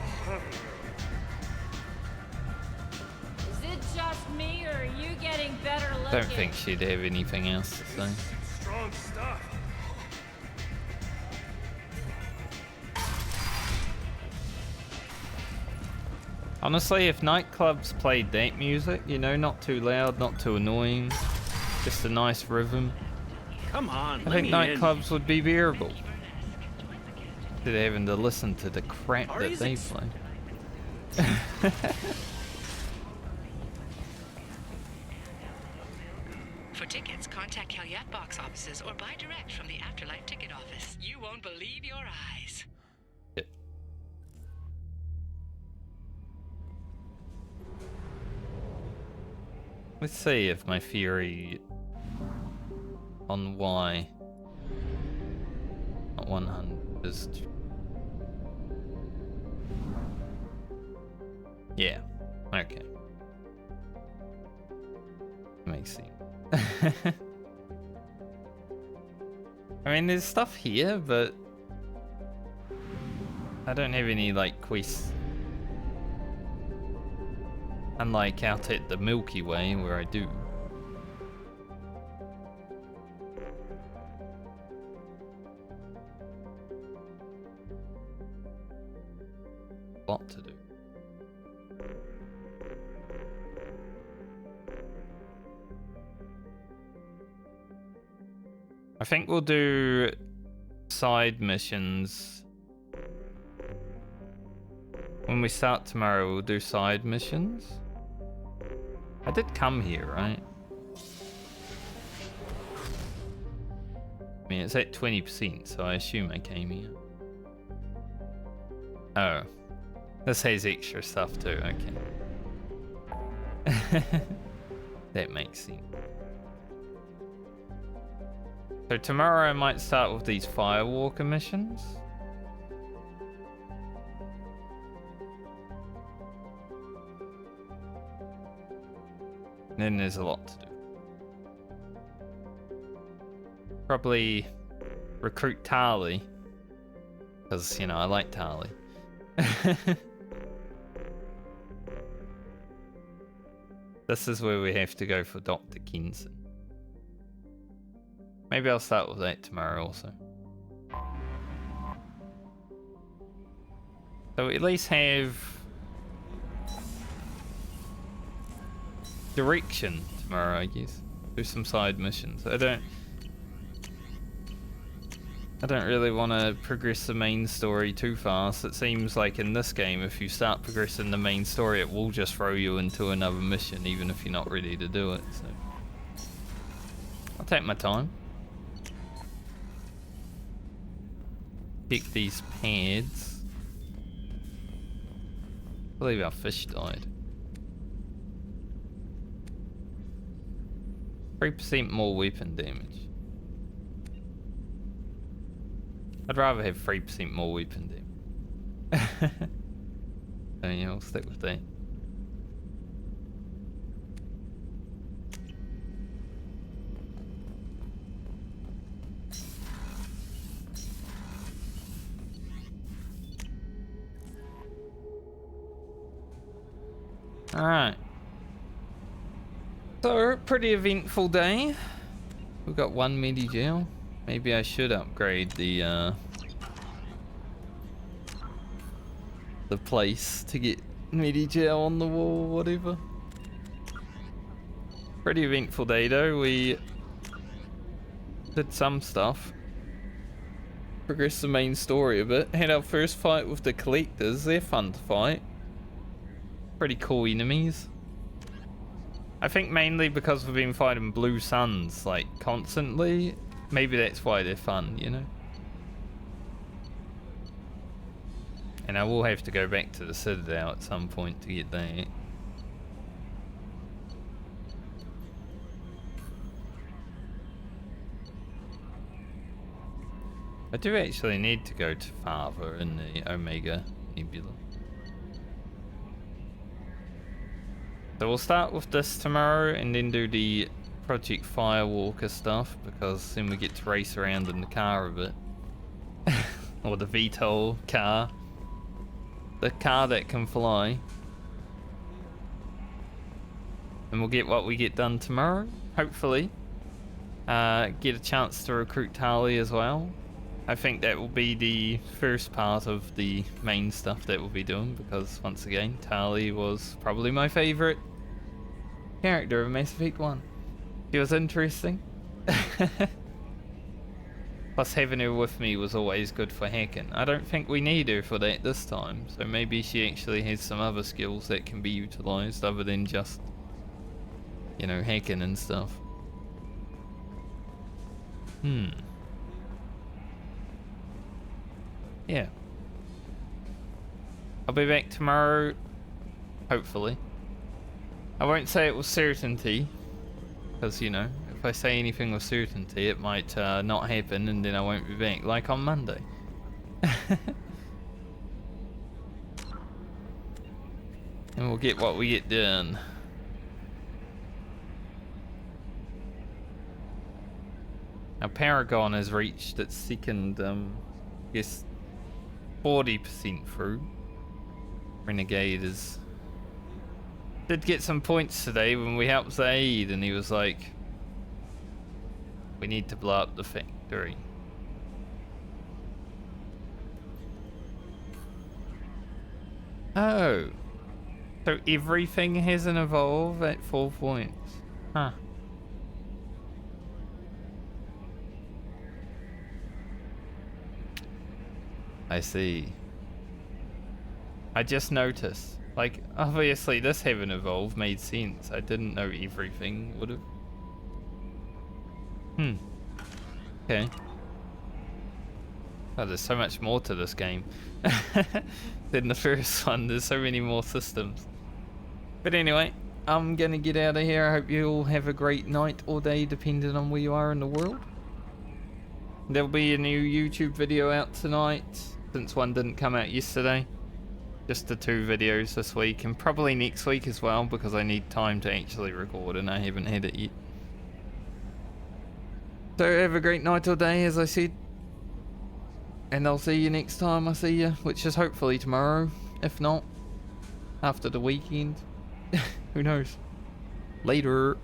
Is it just me, or are you getting better looking? Don't think she'd have anything else to say. Strong stuff. Honestly, if nightclubs played that music, you know, not too loud, not too annoying, just a nice rhythm, Come on, I think nightclubs would be bearable. Instead of having to listen to the crap that they play. For tickets, contact Calyat box offices or buy direct from the Afterlife ticket office. You won't believe your eyes. Let's see if my theory on why not 100 is yeah, okay, makes sense. I mean, there's stuff here, but I don't have any like quests. Unlike out at the Milky Way, where I do. Lot to do. I think we'll do side missions. When we start tomorrow, we'll do side missions. I did come here, right? I mean, it's at 20%, so I assume I came here. Oh. This has extra stuff too, okay. That makes sense. So tomorrow I might start with these Firewalker missions. And then there's a lot to do. Probably recruit Tali. Because, you know, I like Tali. This is where we have to go for Dr. Kenson. Maybe I'll start with that tomorrow also. So we at least have direction tomorrow, I guess. Do some side missions. I don't really want to progress the main story too fast. It seems like in this game, if you start progressing the main story, it will just throw you into another mission, even if you're not ready to do it. So I'll take my time. Pick these pads. I believe our fish died. 3% more weapon damage. I'd rather have 3% more weapon damage. So yeah, I'll stick with that. Alright. So, pretty eventful day. We've got one medi-gel. Maybe I should upgrade the place to get medi-gel on the wall or whatever. Pretty eventful day though. We did some stuff. Progressed the main story a bit. Had our first fight with the collectors. They're fun to fight. Pretty cool enemies. I think mainly because we've been fighting Blue Suns like constantly. Maybe that's why they're fun, you know? And I will have to go back to the Citadel at some point to get that. I do actually need to go to Father in the Omega Nebula. So we'll start with this tomorrow and then do the Project Firewalker stuff, because then we get to race around in the car a bit. Or the VTOL car. The car that can fly. And we'll get what we get done tomorrow, hopefully. Get a chance to recruit Tali as well. I think that will be the first part of the main stuff that we'll be doing, because once again, Tali was probably my favourite character of Mass Effect 1. She was interesting. Plus having her with me was always good for hacking. I don't think we need her for that this time, so maybe she actually has some other skills that can be utilised other than just, you know, hacking and stuff. Yeah. I'll be back tomorrow, hopefully. I won't say it with certainty, because, you know, if I say anything with certainty, it might not happen and then I won't be back, like on Monday. And we'll get what we get done. Now Paragon has reached its second, I guess, 40% through. Renegade did get some points today when we helped Zaeed, and he was like, we need to blow up the factory. Oh. So everything hasn't evolved at 4 points. Huh. I see. I just noticed. Like, obviously this Heaven Evolved made sense. I didn't know everything would have. Okay. Oh, there's so much more to this game than the first one. There's so many more systems. But anyway, I'm gonna get out of here. I hope you all have a great night or day, depending on where you are in the world. There'll be a new YouTube video out tonight, since one didn't come out yesterday. Just the 2 videos this week, and probably next week as well, because I need time to actually record, and I haven't had it yet. So have a great night or day, as I said. And I'll see you next time I see you, which is hopefully tomorrow. If not, after the weekend. Who knows? Later.